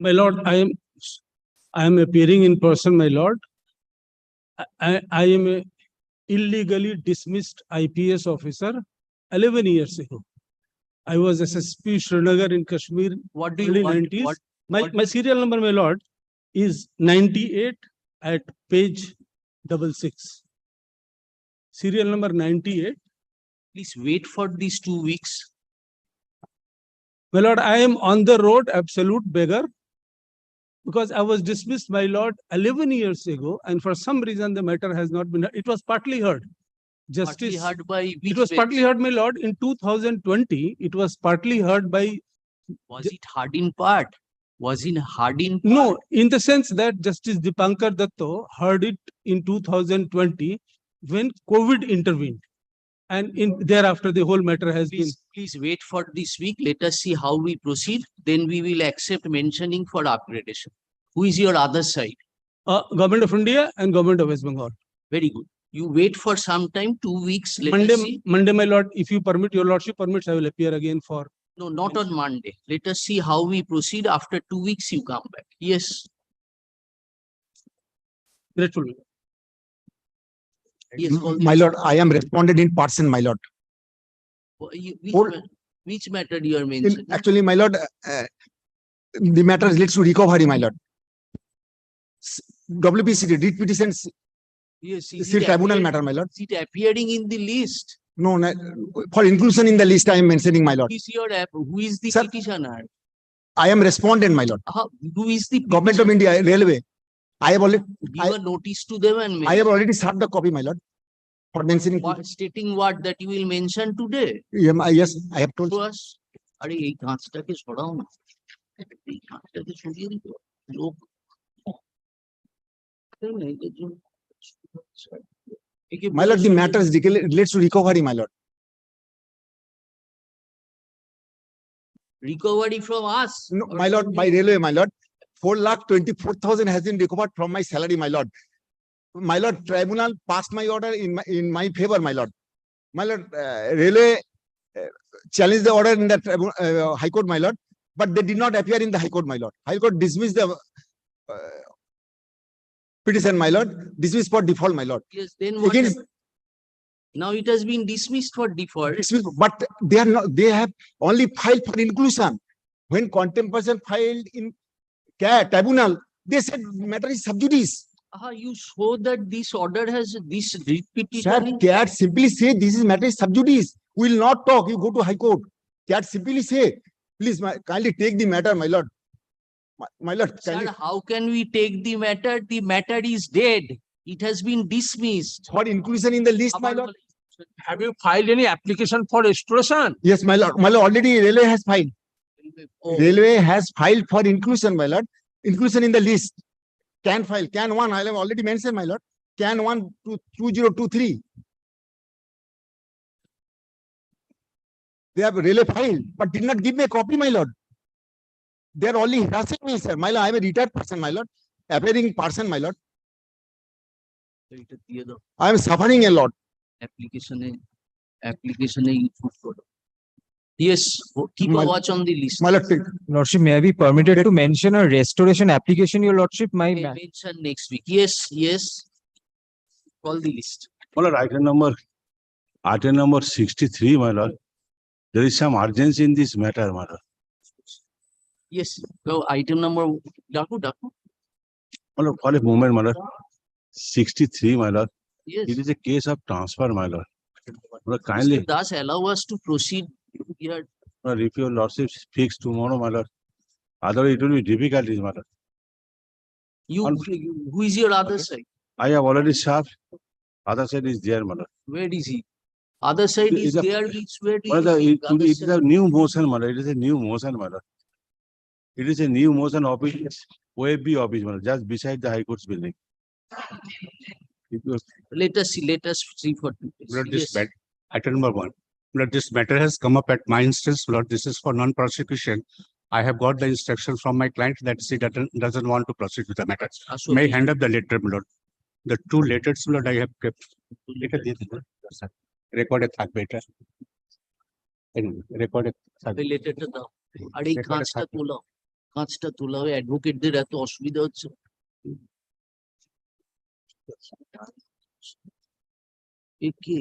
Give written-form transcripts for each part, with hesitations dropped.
My lord, I am appearing in person, my lord. I am a illegally dismissed IPS officer 11 years ago. I was SSP Srinagar in Kashmir. What do early you want? 90s. My serial number, my lord, is 98 at page 66. Serial number 98. Please wait for these 2 weeks. My lord, I am on the road, absolute beggar, because I was dismissed, my lord, 11 years ago, and for some reason the matter has not been. It was partly heard. Partly heard by which It was bench? partly heard, my lord, in 2020. It was partly heard by. Was it hard in part? Was it hard in part? No, in the sense that Justice Dipankar Datto heard it in 2020 when COVID intervened. And thereafter, the whole matter has Please wait for this week. Let us see how we proceed. Then we will accept mentioning for upgradation. Who is your other side? Government of India and Government of West Bengal. Very good. You wait for some time, 2 weeks. Let us see. Monday, my lord, if you permit, your lordship permits, I will appear again for. No, not on Monday. Let us see how we proceed. After 2 weeks, you come back. Yes. Grateful. Yes. My lord, I am responded in person, my lord. Which matter you are mentioning? Actually, my lord, the matter relates to recovery, my lord. WPCD, writ petitions, Yes. tribunal matter, my lord. Is it appearing in the list? No, for inclusion in the list, I am mentioning, my lord. Who is the Sir, petitioner? I am respondent, my lord. Who is the Government of India, Railway. I have already. Give a notice to them and I have already served the copy, my lord, for mentioning. stating what that you will mention today. Yes, I have told. To us. আরে এই কাঁচটাকে সরাও না এই কাঁচটাকে সরিয়ে দিতে লোক My lord, the matter relates to recovery, my lord. Recovery from us? No, my lord, by railway, my lord. 4,24,000 has been recovered from my salary, my lord. My lord, tribunal passed my order in my favor, my lord. My lord, railway challenged the order in the High Court, my lord, but they did not appear in the High Court, my lord. High Court dismissed the petition, my lord, dismissed for default, my lord. Yes, then what? Against, now it has been dismissed for default. but they are not. They have only filed for inclusion. When contempt person filed in tribunal, they said matter is sub judice. You show that this order has this petition. Sir, CAT simply say this is matter is sub judice. We will not talk. You go to High Court. CAT simply say, please, kindly take the matter, my lord. My lord, Sir, how can we take the matter? The matter is dead. It has been dismissed. For inclusion in the list, my lord. Have you filed any application for restoration? Yes, my lord. My lord, already railway has filed. Oh. Railway has filed for inclusion, my lord. Inclusion in the list. Can file. Can 1, I have already mentioned, my lord. Can 1 to 2023. They have railway filed, but did not give me a copy, my lord. They are only harassing me, sir. My lord, I am a retired person, my lord. Appearing person, my lord. I am suffering a lot. Application you put for. Yes, keep a watch on the list. My lord, Lordship, may I be permitted to mention a restoration application, your lordship? May mention next week. Yes. Call the list. My lord, item number 63, my lord. There is some urgency in this matter, my lord. Yes. So item number Daku. My lord, for a moment, my lord. 63, my lord. Yes. It is a case of transfer, my lord. My lord, kindly. Mr. Das, allow us to proceed here. My lord, if your lordship speaks tomorrow, my lord, otherwise it will be difficult, my lord. Who is your other side? I have already served. Other side is there, my lord. Where is he? Other side is there. Where it is a new motion, my lord. It is a new motion, my lord. It is a new motion office, OFB office, my lord, just beside the High Court's building. Let us see for 2 days. Lord, this Yes. item number 1. Lord, this matter has come up at my instance. Lord, this is for non-prosecution. I have got the instruction from my client that she doesn't want to proceed with the matter. May I hand up the letter, my lord? The 2 letters, Lord, I have kept. Recorded better. Recorded. Letter to the. আর এই কাঁচটা তোলো কাঁচটা তোলা হয়, অ্যাডভোকেটদের এত অসুবিধা হচ্ছে। এ কে?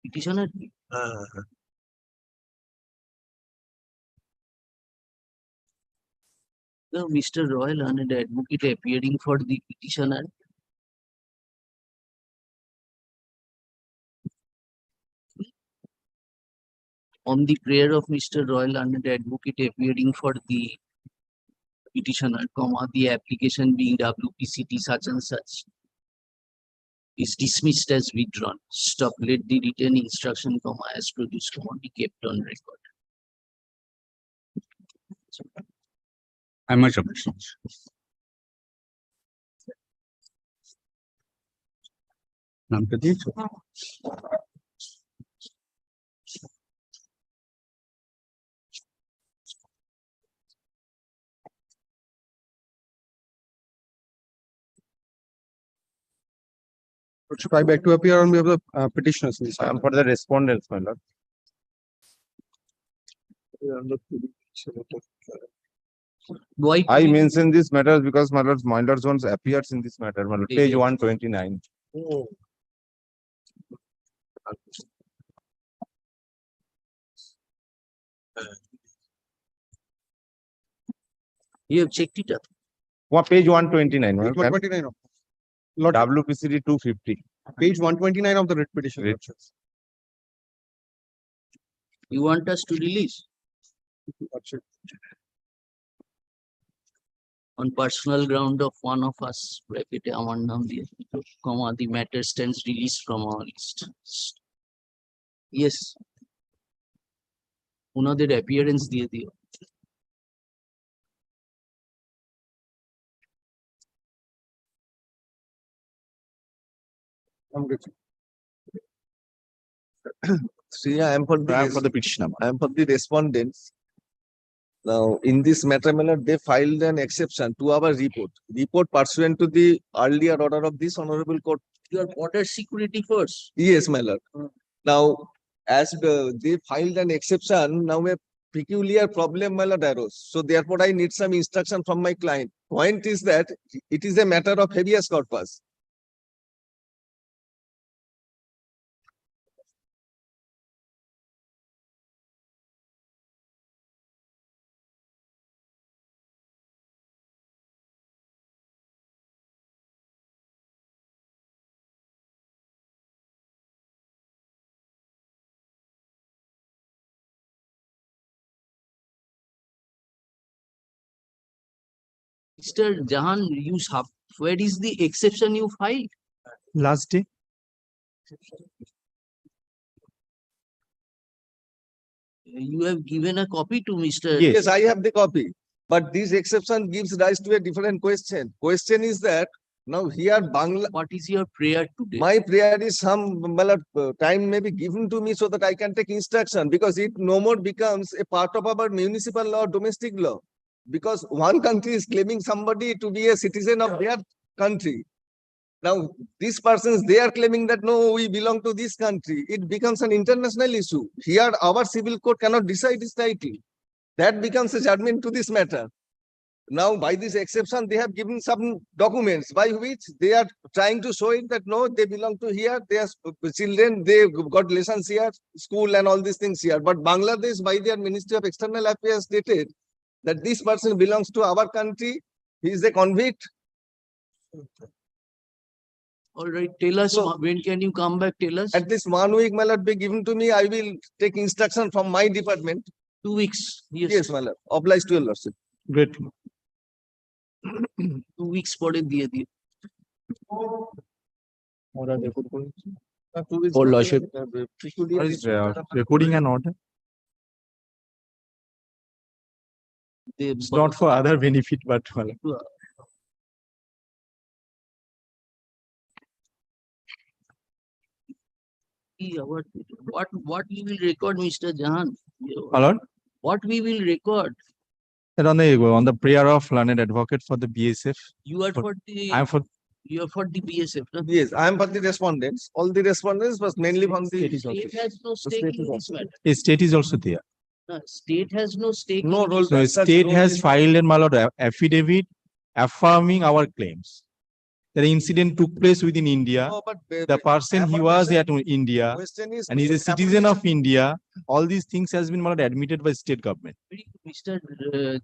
Petitioner কি? Mr. Royal Honored Advocate appearing for the petitioner. On the prayer of Mr. Royal Honored Advocate appearing for the petitioner, the application being WPCT such and such is dismissed as withdrawn. Stop. Let the written instruction, as produced, be kept on record. I much obliged. নামটা দিয়েছো? I beg to appear on behalf of the petitioners. I am for the respondents, my lord. Why? I mention this matter because my lord's ones appears in this matter, my lord, page 129. You have checked it up. Page 129, my Page lord. 129 of Lord, WPCD 250. page 129 of the writ petition. Writ. You want us to release on personal ground of one of us, bracket আমার নাম দিয়ে, the matter stands released from our list. Yes. ওনাদের appearance দিয়ে দিও। See, I am for the petitioner. I am for the respondents. Now, in this matter, my lord, they filed an exception to our report pursuant to the earlier order of this honorable court. Your border security force. Yes, my lord. Now, as they filed an exception, now a peculiar problem, my lord, arose. So therefore, I need some instruction from my client. Point is that it is a matter of habeas corpus. Mr. Jahan, where is the exception you filed? Last day. You have given a copy to Mr. Yes. Yes, I have the copy. But this exception gives rise to a different question. Question is that now here Bangla, What is your prayer today? my prayer is some time may be given to me so that I can take instruction, because it no more becomes a part of our municipal law, domestic law. Because one country is claiming somebody to be a citizen of their country. Now, these persons, they are claiming that no, we belong to this country. It becomes an international issue. Here, our civil court cannot decide this title. That becomes a judgment to this matter. Now, by this exception, they have given some documents by which they are trying to show it that no, they belong to here, they are children, they got lessons here, school and all these things here. But Bangladesh, by their Ministry of External Affairs, stated that this person belongs to our country, he is a convict. All right, tell us, So- when can you come back? Tell us. At least 1 week, my lord, be given to me. I will take instruction from my department. 2 weeks. Yes, my lord. Obliged to your lordship. Great. 2 weeks পরে দিয়ে দিও। For lordship. Recording an order. It's not for other benefit, but What we will record, Mr. Jahan? My lord, What we will record? and on the prayer of learned advocate for the BSF. You are For- for the, I am for you are for the BSF, no? Yes, I am for the respondents. All the respondents was mainly from the. State has no stake in this matter. a state is also there. State has no stake. No in role. this. No, as such state role has in- filed a my lord affidavit affirming our claims. The incident took place within India. No, but The person he was affirmation- at India Question is. and he's a citizen of affirmation- India. All these things has been my lord admitted by state government. Mr.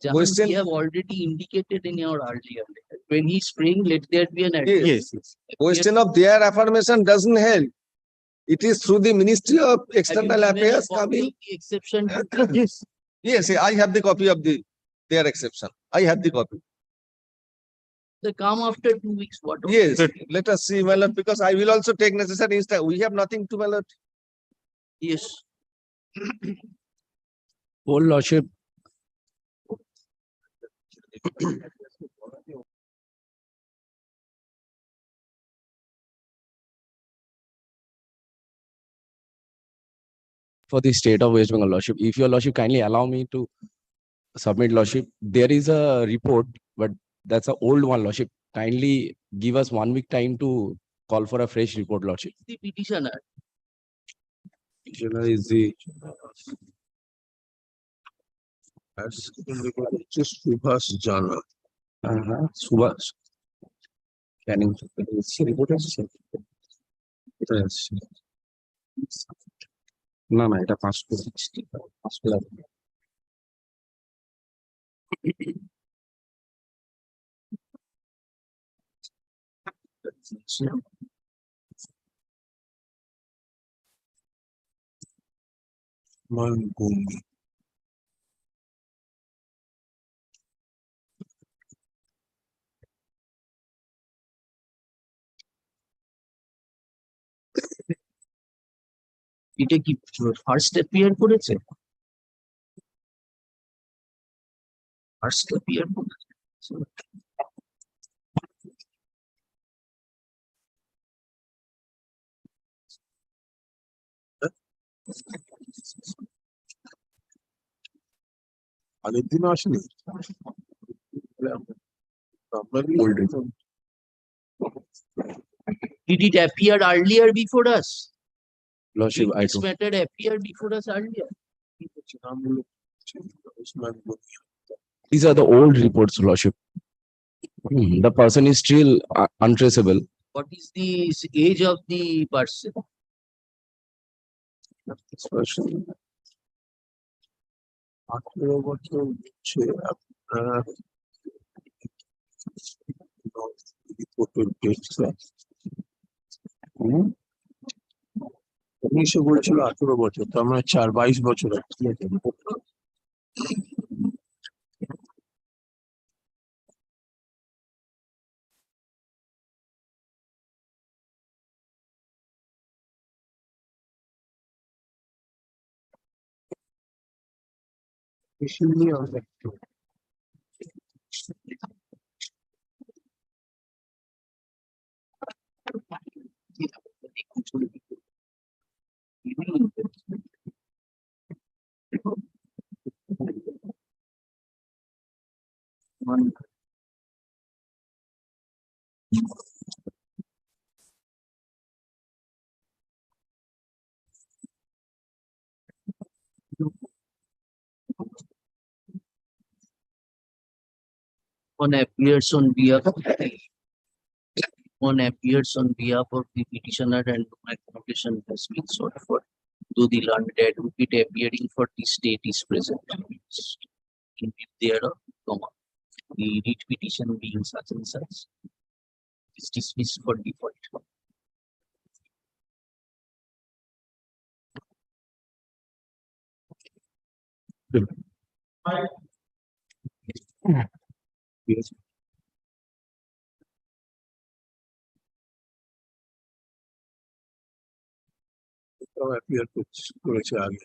Jahan, Question- we have already indicated in our earlier letter. When he's praying, let there be an Yes. address. Yes. Question of their affirmation doesn't help. It is through the Ministry of Have you External given a Affairs copy coming. of the exception. Yes. Yes, I have the copy of their exception. I have the copy. They come after 2 weeks. What? Yes, let us see, my lord, because I will also take necessary instance. We have nothing to, my lord. Yes. Whole lordship. For the state of West Bengal lordship, if your lordship kindly allow me to submit lordship, there is a report, but that's an old one lordship. Kindly give us 1 week time to call for a fresh report lordship. The petitioner. Is the just Subhas Jana. Subhash. Canning. না না এটা 5 Malbumi. এটা কি first appear করেছে? First appear করেছে। আগের দিনও আসেনি। Did it appear earlier before us? lordship, Did I this do. matter appear before us earlier? These are the old reports lordship. The person is still untraceable. What is the age of the person? আঠেরো বছর হচ্ছে আপনার রিপোর্টের date উনিশে বলছিল 18 বছর, তার মানে 22 বছর আছে। বেশি নিয়ে আমরা একটু One appears on behalf of the petitioner and no accommodation has been sought for. Though the learned advocate appearing for the state is present. In thereof, comma, the writ petition being such and such is dismissed for default. Yes. Appear করেছে আগে।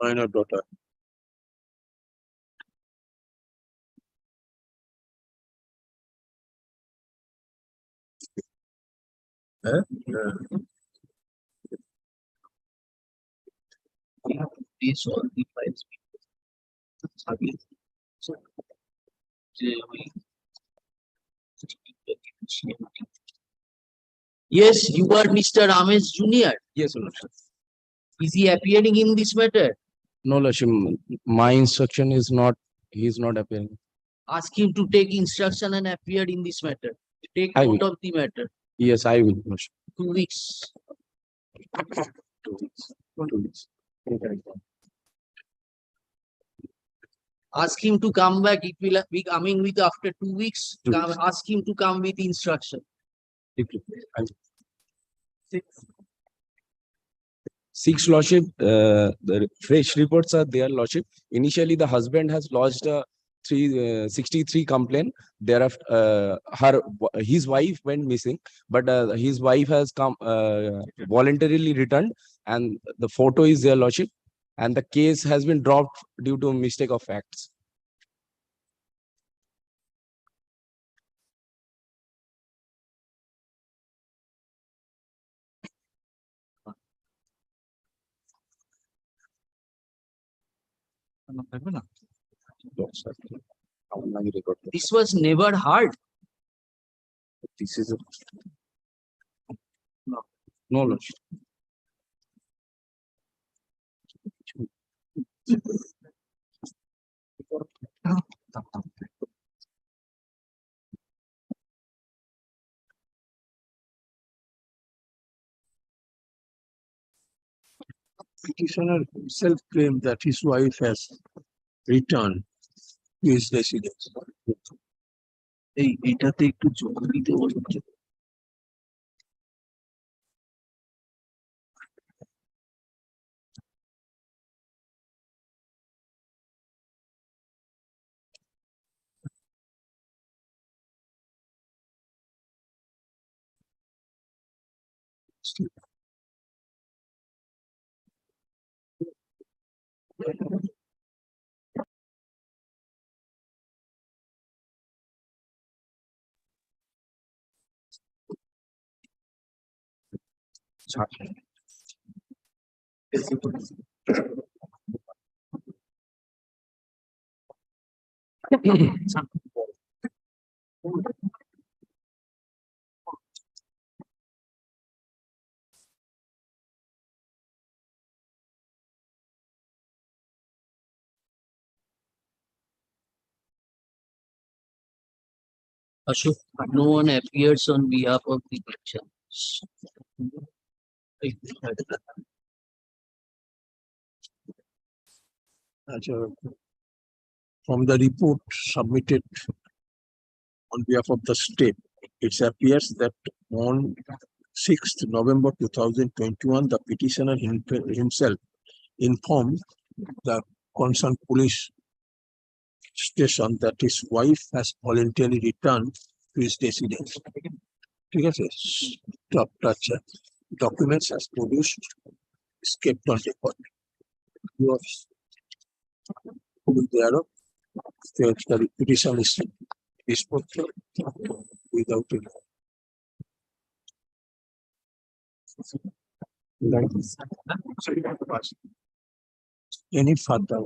Minor daughter. We have to place all the files. So, yes, you are Mr. Ramesh Junior. Yes, Your Lordship. Is he appearing in this matter? No, Lordship, my instruction is not, he is not appearing. Ask him to take instruction and appear in this matter. Take I note will. of the matter. Yes, I will, Lordship. 2 weeks. 2 weeks. 2 weeks. Ask him to come back. It will be coming with after 2 weeks. 2 Come, weeks. ask him to come with instruction. Six, Lordship, the fresh reports are there, Lordship. Initially, the husband has lodged a 63 complaint. Thereafter, his wife went missing, but his wife has come voluntarily returned, and the photo is there, Lordship, and the case has been dropped due to mistake of facts. This was never heard. This is no, Lordship. Petitioner himself claimed that his wife has returned to his residence. এটাতে একটু জোর দিতে বলছে। Ashok, no one appears on behalf of the petition. From the report submitted on behalf of the state, it appears that on 6th November 2021, the petitioner himself informed the concerned police station that his wife has voluntarily returned to his residence. ঠিক আছে, stop touch documents as produced is kept on record. Yours thereof the petition is disposed of without any further.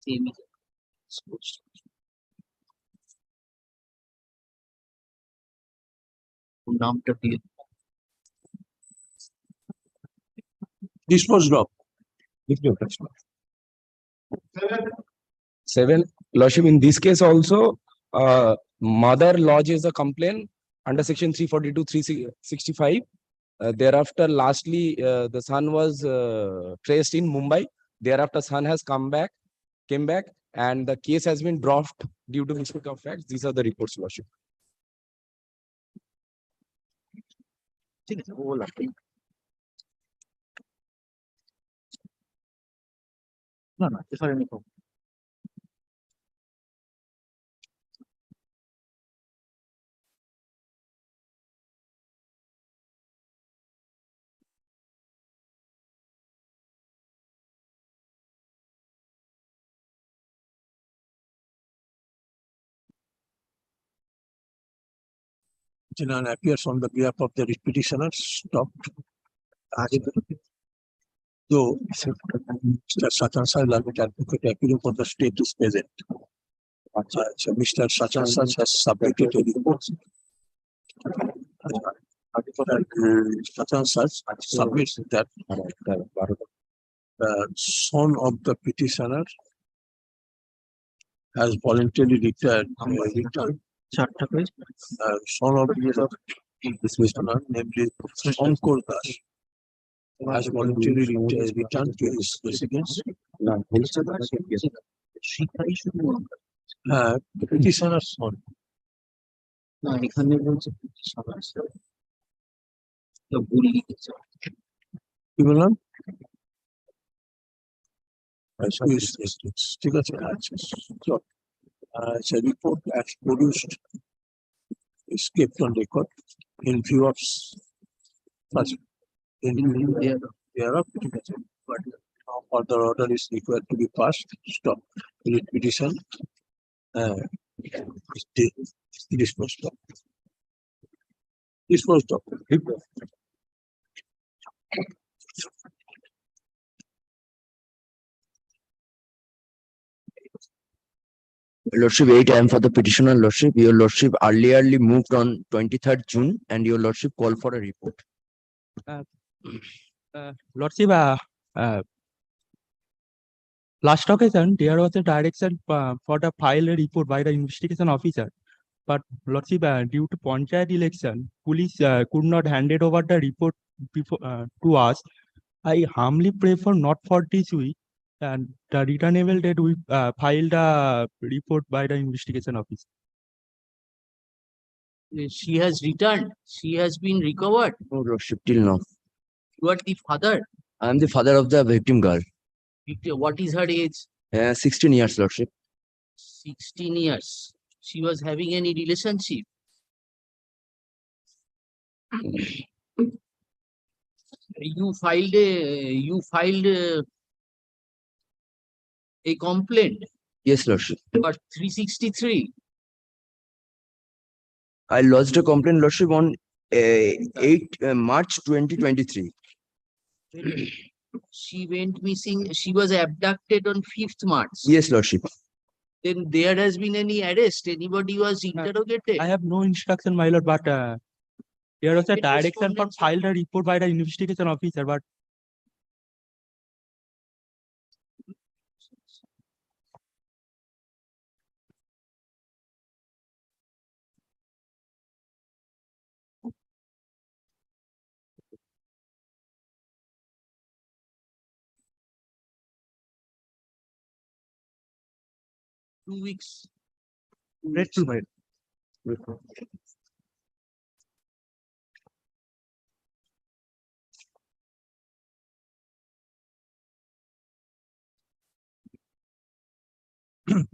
Same is নামটা দিয়ে Disposed of. Seven, Lordship, in this case also, mother lodges a complaint under section 342, 365. Thereafter, lastly, the son was traced in Mumbai. Thereafter, son has came back, and the case has been dropped due to mistake of facts. These are the reports, Lordship. ঠিক আছে ও লাগবে না না FIR নিকো Petitioner appears on the behalf of the petitioner, stopped. Though Mr. Sachan Advocate appealing for the state is present. So Mr. Sachan has submitted a report. Sachan submits that the son of the petitioner has voluntarily returned. চারটা page Son of this petitioner, namely Shankar Das, has voluntarily returned to his residence. শিক্ষাই শুধু The petitioner's son. না এখানে বলছে ভুল লিখেছে কি বললাম? ঠিক আছে, আচ্ছা, it's a report as produced is kept on record in view of such in view thereof, ঠিক আছে, but now further order is required to be passed. Stop petition disposed of. Disposed of. Lordship, 8 I am for the petitioner, Lordship. Your Lordship earlierly moved on 23rd June and your Lordship called for a report. Lordship, last occasion, there was a direction for the file a report by the investigation officer. But Lordship, due to Panchayat election, police could not hand it over the report before to us. I humbly pray for not for this week, and the returnable date we filed a report by the investigation officer. she has returned she has been recovered No, Lordship, till now. you are the father I am the father of the victim girl. what is her age 16 years, Lordship. 16 years she was having any relationship you filed a complaint Yes, Lordship. but 363 I lodged a complaint, Lordship, on 8 March 2023. she went missing she was abducted on 5th March Yes, Lordship. then there has been any arrest anybody was interrogated I have no instruction, my lord, but there was a It direction for responded, sir. filed a report by the investigation officer, but 2 weeks grateful, my lord. I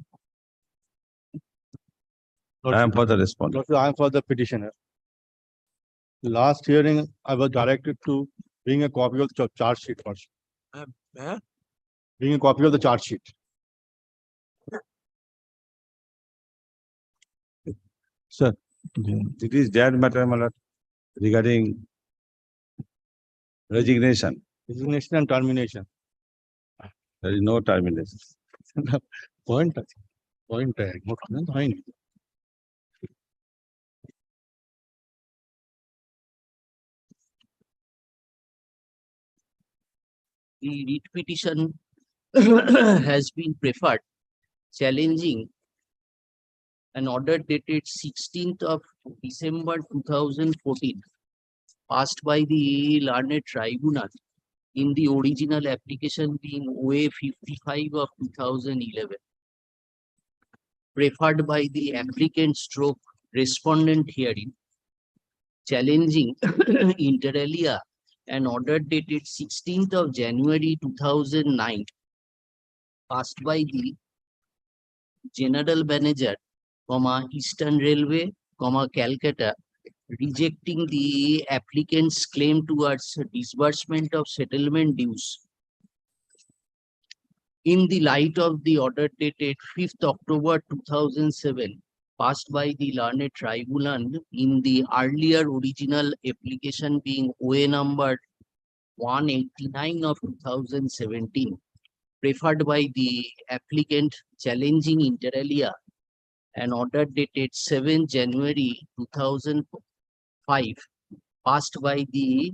am for the response. Lordship, I am for the petitioner. Last hearing, I was directed to bring a copy of the charge sheet first. Bring a copy of the charge sheet. Sir, it is that matter, my lord, regarding resignation. Resignation and termination. There is no termination. Point. Point. The writ petition has been preferred, challenging an order dated 16th of December 2014, passed by the learned tribunal in the original application being OA 55 of 2011. Preferred by the applicant stroke respondent hearing, challenging inter alia an order dated 16th of January 2009, passed by the General Manager, Eastern Railway, Calcutta, rejecting the applicant's claim towards disbursement of settlement dues. In the light of the order dated 5th October 2007, passed by the learned tribunal in the earlier original application being OA number 189 of 2017, preferred by the applicant, challenging inter alia an order dated 7 January 2005, passed by the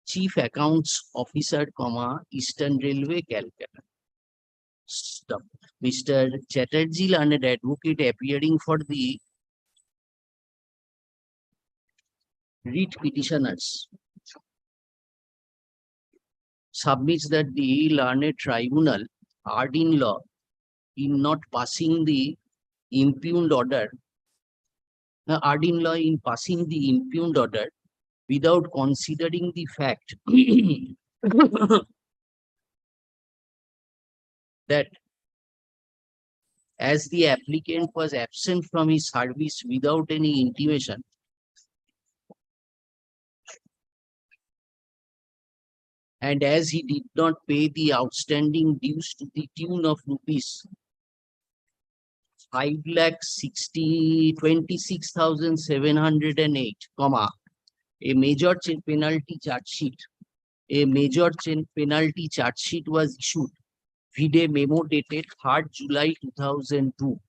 Chief Accounts Officer, Eastern Railway, Calcutta. Stop. Mr. Chatterjee, learned advocate appearing for the writ petitioners, submits that the learned tribunal erred in law in not passing the impugned order, erred in law in passing the impugned order without considering the fact that as the applicant was absent from his service without any intimation, and as he did not pay the outstanding dues to the tune of rupees 5,26,708, a major penalty charge sheet. A major penalty charge sheet was issued, vide memo dated 3rd July 2002,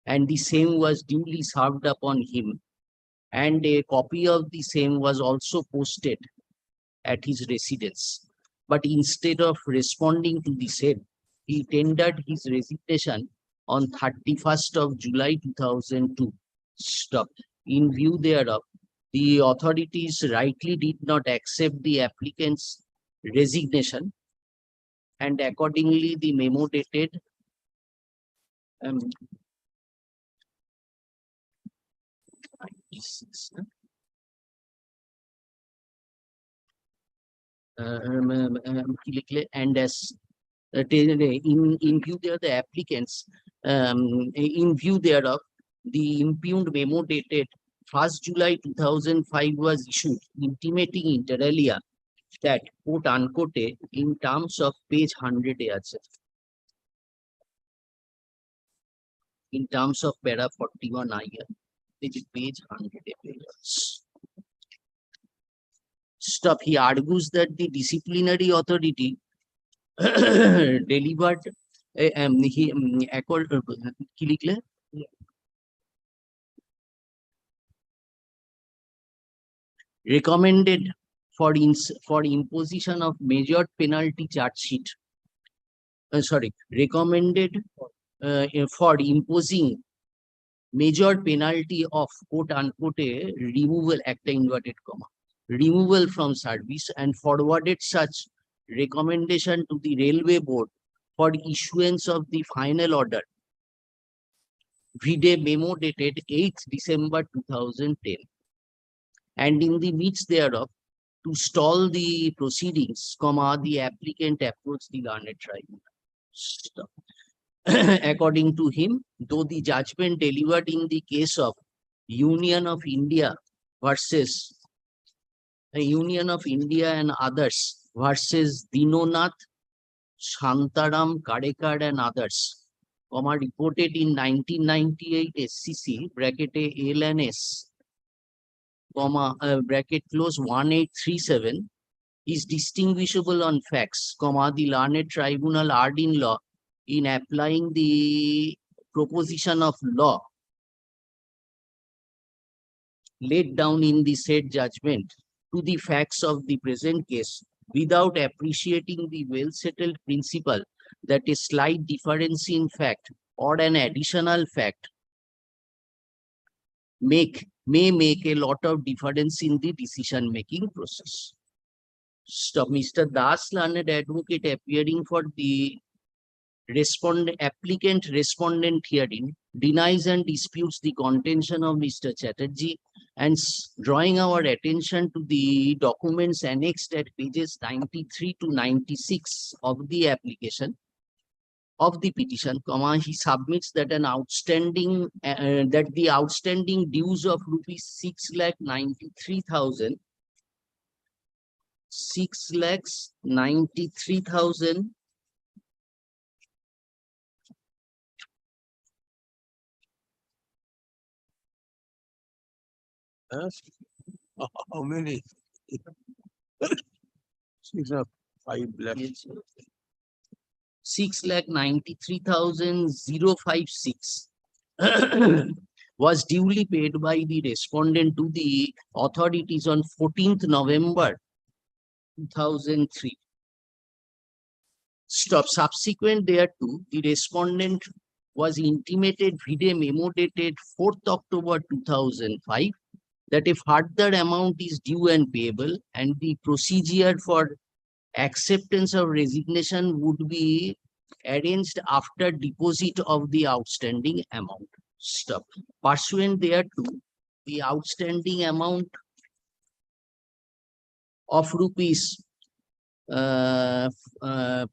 and the same was duly served upon him, and a copy of the same was also posted at his residence. But instead of responding to the same, he tendered his resignation on 31st of July 2002. Stop. In view thereof, the authorities rightly did not accept the applicant's resignation, and accordingly the memo dated and as in view thereof the applicants, in view thereof, the impugned memo dated 1st July 2005 was issued, intimating inter alia that, quote unquote, in terms of page 100 in terms of para 41 which is page 100 Stop. He argues that the disciplinary authority delivered recommended for imposition of major penalty charge sheet. Recommended for imposing major penalty of, quote unquote, removal, inverted comma, removal from service, and forwarded such recommendation to the Railway Board for issuance of the final order, vide memo dated 8th December 2010. And in the midst thereof, to stall the proceedings, the applicant approached the learned tribunal. Stop. according to him, though the judgment delivered in the case of Union of India versus Union of India and others versus Dinonath, Shantaram, Kadekar and others, reported in 1998 SCC, bracket A, LNS, bracket close 1837, is distinguishable on facts, the learned tribunal erred in law in applying the proposition of law laid down in the said judgment to the facts of the present case without appreciating the well-settled principle that a slight difference in fact or an additional fact may make a lot of difference in the decision-making process. Mr. Das, learned advocate appearing for the applicant respondent hearing, denies and disputes the contention of Mr. Chatterjee and drawing our attention to the documents annexed at pages 93 to 96 of the application of the petition, he submits that an outstanding that the outstanding dues of rupees 6,93,000 How many? 5 lakh. 6,93,056 was duly paid by the respondent to the authorities on 14th November 2003. Subsequent thereto, the respondent was intimated vide memo dated 4th October 2005 that a further amount is due and payable, and the procedure for acceptance of resignation would be arranged after deposit of the outstanding amount. Pursuant thereto, the outstanding amount of rupees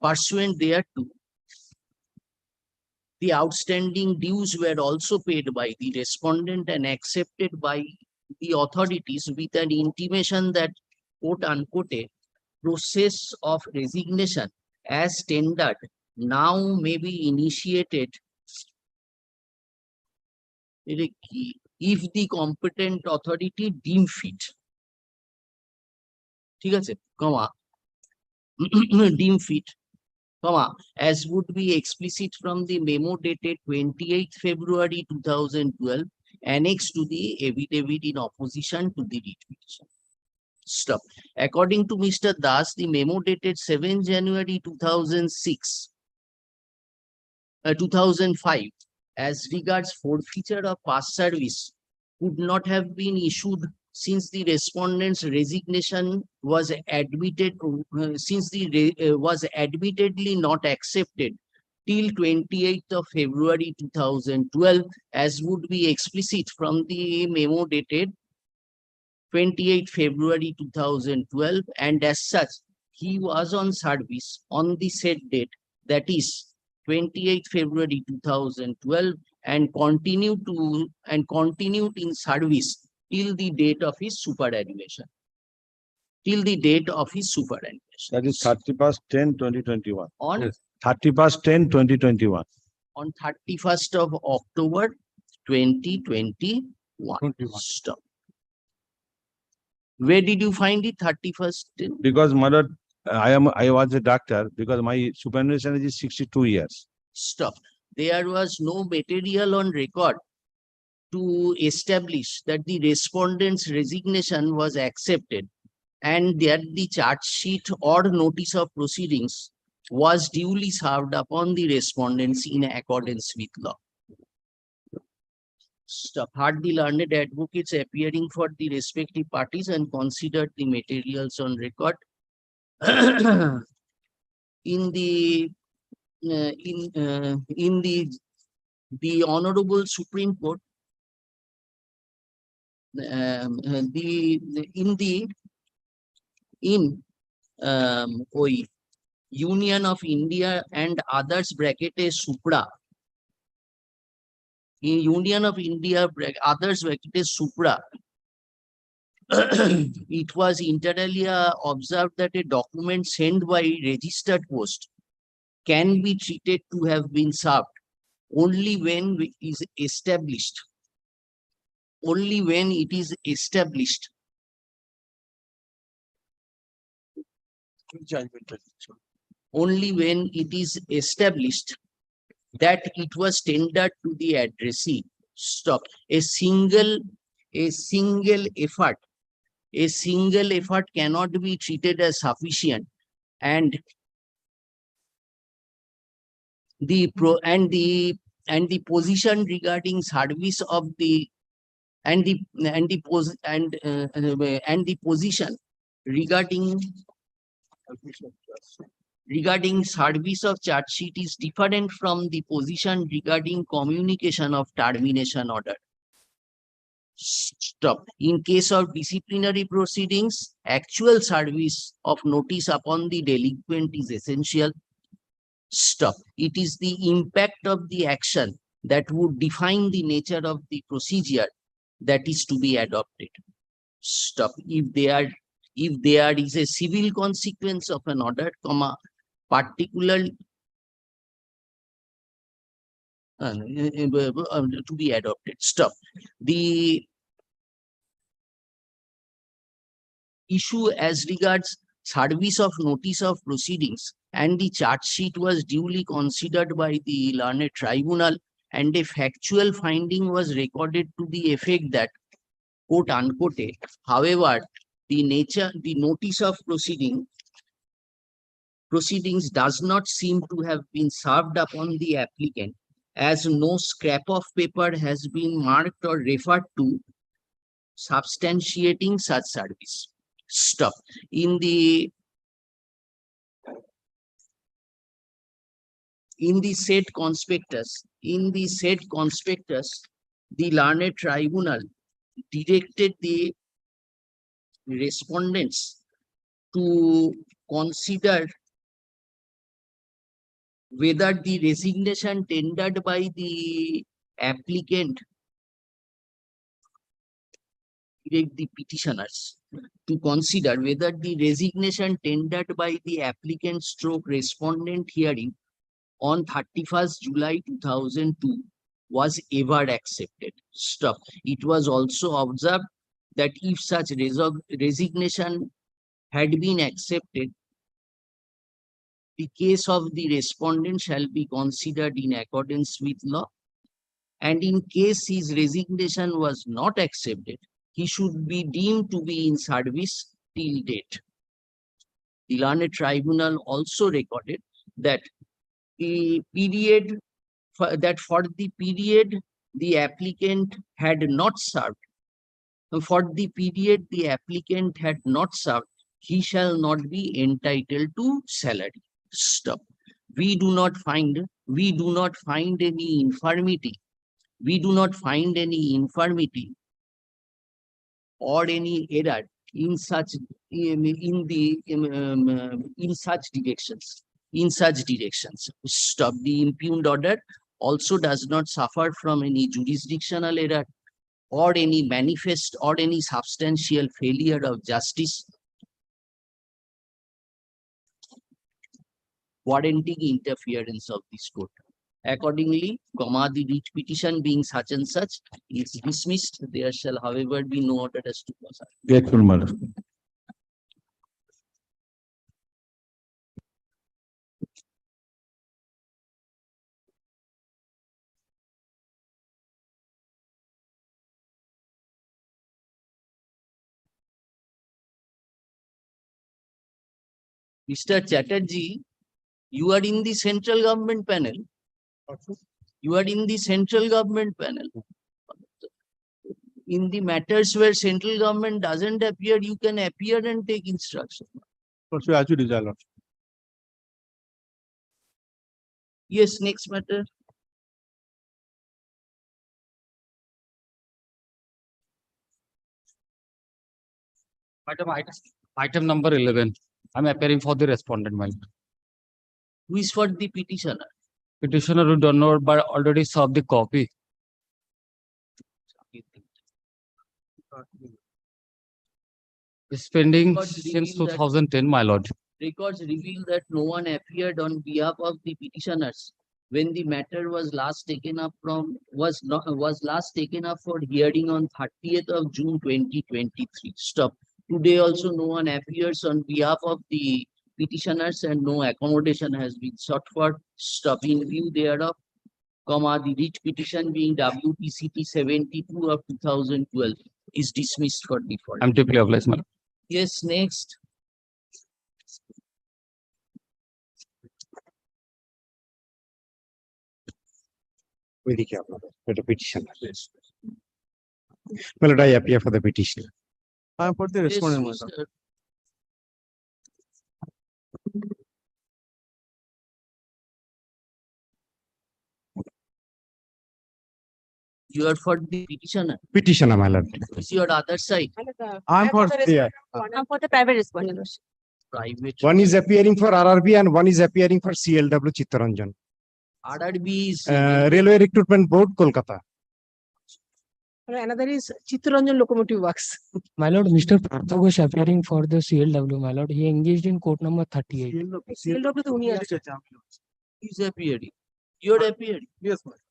pursuant thereto, the outstanding dues were also paid by the respondent and accepted by the authorities with an intimation that, quote unquote, a process of resignation as tendered now may be initiated if the competent authority deem fit. ঠিক আছে, deem fit, as would be explicit from the memo dated 28th February 2012 annexed to the affidavit in opposition to the writ petition. According to Mr. Das, the memo dated 7 January 2005 as regards forfeiture of past service could not have been issued since the respondent's resignation was admittedly not accepted till 28th of February 2012, as would be explicit from the memo dated 28th February 2012, and as such, he was on service on the said date, that is 28th February 2012, and continued in service till the date of his superannuation. Till the date of his superannuation. That is 31st/10/2021. On 31st/10/2021. on 31st of October 2021. Stop. Where did you find it? 31st? Because mother, I was a doctor because my superannuation is 62 years. Stop. There was no material on record to establish that the respondent's resignation was accepted and that the charge sheet or notice of proceedings was duly served upon the respondents in accordance with law. Heard the learned advocates appearing for the respective parties and considered the materials on record. In the Honorable Supreme Court, Union of India and others bracket Supra in Union of India, others bracketed supra, it was inter alia observed that a document sent by registered post can be treated to have been served only when it is established. Only when it is established. Only when it is established that it was tendered to the addressee. Stop. A single effort cannot be treated as sufficient, and the position regarding service of the and the position regarding service of charge sheet is different from the position regarding communication of termination order. Stop. In case of disciplinary proceedings, actual service of notice upon the delinquent is essential. Stop. It is the impact of the action that would define the nature of the procedure that is to be adopted. Stop. If there is a civil consequence of an order, particularly to be adopted. Stop. The issue as regards service of notice of proceedings and the charge sheet was duly considered by the learned tribunal, and a factual finding was recorded to the effect that, quote unquote, however, the notice of proceedings does not seem to have been served upon the applicant, as no scrap of paper has been marked or referred to substantiating such service. Stop. In the said conspectus, the learned tribunal directed the respondents to consider whether the resignation tendered by the applicant, the petitioners, to consider whether the resignation tendered by the applicant stroke respondent hearing on 31st July 2002 was ever accepted. Stop. It was also observed that if such resignation had been accepted, the case of the respondent shall be considered in accordance with law, and in case his resignation was not accepted, he should be deemed to be in service till date. The learned tribunal also recorded that for the period the applicant had not served, he shall not be entitled to salary. Stop. We do not find any infirmity. Or any error in such directions. Stop. The impugned order also does not suffer from any jurisdictional error or any manifest or any substantial failure of justice warranting interference of this court. Accordingly, the writ petition being such and such is dismissed. There shall, however, be no order as to cause. Grateful, madam. Mr. Chatterjee, you are in the central government panel. In the matters where central government doesn't appear, you can appear and take instruction. Also, as you desire, Lord. Yes, next matter. Item number 11. I'm appearing for the respondent, my lord. Who is for the petitioner? Petitioner who don't know but already served the copy. It's pending Records since reveal that- 2010, my lord. Records reveal that no one appeared on behalf of the petitioners when the matter was last taken up for hearing on 30th of June 2023. Stop. Today also no one appears on behalf of the petitioners and no accommodation has been sought for. Stop. In view thereof, the writ petition being WPCT 72 of 2012 is dismissed for default. I'm deeply obliged, my lord. Yes, next. ওইদিকে আপনাদের এটা petition mailed I appear for the petition I'm for the Yes, respondent, my lord. Mr. You are for the petitioner. Petition my lord Is your other side I'm for the I'm for the private respondent. private? one is appearing for RRB and one is appearing for CLW Chittaranjan RRB is Railway Recruitment Board Kolkata. Another is Chittaranjan Locomotive Works. My lord, Mr. Partha was appearing for the CLW, my lord. He engaged in court number 38. CLW to Union. is appearing. You are appearing. Yes, my lord.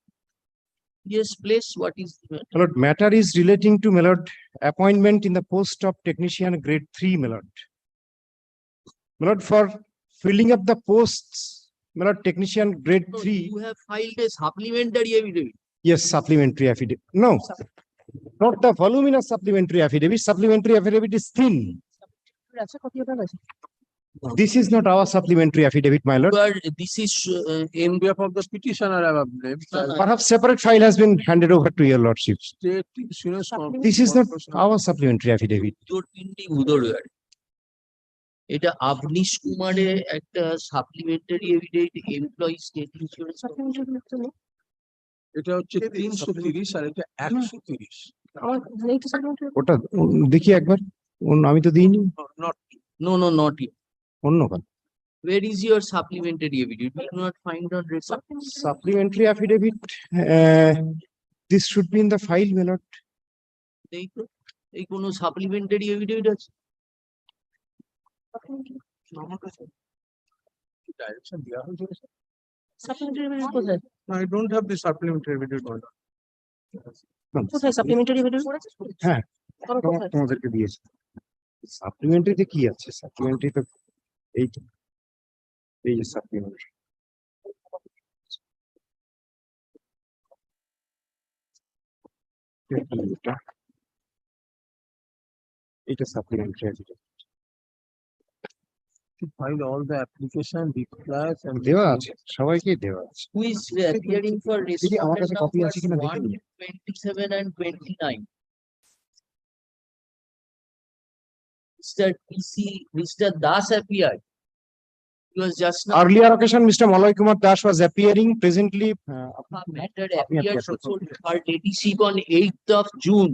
Yes, place. What is the matter? My lord, matter is relating to my lord appointment in the post of technician grade 3, my lord. My lord, for filling up the posts, my lord, technician grade No, 3, you have filed a supplementary affidavit. yes, supplementary affidavit. No, not the voluminous supplementary affidavit. Supplementary affidavit is thin. This is not our supplementary affidavit, my lord. But this is In behalf of the petitioner, I have named. Perhaps separate file has been handed over to your lordship. State Insurance This is not our supplementary affidavit. তোর তিনটি উদর গাড়ি এটা আবনিশ কুমারে একটা supplementary evident employee state insurance এটা হচ্ছে 330 আর এটা 130 ওটা দেখি একবার আমি তো দিইনি not no not yet. অন্য কাল Where is your supplementary evidence? We do not find on record. supplementary affidavit. This should be in the file, my lord. এই তো এই কোনো সাপ্লিমেন্টারি এভিডেন্ট আছে আমার কাছে direction দেওয়া হয়েছে Supplementary evidence কোথায়? I don't have the supplementary video on. কোথায় supplementary evidence? হ্যাঁ কোথায়? তোমাদেরকে দিয়েছি সাপ্লিমেন্টারিতে কি আছে সাপ্লিমেন্টারি তো এই যে সাপ্লিমেন্টারি এটা সাপ্লিমেন্টারি আছে To file all the application, replies and. দেওয়া আছে সবাইকে দেওয়া আছে who is appearing for দেখি আমার কাছে respondent কপি আছে কিনা numbers দেখে নিই 127 and 29. Mr. PC, Mr. Das appeared. He was just now earlier occasion Mr. Malay Kumar Das was appearing presently matter appeared appeared for- before her ladyship on 8th of June.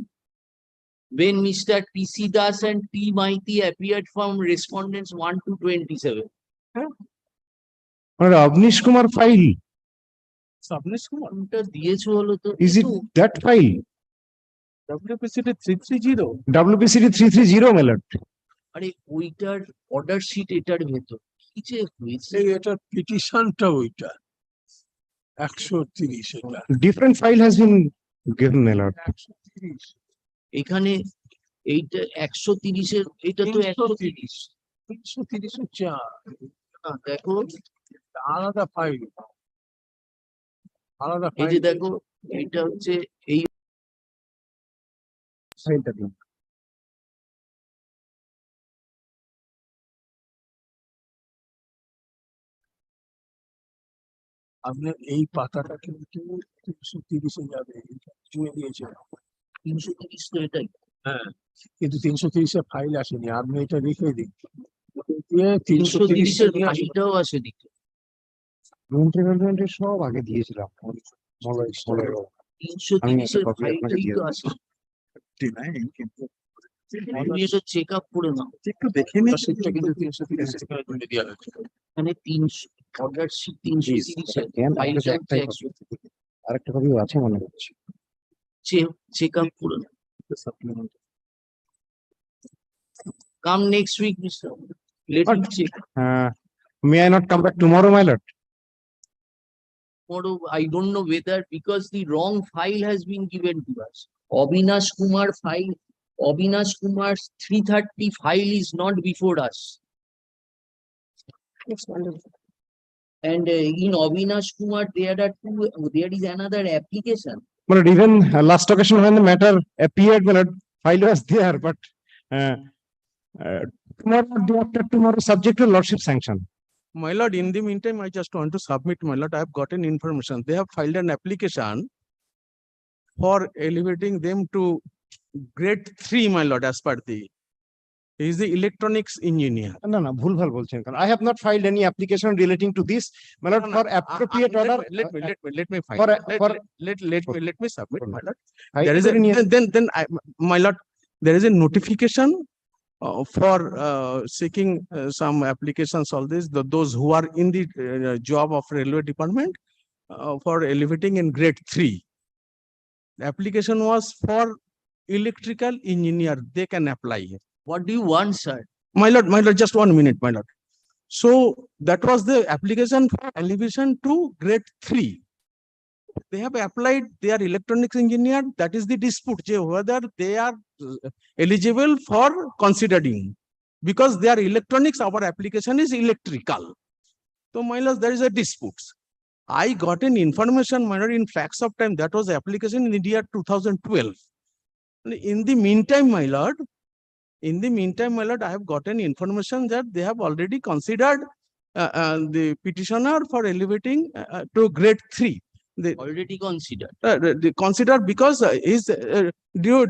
When Mr. PC Das and T. Maiti appeared from respondents 1 to 27. Avnish Kumar file Subnish Kumar. কোনটা দিয়েছো হলো তো is it that file WPCT 330. WPCT 330 my lord আরে ওইটার order sheet এটার ভেতর কি যে হয়েছে এই এটা পিটিশনটা ওইটা 130 এটা different file has been given my lord 130 এখানে এইটা 130-এর এটা তো 130 330 হচ্ছে দেখো আলাদা ফাইল আলাদা এই যে ফাইল দেখো এটা হচ্ছে এই ফাইলটা দিন আপনার এই পাতাটা কিন্তু 330 এ যাবে জুড়ে দিয়েছে 330 তো এটাই হ্যাঁ কিন্তু 330 এ ফাইল আসেনি আপনি এটা রেখে দিন দিয়ে 330-এর 330 ফাইলটাও আসে দিকে ইন্টারভেনমেন্টের সব আগে দিয়েছিলাম মলয় আমি একটা 330-এর কপি আপনাকে ফাইলটাই দিয়ে তো দেবো আসে নাই কিন্তু তুমি এটা চেক আপ করে নাও একটু দেখে নিন সেটা কিন্তু 330 এ জুড়ে দেওয়া হয়েছে এখানে 300 অর্ডার শিট 330-এর কেন ফাইলটা হচ্ছে 100 আরেকটা কপি আছে মনে হচ্ছে check up. Come next week, Mr. Let him check. May I not come back tomorrow, my lord? Tomorrow, I don't know whether, because the wrong file has been given to us. Avinash Kumar file, Avinash Kumar's 330 file is not before us. Next one. And in Avinash Kumar, there is another application. My lord, even last occasion when the matter appeared, my lord, file was there, but tomorrow, day after tomorrow, subject to lordship sanction. My lord, in the meantime, I just want to submit, my lord, I have gotten information. They have filed an application for elevating them to grade 3, my lord, as per the. He is the electronics engineer. No, ভুলভাল বলছেন কারণ I have not filed any application relating to this, my lord, for appropriate order. Let me file. for- Let me submit, my lord. I- There is a, then my lord, there is a notification for seeking some applications, all this, those who are in the job of railway department for elevating in grade 3. The application was for electrical engineer. They can apply. What do you want, sir? My lord, just 1 minute, my lord. So that was the application for elevation to grade 3. They have applied, they are electronics engineer. That is the dispute, whether they are eligible for considering. Because they are electronics, our application is electrical. So, my lord, there is a dispute. I got an information, my lord, in facts of time, that was the application in the year 2012. In the meantime, my lord, I have gotten information that they have already considered the petitioner for elevating to grade 3. They Already considered. they consider because is due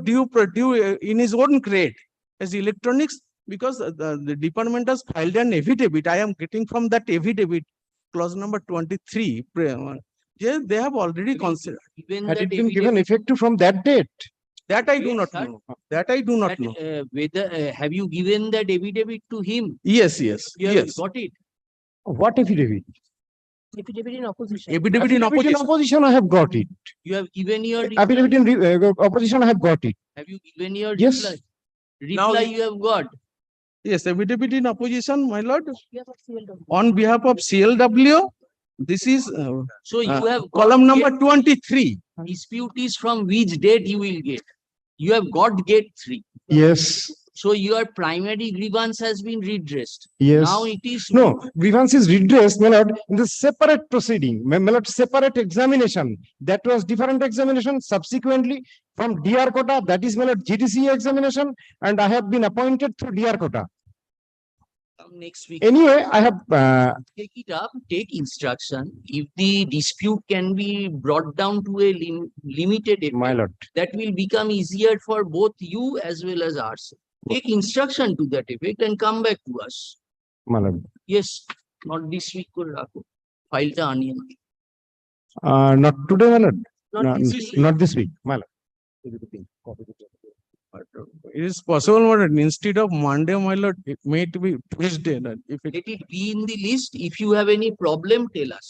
in his own grade as electronics, because the department has filed an affidavit. I am getting from that affidavit, clause number 23. Yeah, they have already considered. Even Had that it been given affidavit- effective from that date? That I do Yes, not sir. know. That I do not that, know. Whether have you given that affidavit to him? Yes. You have Yes. got it. What affidavit? Affidavit in opposition. Affidavit in Affidavit in opposition. opposition, I have got it. You have given your Affidavit in opposition, I have got it. Have you given your Yes. reply? Now- Reply you have got. Yes, affidavit in opposition, my lord, We have a CLW. on behalf of CLW. This is So you have got column number gate 23. dispute is from which date you will get. You have got gate 3. Yes, So your primary grievance has been redressed. yes. Now it is No, grievance is redressed, my lord, in the separate proceeding, my lord, separate examination. That was different examination. Subsequently, from DR quota, that is, my lord, GDC examination, and I have been appointed through DR quota. come next week. Anyway, I have, Take it up, take instruction. If the dispute can be brought down to a limited my effect, lord, that will become easier for both you as well as us. Take instruction to that effect and come back to us. my lord. Yes, not this week করে রাখো ফাইলটা আনিয়ে নাও। Not today, my lord. Not this week. Not this week, my lord. It is possible, my lord, instead of Monday, my lord, it may be Tuesday. If it Let it be in the list. If you have any problem, tell us.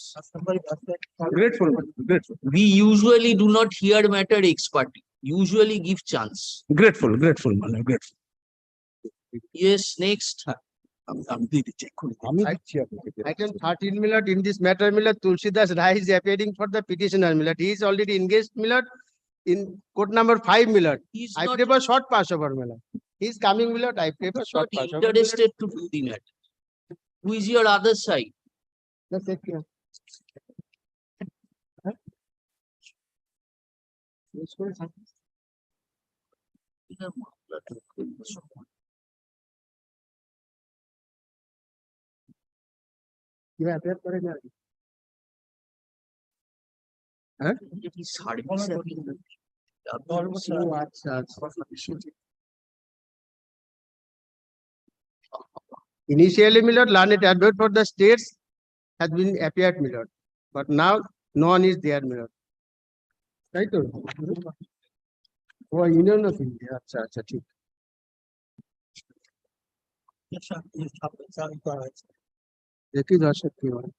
grateful, grateful, We usually do not hear matter expertly. Usually give chance. grateful, my lord, grateful. Yes, next. আমি দিয়ে দিচ্ছি এক্ষুনি। Item 13, Milord, in this matter, Milord, Tulsidas Rai is appearing for the petitioner, Milord. He is already engaged, Milord, in court number 5, Milord. He is I not, prefer short pass over, Milord. He is coming, Milord. I prefer not short pass over. Milord. interested to do the matter. Who is your other side? Just take care. Yeah, that's correct. It is service agreement. Initially, Milord, learned advocate for the states has been appeared, Milord. But now, no one is there, Milord. Right? Oh, Union of India. আচ্ছা, আচ্ছা, ঠিক। দেখি দর্শক কি হয়।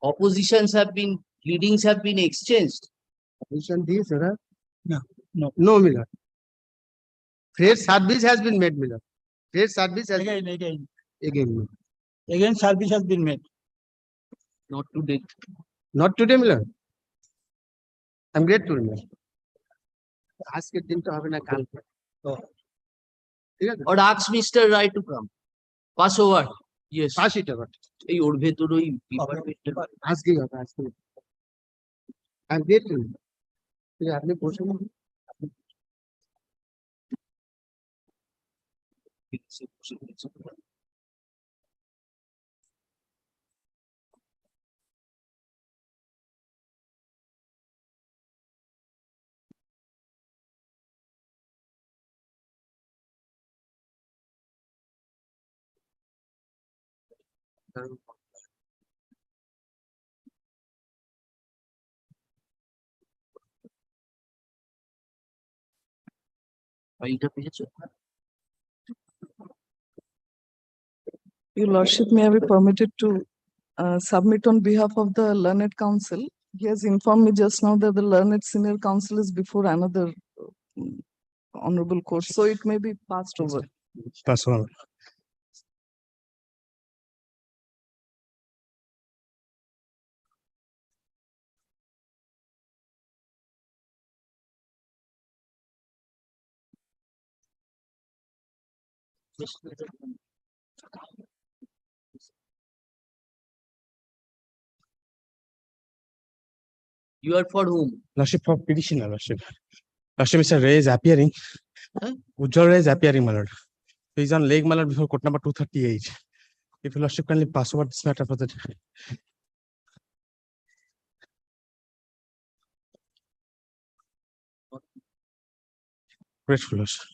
Oppositions have been, pleadings have been exchanged. No, Miller. Fair service has been made, Miller. Fair service has Again. again. Again, service has been made. Not to date. Not today, Miller. I'm grateful, Miller. আজকের দিনটা হবে না কালকে ঠিক আছে Or ask Mr. Rai to come. Pass over. Yes. পাঁচশো টাকা এই ওর ভেতর ওই paper weight আজকেই হবে আজকে I'm grateful. ঠিক আছে, আপনি বসুন ফাইলটা পেয়েছো? Your Lordship, may I be permitted to submit on behalf of the Learned Council? He has informed me just now that the Learned Senior Council is before another honorable court, so it may be passed over. Pass over. You are for whom? Lordship for petitioner, Lordship. Lordship, Mr. Ray is appearing. Huh? Ujjwal Ray is appearing, my lord. He is on leg, my lord, before court number 238. If your Lordship kindly pass over this matter for the. Grateful, Lordship.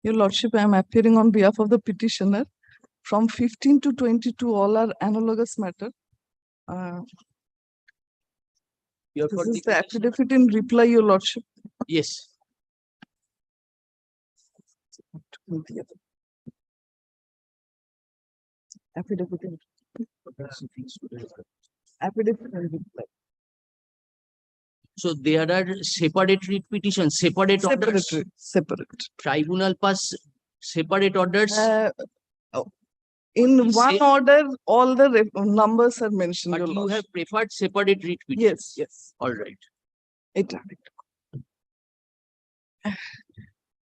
Your Lordship, I am appearing on behalf of the petitioner. From 15 to 22, all are analogous matter. You are for This is the the affidavit in reply, Your Lordship. Yes. Affidavit in affidavit in reply. So there are separate writ petitions, separate orders. Separate. Tribunal pass separate orders. In You one say- order, all the numbers are mentioned. But Your you Lordship. have preferred separate writ petitions. Yes, yes. All right. It.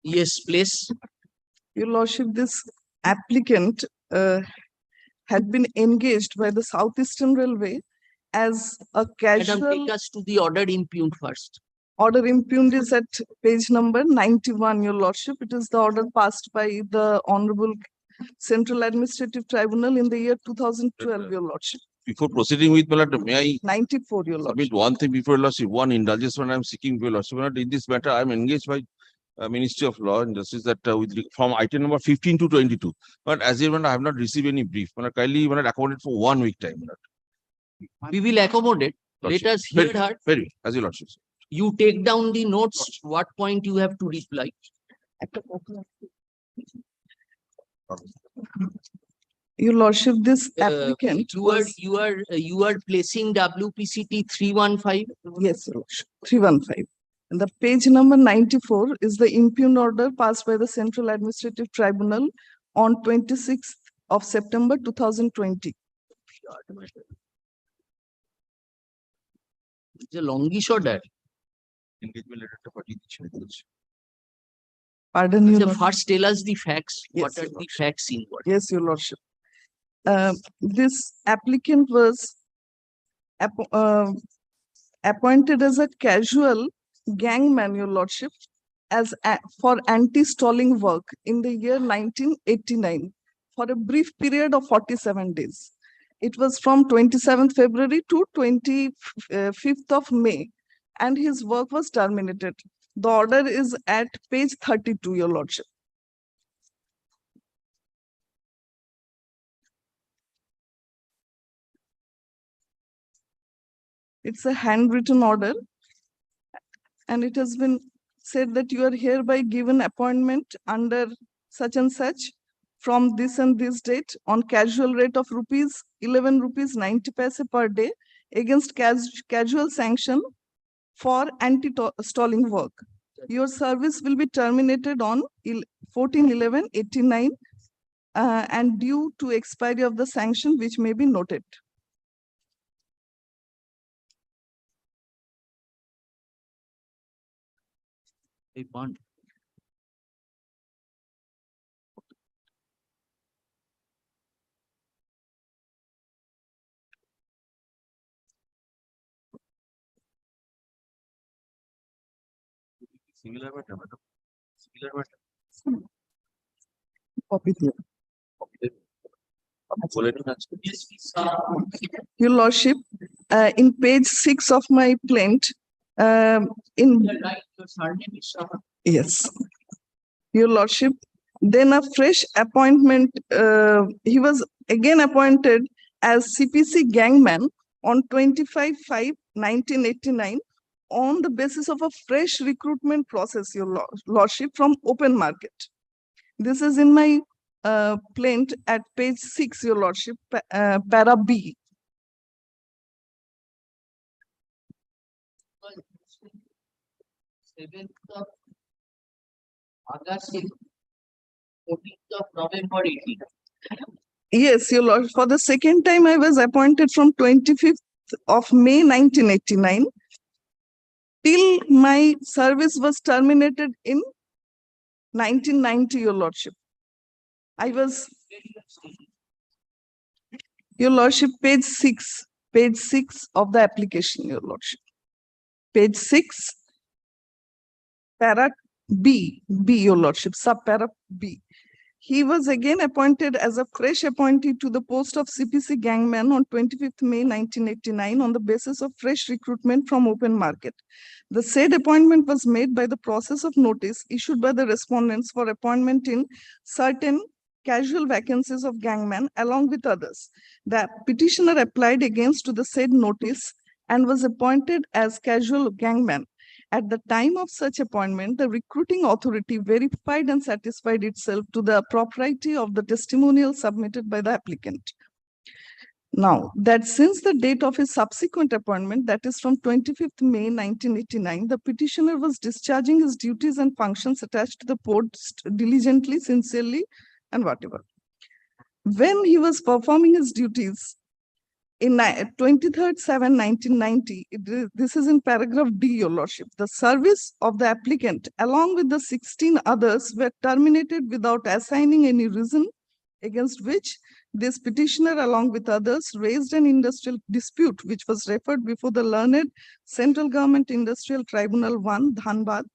Yes, please. Your Lordship, this applicant had been engaged by the Southeastern Railway as a Madam, casual take us to the order impugned first. order impugned is at page number 91, Your Lordship. It is the order passed by the Honorable Central Administrative Tribunal in the year 2012, Your Lordship. Before proceeding with, my lord, may I 94, Your Lordship. submit one thing before your Lordship, one indulgence when I am seeking your Lordship. My lord, in this matter, I am engaged by Ministry of Law and Justice that from item number 15 to 22. But as yet, I have not received any brief. My lord, kindly, my lord, accommodate for 1 week time. My lord. We will accommodate. Let Lordship. us hear Very- her. Very, as your Lordship. You take down the notes, what point you have to reply. Your Lordship, this applicant was, You are placing WPCT 315. yes, Your Lordship, 315. And the page number 94 is the impugned order passed by the Central Administrative Tribunal on 26th of September 2020. It's a longish order. Engagement letter to party ছেড়ে দিয়েছে। Pardon you. So Lordship. first tell us the facts. Yes, What are Your the Lordship. facts involved? Yes, Your Lordship. This applicant was appointed as a casual gangman, Your Lordship, as for anti-stalling work in the year 1989 for a brief period of 47 days. It was from 27th February to 25th of May, and his work was terminated. The order is at page 32, Your Lordship. It's a handwritten order, and it has been said that you are hereby given appointment under such and such from this and this date on casual rate of rupees 11 rupees 90 paise per day against casual sanction for anti-stalling work. Your service will be terminated on 14/11/89 and due to expiry of the sanction which may be noted. A bond. Singular matter, madam. Singular matter. Copy here. বলে নিন আজকে। Your Lordship, in page 6 of my plaint, yes, Your Lordship, then a fresh appointment, he was again appointed as CPC gangman on 25/5/1989 on the basis of a fresh recruitment process, Your Lordship, from open market. This is in my plaint at page 6, Your Lordship, para B. August 14th of November 18. Yes, Your Lord, for the second time I was appointed from 25th of May 1989 till my service was terminated in 1990, Your Lordship. I was, Your Lordship, page 6 of the application, Your Lordship. Page 6, para B, Your Lordship, sub-para B. He was again appointed as a fresh appointee to the post of CPC gangman on 25th May 1989 on the basis of fresh recruitment from open market. The said appointment was made by the process of notice issued by the respondents for appointment in certain casual vacancies of gangman along with others. The petitioner applied against to the said notice and was appointed as casual gangman. At the time of such appointment, the recruiting authority verified and satisfied itself to the propriety of the testimonial submitted by the applicant. Now, that since the date of his subsequent appointment, that is from 25th May 1989, the petitioner was discharging his duties and functions attached to the post diligently, sincerely, and whatever. When he was performing his duties, in 23rd/7/1990, this is in paragraph D, Your Lordship, the service of the applicant along with the 16 others were terminated without assigning any reason, against which this petitioner along with others raised an industrial dispute which was referred before the learned Central Government Industrial Tribunal 1, Dhanbad,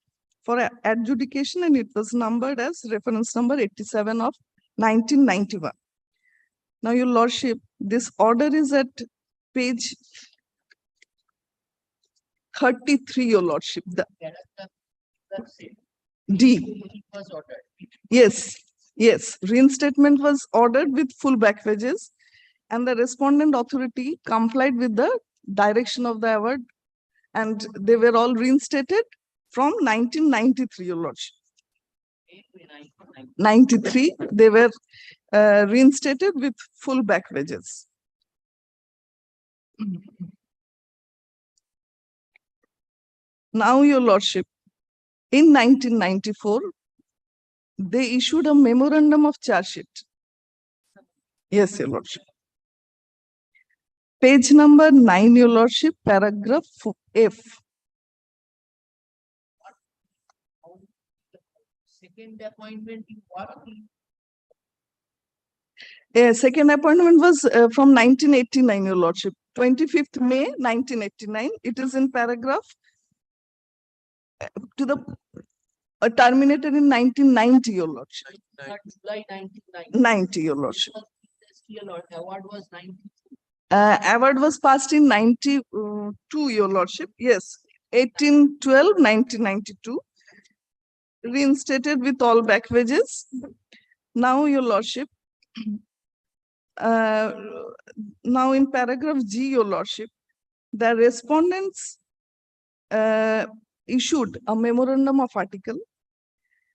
for adjudication, and it was numbered as reference number 87 of 1991. Now, Your Lordship, this order is at page 33, Your Lordship. D. Yes, reinstatement was ordered with full back wages, and the respondent authority complied with the direction of the award, and they were all reinstated from 1993, Your Lordship. 93, they were reinstated with full back wages. Now, Your Lordship, in 1994, they issued a memorandum of charge sheet. Yes, Your Lordship. Page number 9, Your Lordship, paragraph F. Second appointment in what? Second appointment was from 1989, Your Lordship. 25th May 1989. It is in paragraph to the terminated in 1990, Your Lordship. July 1990. 90, Your Lordship. Award was 92. Award was passed in 92, Your Lordship. Yes, 18/12/1992. reinstated with all back wages. Now, your lordship, now in paragraph G, your lordship, the respondents issued a memorandum of article,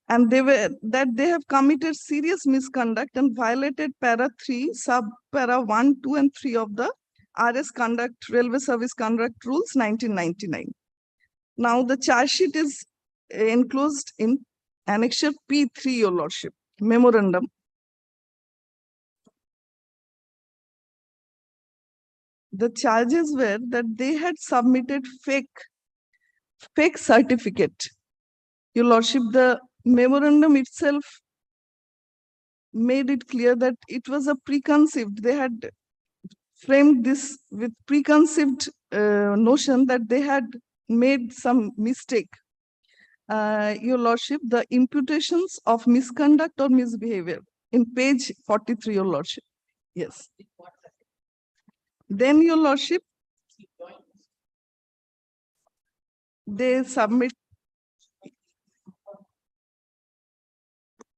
and they have committed serious misconduct and violated para 3, sub para 1, 2, and 3 of the RS conduct, Railway Service Conduct Rules 1999. Now the charge sheet is enclosed in Annexure P3, your lordship, memorandum. The charges were that they had submitted fake certificate. Your lordship, the memorandum itself made it clear that it was a preconceived. They had framed this with preconceived notion that they had made some mistake. Your lordship, the imputations of misconduct or misbehavior in page 43, your lordship. Yes. Then, your lordship, they submit.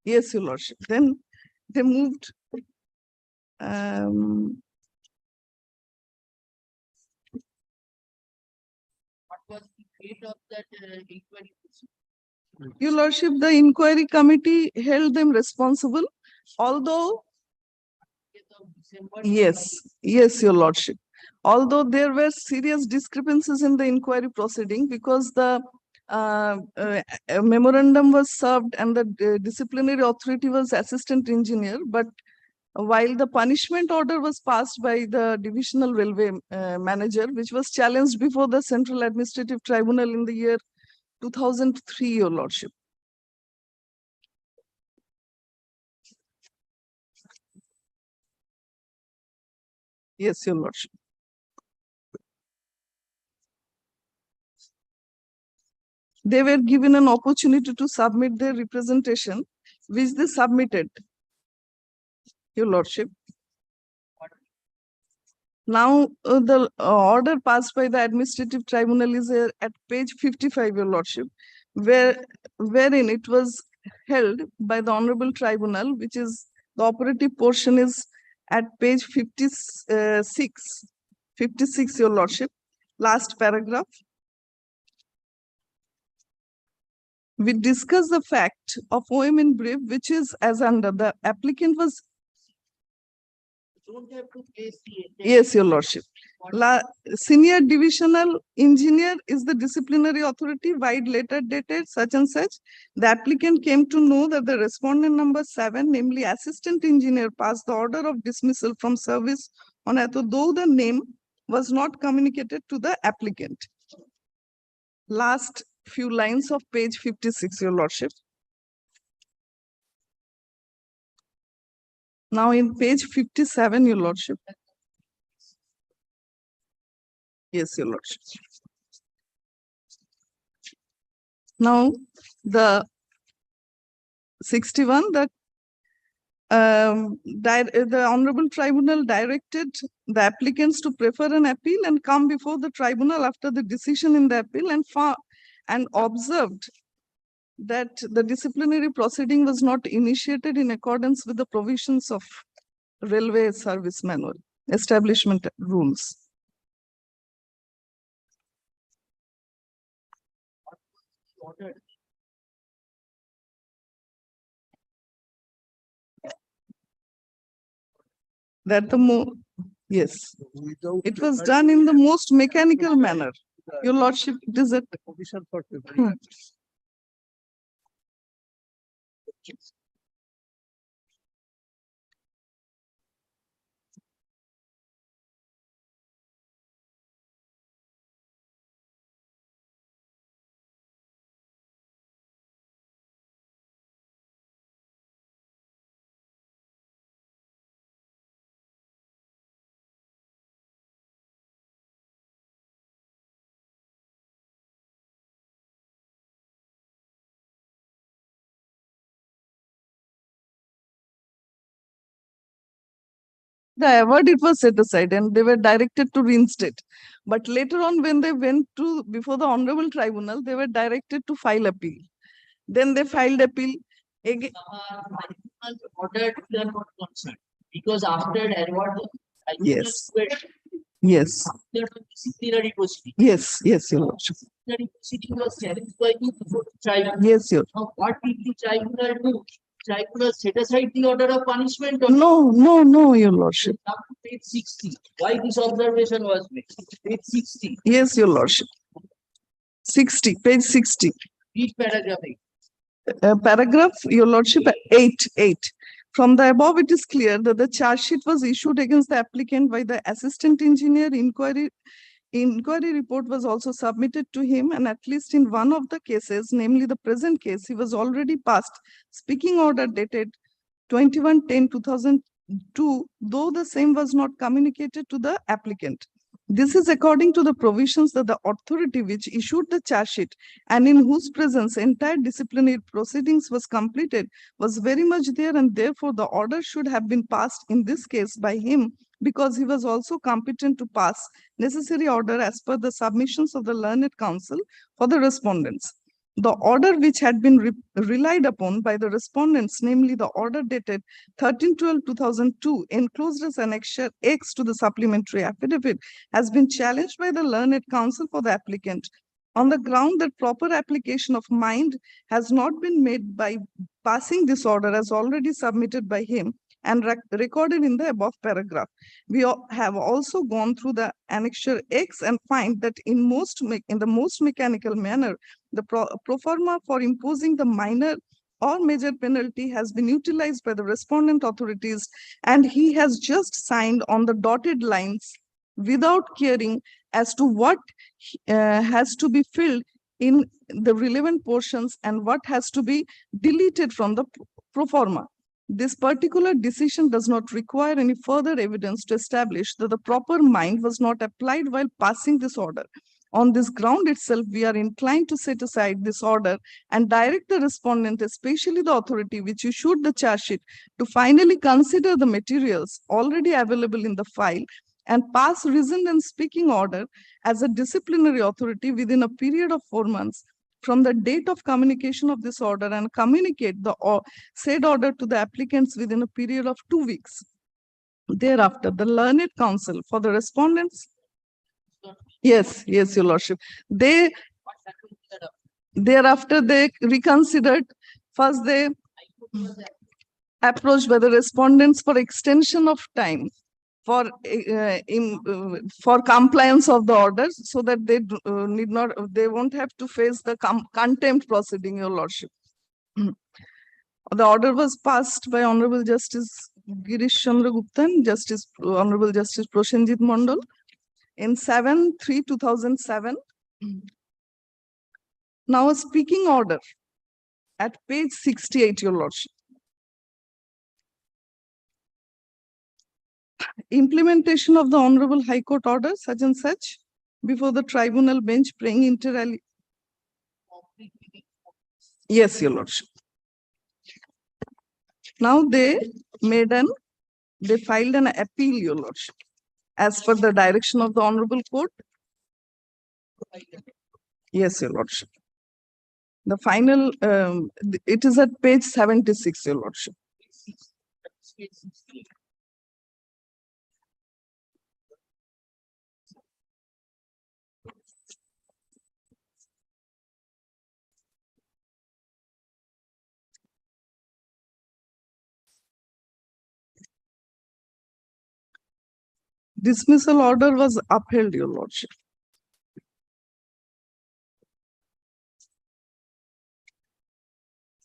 Yes, your lordship. Then they moved. What was the fate of that inquiry? Your lordship, the inquiry committee held them responsible, although yes, your lordship. Although there were serious discrepancies in the inquiry proceeding because the memorandum was served and the disciplinary authority was assistant engineer, but while the punishment order was passed by the divisional railway manager, which was challenged before the Central Administrative Tribunal in the year 2003, your lordship. Yes, your lordship. They were given an opportunity to submit their representation, which they submitted, your lordship. Now, the order passed by the administrative tribunal is at page 55, your lordship, wherein it was held by the honorable tribunal, which is the operative portion is at page 56, your lordship, last paragraph. We discuss the fact of OM in brief, which is as under the applicant was. Don't have to place the. Yes, your lordship. Senior divisional engineer is the disciplinary authority, wide letter dated such and such. The applicant came to know that the respondent number 7, namely assistant engineer, passed the order of dismissal from service on though the name was not communicated to the applicant. Last few lines of page 56, your lordship. Now in page 57, your lordship. Yes, your lordship. Now the 61, the honorable tribunal directed the applicants to prefer an appeal and come before the tribunal after the decision in the appeal and observed that the disciplinary proceeding was not initiated in accordance with the provisions of Railway Service Manual, establishment rules. That yes, it was done in the most mechanical manner. Your lordship, it is a the award, it was set aside and they were directed to reinstate. But later on, when they went to before the honorable tribunal, they were directed to file appeal. Then they filed appeal. Again, Ordered, we are not concerned because after award, yes, yes, disciplinary proceeding. yes, yes, your lordship. Disciplinary proceeding was challenged by you before the tribunal. Yes, your. Now, what did the tribunal do? Tribunal set aside the order of punishment or No, no, no, your lordship. up to page 60? Why this observation was made? Page 60. Yes, your lordship. 60, page 60. Read paragraph 8. Paragraph, your lordship, 8. From the above, it is clear that the charge sheet was issued against the applicant by the assistant engineer. Inquiry report was also submitted to him, and at least in one of the cases, namely the present case, he was already passed speaking order dated 21/10/2002, though the same was not communicated to the applicant. This is according to the provisions that the authority which issued the charge sheet and in whose presence entire disciplinary proceedings was completed was very much there, and therefore the order should have been passed in this case by him, because he was also competent to pass necessary order as per the submissions of the learned counsel for the respondents. The order which had been relied upon by the respondents, namely the order dated 13/12/2002, enclosed as Annexure X to the supplementary affidavit, has been challenged by the learned counsel for the applicant on the ground that proper application of mind has not been made by passing this order as already submitted by him and recorded in the above paragraph. We have also gone through the Annexure X and find that in the most mechanical manner, the pro forma for imposing the minor or major penalty has been utilized by the respondent authorities, and he has just signed on the dotted lines without caring as to what has to be filled in the relevant portions and what has to be deleted from the pro forma. This particular decision does not require any further evidence to establish that the proper mind was not applied while passing this order. On this ground itself, we are inclined to set aside this order and direct the respondent, especially the authority which issued the charge sheet, to finally consider the materials already available in the file and pass reasoned and speaking order as a disciplinary authority within a period of 4 months from the date of communication of this order, and communicate the said order to the applicants within a period of 2 weeks. Thereafter, the learned counsel for the respondents. Yes, your lordship. Thereafter, they reconsidered. First, they approached by the respondents for extension of time for compliance of the orders, so that they they won't have to face the contempt proceeding, your lordship. The order was passed by Honorable Justice Girish Chandra Gupta and Honorable Justice Prosenjit Mondal in 7/3/2007. Now a speaking order at page 68, your lordship. Implementation of the Honorable High Court order such and such before the tribunal bench praying inter alia. Yes, your lordship. Now they filed an appeal, your lordship, as per the direction of the Honorable Court. Yes, your lordship. The final, it is at page 76, your lordship. Dismissal order was upheld, your lordship.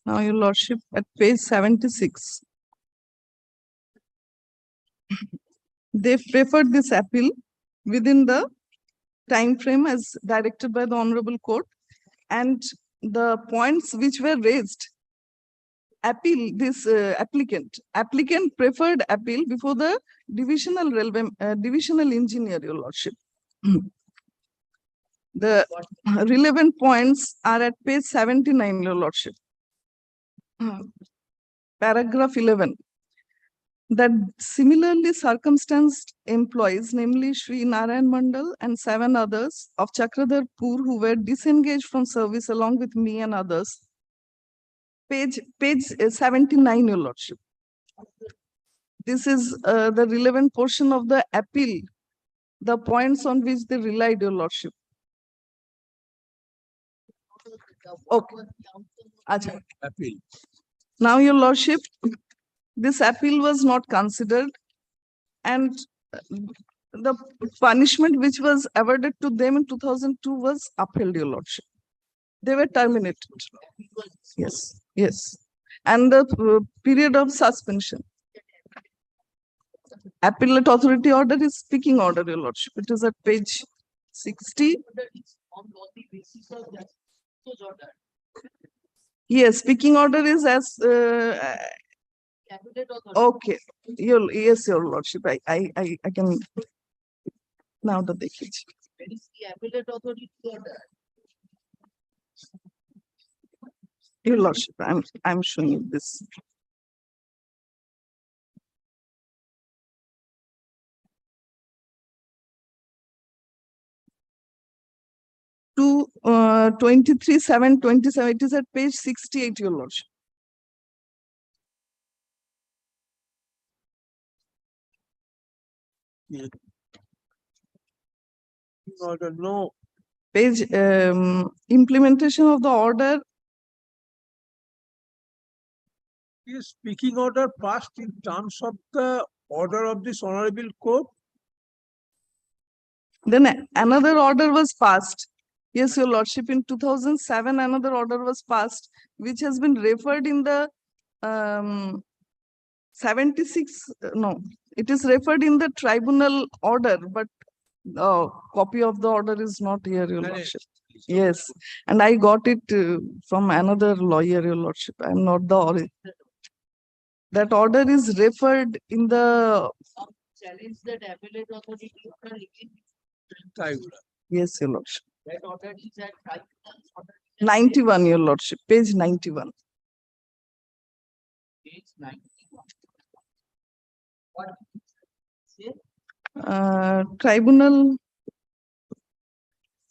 Now, your lordship, at page 76. They preferred this appeal within the time frame as directed by the Honorable Court, and the points which were raised, applicant preferred appeal before the divisional engineer, your lordship. The relevant points are at page 79, your lordship. Paragraph 11. That similarly circumstanced employees, namely Shri Narayan Mandal and 7 others of Chakraborty, who were disengaged from service along with me and others, page 79, your lordship. This is the relevant portion of the appeal, the points on which they relied, your lordship. Okay. Acha. Appeal. Now, your lordship, this appeal was not considered, and the punishment which was awarded to them in 2002 was upheld, your lordship. They were terminated. Yes, yes. And the period of suspension. Appellate authority order is speaking order, your lordship. It is at page 60. Yes, speaking order is as okay. Yes, your lordship. I can now the package. Your lordship, I'm showing you this. To 23/7/27, it is at page 68, your lordship. Order, no. Page implementation of the order. Is speaking order passed in terms of the order of this honorable court? Then another order was passed. Yes, your lordship, in 2007, another order was passed, which has been referred in the 76, no, it is referred in the tribunal order, but copy of the order is not here, your lordship. Yes, and I got it from another lawyer, your lordship. I am not the origin. That order is referred in the. Challenge that appellate authority order again. Yes, your lordship. That order is at 91, your lordship, page 91. page 91. What say? Tribunal,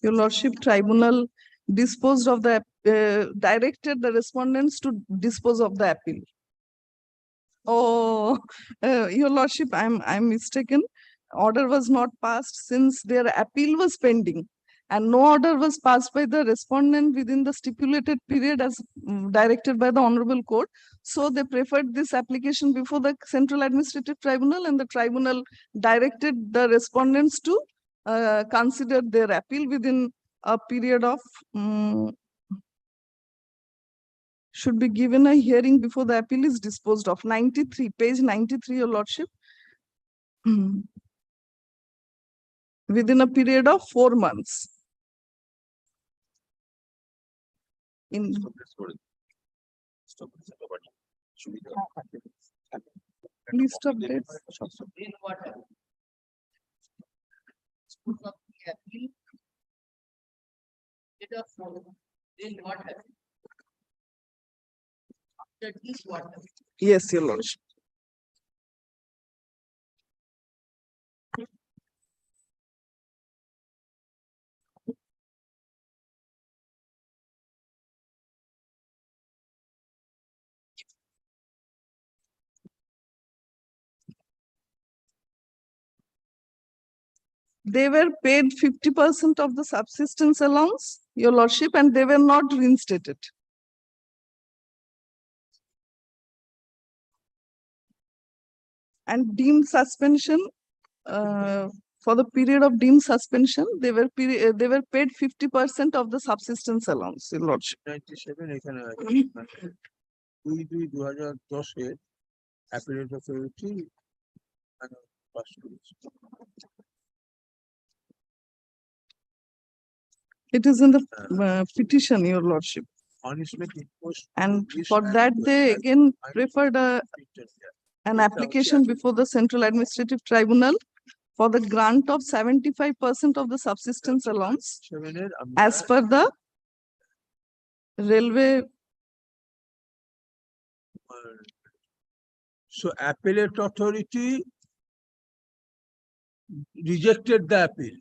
your lordship, tribunal disposed of the directed the respondents to dispose of the appeal. Oh, your lordship, I'm mistaken. Order was not passed since their appeal was pending, and no order was passed by the respondent within the stipulated period as directed by the honorable court. So they preferred this application before the Central Administrative Tribunal, and the tribunal directed the respondents to consider their appeal within a period of should be given a hearing before the appeal is disposed of. 93, page 93, your lordship. Within a period of 4 months. In list of dates. Then what happened? Appeal. Then what happened? After this, what happened? Yes, your lordship. They were paid 50% of the subsistence allowance, your lordship, and they were not reinstated. And deemed suspension, for the period of deemed suspension, they were paid 50% of the subsistence allowance, your lordship. 97 এখানে আছে 2/2/2010 এর appellate authority pass করেছে। It is in the petition, your lordship. Punishment imposed. And for that, they again preferred an application before the Central Administrative Tribunal for the grant of 75% of the subsistence allowance as per the railway. So appellate authority rejected the appeal.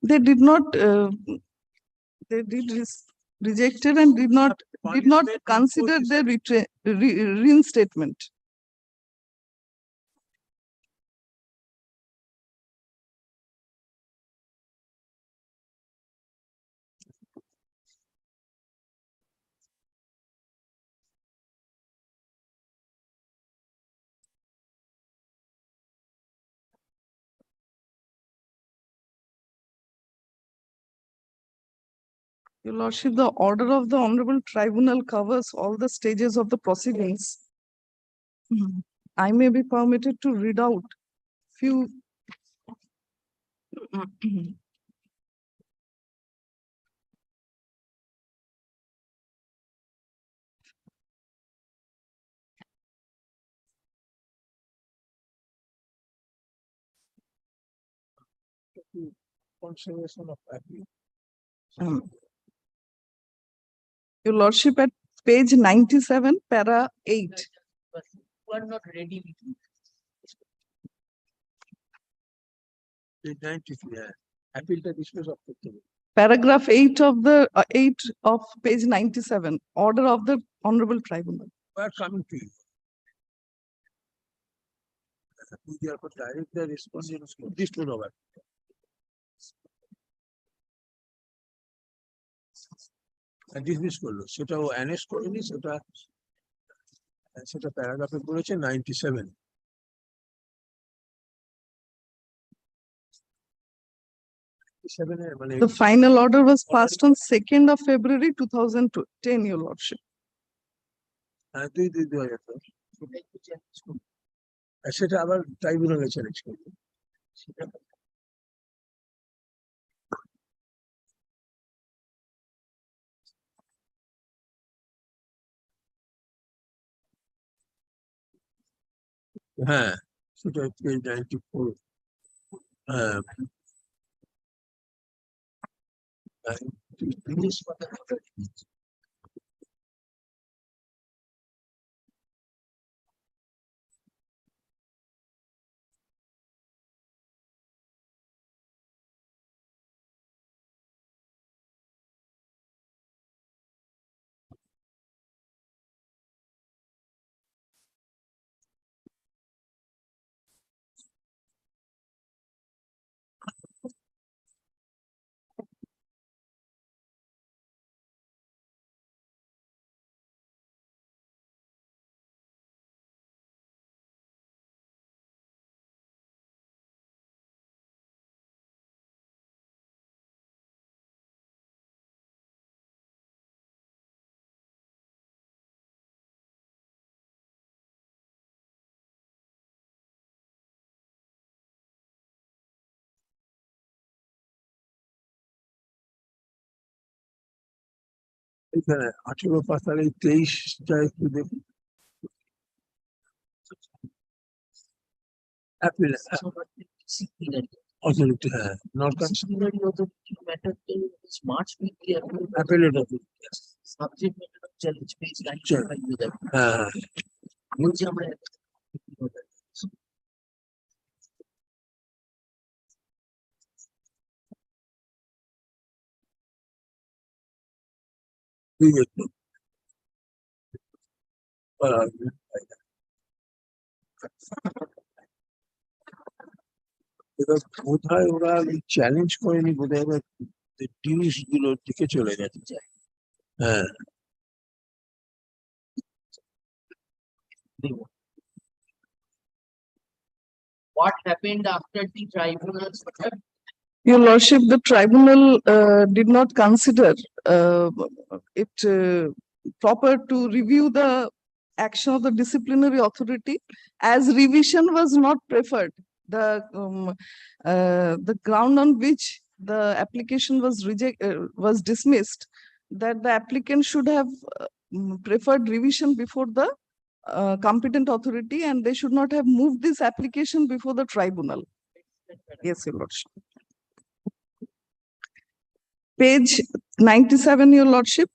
They did not, rejected and did not consider the reinstatement. Your Lordship, the order of the Honorable Tribunal covers all the stages of the proceedings. I may be permitted to read out few Consideration of appeal. Your Lordship, at page 97, para 8. You are not ready with me. Page 93, appeal টা dismiss off করতে হবে। Paragraph 8 of page 97, order of the Honorable Tribunal. We are coming to you. We are direct the response to dismiss of appeal. Dismiss করলো, সেটা ও annexe করেনি, সেটা প্যারাগ্রাফে বলেছে 97। The final order was passed on 2nd of February 2010, Your Lordship. সেটা আবার ট্রাইব্যুনালে challenge করবে। হ্যাঁ, সেটা পেজ 94। হ্যাঁ, এখানে 18 পাতার এই 23টা একটু দেখুন। অ্যাপিল অথরিটি, হ্যাঁ, not Disciplinary authority matter is March week appellate authority. subject matter of challenge page 95 with that. হ্যাঁ, বলছি আমরা বোধহয় ওরা চ্যালেঞ্জ করেনি, বোধহয় ওরা ডিউস গুলোর দিকে চলে গেছে। হ্যাঁ, what happened after the tribunal's order? Your Lordship, the tribunal did not consider it proper to review the action of the disciplinary authority as revision was not preferred. The ground on which the application was dismissed, that the applicant should have preferred revision before the competent authority, and they should not have moved this application before the tribunal. Yes, Your Lordship. Page 97, Your Lordship,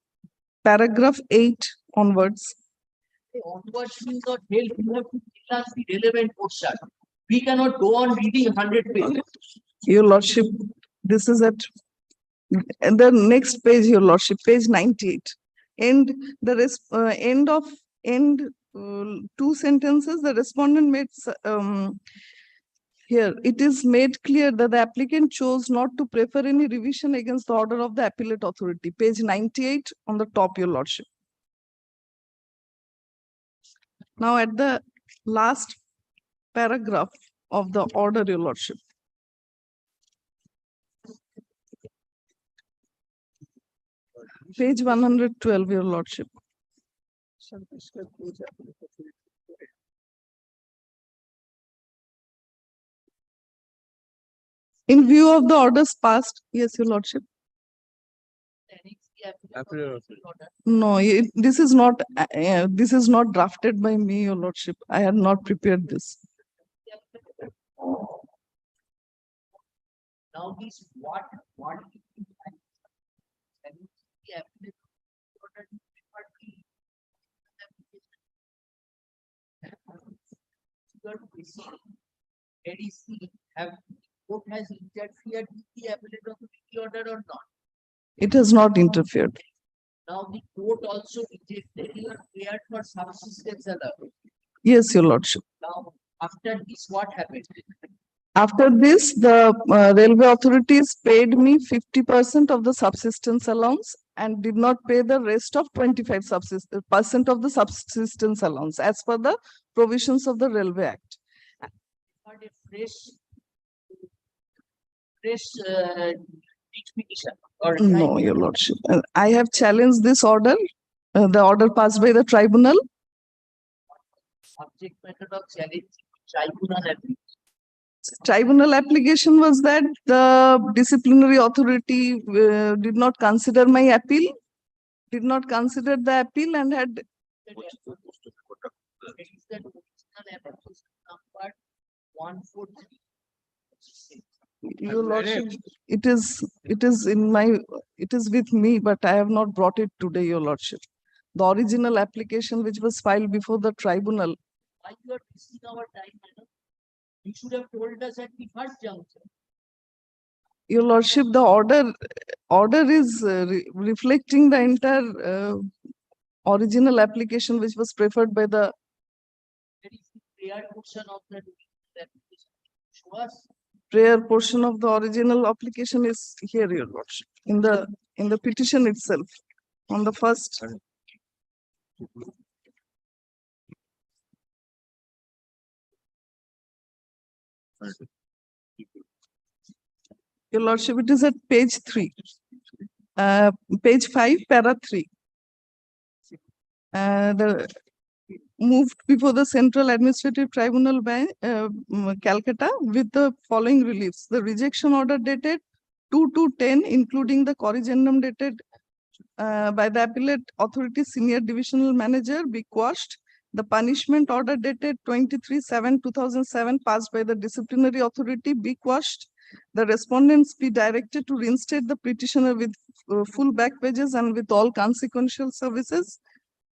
paragraph 8 onwards. The onwards means not held, you have to tell us the relevant portion. We cannot go on reading 100 pages. Your Lordship, this is at And the next page, your lordship, page 98. And the end two sentences, the respondent made here, it is made clear that the applicant chose not to prefer any revision against the order of the appellate authority. Page 98 on the top, your lordship. Now at the last paragraph of the order, your lordship. Page 112, your lordship. In view of the orders passed, yes, your lordship. No, this is not drafted by me, your lordship. I had not prepared this. Now this what ADC have court has interfered with the appellate authority order or not? It has not interfered. Now the court also rejected your prayer for subsistence allowance. Yes, your lordship. Now after this, what happened? After this, the railway authorities paid me 50% of the subsistence allowance and did not pay the rest of 25% of the subsistence allowance as per the provisions of the Railway Act. Not a fresh petition or No, your lordship. I have challenged this order, the order passed by the tribunal. Subject matter of challenge tribunal application. Tribunal application was that the disciplinary authority did not consider my appeal, did not consider the appeal and had. Number 143. Your lordship, it is with me, but I have not brought it today, your lordship. The original application which was filed before the tribunal. Why you are wasting our time, madam? You should have told us at the first juncture. Your lordship, the order is reflecting the entire original application which was preferred by the. There is the prayer portion of the application. Show us. Prayer portion of the original application is here, your lordship, in the petition itself, on the first. Your lordship, it is at page 3, page 5, para 3. The moved before the Central Administrative Tribunal by Calcutta with the following reliefs. The rejection order dated 2/10, including the corrigendum dated by the appellate authority senior divisional manager, be quashed. The punishment order dated 23/7/2007 passed by the disciplinary authority, be quashed. The respondents be directed to reinstate the petitioner with full back pages and with all consequential services.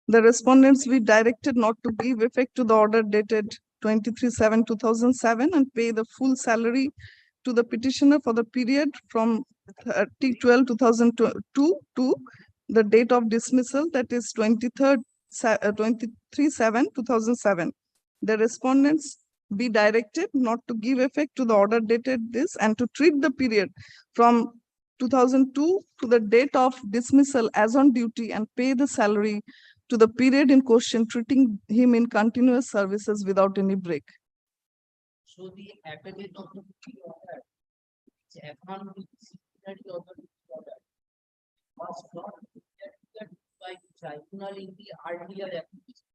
The respondents be directed not to give effect to the order dated 23/7/2007 and pay the full salary to the petitioner for the period from 30/12/2002 to the date of dismissal, that is 23/7/2007. The respondents be directed not to give effect to the order dated this and to treat the period from 2002 to the date of dismissal as on duty and pay the salary to the period in question, treating him in continuous services without any break. So the appellate authority order, which upon the disciplinary authority order, was not rejected by the tribunal in the earlier application.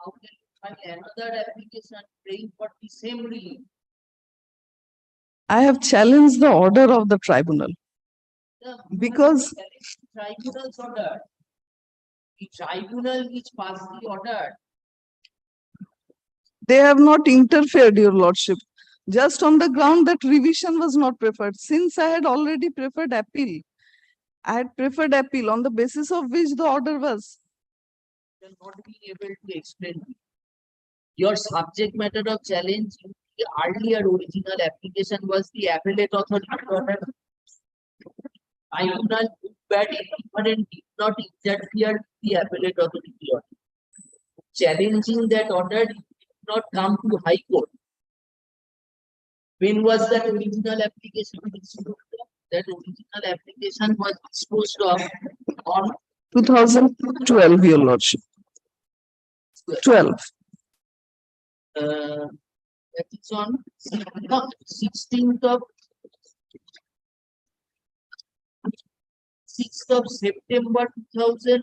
How can you file another application praying for the same relief? I have challenged the order of the tribunal. Because Tribunal's order. The tribunal which passed the order. they have not interfered, your lordship, just on the ground that revision was not preferred. Since I had already preferred appeal, I had preferred appeal on the basis of which the order was. You are not being able to explain. Your subject matter of challenge in the earlier original application was the appellate authority order. tribunal took bad indifferent did not interfere with the appellate authority order. Challenging that order did not come to High Court. When was that original application issued? That original application was disposed of on 2012, Your Lordship. 12. That is on 16th of 6th of September 2000.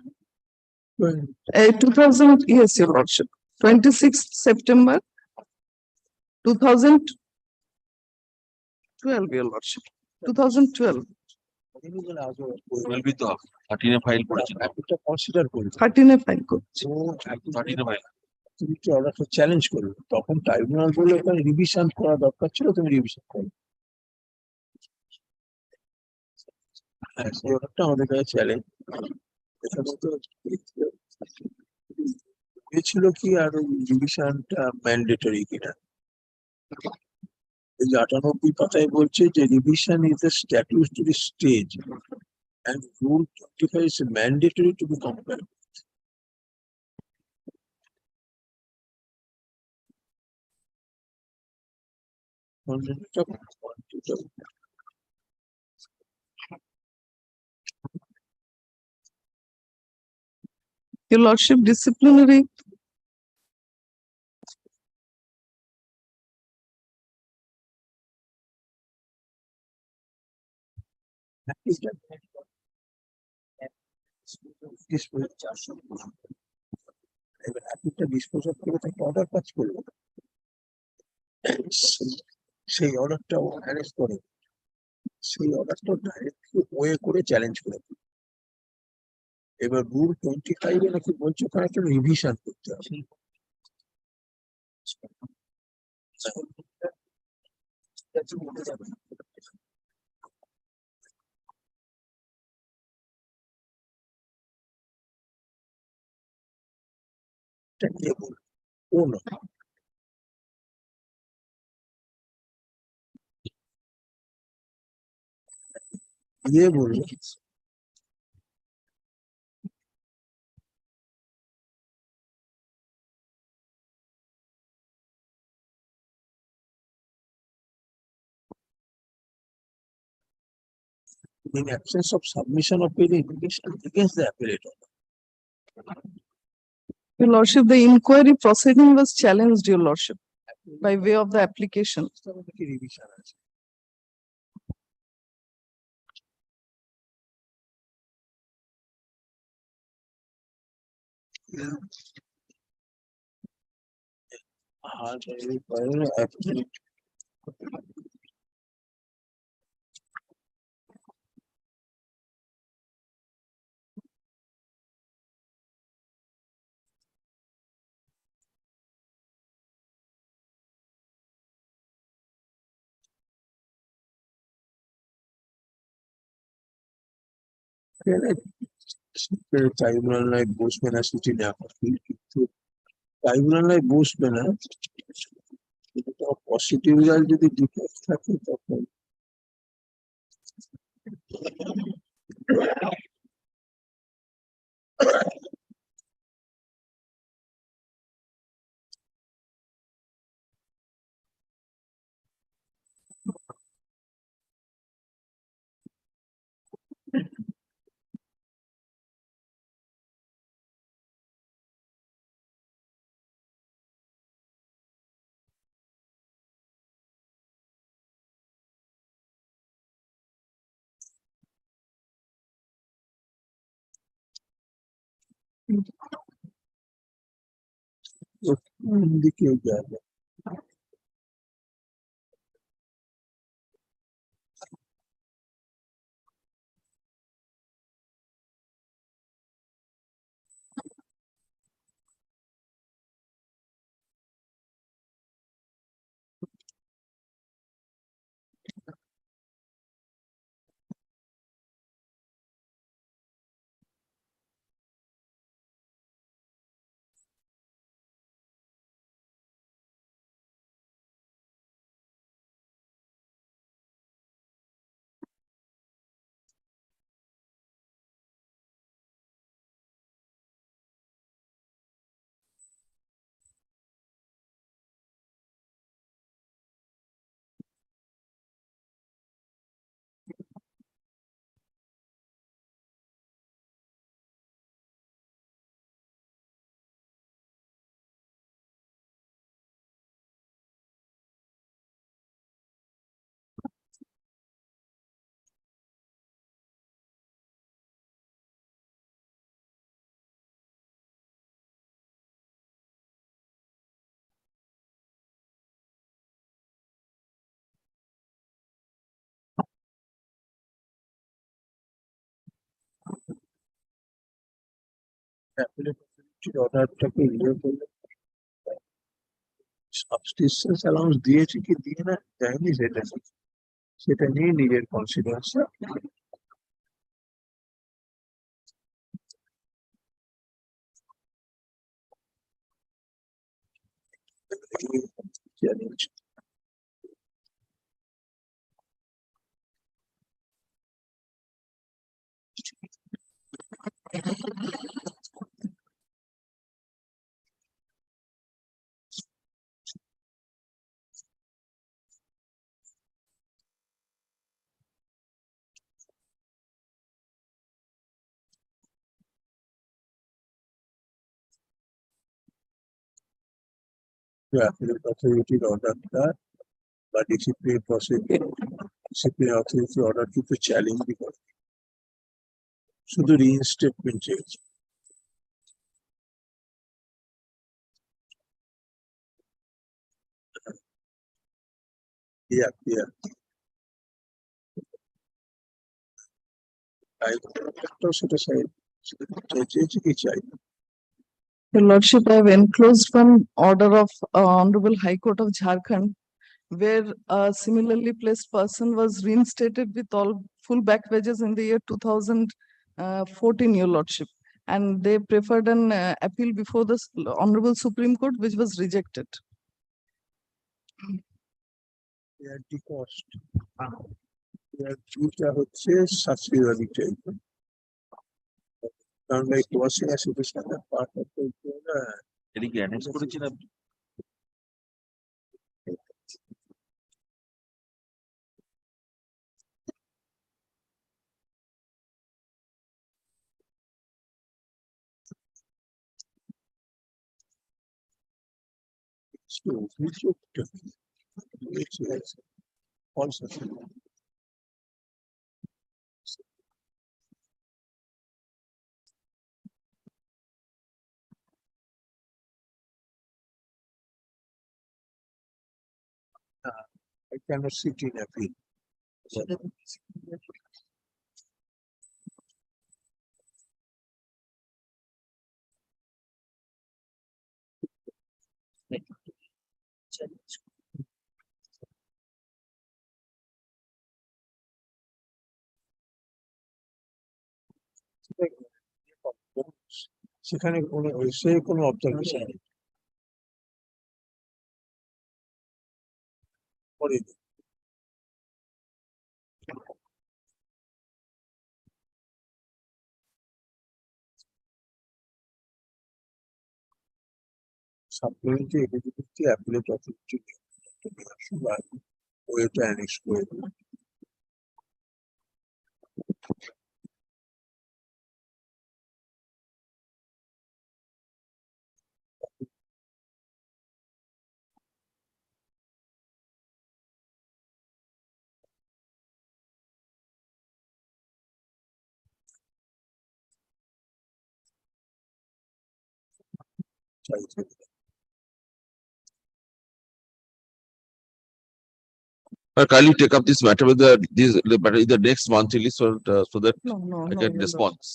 2000, yes, Your Lordship. 26th September 2012, Your Lordship. 2012. বলবি তো 13 file করেছিল একটা consider করলো 13 file করছে। 13 file তুমি কি অর্ডারটা challenge করলো তখন ট্রাইব্যুনাল বলে ওখানে রিভিশন করা দরকার ছিল তুমি রিভিশন করো হ্যাঁ সেই অর্ডারটা আমাদের কাছে চ্যালেঞ্জ ছিল কি আর ওই রিভিশনটা ম্যান্ডেটরি কিনা এই 98 পাতায় বলছে যে revision is the statutory stage and rule 25 is mandatory to be complied. Your Lordship, disciplinary. এবার অ্যাপিলটা ডিসপোজ অফ করে তাকে অর্ডার পাস করলো সেই অর্ডারটা ও অ্যারেস্ট করে সেই অর্ডারটা ডাইরেক্টলি ওয়ে করে চ্যালেঞ্জ করে এবার রুল 25 এ নাকি বলছে ওখানে একটা রিভিশন করতে হবে এটা কে বলবে ও না ইয়ে বলবে in absence of submission of any application against the appellate order. Your Lordship, the inquiry proceeding was challenged, Your Lordship, by way of the application. Revision আছে আর এরপরে appellate ট্রাইব্যুনাল নয় বসবে না সেটি না কিন্তু ট্রাইব্যুনাল নয় বসবে না পজিটিভ রেজাল্ট যদি ডিফেক্ট থাকে তখন দিকে যাবে appellate authority অর্ডারটাকে ইয়ে করলে সাবস্টিটিউশন অ্যালাউন্স দিয়েছে কি দিয়ে না দেয়নি সেটা নিয়ে নিজের কনসিডারেন্স চ্যালেঞ্জ appellate authority অর্ডারটা বা ডিসিপ্লিন ডিসিপ্লিন অথরিটি অর্ডার কিন্তু চ্যালেঞ্জ করে শুধু রিইনস্টেটমেন্ট চেয়েছে সেটা চেয়েছে কি চাই Your Lordship, I have enclosed one order of Honorable High Court of Jharkhand, where a similarly placed person was reinstated with all full back wages in the year 2014, Your Lordship. And they preferred an appeal before the Honorable Supreme Court, which was rejected. the cost এটা হচ্ছে subsidiary type কারণ এই closing association part of the এটা কি annexe করেছেন আপনি? So we should also I cannot sit in appeal. সেখানে কোনো সে কোনো অবজারভেশন নেই করেনি সাপ্লিমেন্টারি এলিজিবিলিটি অ্যাপিলেট অথরিটি ওইটা অ্যানেক্স করে দেবে চাইছে Kindly take up this matter with the next monthly so that No, I get Your response.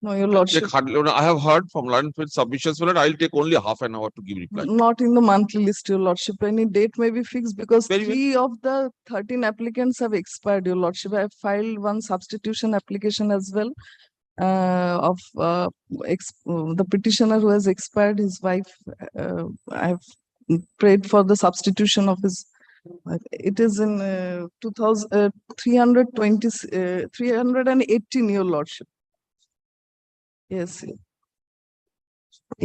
No, Your Take Lordship, I have heard from learned with submissions, but I'll take only half an hour to give reply. not in the monthly list, Your Lordship. Any date may be fixed because Very well. 3 of the 13 applicants have expired, Your Lordship. I have filed one substitution application as well of the petitioner who has expired, his wife. I have prayed for the substitution of his wife. It is in 318, Your Lordship. Yes.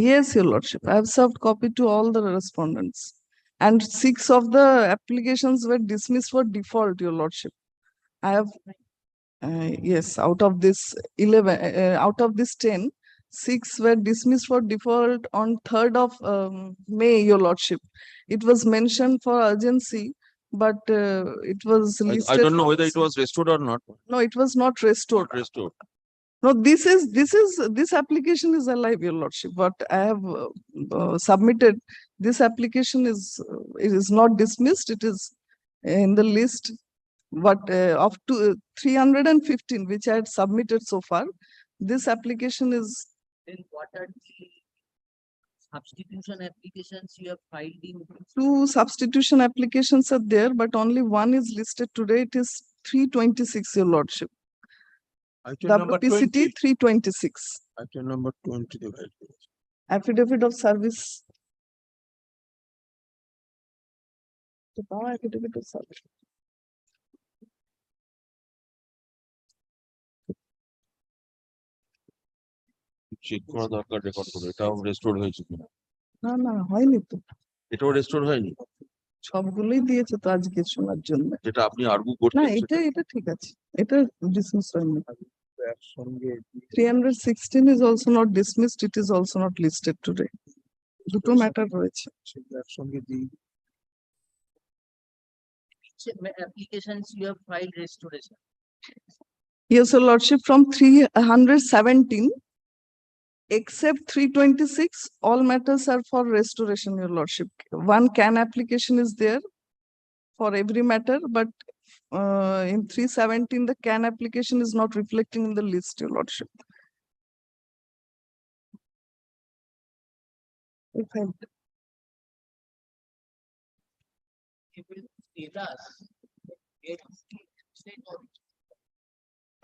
Yes, Your Lordship. I have served copy to all the respondents. And 6 of the applications were dismissed for default, Your Lordship. I have, yes, out of this 11, out of this 10, 6 were dismissed for default on 3rd of May, Your Lordship. It was mentioned for urgency, but it was listed. I don't know for- whether it was restored or not. No, it was not restored. Not restored. No, this application is alive, Your Lordship. What I have submitted, this application it is not dismissed. It is in the list, but of 315 which I had submitted so far. This application is Then what are the substitution applications you have filed in? Two substitution applications are there, but only one is listed today. It is 326, Your Lordship. Item number WPCT 20. 326. Item number 20. Affidavit of service. Affidavit of service. Check করা দরকার record করে এটাও restore হয়েছে কিনা না না হয়নি তো, এটাও রেস্টোর হয়নি সবগুলোই দিয়েছে তো আজকে শোনার জন্য। যেটা আপনি আর্গু না করছেন এটা ঠিক আছে, এটা ডিসমিস হয়নি। সঙ্গে 316 is also not dismissed, it is also not listed today. দুটো ম্যাটার রয়েছে। সঙ্গে দিই Applications you have filed restoration. Yes, Your Lordship, from 317, except 326, all matters are for restoration, Your Lordship. One can application is there for every matter, but in 317, the can application is not reflecting in the list, Your Lordship. If I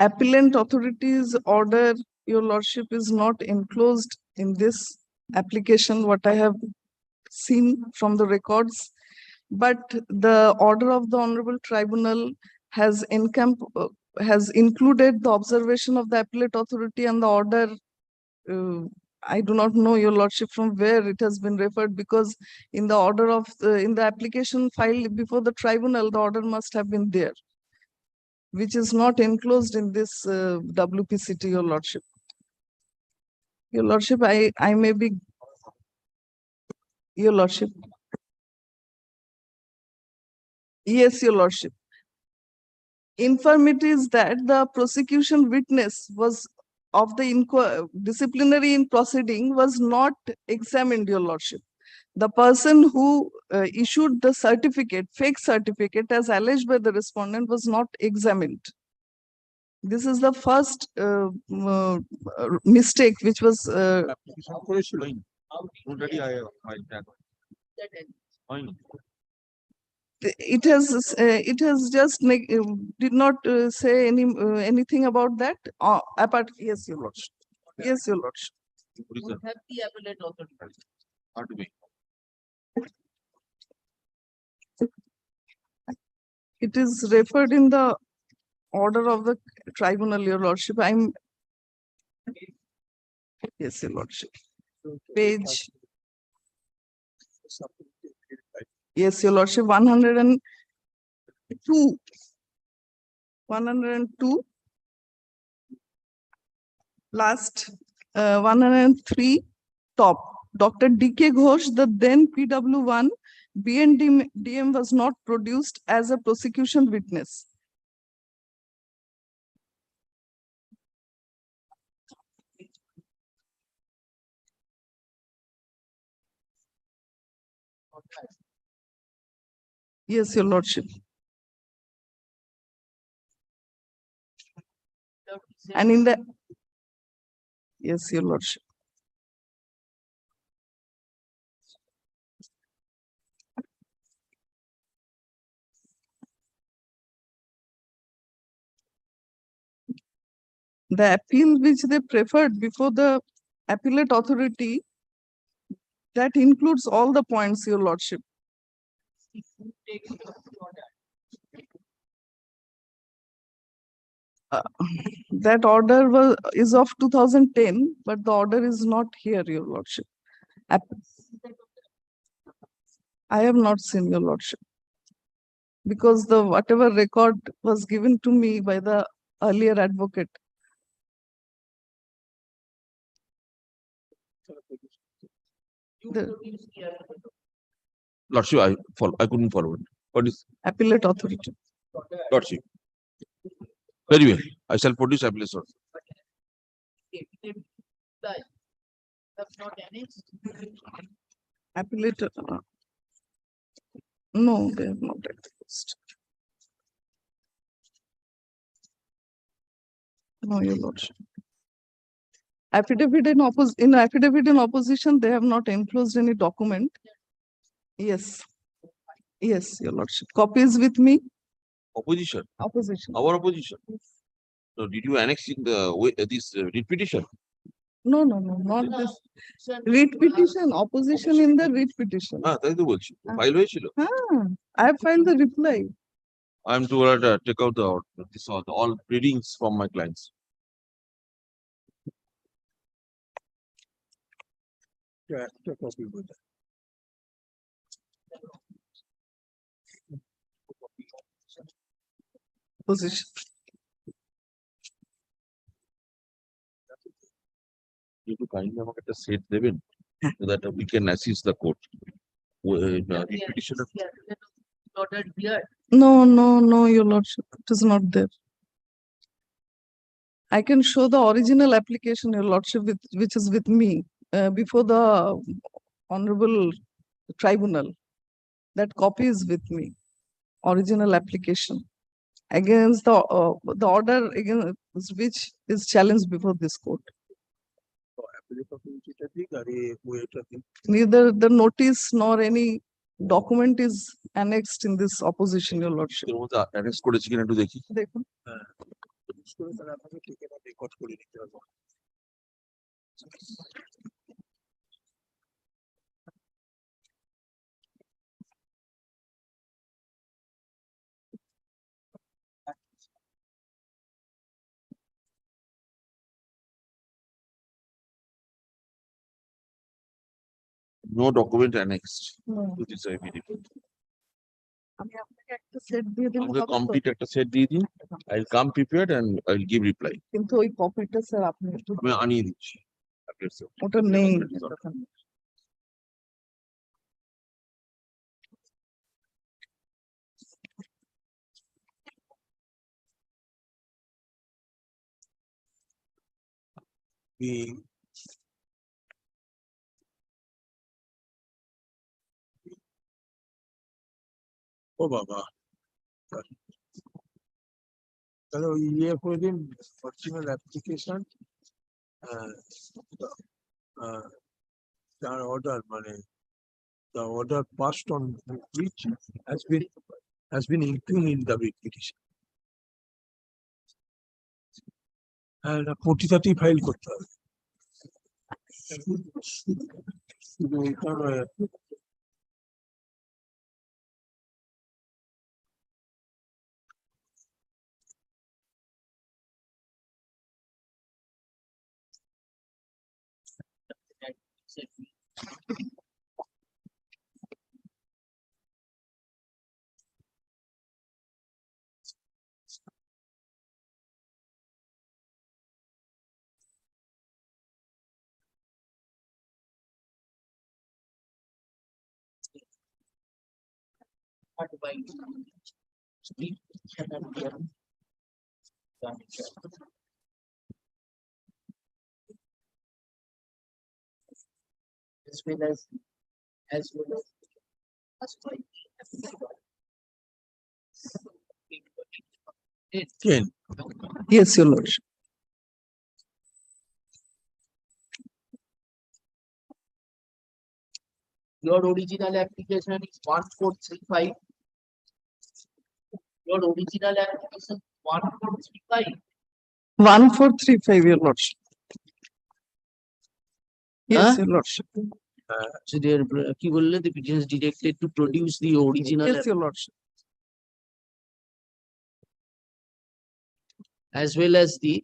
Appellant authority's order, Your Lordship, is not enclosed in this application, what I have seen from the records. But the order of the Honorable Tribunal has included the observation of the appellate authority, and the order, I do not know, Your Lordship, from where it has been referred, because in the order of in the application filed before the tribunal, the order must have been there, which is not enclosed in this WPCT, Your Lordship. Your Lordship, I may be, Your Lordship. Yes, Your Lordship. Infirmity is that the prosecution witness was of the disciplinary proceeding was not examined, Your Lordship. The person who issued the certificate, fake certificate, as alleged by the respondent, was not examined. This is the first mistake which was it has just did not say anything about that apart. Yes, Your Lordship. Yes, Your Lordship. You have the appellate authority. It is referred in the order of the tribunal, Your Lordship. Yes, Your Lordship. Page. Yes, Your Lordship, 102. 102. Last 103 top. Dr. D.K. Ghosh, the then PW1 BNDM was not produced as a prosecution witness. Yes, Your Lordship. And in the, yes, Your Lordship. The appeal which they preferred before the appellate authority, that includes all the points, Your Lordship. That order is of 2010, but the order is not here, Your Lordship. I have not seen, Your Lordship, because the whatever record was given to me by the earlier advocate. Lordship, I couldn't follow it. What is Appellate authority. Lordship? Very well. I shall produce appellate authority. Appellate. No, they have not exposed. No, Your Lordship. affidavit in opposition, they have not enclosed any document. Yes. Yes, your lordship. Copy is with me. Opposition, Opposition. our opposition. So did you annex in the this writ petition? No, not this. Writ petition, opposition in the writ petition. তাই তো বলছি file হয়েছিল I have filed the reply. I'm to take out this all readings from my clients. একটা copy বোধ হয়। Opposition. You kindly আমাকে একটা set দেবেন so that we can assist the court. Writ petition Ordered here. No, your lordship. It is not there. I can show the original application, your lordship, which is with me before the honorable tribunal. That copy is with me. Original application against the order against which is challenged before this court. Neither the notice nor any document is annexed in this opposition, your lordship. এর মধ্যে arrest করেছি কিনা একটু দেখি দেখুন। Record করে নিতে হবে। no document annexed No. to this affidavit. আমি আপনাকে একটা সেট দিয়ে দিলে আমাকে হবে তো? কমপ্লিট একটা সেট দিয়ে দিন I'll come prepared and I'll give reply. কিন্তু ওই কপিটা স্যার আপনি একটু আমি আনিয়ে দিচ্ছি ওটা নেই ও বাবা তাহলে ওই ইয়ে করে দিন অরিজিনাল অ্যাপ্লিকেশন তার অর্ডার মানে the order passed on which has been included in the writ petition and প্রতিটাতেই ফাইল করতে হবে শুধু ওইটা নয় As well as Yes, your lordship. Your original application is 1435. Your original application 1435. 1435, your lordship. Yes, your lordship. So there, কি বললে, the petition is directed to produce the original. Yes, your lordship. As well as the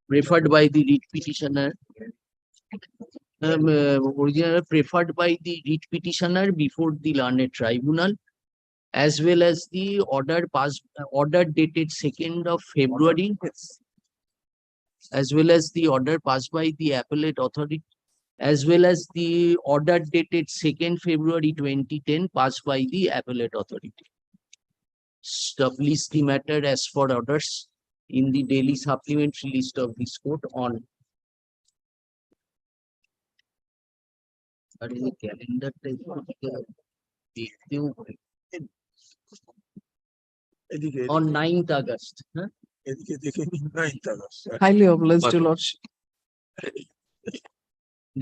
preferred by the writ petitioner. Original preferred by the writ petitioner before the learned tribunal, as well as the order dated 2nd of February, as well as the order passed by the appellate authority, as well as the order dated 2nd February 2010 passed by the appellate authority. Establish the matter as for orders in the daily supplementary list of this court on calendar on 9th August. এদিকে দেখে নিন 9th August Highly obliged, your lordship.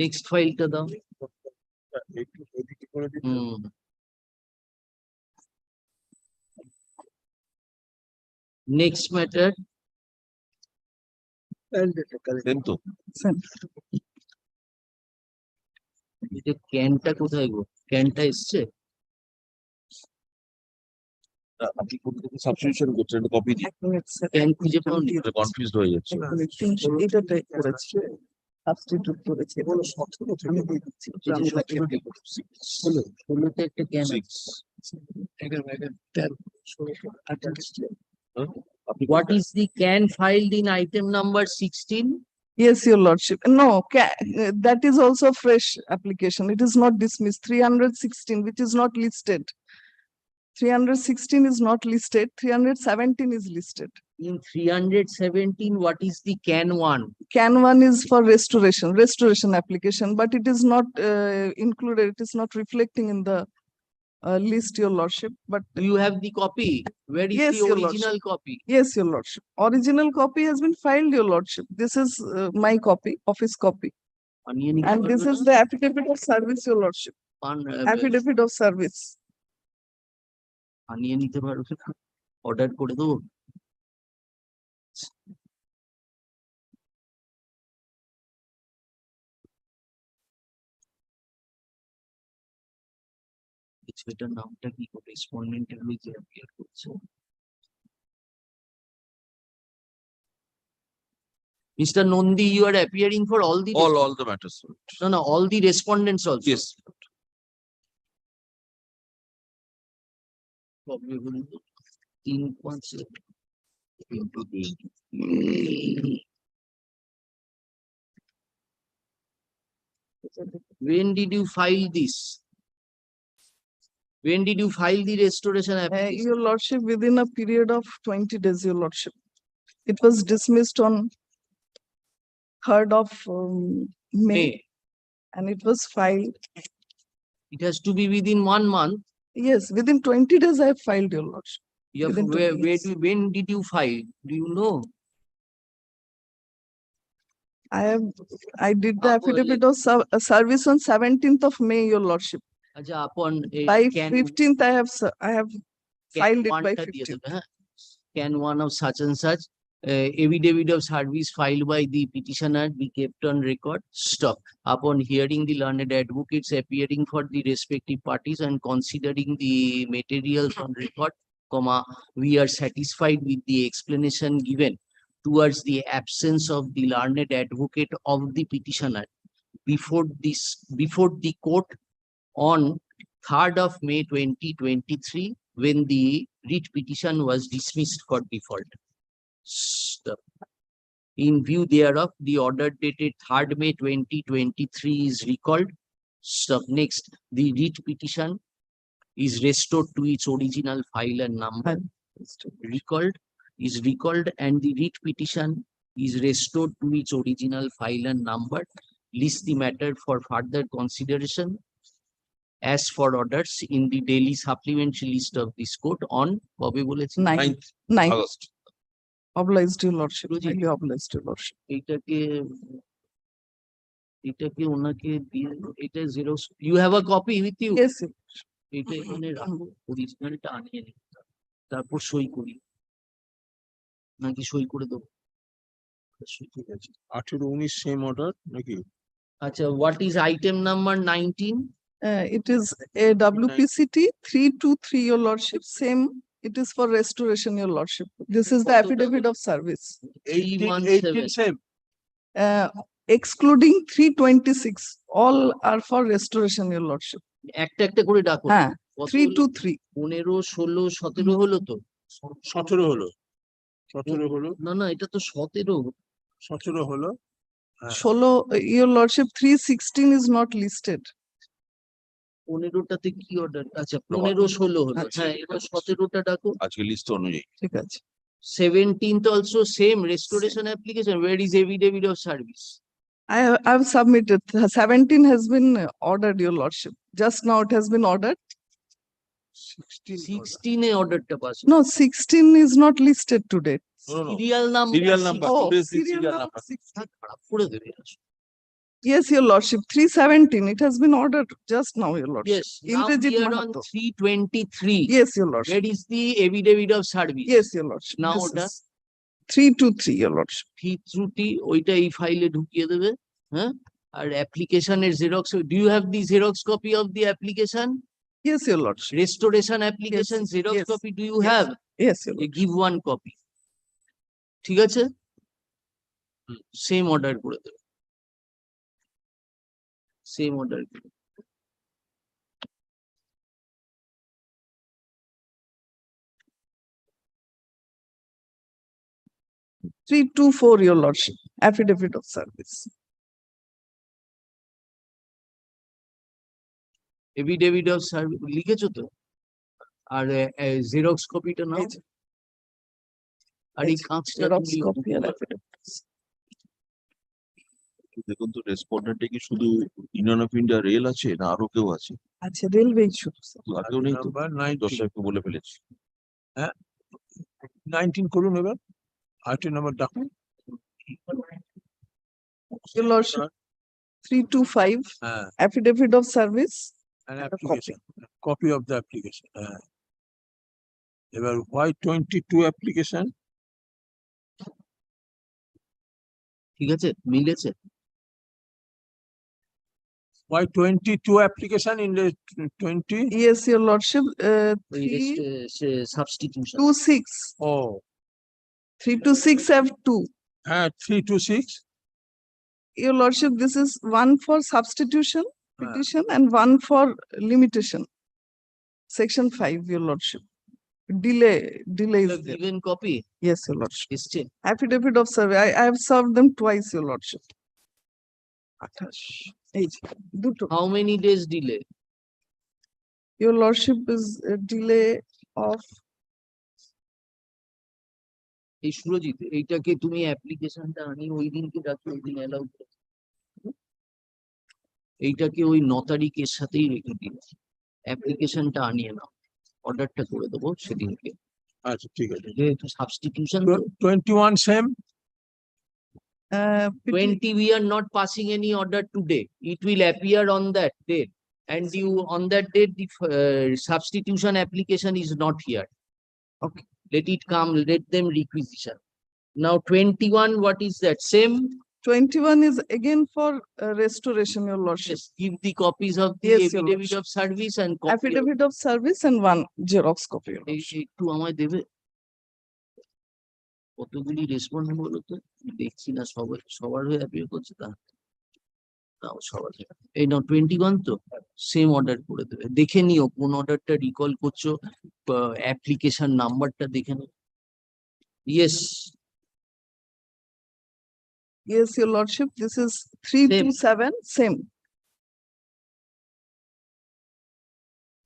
Next file টা দাও। Next matter. Same তো। এটা ক্যানটা কোথায় গো? ক্যানটা এসছে? আপনি কোন থেকে সাবস্টিটিউশন করছেন কপি দিয়ে ক্যান খুঁজে পাওনি? কনফিউজড হয়ে যাচ্ছে। এটাটাই করেছে সাবস্টিটিউট করেছে ষোলোতে একটা can What is the can filed in item number 16? Yes, your lordship. No, that is also fresh application. It is not dismissed. 316, which is not listed. 316 is not listed. 317 is listed. In 317, what is the can one? Can one is for restoration application, but it is not included. It is not reflecting in the list, your lordship. But Do you have the copy? Where is Yes, the your original lordship. copy? Yes, your lordship. Original copy has been filed, your lordship. This is my copy, office copy. And this is the affidavit of service, your lordship. Affidavit of service. আনিয়ে নিতে পারবে না? Order করে দেবো? এটার নামটা কি করে? রেসপন্ডেন্টের যে অ্যাপিয়ার করছে। Mr. Nondi, you are appearing for all the All the matters. No, all the respondents also. Yes. When did you file this? When did you file the restoration application? Your lordship, within a period of 20 days, your lordship. It was dismissed on 3rd of May, and it was filed. It has to be within 1 month. Yes, within 20 days I have filed, your lordship. You have, Within 20 days. when did you file? Do you know? I did the affidavit of service on 17th of May, your lordship. Upon By can 15th, I have filed it by 15th. Can one of such and such affidavit of service filed by the petitioner be kept on record? Stop. Upon hearing the learned advocates appearing for the respective parties and considering the materials on record, we are satisfied with the explanation given towards the absence of the learned advocate of the petitioner before the court on 3rd of May 2023, when the writ petition was dismissed for default. Stop. In view thereof, the order dated 3rd May 2023 is recalled. Stop. Next, the writ petition is restored to its original file and number. Is recalled and the writ petition is restored to its original file and number. List the matter for further consideration as for orders in the daily supplementary list of this court on 9th August. Obliged, your lordship. Highly obliged, your lordship. You have a copy with you? Yes, sir. এটা এখানে রাখো, অরিজিনালটা আনিয়ে নিই, তারপর সই করি নাকি সই করে দেবো? ঠিক আছে, 18-19 সেম অর্ডার নাকি? আচ্ছা, what is item number 19? It is a WPCT 323, your lordship. Same, it is for restoration, your lordship. This is the affidavit of service. 18 same. Excluding 326, all are for restoration, your lordship. একটা একটা করে ডাকো। 323 15, 16, 17 হলো তো? 17 হলো। 17 হলো। না, এটা তো 17। 17 হলো। 16, your lordship, 316 is not listed. 15টাতে কি অর্ডার? আচ্ছা, 15, 16 হলো। হ্যাঁ, এবার 17টা ডাকো। আজকে লিস্ট অনুযায়ী। ঠিক আছে। 17th also same restoration application. Where is affidavit of service? I have submitted. 17 has been ordered, your lordship. Just now it has been ordered. 16 এ অর্ডারটা pass. No, 16 is not listed today. Serial number. Serial number. Oh, Today's the serial serial number number. 16. খারাপ করে দেবে। Yes, your lordship, 317, it has been ordered just now, your lordship. Yes, now Indrajit we are on Mahato. 323. Yes, your lordship. Where is the affidavit of service? Yes, your lordship. Now This order. is 323, your lordship. 323 ওইটা এই ফাইলে ঢুকিয়ে দেবে, হ্যাঁ? আর অ্যাপ্লিকেশনের xerox, do you have the xerox copy of the application? Yes, your lordship. Restoration application xerox yes, copy do you yes, have? Yes, your You lordship. give one copy. ঠিক আছে? সেম অর্ডার করে দেবে। Same order করে। 324, your lordship, affidavit of service. Affidavit of service লিখেছো তো? আর xerox কপিটা নাও। এই যে, আর এই কাঁচটা Xerox তুলি copy আর affidavit. দেখুন তো রেসপন্ডেন্টে কি শুধু ইউনিয়ন অফ ইন্ডিয়া রেল আছে না আরো কেউ আছে? আচ্ছা, রেলওয়ে শুধু, sir. আর কেউ নেই তো? নাম্বার 19 দর্শককে বলে ফেলেছি। 19 করুন এবার, আইটেম নাম্বার ডাকুন। Your lordship, 325, হ্যাঁ, affidavit of service. an and a copy. application, copy of the application. এবার Y22 application, ঠিক আছে, মিলেছে। Y22 application in the 20, Yes, your lordship, substitution 326. oh, 326 have two. 326, Your lordship, this is one for substitution petition and one for limitation. Section 5, your lordship. Delay is there. given copy Yes, your lordship. এসছে। Affidavit of survey, I have served them twice, your lordship. 28, এই যে, দুটো. How many days delay? Your lordship is a delay of, এই সুরজিৎ, এইটাকে তুমি অ্যাপ্লিকেশনটা আনি ওই দিনকে রাখি, ওই দিন অ্যালাউ করে। এইটাকে ওই 9 তারিখের সাথেই রেখে দিন, অ্যাপ্লিকেশনটা আনিয়ে নাও, অর্ডারটা করে দেবো সেদিনকে। আচ্ছা ঠিক আছে। যেহেতু substitution 21 same, 20 we are not passing any order today, it will appear on that date, and you on that date the substitution application is not here. Okay, let it come, let them requisition. Now 21, what is that? Same? 21 is again for restoration, your lordship. Yes, give the copies of the Yes, your affidavit lordship. of service and copy of- Affidavit of service and one Xerox copy. your এই lordship. একটু আমায় দেবে? কতগুলি respond বলো তো, দেখছি না সবার হয়ে অ্যাপিয়ার করছে তা নাও, সবার হয়ে। এই নাও 21 তো সেম অর্ডার করে দেবে, দেখে নিও কোন অর্ডারটা রিকল করছো, অ্যাপ্লিকেশন নাম্বারটা দেখে নিও। Yes, Yes, your lordship, this is 327, same.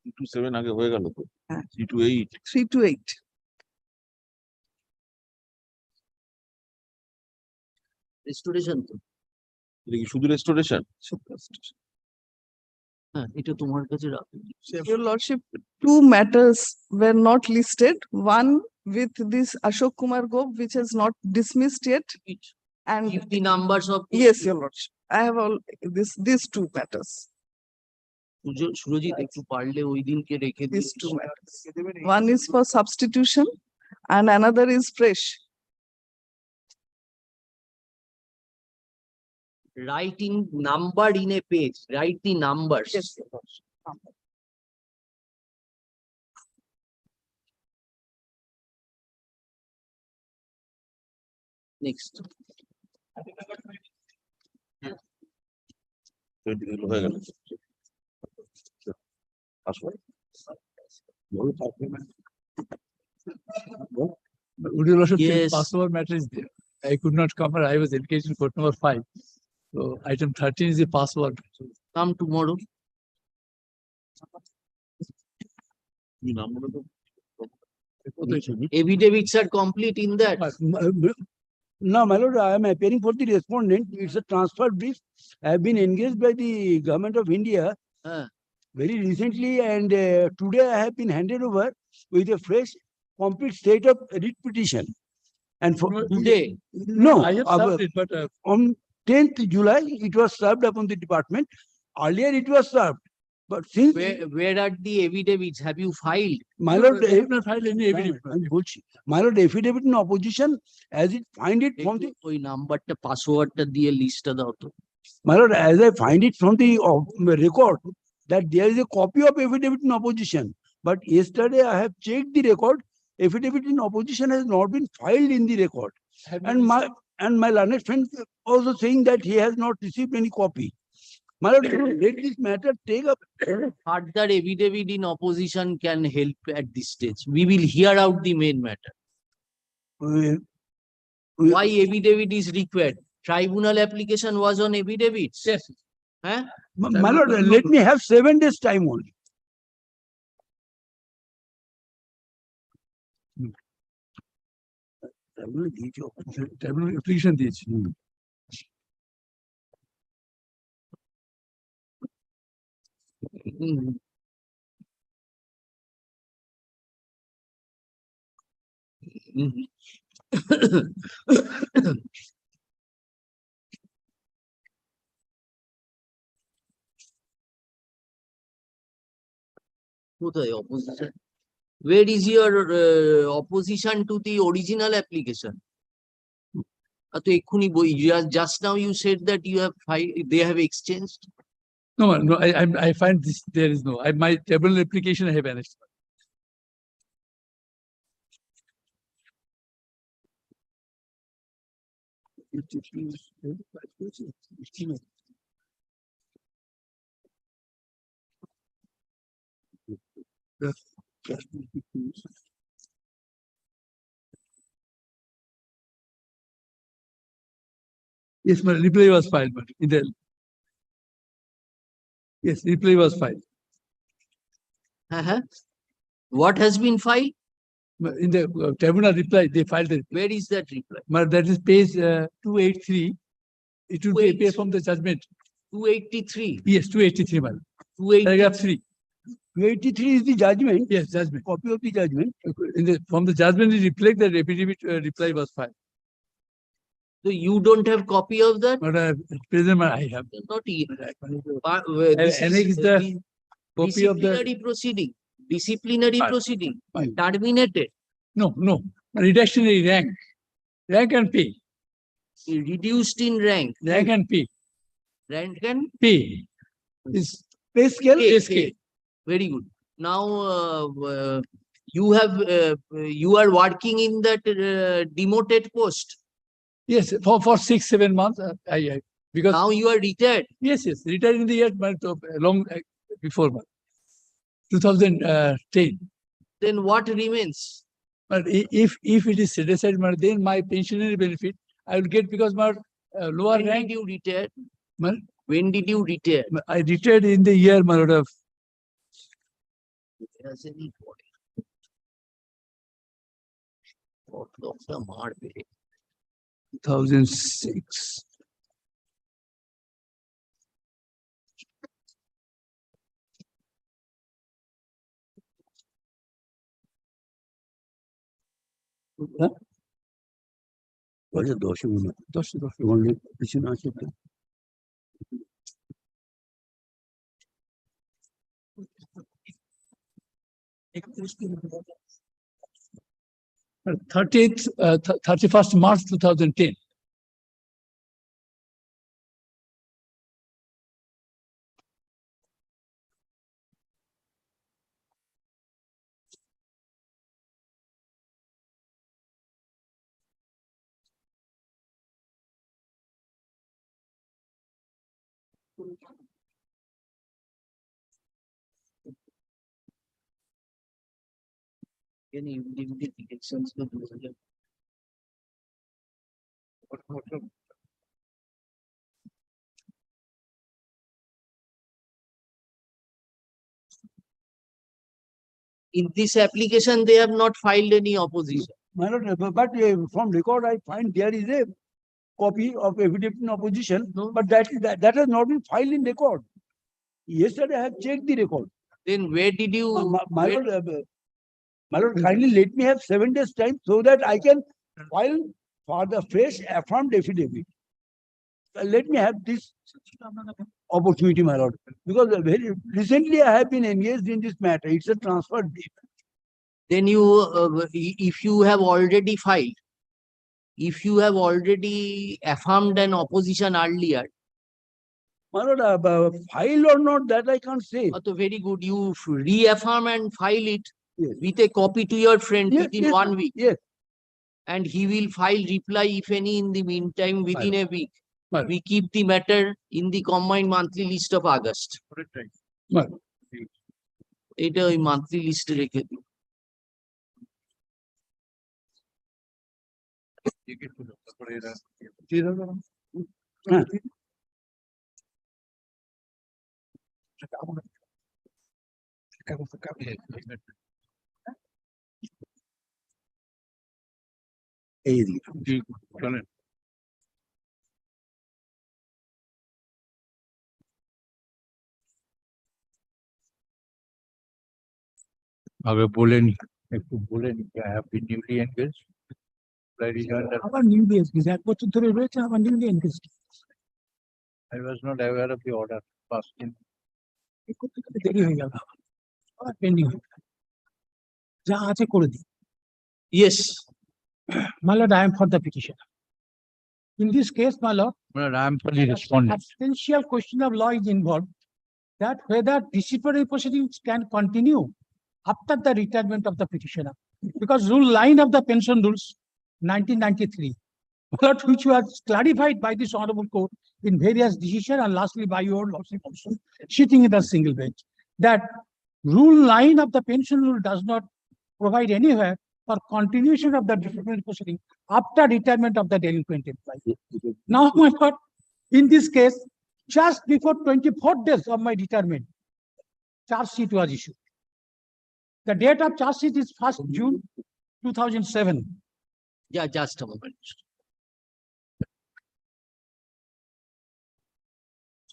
327 আগে হয়ে গেল তো। হ্যাঁ। 328 328. রেস্টোরেশন তো, এটা কি শুধু রেস্টোরেশন? হ্যাঁ এটা তোমার কাছে রাখো। Your lordship, two matters were not listed. One with this Ashok Kumar Gop, which has not dismissed yet. And Give the numbers of yes, your lordship, I have all these two matters. Surajit একটু পারলে ওই দিনকে রেখে দিও। These two matters. One is for substitution and another is fresh. Writing number in a page, write the numbers. Yes, your lordship. Next. হয়ে গেল। আসলে Would you lordship, Yes. password matter is there. I could not cover, I was engaged in court number 5. So item 13 is the password. Come tomorrow. তুমি নাম বলে দাও। Affidavits are complete in that. No, my lord, I am appearing for the respondent. It's a transfer brief. I have been engaged by the government of India very recently, and today I have been handed over with a fresh, complete state of writ petition. And for Today? no, I have served it, but on 10th July, it was served upon the department. Earlier it was served. But since Where are the affidavits? Have you filed? my lord, They have not filed any affidavit. আমি বলছি, my lord, affidavit in opposition, as it find it from the, ওই নাম্বারটা পাসওয়ার্ডটা দিয়ে লিস্টটা দাও তো। my lord, as I find it from the record, that there is a copy of affidavit in opposition. But yesterday I have checked the record. Affidavit in opposition has not been filed in the record. And my learned friend also saying that he has not received any copy. My lord, let this matter take up. Further affidavit in opposition can help at this stage. We will hear out the main matter. Why affidavit is required? Tribunal application was on affidavits. Yes. Huh? My lord, let me have 7 days time only. Tribunal application দিয়েছি। কোথায় opposition? Where is your opposition to the original application? তো এক্ষুনি just now you said that you have they have exchanged. No, I find this, there is no, my tribunal application I have annexed. Yes, my reply was filed, but in the yes, reply was filed. What has been filed? In the tribunal reply, they filed it. Where is that reply? That is page 283. It will appear from the judgment. 283. Yes, 283, man. 283. Paragraph 3. 283 is the judgment. Yes, judgment. Copy of the judgment. From the judgment, it reflects that affidavit reply was filed. So you don't have copy of that? But present I have. Not here. Annex the copy of the disciplinary proceeding. Disciplinary proceeding. Terminated. No. Reductionary rank. Rank and pay. Reduced in rank. Rank and pay. Rank and pay. Is pay scale? Pay scale. Very good. Now you have you are working in that demoted post. Yes, for 6-7 months. Because now you are retired. Yes, retired in the year long before 2010. Then what remains? But if it is set aside, then my pensionary benefit I will get because my lower rank. When did you retire? When did you retire? I retired in the year of 2006. Uh, 31st March 2010. Any elections to do again? In this application, they have not filed any opposition. But from record, I find there is a copy of affidavit in opposition, but that has not been filed in record. Yesterday, I have checked the record. Then where did you? My lord, kindly let me have 7 days time so that I can file for the fresh affirmed affidavit. let me have this opportunity, my lord, because very recently I have been engaged in this matter. It's a transfer deed. Then you, if you have already filed, if you have already affirmed an opposition earlier, My lord, file or not, that I can't say. so very good. You reaffirm and file it Yes. with a copy to your friend Yes, within yes, 1 week. Yes. And he will file reply, if any, in the meantime, within a week. Right. We keep the matter in the combined monthly list of August. Right. এটা ওই monthly list এ রেখে দিই। আগে বলেন একটু বলেন I have been newly engaged. আবার newly engage 1 বছর ধরে রয়েছে আবার newly engage I was not aware of the order passed in. করতে করতে দেরি হয়ে গেল আবার পেন্ডিং হয়ে গেল যা আছে করে দিই Yes. My lord, I am for the petition. In this case, my lord, Well, I am fully responding. substantial question of law is involved that whether disciplinary proceedings can continue after the retirement of the petitioner. Because rule 9 of the pension rules, 1993, but which was clarified by this honorable court in various decisions and lastly by your lordship also sitting in the single bench, that rule 9 of the pension rule does not provide anywhere for continuation of the disciplinary proceeding after retirement of the delinquent employee. Now, my lord, in this case, just before 24 days of my retirement, charge sheet was issued. The date of charge sheet is 1st June 2007. Yeah, just a moment.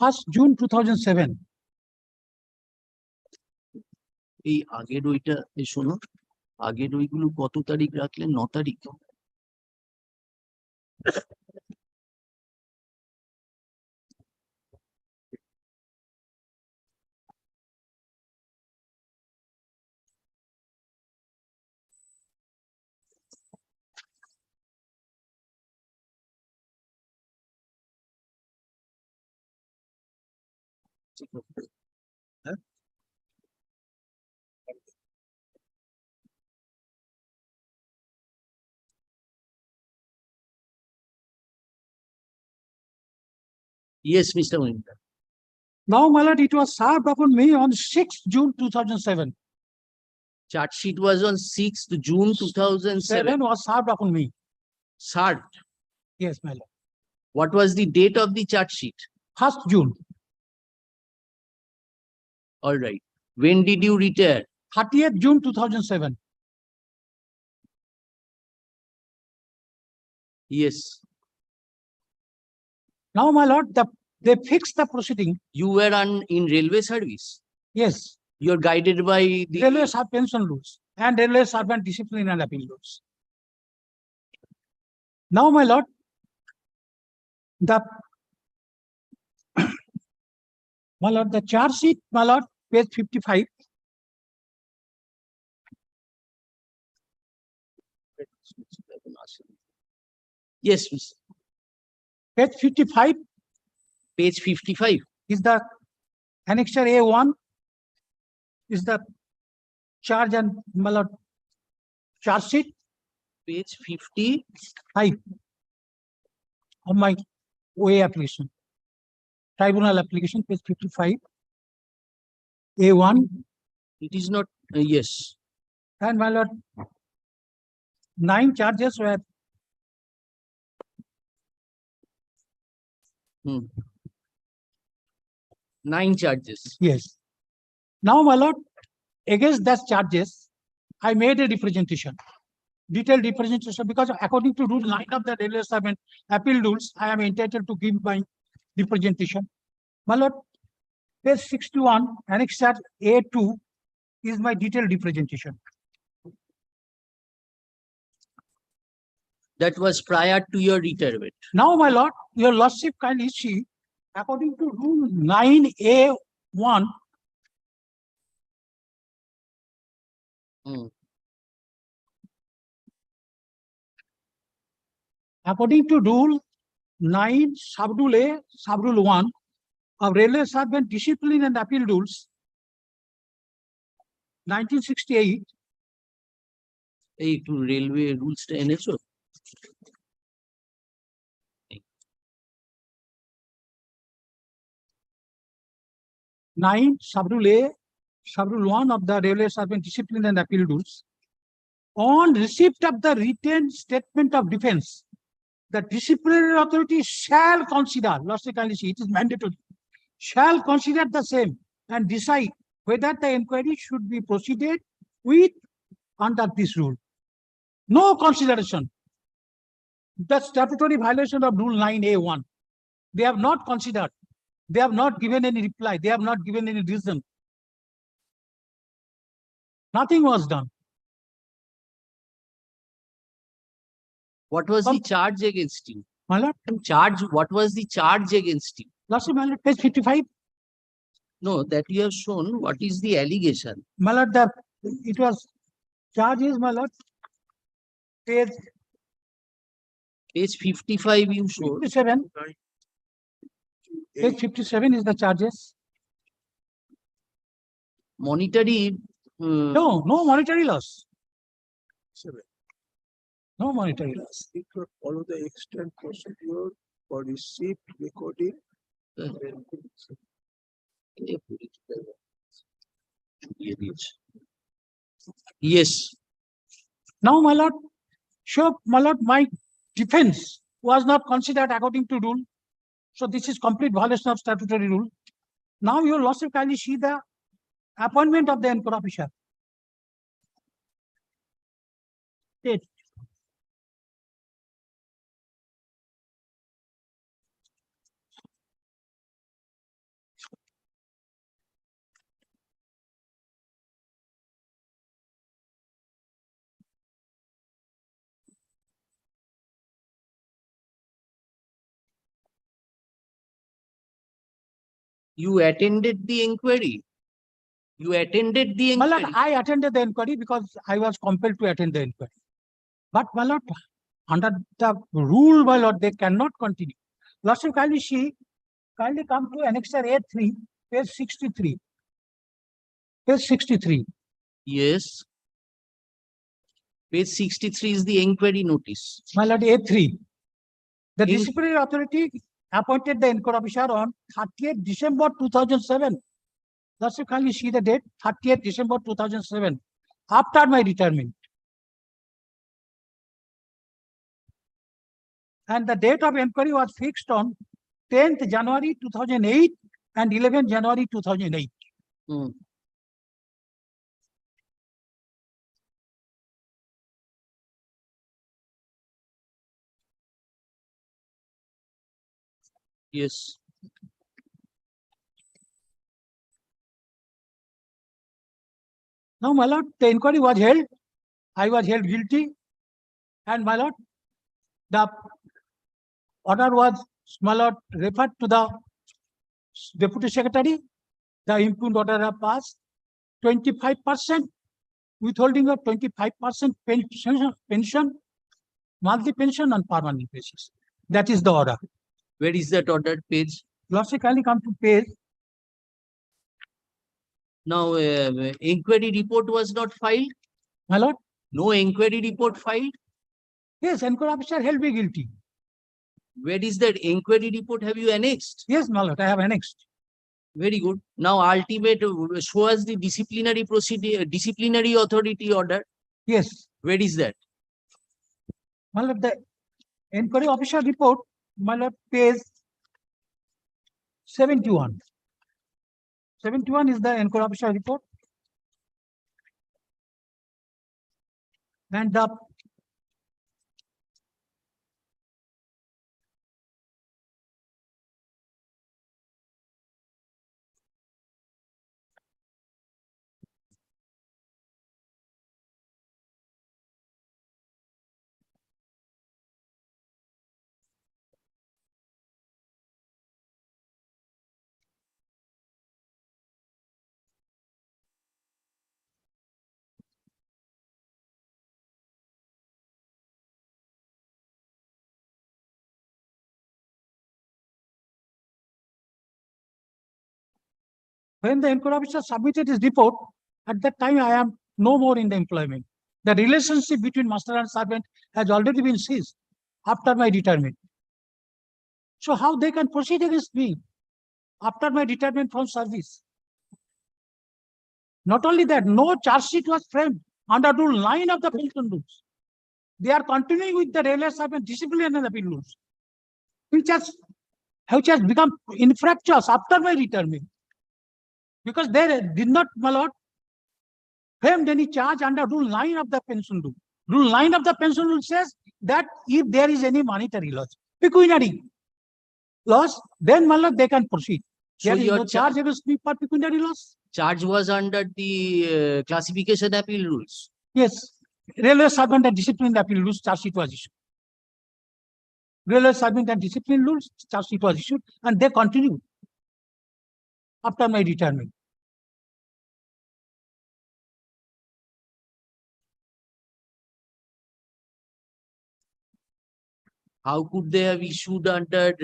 1st June 2007. এই আগের ওইটা শোনো, আগের ওইগুলো কত তারিখ রাখলেন? 9 তারিখ। Yes, Mr. Mohinda. Now, my lord, it was served upon me on 6th June 2007. Charge sheet was on 6th June 2007. 7 was served upon me. Served. Yes, my lord. What was the date of the charge sheet? 1st June. All right. When did you retire? 30th June 2007. Yes. Now, my lord, they fixed the proceeding. You were in railway service? Yes. You're guided by the Railway pension rules and railway servant discipline and appeal rules. Now, my lord, the charge sheet, my lord, page 55. Yes, Mr. Page 55. Page 55 is the annexure A1 is the charge and my lord charge sheet. Page 55 of my OA application. Tribunal application, page 55. A1. It is not, yes. And my lord, 9 charges were 9 charges. Yes. Now, my lord, against those charges, I made a representation, detailed representation, because according to rule 9 of the railway servant appeal rules, I am entitled to give my representation. My lord, page 61, annexure A2 is my detailed representation. That was prior to your retirement. Now, my lord, your lordship kindly see, according to rule 9A1, according to rule 9 subrule A, subrule 1 of Railway Servant Discipline and Appeal Rules, 1968, এই একটু railway রুলসটা এনেছো? Nine subrule A, subrule 1 of the Railway Servant Discipline and Appeal Rules, on receipt of the written statement of defense, the disciplinary authority shall consider, lordship kindly see, it is mandatory, shall consider the same and decide whether the inquiry should be proceeded with under this rule. No consideration. The statutory violation of rule 9A1. They have not considered. They have not given any reply. They have not given any reason. Nothing was done. What was the charge against you? My lord, What was the charge against you? lordship, my lord, page 55. No, that you have shown. What is the allegation? My lord, it was charges, my lord, page Page 55 you showed. 57. Page 57 is the charges. Monetary. No monetary loss. Seven. No monetary loss. It will follow the extant procedure for receipt, recording. Yes. Now, my lord, sure, my lord, my defense was not considered according to rule. So this is complete violation of statutory rule. Now your lordship kindly see the appointment of the inquiry officer. Date. You attended the inquiry. You attended the My inquiry. lord, I attended the inquiry because I was compelled to attend the inquiry. But my lord, under the rule, my lord, they cannot continue. Lordship kindly see, kindly come to annexure A3, page 63. Page 63. Yes. Page 63 is the inquiry notice. My lord, A3. The disciplinary authority appointed the inquiry officer on 30th December 2007. Lordship kindly see the date, 30th December 2007, after my retirement. And the date of inquiry was fixed on 10th January 2008 and 11th January 2008. Yes. Now, my lord, the inquiry was held. I was held guilty. And my lord, the order was, my lord, referred to the Deputy Secretary. The impugned order have passed. 25% withholding of 25% pension, monthly pension on permanent basis. That is the order. Where is that ordered page? Lordship kindly come to page. Now, inquiry report was not filed? My lord? No inquiry report filed? Yes, inquiry officer held me guilty. Where is that inquiry report? Have you annexed? Yes, my lord, I have annexed. Very good. Now, ultimate, show us the disciplinary procedure, disciplinary authority order. Yes. Where is that? My lord, the inquiry officer report, my lord, page 71. 71 is the inquiry officer report. And the When the inquiry officer submitted his report, at that time I am no more in the employment. The relationship between master and servant has already been ceased after my retirement. So how they can proceed against me after my retirement from service? Not only that, no charge sheet was framed under Rule 9 of the pension rules. They are continuing with the railway servant discipline and appeal rules, which has become infractious after my retirement. Because they did not, my lord, framed any charge under Rule 9 of the pension rule. Rule 9 of the pension rule says that if there is any monetary loss, pecuniary loss, then, my lord, they can proceed. So There is your no charge against me for pecuniary loss. charge was under the classification appeal rules. Yes, railway servant and discipline appeal rules charge sheet was issued. Railway servant and discipline rules charge sheet was issued, and they continue after my retirement. How could they have issued under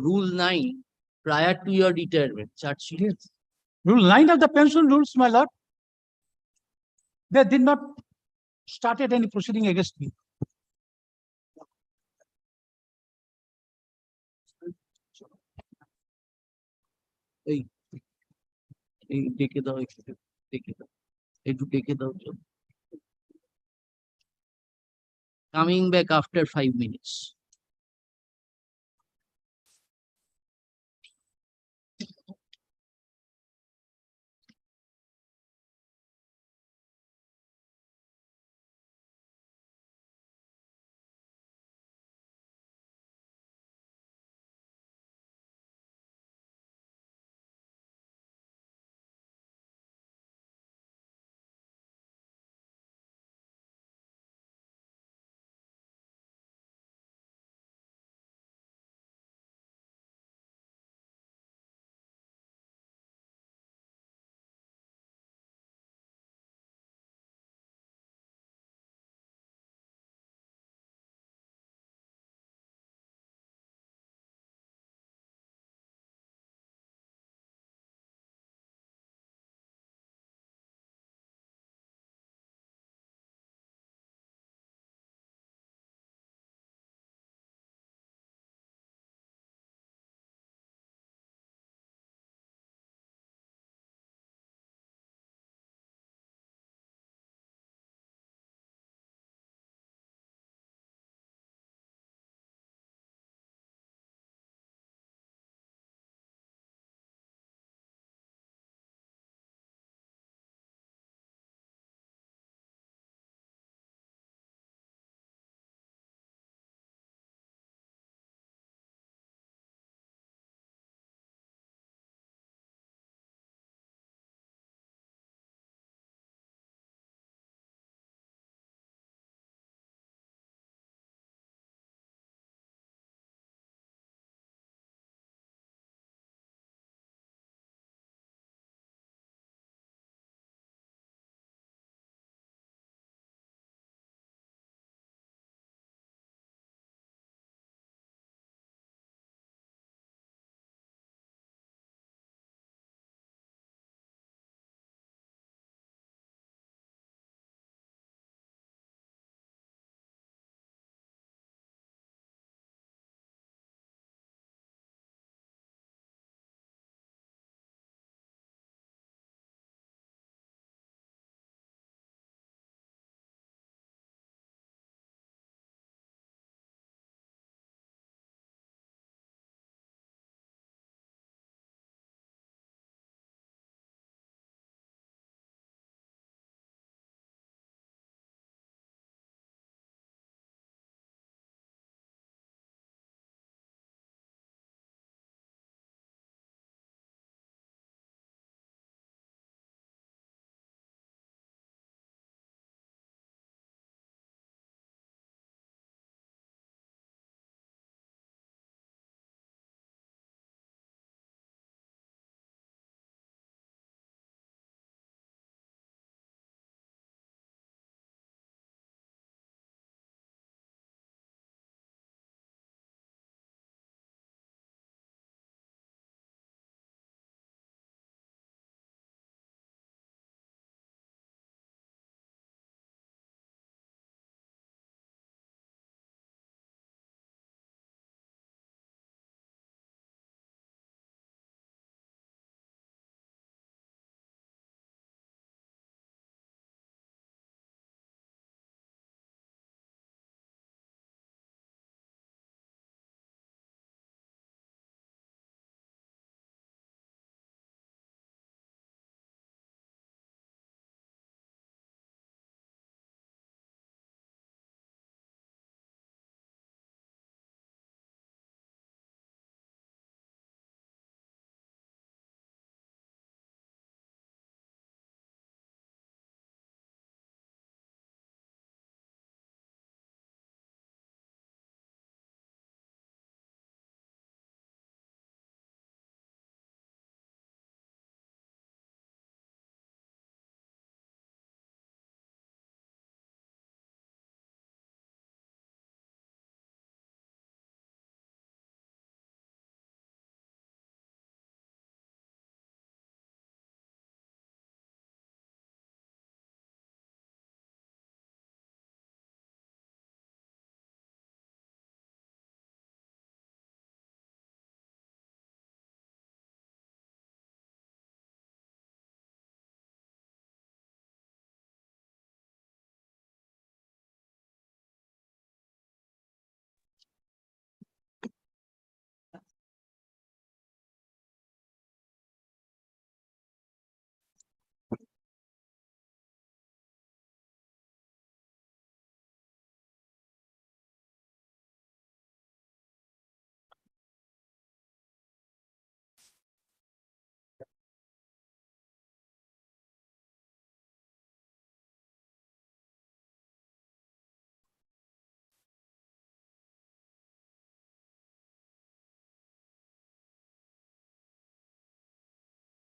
Rule 9 prior to your retirement charge sheet? Yes. Rule 9 of the pension rules, my lord, they did not started any proceeding against me. ডেকে দাও একটু, ডেকে দাও coming back after 5 minutes.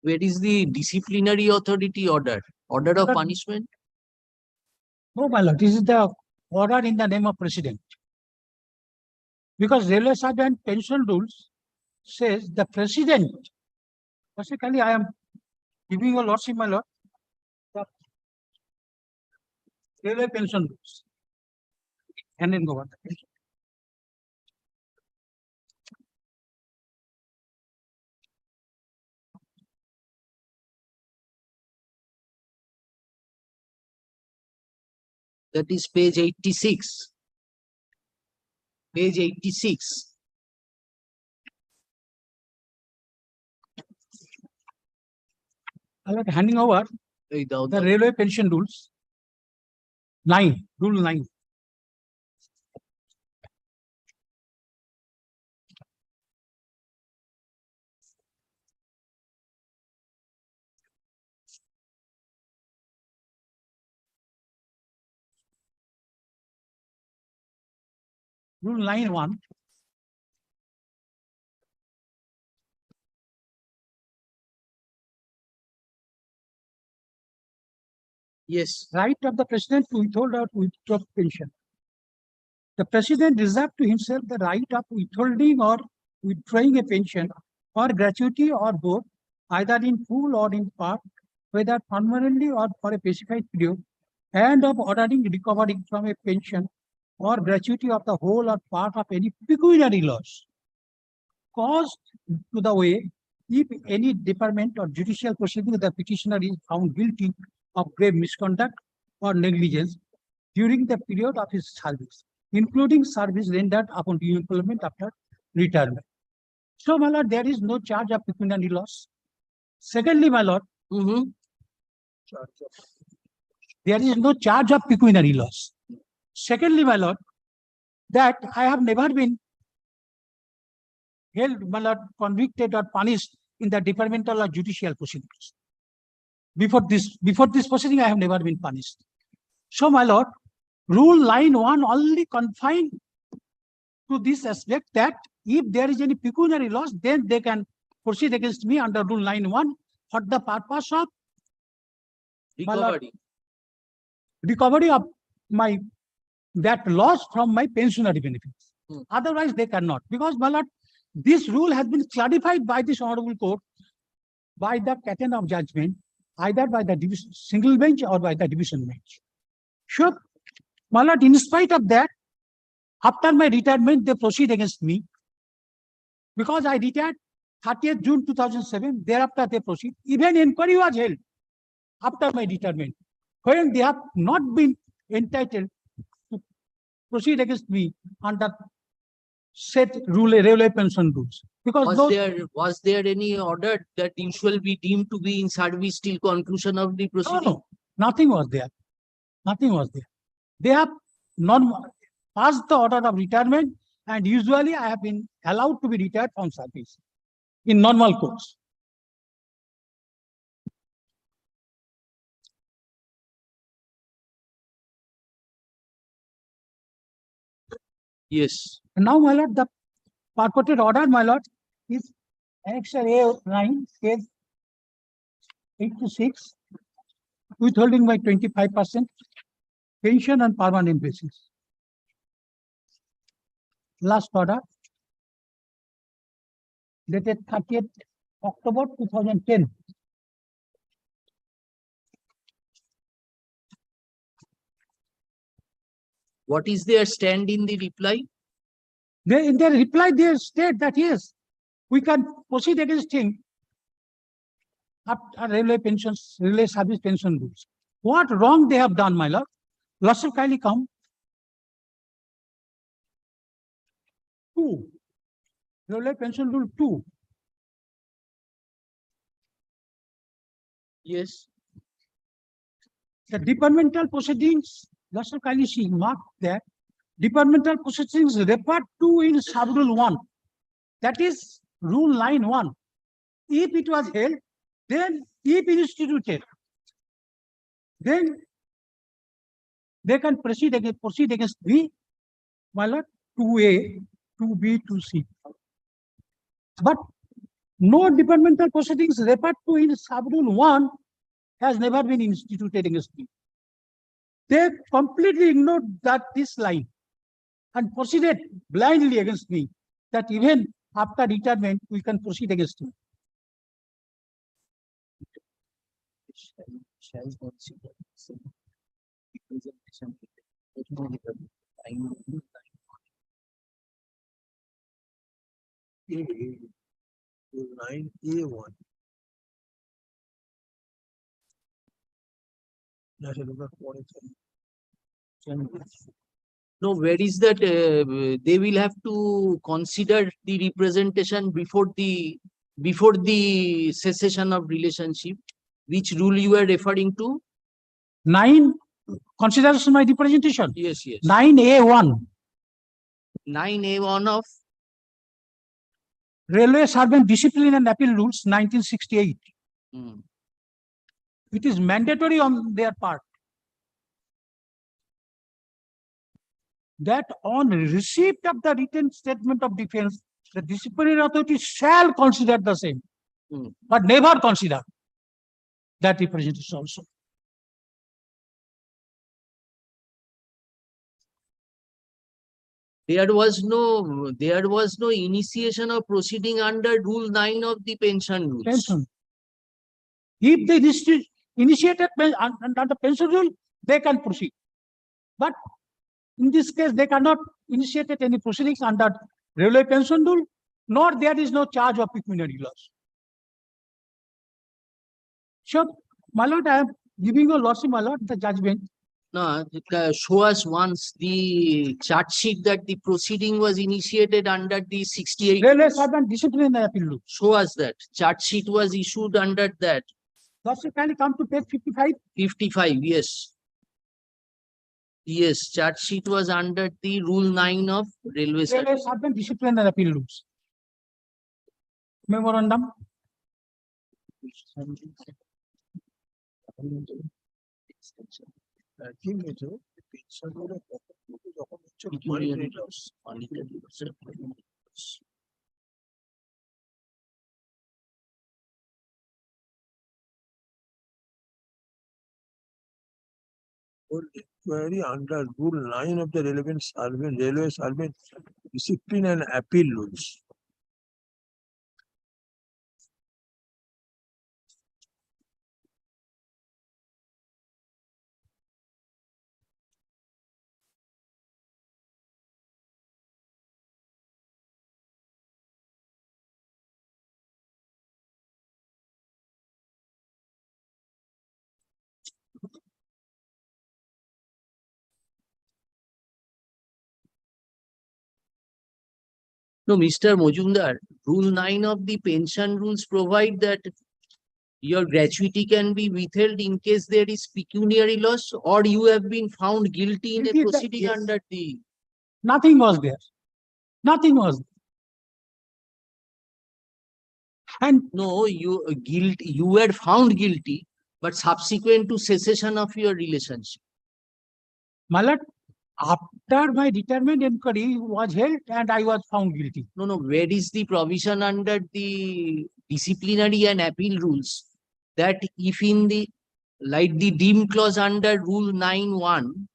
Where is the disciplinary authority order? Order of Order- punishment? No, my lord, this is the order in the name of president. Because railway sergeant pension rules says the president. Basically, I am giving your lordship, my lord, the railway pension rules. And then go on. That is page 86. Page 86. I like handing over the railway pension rules. 9, rule 9. Rule 9(1). Yes. Right of the president to withhold or to withdraw pension. The president reserved to himself the right of withholding or withdrawing a pension or gratuity or both, either in full or in part, whether permanently or for a specified period, and of ordering recovery from a pension or gratuity of the whole or part of any pecuniary loss caused to the way if any department or judicial proceeding the petitioner is found guilty of grave misconduct or negligence during the period of his service, including service rendered upon due employment after retirement. So, my lord, there is no charge of pecuniary loss. Secondly, my lord, there is no charge of pecuniary loss. Secondly, my lord, that I have never been held, my lord, convicted or punished in the departmental or judicial proceedings. Before this proceeding, I have never been punished. So, my lord, rule 9(1) only confined to this aspect that if there is any pecuniary loss, then they can proceed against me under rule 9(1) for the purpose of recovery of my that loss from my pensionary benefits. Otherwise, they cannot. Because, my lord, this rule has been clarified by this honorable court by the pattern of judgment, either by the single bench or by the division bench. Sure, my lord, in spite of that, after my retirement, they proceed against me. Because I retired 30th June 2007, thereafter they proceed. Even inquiry was held after my retirement, when they have not been entitled to proceed against me under set railway pension rules. Because was there any order that you shall be deemed to be in service till conclusion of the proceeding? No, nothing was there. Nothing was there. They have not passed the order of retirement, and usually I have been allowed to be retired from service in normal course. Yes. And now, my lord, the purported order, my lord, is Annexure A9, page 86, withholding by 25%, pension on permanent basis. Last order, dated 30th October 2010. What is their stand in the reply? In their reply, they state that yes, we can proceed against him after railway service pension rules. What wrong they have done, my lord? Lordship, kindly come. 2. Railway pension rule 2. Yes. The departmental proceedings, Lordship, kindly see, mark that departmental proceedings referred to in sub-rule 1. That is rule 9(1). If it was held, then if instituted, then they can proceed against me, my lord, 2A, 2B, 2C. But No departmental proceedings referred to in sub-rule 1 has never been instituted against me. They completely ignored this line and proceeded blindly against me, that even after retirement we can proceed against me. Shall consider some representation. Line A1. No, where is that? They will have to consider the representation before the cessation of relationship. Which rule you are referring to? 9 consideration my representation. Yes, yes. 9A1. 9A1 of Railway Servant Discipline and Appeal Rules, 1968. It is mandatory on their part that on receipt of the written statement of defense, the disciplinary authority shall consider the same, but never consider that representation also. there was no initiation of proceeding under Rule 9 of the pension rules. Pension. If they initiated under the pension rule, they can proceed. But in this case, they cannot initiate any proceedings under railway pension rule, nor there is no charge of pecuniary loss. Sure, my lord, I am giving you lordship, my lord, the judgment. No, show us once the charge sheet that the proceeding was initiated under the 68. Railway Servant Discipline and Appeal Rule. Show us that. Charge sheet was issued under that. Lordship, can you come to page 55? 55, yes. Yes, charge sheet was under the Rule 9 of Railway Railway Servant Discipline and Appeal Rules. Memorandum. Query under Rule 9 of the relevant railway servant discipline and appeal rules. No, Mr. Mojumdar, Rule 9 of the pension rules provide that your gratuity can be withheld in case there is pecuniary loss or you have been found guilty in a proceeding under the... Nothing was there. Nothing was there. And no, you were found guilty, but subsequent to cessation of your relationship. My lord, after my retirement inquiry was held and I was found guilty. No, where is the provision under the disciplinary and appeal rules that if in the, like the deemed clause under Rule 9(1),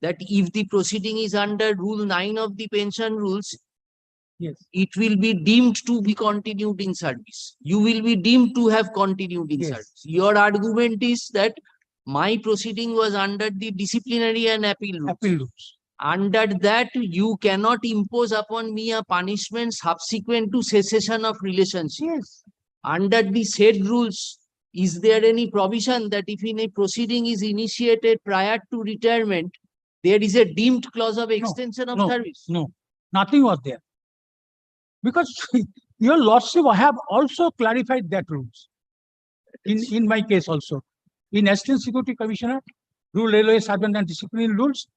that if the proceeding is under Rule 9 of the pension rules, yes, it will be deemed to be continued in service. You will be deemed to have continued in service. Your argument is that my proceeding was under the disciplinary and appeal rules. Under that, you cannot impose upon me a punishment subsequent to cessation of relationship. Yes. Under the said rules, is there any provision that if in a proceeding is initiated prior to retirement, there is a deemed clause of extension of service? No, nothing was there. Because your lordship have also clarified that rules. In my case also. In Assistant Security Commissioner, Rule Railway Servant and Discipline Rules,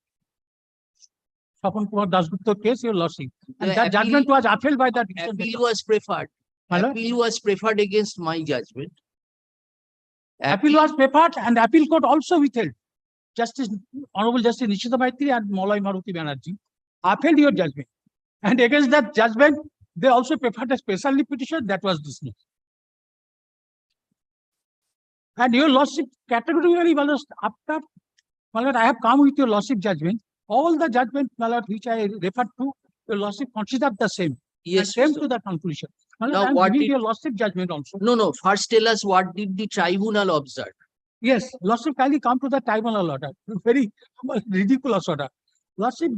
Sapan Kumar Dasgupta case, your lordship. And that judgment was upheld by that. Appeal was preferred. Appeal was preferred against my judgment. Appeal was preferred and appeal court also withheld. Honorable Justice Nishita Maitri and Molay Maruti Banerjee upheld your judgment. And against that judgment, They also preferred a special petition that was dismissed. And your lordship categorically, my lord, after, my lord, I have come with your lordship judgment. All the judgment, my lord, which I referred to, your lordship considered the same. Yes, and came sir. to the conclusion. My lord, Now, I am what giving did- your lordship judgment also. No. First tell us what did the tribunal observe? Yes, lordship kindly come to the tribunal order. Very ridiculous order. Lordship,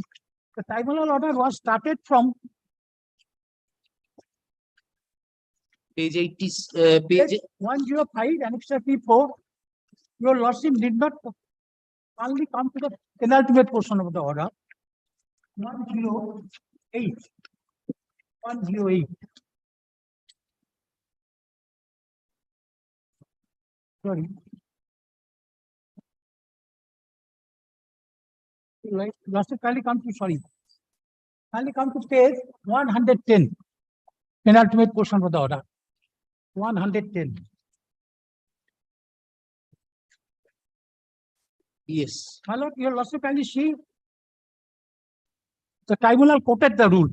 the tribunal order was started from Page 80, page 105, annexure P4. Your lordship did not only come to the penultimate portion of the order. 108. 108. Sorry. Right. Lordship kindly come to, sorry. Kindly come to page 110. Penultimate portion of the order. 110. Yes. My lord, your lordship kindly see. The tribunal quoted the rule,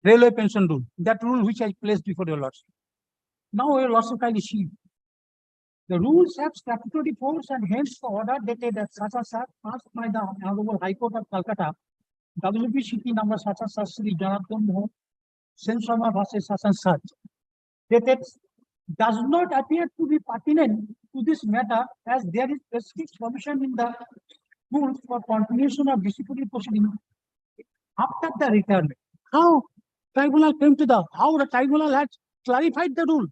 railway pension rule, that rule which I placed before your lordship. Now your lordship kindly see. The rules have statutory force and hence the order dated at such as such passed by the Honorable High Court of Calcutta, WPCP number such as such, Sri Jonathan Mohan, Sensoma versus such and such, dated does not appear to be pertinent to this matter as there is specific provision in the rules for continuation of disciplinary proceedings after the retirement. How tribunal came to the, how the tribunal had clarified the rule.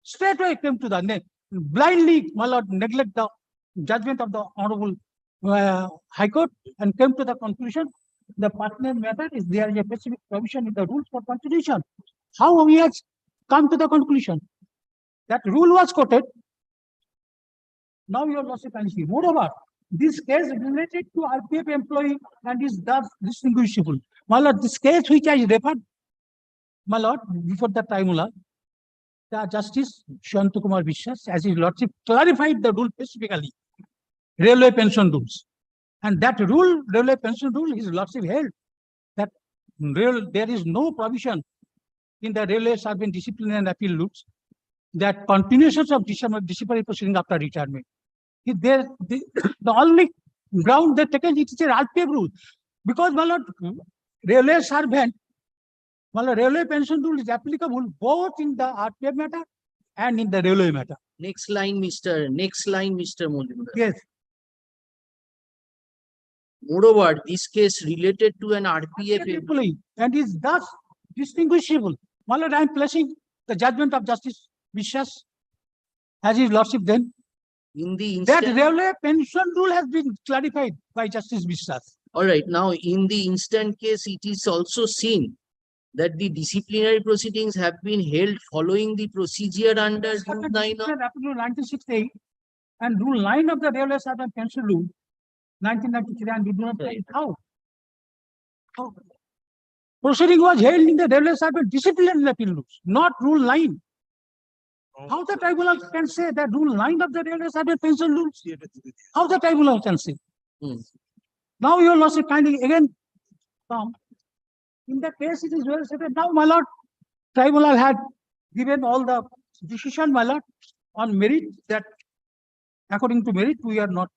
Straight away came to the, blindly, my lord, neglect the judgment of the Honorable High Court and came to the conclusion the pertinent matter is there is a specific provision in the rules for continuation. How we have come to the conclusion? That rule was quoted. Now your lordship can see. Moreover, this case related to RPF employee and is thus distinguishable. My lord, this case which I referred, my lord, before the tribunal, the Justice Shanta Kumar Vishwas, as his lordship, clarified the rule specifically, railway pension rules. And that rule, railway pension rule, his lordship held that there is no provision in the railway servant discipline and appeal rules that continuations of disciplinary proceeding after retirement. The only ground they taken it is a RPF rule. Because, my lord, railway servant, my lord, railway pension rule is applicable both in the RPF matter and in the railway matter. Next line, Mr. Mojumdar. Yes. Moreover, this case related to an RPF employee and is thus distinguishable. My lord, I am placing the judgment of Justice Vishwas as his lordship then. In the that instant, railway pension rule has been clarified by Justice Vishwas. all right, now in the instant case, it is also seen that the disciplinary proceedings have been held following the procedure under Rule 9 of 1968 and Rule 9 of the Railway Servant Pension Rule 1993, and we do not tell it how. Proceeding was held in the Railway Servant Disciplinary Appeal Rules, not Rule 9. How the tribunal can say that Rule 9 of the Railway Servant Pension Rules? How the tribunal can say? Now your lordship kindly again come. In the case it is well stated. Now, my lord, tribunal had given all the decision, my lord, on merit that according to merit we are not.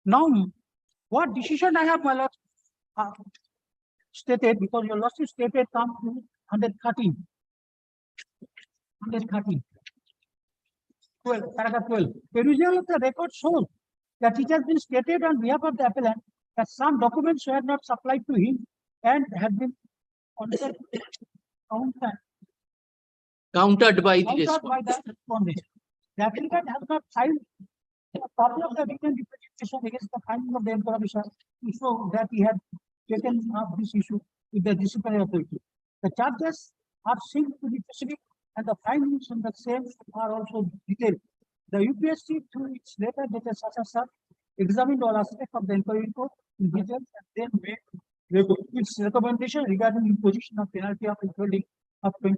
Now, what decision I have, my lord, stated, because your lordship stated come to 113. 113. 12, paragraph 12. Perusal of the record shows that it has been stated on behalf of the appellant that some documents were not supplied to him and have been countered by the respondent. The applicant has not filed a copy of the written representation against the finding of the information to show that he had taken up this issue with the disciplinary authority. The charges are seen to be specific and the findings in the same are also detailed. The UPSC, through its letter dated such as such, examined all aspects of the inquiry report in detail and then made its recommendation regarding imposition of penalty of withholding of 25%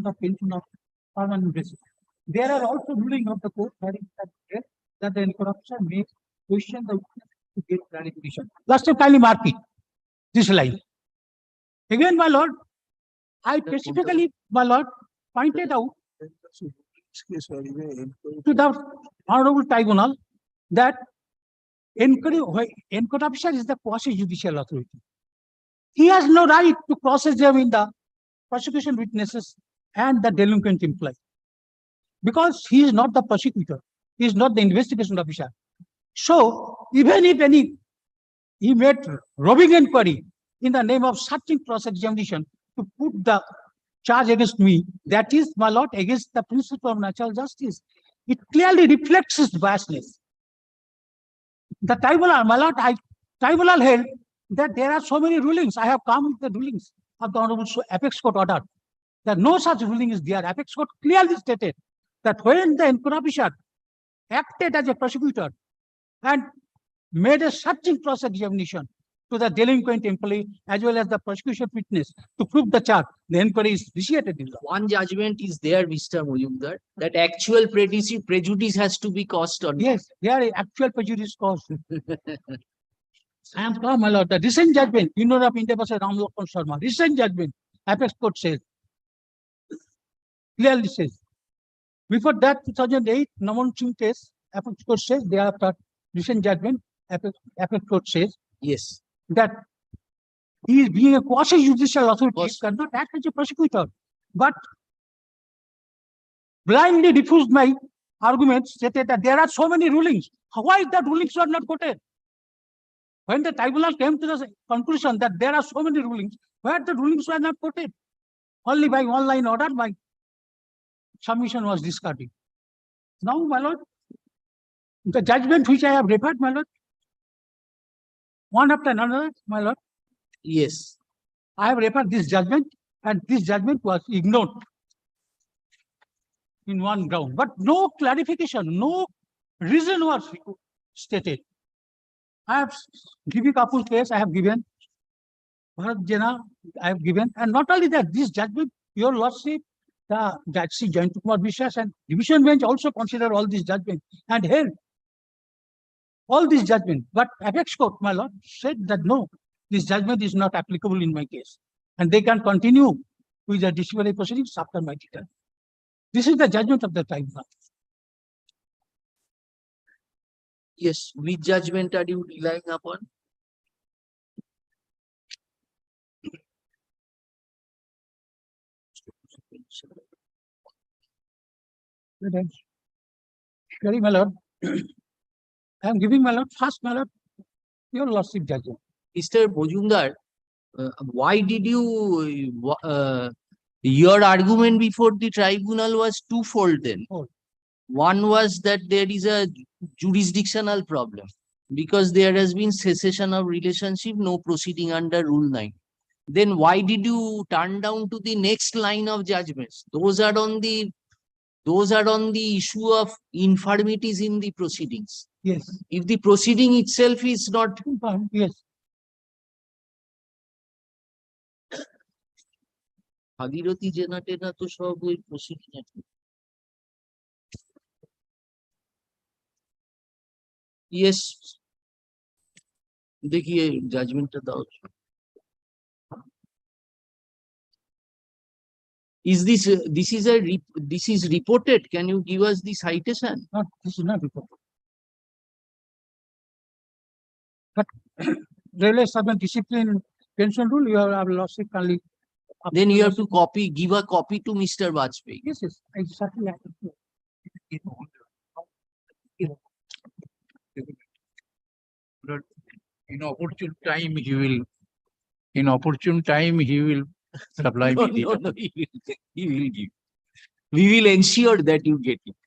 of pension of permanent basis. There are also ruling of the court that the incorruption may question the witness to get clarification. Last time, kindly mark it. This line. Again, my lord, I specifically, my lord, pointed out to the Honorable Tribunal that inquiry officer is the quasi-judicial authority. He has no right to cross-examine the prosecution witnesses and the delinquent employee because he is not the prosecutor. He is not the investigation officer. So even if he made robbing inquiry in the name of searching cross-examination to put the charge against me, that is, my lord, against the principle of natural justice. It clearly reflects his biasness. The tribunal, my lord, tribunal held that there are so many rulings. I have come with the rulings of the Honorable Apex Court order. That no such ruling is there. Apex Court clearly stated that when the inquiry officer acted as a prosecutor and made a searching cross-examination to the delinquent employee as well as the prosecution witness to prove the charge, the inquiry is initiated in law. One judgment is there, Mr. Mujumdar, that actual prejudice has to be caused on. Yes, there is actual prejudice caused. I am calm, my lord. The recent judgment, you know, of India versus Ram Lokhan Sharma, recent judgment, Apex Court says, clearly says. Before that, 2008, Naman Singh case, Apex Court says, thereafter, recent judgment, Apex Court says, yes, that he is being a quasi-judicial authority, cannot act as a prosecutor, but blindly refused my arguments, stated that there are so many rulings. Why that rulings were not quoted? When the tribunal came to the conclusion that there are so many rulings, where the rulings were not quoted? Only by one line order, my submission was discarded. Now, my lord, the judgment which I have referred, my lord, one after another, my lord. Yes. I have referred this judgment, and this judgment was ignored in one ground, but no clarification, no reason was stated. I have given Kapul case, I have given Bharat Jena, I have given, and not only that, this judgment, your lordship, the Judge Joint Kumar Vishwas and Division Bench also consider all these judgments and held all these judgments. But Apex Court, my lord, said that no, this judgment is not applicable in my case, and they can continue with the disciplinary proceedings after my return. This is the judgment of the tribunal. Yes, which judgment are you relying upon? Very, my lord. I am giving, my lord, first, my lord, your lordship judgment. Mr. Mujumdar, why did you, your argument before the tribunal was twofold then. One was that there is a jurisdictional problem because there has been cessation of relationship, no proceeding under Rule 9. Then why did you turn down to the next line of judgments? Those are on the issue of infirmities in the proceedings. Yes. If the proceeding itself is not. Yes. Bhagirathi জেনা টেনা তো সব ওই proceeding আছে। Yes, देखिए judgment दाओ। Is this is reported? Can you give us the citation? No, this is not reported. But railway servant discipline pension rule, you have lost it only. Then you have to give a copy to Mr. Bajpayee. Yes, yes, I certainly have to. In opportune time, he will supply No, me. no, he will give. We will ensure that you get it.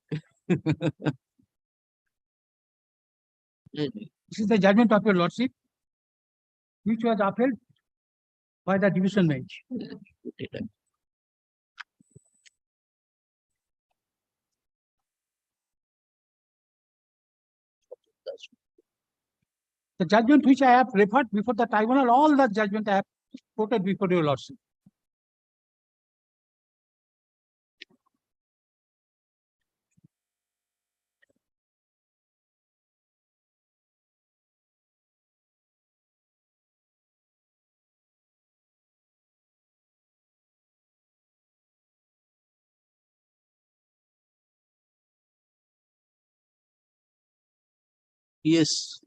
This is the judgment of your lordship, which was upheld by the division bench. The judgment which I have referred before the tribunal, all the judgment I have quoted before your lordship. Yes.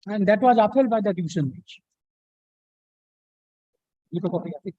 And that was upheld by the division bench. You can copy of it.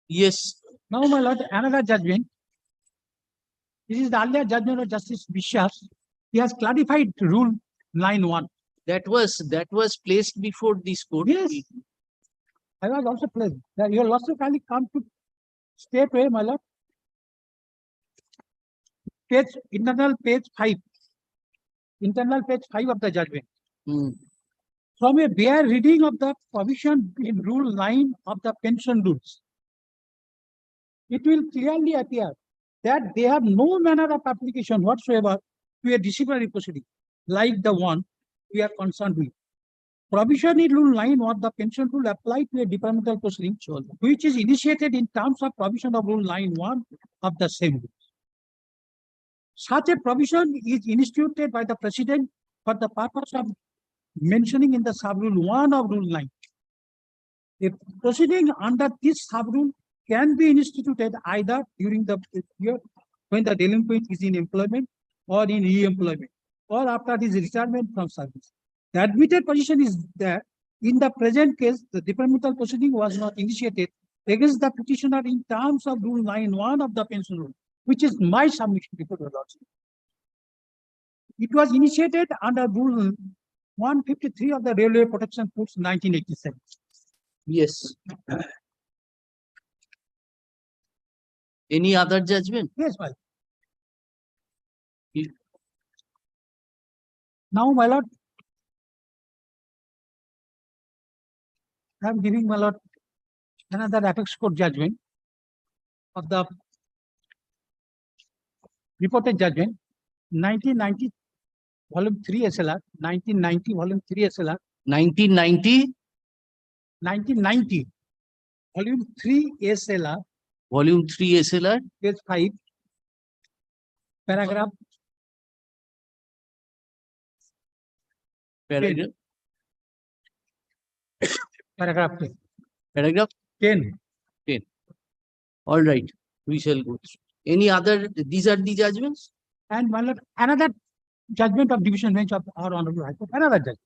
Yes. Now, my lord, another judgment. This is the earlier judgment of Justice Bishas. He has clarified Rule 9.1. That was placed before this court. Yes. I was also present. Your lordship kindly come to straight away, my lord. Internal page 5. Internal page 5 of the judgment. From a bare reading of the provision in Rule 9 of the pension rules, it will clearly appear that they have no manner of application whatsoever to a disciplinary proceeding, like the one we are concerned with. Provision in Rule 9 of the pension rule apply to a departmental proceeding, which is initiated in terms of provision of Rule 9.1 of the same rule. Such a provision is instituted by the President for the purpose of mentioning in the sub-rule 1 of Rule 9. A proceeding under this sub-rule can be instituted either during the year when the delinquent is in employment or in re-employment, or after his retirement from service. The admitted position is that in the present case, the departmental proceeding was not initiated against the petitioner in terms of Rule 9.1 of the pension rule, which is my submission before the lordship. It was initiated under Rule 153 of the Railway Protection Codes 1987. Yes. Any other judgment? Yes, my lord. Now, my lord, I am giving, my lord, another apex court judgment of the reported judgment 1990 volume 3 SLR, 1990 volume 3 SLR. 1990? 1990 volume 3 SLR. Volume 3 SLR. Page 5. Paragraph. Paragraph. Paragraph 10. Paragraph 10. 10. All right. We shall go through. Any other? These are the judgments? And my lord, another judgment of division bench of our Honorable High Court. Another judgment.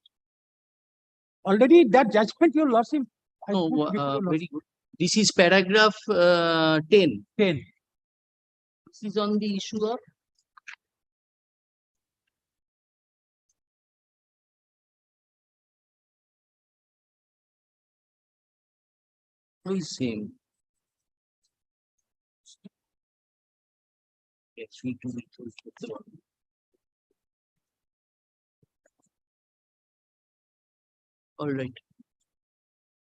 Already that judgment, your lordship. Very good. This is paragraph 10. 10. This is on the issue of same. Yes, we do it. All right.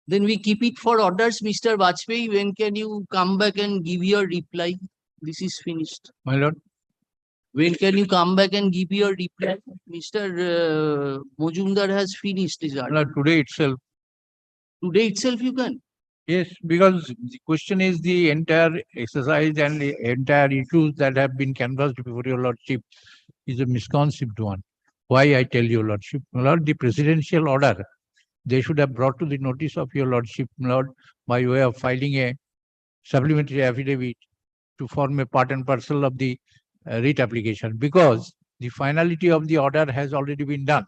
Then we keep it for orders, Mr. Vajpayee. When can you come back and give your reply? This is finished. My lord. When can you come back and give your reply? Mr. Mojumdar has finished his order. Lord, today itself. Today itself you can? Yes, because the question is the entire exercise and the entire issues that have been canvassed before your lordship is a misconceived one. Why I tell your lordship? My lord, the presidential order, they should have brought to the notice of your lordship, my lord, by way of filing a supplementary affidavit to form a part and parcel of the writ application, because The finality of the order has already been done.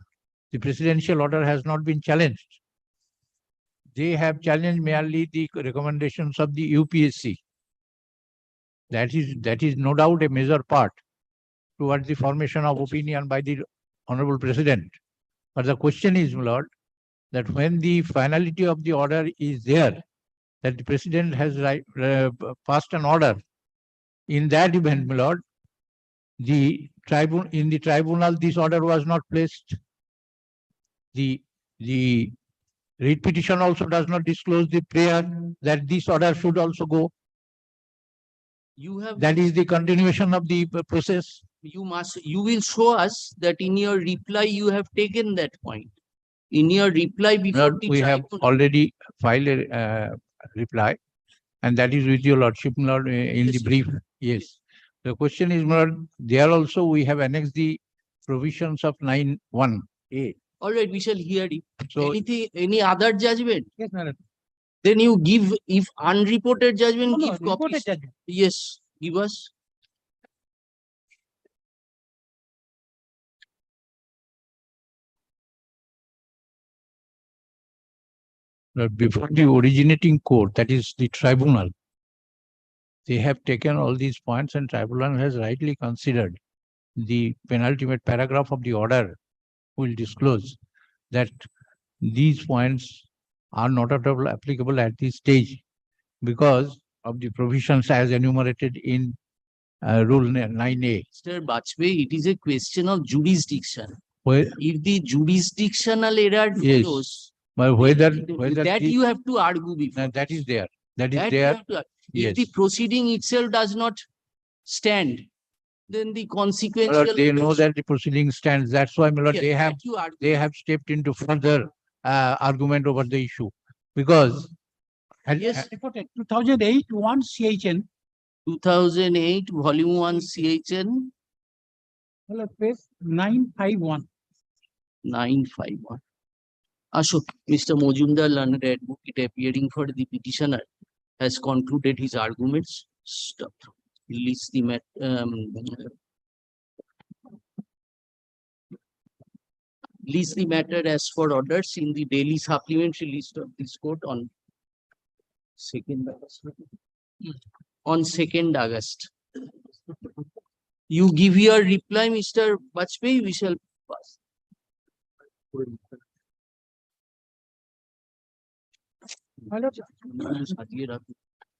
The presidential order has not been challenged. They have challenged merely the recommendations of the UPSC. That is no doubt a major part towards the formation of opinion by the Honorable President. But the question is, my lord, that when the finality of the order is there, that the President has passed an order, in that event, my lord, in the tribunal, this order was not placed. The writ petition also does not disclose the prayer that this order should also go. That is the continuation of the process. You will show us that in your reply you have taken that point. In your reply before Lord, the we have tribunal. already filed a reply, and that is with your lordship, my lord, in the brief. Yes. The question is, my lord, there also we have annexed the provisions of 9(1)(a). All right, we shall hear it. So- Any other judgment? Yes, madam. Then you give, if unreported judgment, No, no, give reported copies. judgment. Yes, give us. Before the originating court, that is the tribunal, they have taken all these points, and tribunal has rightly considered the penultimate paragraph of the order will disclose that these points are not at all applicable at this stage because of the provisions as enumerated in Rule 9(a). Mr. Bajpayee, it is a question of jurisdiction. Where, If the jurisdictional error yes, follows, but whether that the- you have to argue before. that is there. That is That you there. have to- Yes. If the proceeding itself does not stand, then the My consequential. lord, they know that the proceeding stands. That's why, my lord, Yes, they have that you argue. they have stepped into further argument over the issue because Yes. Reported 2008 1 CHN. 2008, volume 1, CHN Page 951. 951. Ashok, Mr. Mojumdar, learned advocate appearing for the petitioner, has concluded his arguments. Stop. Release the matter as for orders in the daily supplementary list of this court on 2nd August. On 2nd August. You give your reply, Mr. Bajpayee, we shall pass. My lord,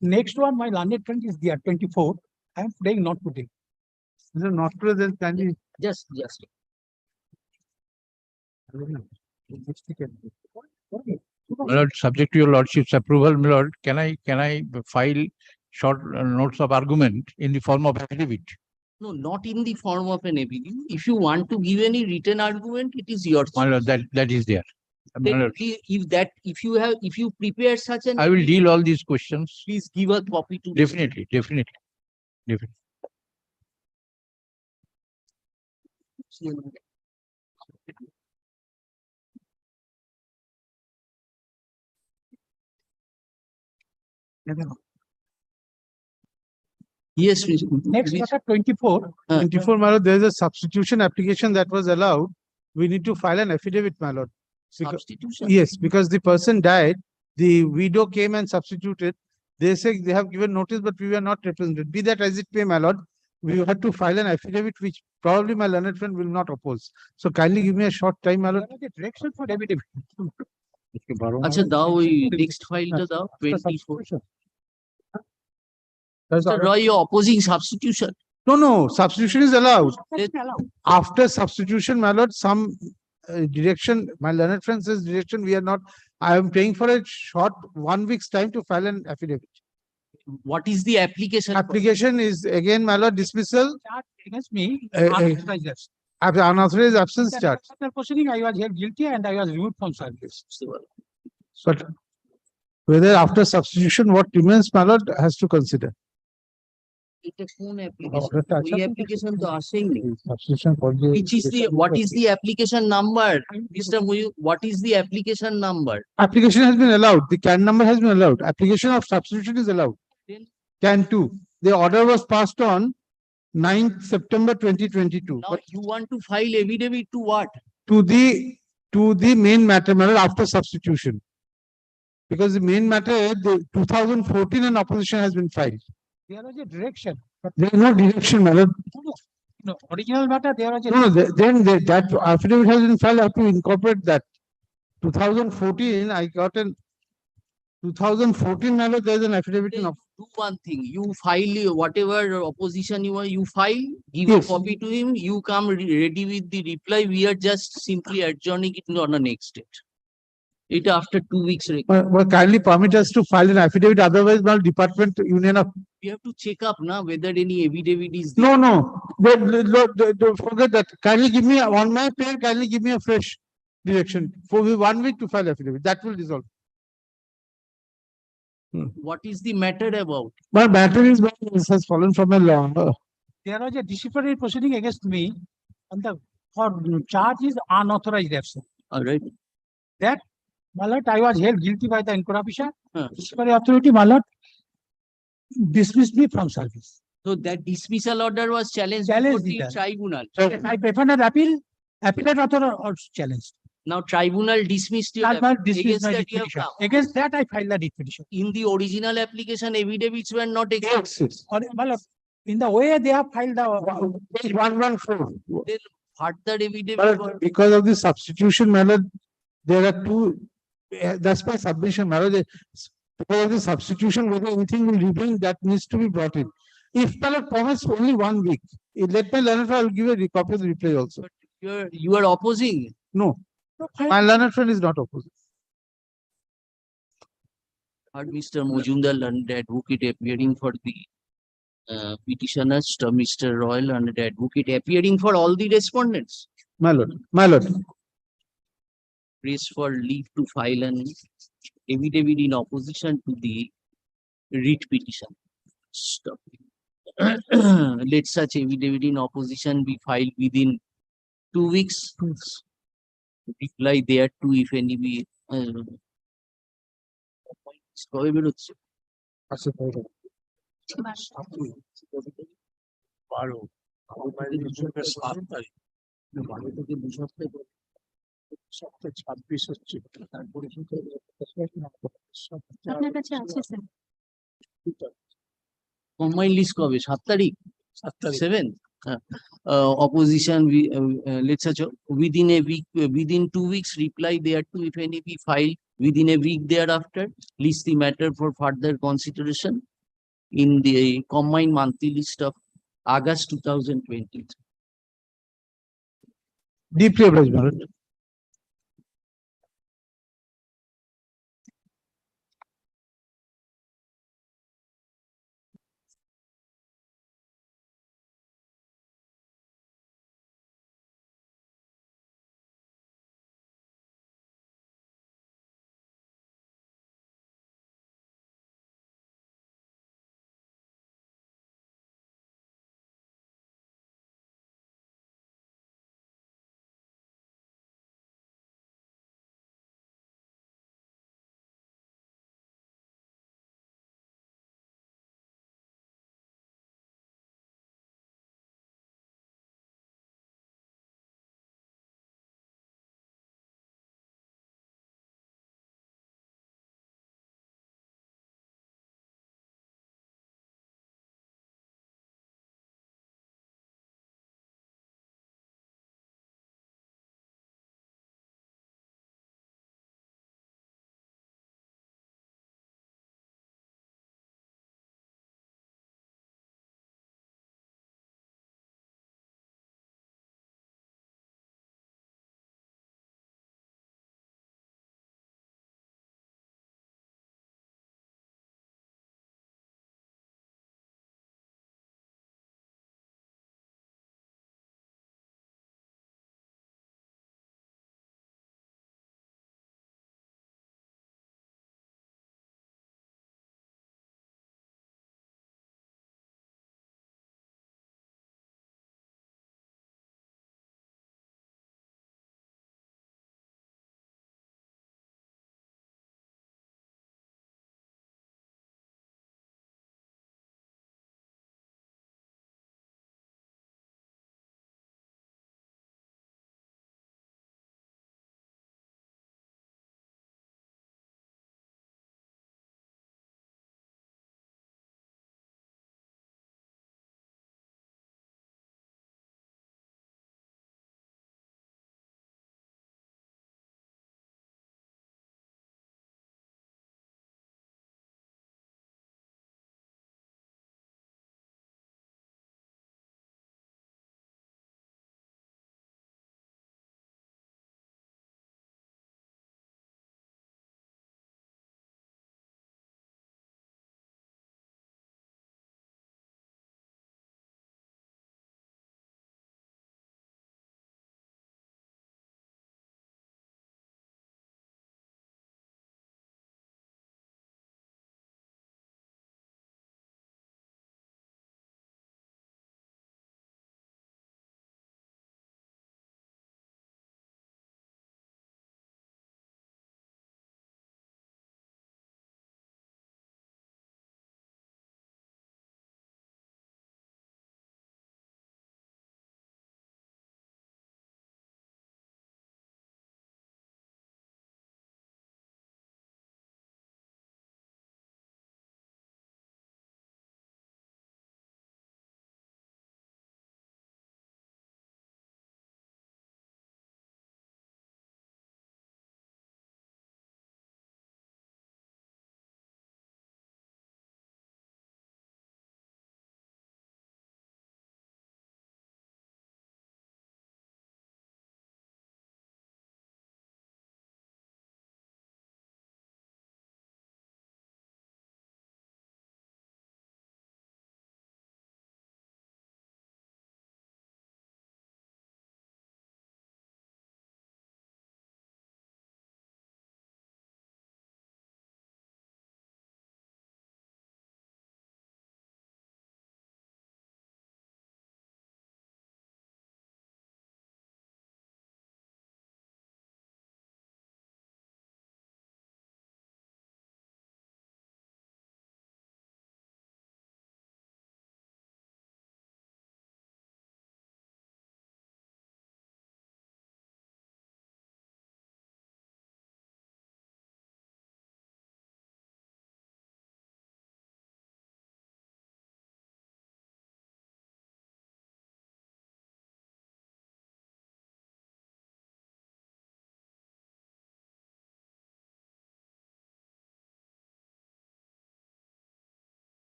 next one, my learned friend is there, 24. I am praying not today. Is it not present? Can you? Just. My lord, subject to your lordship's approval, my lord, can I file short notes of argument in the form of affidavit? No, not in the form of an affidavit. If you want to give any written argument, it is yours. My lord, that is there. My Then lord, if you prepare such an. I will deal all these questions. Please give a copy to. Definitely. Yes, please. Next matter 24. 24, my lord, there is a substitution application that was allowed. We need to file an affidavit, my lord. Substitution? Yes, because the person died, the widow came and substituted. They say they have given notice, but we were not represented. Be that as it may, my lord, we had to file an affidavit, which probably my learned friend will not oppose. So kindly give me a short time, my lord. Direction for affidavit. আচ্ছা দাও ওই next file দাও 24. Mr. Roy, you're opposing substitution. No, substitution is allowed. Let- After substitution, my lord, some direction, my learned friend says direction, we are not, I am paying for a short 1 week's time to file an affidavit. What is the application? Application is again, my lord, dismissal, Against me, unauthorized unauthorized absence charge. After proceeding, I was held guilty and I was removed from service. But whether after substitution, what remains, my lord, has to consider. এটা কোন application? ওই application তো আসেনি। Substitution for the. What is the application number? Mr. Muyu, what is the application number? Application has been allowed. The CAN number has been allowed. Application of substitution is allowed. Then- CAN 2. The order was passed on 9th September 2022. Now you want to file affidavit to what? To the main matter, my lord, after substitution. Because the main matter, the 2014 an opposition has been filed. There was a direction, but There is no direction, my lord. no, original matter, there was a. No, that affidavit has been filed, I have to incorporate that. 2014, I got an 2014, my lord, there is an affidavit in. Do one thing, you file whatever opposition you file, give a Yes. copy to him, you come ready with the reply, we are just simply adjourning it on the next date. It after 2 weeks. But kindly permit us to file an affidavit, otherwise my department union of. We have to check up now whether any affidavit is there. No, don't forget that. Kindly give me, on my pair, kindly give me a fresh direction for 1 week to file affidavit. That will resolve. What is the matter about? But matter is, this has fallen from a law. There was a disciplinary proceeding against me and the for charge is unauthorized absence. All right. That, my lord, I was held guilty by the inquiry officer. Disciplinary authority, my lord, dismissed me from service. So that dismissal order was challenged Challenged before the it. tribunal. I prefer an appeal. Appellate author also challenged. Now tribunal dismissed your Tribunal app- dismissed against my that writ you have petition. come. Against that, I filed the writ petition. In the original application, affidavits were not accepted. Or, my lord, in the way they have filed the. Page 114. Then further affidavit But were- because of the substitution, my lord, there are two, that's my submission, my lord. Because of the substitution, whether anything will remain, that needs to be brought in. If my lord promise only 1 week, let my learned friend, I will give a copy of the reply also. you are opposing. No, my learned friend is not opposing. Heard Mr. Mojumdar, learned advocate appearing for the petitioners, to Mr. Royal, learned advocate appearing for all the respondents. My lord, my lord. Raise for leave to file an affidavit in opposition to the writ petition. Stop. Let such affidavit in opposition be filed within 2 weeks. Reply thereto if any be. কবে বেরোচ্ছে? আপনার কাছে আছে sir. Combined list কবে? 7 তারিখ? 7th? Opposition, let's say within a week, within 2 weeks, reply thereto if any be filed within a week thereafter, list the matter for further consideration in the combined monthly list of August 2020. Deeply obliged, my lord.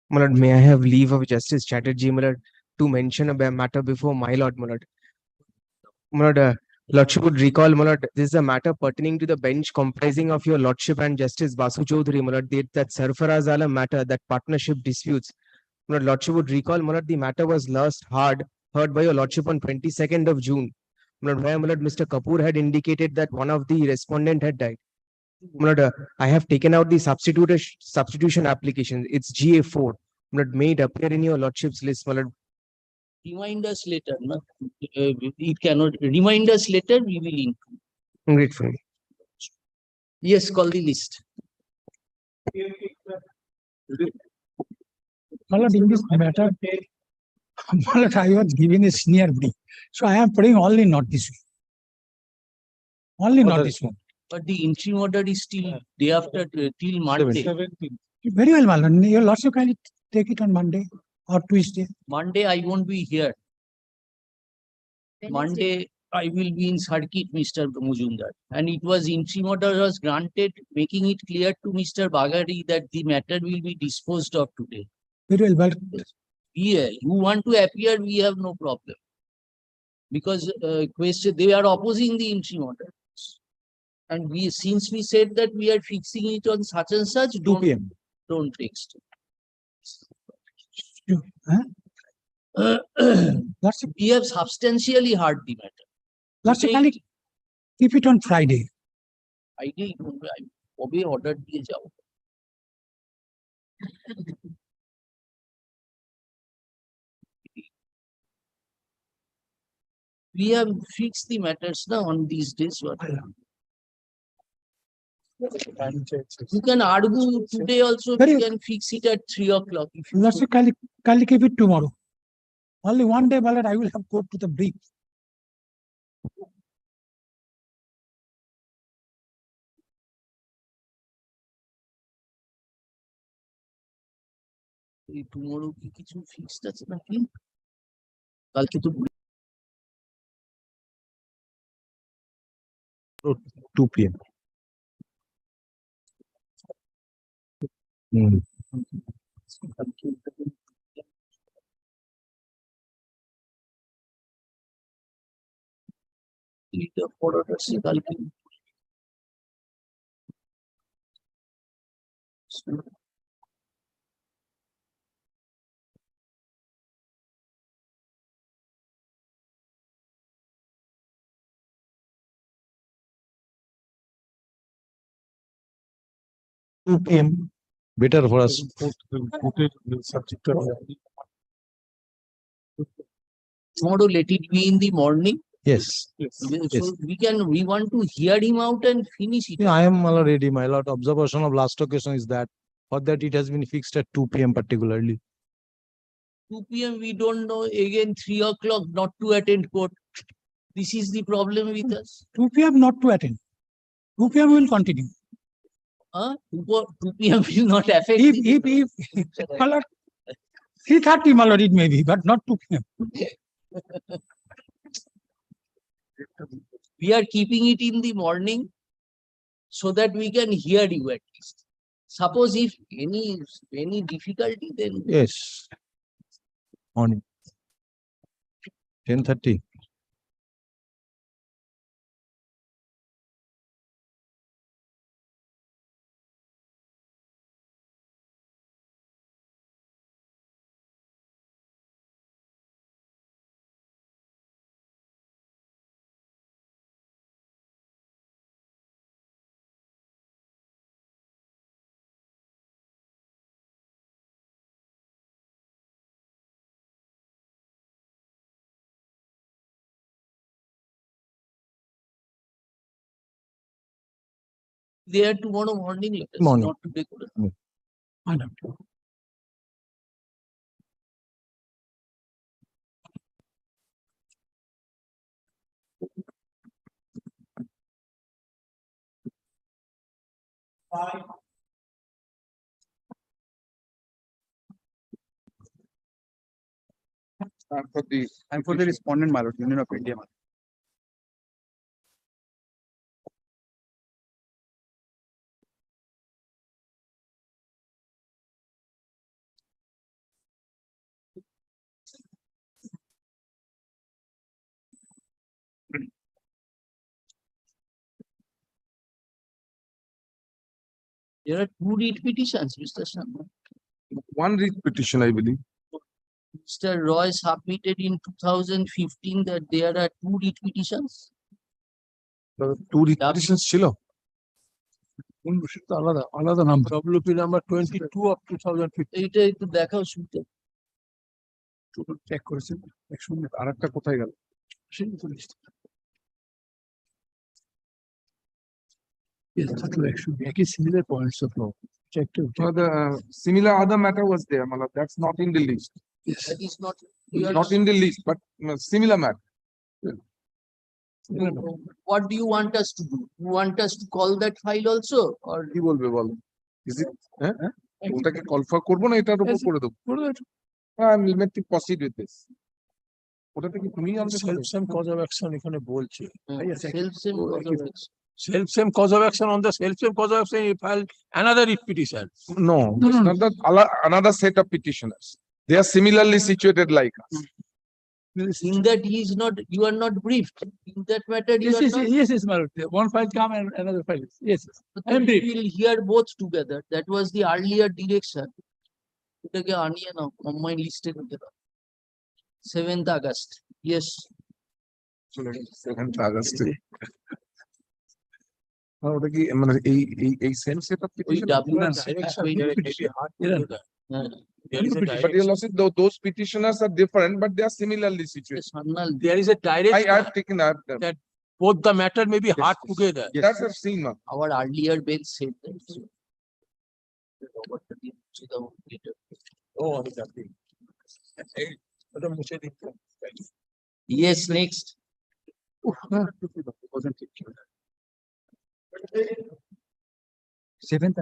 My lord, may I have leave of Justice Chatterjee, my lord, to mention a matter before my lord, my lord. My lord, lordship would recall, my lord, this is a matter pertaining to the bench comprising of your lordship and Justice Basu Chaudhary, my lord, that Sarfaraz Alam matter, that partnership disputes. My lord, lordship would recall, my lord, the matter was last heard by your lordship on 22nd of June. My lord, where, my lord, Mr. Kapoor had indicated that one of the respondent had died. My lord, I have taken out the substitution application. It's GA4. My lord, may it appear in your lordship's list, my lord. Remind us later. No? It cannot remind us later. We will include. Gratefully. Yes, call the list. My lord, in this matter, my lord, I was given a senior brief. So I am putting only not this one. Only not this one. But the interim order is still day after till Monday. Very well, my lord. Your lordship can take it on Monday or Tuesday. Monday I won't be here. Monday I will be in circuit, Mr. Mujumdar. And it was interim order was granted, making it clear to Mr. Bagari that the matter will be disposed of today. Very well, but Yeah, you want to appear, we have no problem. Because they are opposing the interim order. And since we said that we are fixing it on such and such, 2 p.m. Don't text. We have substantially heard the matter. lordship can keep it on Friday. Friday, obey order দিয়ে যাও। We have fixed the matters now on these days. You can argue today also. We can fix it at 3 o'clock. Lordship can keep it tomorrow. Only one day, my lord, I will have court to the brief. Tomorrow কি কিছু fixed আছে নাকি? কালকে তো 2 p.m. এটা পড়াটা সে কালকে PM. Better for us. tomorrow let it be in the morning. Yes. So we want to hear him out and finish it. Yeah, I am already, my lord. Observation of last occasion is that for that it has been fixed at 2 p.m. particularly. 2 p.m. we don't know. Again 3 o'clock not to attend court. This is the problem with us. 2 p.m. not to attend. 2 p.m. will continue. 2 p.m. will not affect. If my lord, 3:30, my lord, it may be, but not 2 p.m. We are keeping it in the morning so that we can hear you at least. Suppose if any difficulty, then Yes. Morning. 10:30. they are tomorrow morning. Let us Morning. not today. And for the respondent, my lord, Union of India. There are two read petitions, Mr. Sharma. One read petition, I believe. Mr. Roy submitted in 2015 that there are two read petitions. Two read petitions ছিল আলাদা আলাদা number WP number 22 of 2015 এইটা একটু দেখাও শুনতে। Check করেছেন এক minute আরেকটা কোথায় গেল একই similar points of law check to the similar other matter was there, Malad. That's not in the list. That is not. Not in the list, but similar matter. What do you want us to do? You want us to call that file also, or কি বলবে বলো? Is it? হ্যাঁ ওটাকে call for করবো না এটার উপর করে দেবো হ্যাঁ let me proceed with this. ওটাতে কি তুমি আনতে self same cause of action এখানে বলছে self same cause of action? self same cause of action on the self same cause of action he filed another writ petition No, it's not that another set of petitioners. They are similarly situated like us. In that he is not, you are not briefed. In that matter, you are not. yes my lord one file come and another file yes But we will hear both together. That was the earlier direction. এটাকে আনিয়ে নাও combined list এ নিতে দাও। 7th August. Yes. 7th August. ওটা কি মানে এই same set of petition? But your lordship, those petitioners are different, but they are similarly situated. There is a direction I have taken that. that both the matter may be hard together. That's I've seen, ma'am. Our earlier bench said that. Oh, exactly. Yes, next. Seventh.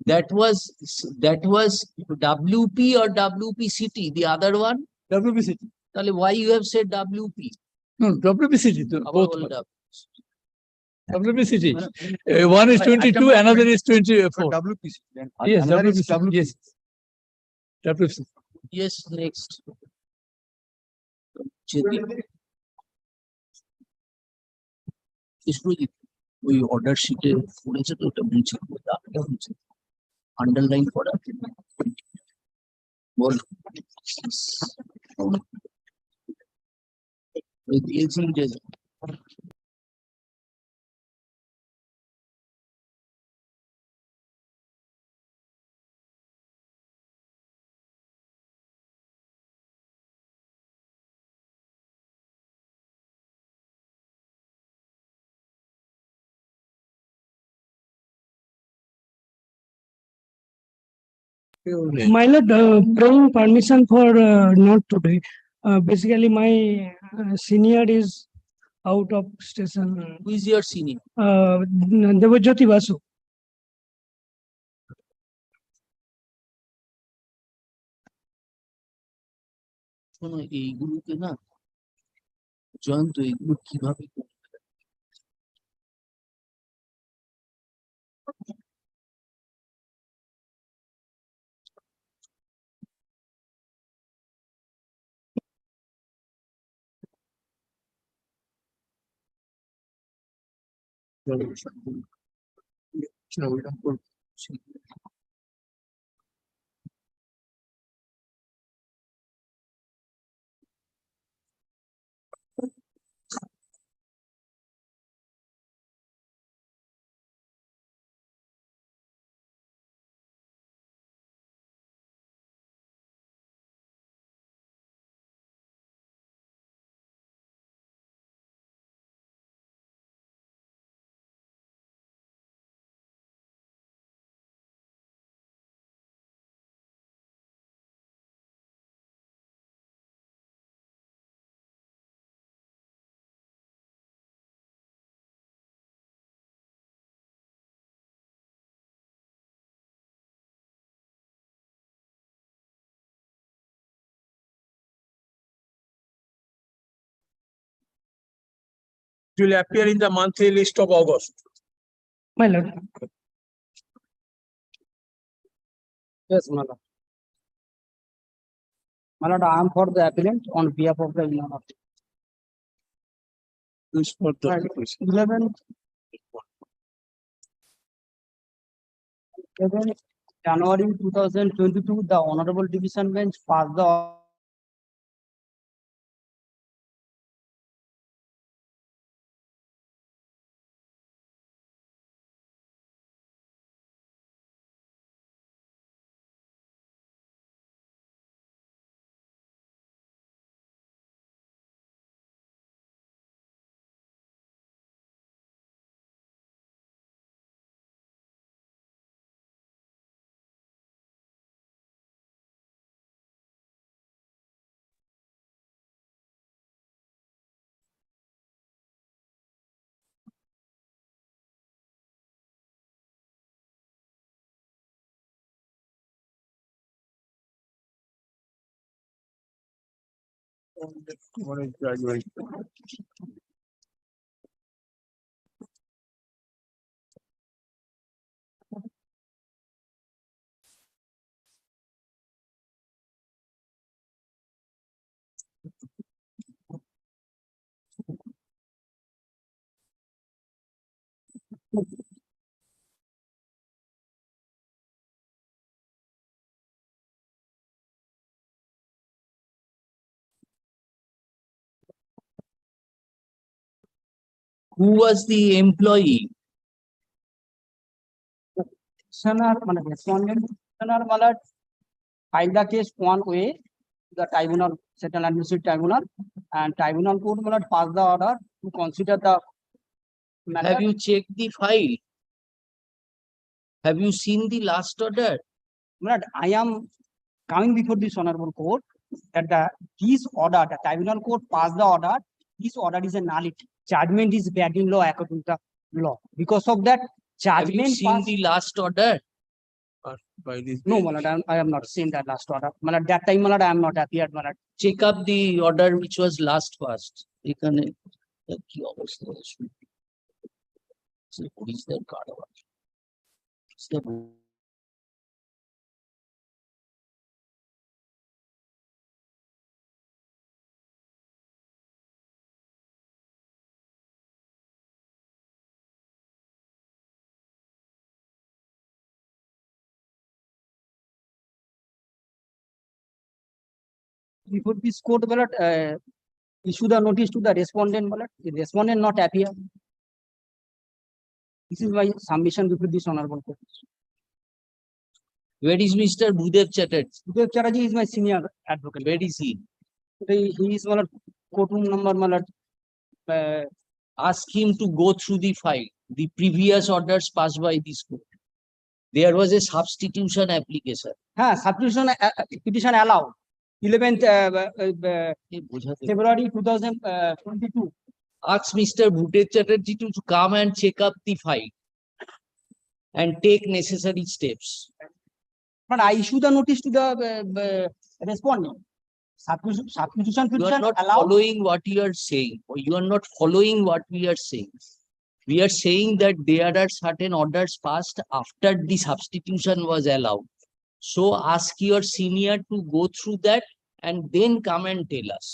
That was WP or WPCT, the other one? WPCT. Why you have said WP? No, WPCT. Both. WPCT. One is 22, another is 24. WPC. Yes, WPCT. Yes. WPCT. Yes, next. ওই order শিটে পড়েছে তো ওটা বুঝে underline করা বল দিয়েছি My lord, praying permission for not today. Basically, my senior is out of station. Who is your senior? Devajyoti Basu. শোনো এইগুলোকে না জয়ন্ত এইগুলো কিভাবে It will appear in the monthly list of August. My lord. Yes, my lord. My lord, I am for the appellant on behalf of the Union of This for the 11 January 2022, the Honorable Division Bench passed the What is graduate? Who was the employee? respondent, filed the case one way, the tribunal, Central Administrative Tribunal, and Tribunal Court passed the order to consider the matter. Have you checked the file? Have you seen the last order? I am coming before this honorable court that this order, the Tribunal Court passed the order. This order is a nullity. Judgment is bad in law according to the law. Because of that, Have you judgment seen passed. the last order? By this No, my lord, I am not seen that last order. My lord, that time, my lord, I am not appeared, my lord. Check up the order which was last passed. এখানে কি অবস্থা হয়েছে? পুলিশদের কারবার। Before this court, my lord, issue the notice to the respondent, my lord. The respondent not appear. This is my submission before this honorable court. Where is Mr. Bhudev Chatterjee? Bhudev Chatterjee is my senior advocate. Where is he? He is, my lord, courtroom number, my lord. Ask him to go through the file, the previous orders passed by this court. There was a substitution application. Substitution petition allowed. 11th February 2022. Ask Mr. Bhudev Chatterjee to come and check up the file and take necessary steps. But I issue the notice to the respondent. Substitution You are petition not allowed. following what you are saying, or you are not following what we are saying. We are saying that there are certain orders passed after the substitution was allowed. So ask your senior to go through that and then come and tell us.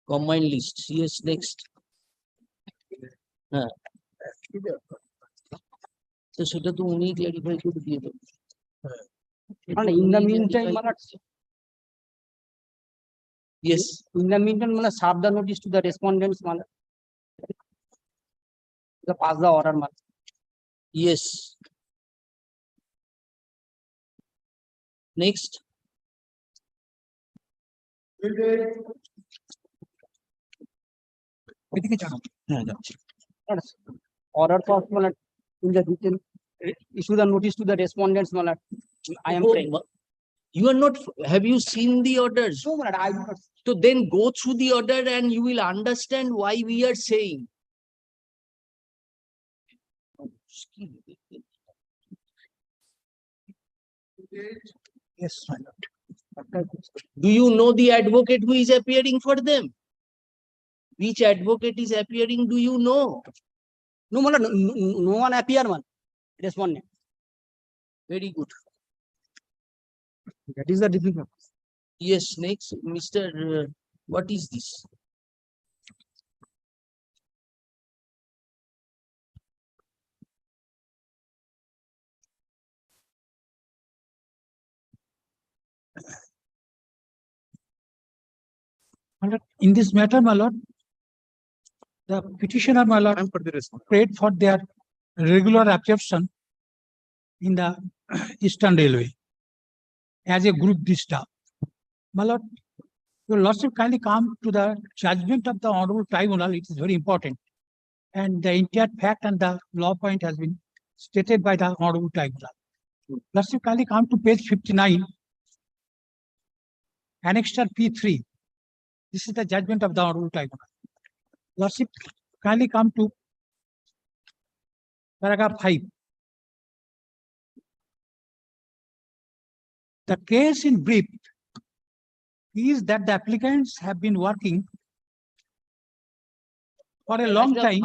Combined list. Yes, next. So সেটা তো উনি clarify করে দিয়ে দেবেন। And in the meantime, my lord, Yes. in the meantime, my lord, serve the notice to the respondents, my lord. The pass the order, my lord. Yes. Next. Order for, my lord, in the written, issue the notice to the respondents, my lord. I am Oh, praying. You are not, have you seen the orders? No, my lord, I do not. So then go through the order and you will understand why we are saying. Yes, my lord. Do you know the advocate who is appearing for them? Which advocate is appearing, do you know? No, my lord, no one appear, man. Respondent. Very good. That is the difficult. Yes, next, Mr. What is this? My lord, in this matter, my lord, the petitioner, my lord, prayed for their regular absorption in the Eastern Railway as a group D staff. My lord, your lordship kindly come to the judgment of the Honorable Tribunal. It is very important. And the entire fact and the law point has been stated by the Honorable Tribunal. Lordship kindly come to page 59, Annexure P3. This is the judgment of the Honorable Tribunal. Lordship kindly come to paragraph 5. The case in brief is that the applicants have been working for a long time.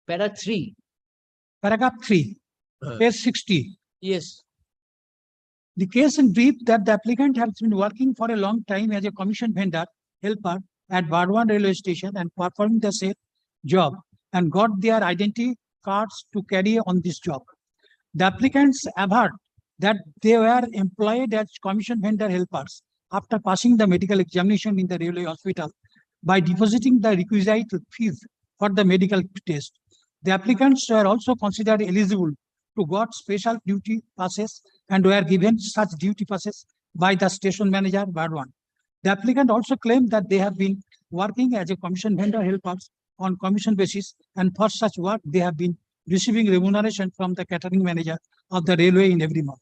Paragraph 3. Paragraph 3, page 60. Yes. The case in brief that the applicant has been working for a long time as a commission vendor helper at Bardwan railway station and performing the same job and got their identity cards to carry on this job. The applicants averred that they were employed as commission vendor helpers after passing the medical examination in the railway hospital by depositing the requisite fees for the medical test. The applicants were also considered eligible to got special duty passes and were given such duty passes by the station manager, Bardwan. The applicant also claimed that they have been working as a commission vendor helpers on commission basis, and for such work they have been receiving remuneration from the catering manager of the railway in every month.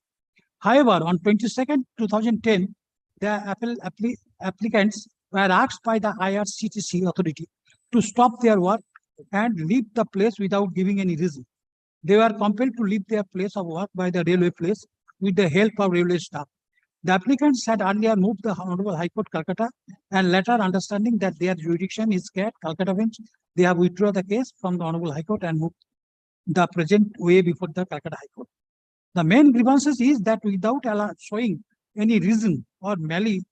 However, on 22nd, 2010, the applicants were asked by the IRCTC authority to stop their work and leave the place without giving any reason. They were compelled to leave their place of work by the railway place with the help of railway staff. The applicants had earlier moved the Hon'ble High Court, Calcutta, and later understanding that their jurisdiction is at Calcutta bench, they have withdrawn the case from the Hon'ble High Court and moved the present way before the Calcutta High Court. The main grievances is that without showing any reason or merely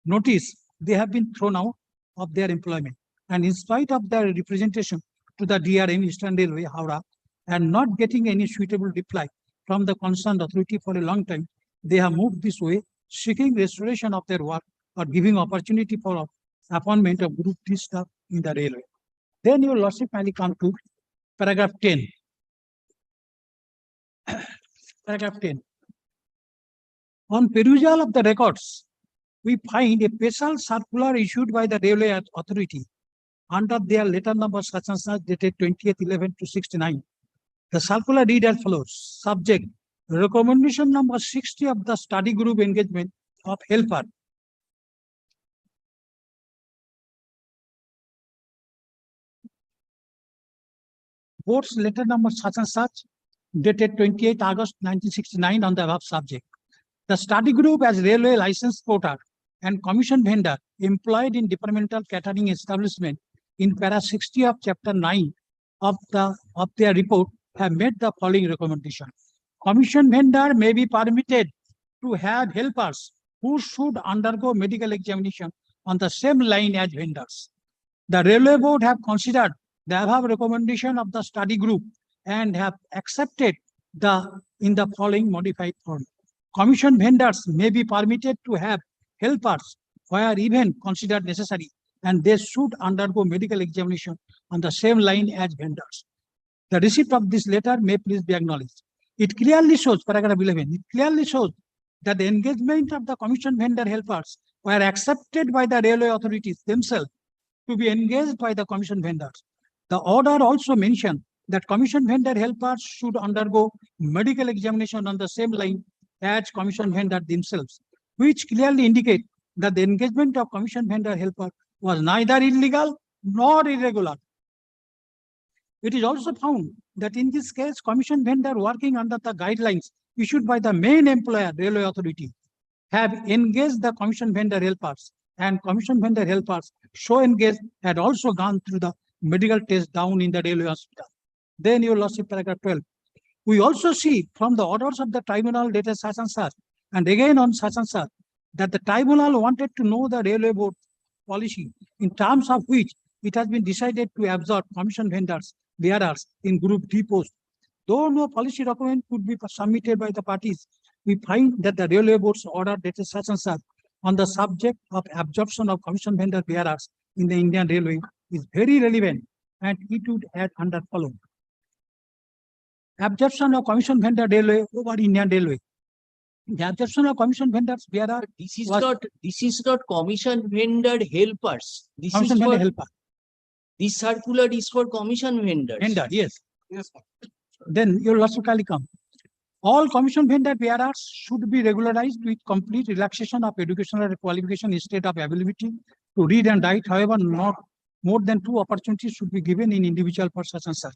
notice, they have been thrown out of their employment. And in spite of their representation to the DRM, Eastern Railway, Howrah, and not getting any suitable reply from the concerned authority for a long time, they have moved this way, seeking restoration of their work or giving opportunity for appointment of group D staff in the railway. Then your lordship finally come to paragraph 10. Paragraph 10. On perusal of the records, we find a special circular issued by the railway authority under their letter number such and such dated 20th/11/69. The circular read as follows: subject, recommendation number 60 of the study group engagement of helper. Board's letter number such and such dated 28th August 1969 on the above subject. The study group as railway license porter and commission vendor employed in departmental catering establishment in para 60 of chapter 9 of their report have made the following recommendation. Commission vendor may be permitted to have helpers who should undergo medical examination on the same line as vendors. The railway board have considered the above recommendation of the study group and have accepted in the following modified form. Commission vendors may be permitted to have helpers where even considered necessary, and they should undergo medical examination on the same line as vendors. The receipt of this letter may please be acknowledged. It clearly shows, paragraph 11, it clearly shows that the engagement of the commission vendor helpers were accepted by the railway authorities themselves to be engaged by the commission vendors. The order also mentioned that commission vendor helpers should undergo medical examination on the same line as commission vendor themselves, which clearly indicate that the engagement of commission vendor helper was neither illegal nor irregular. It is also found that in this case, commission vendor working under the guidelines issued by the main employer, railway authority, have engaged the commission vendor helpers and commission vendor helpers so engaged had also gone through the medical test down in the railway hospital. Then, Your Lordship, paragraph 12. We also see from the orders of the tribunal dated such and such, and again on such and such, that the tribunal wanted to know the railway board policy, in terms of which it has been decided to absorb commission vendors, bearers in Group D post. Though no policy document could be submitted by the parties, we find that the railway board's order dated such and such on the subject of absorption of commission vendor bearers in the Indian Railway is very relevant, and it would add under following. Absorption of commission vendor railway over Indian Railway. The absorption of commission vendors bearer. This is not commission vendor helpers. This Commission is vendor for helper. this circular is for commission vendors. Vendor, yes. Yes. Then Your Lordship, come. All commission vendor bearers should be regularized with complete relaxation of educational qualification instead of ability to read and write. However, not more than 2 opportunities should be given in individual for such and such.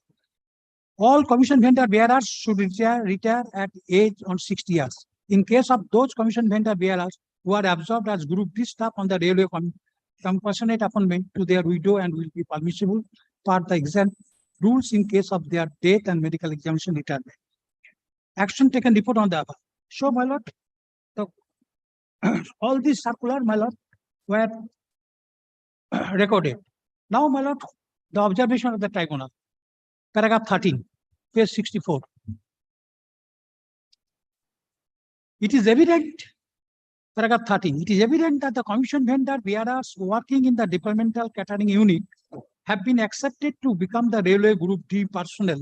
All commission vendor bearers should retire at age on 60 years. In case of those commission vendor bearers who are absorbed as Group D staff on the railway, compassionate appointment to their widow and will be permissible per the exam rules in case of their death and medical examination retirement. Action taken report on the above. So, my lord, all these circular, my lord, were recorded. Now, my lord, the observation of the tribunal. Paragraph 13, page 64. It is evident, paragraph 13, it is evident that the commission vendor bearers working in the departmental catering unit have been accepted to become the railway Group D personnel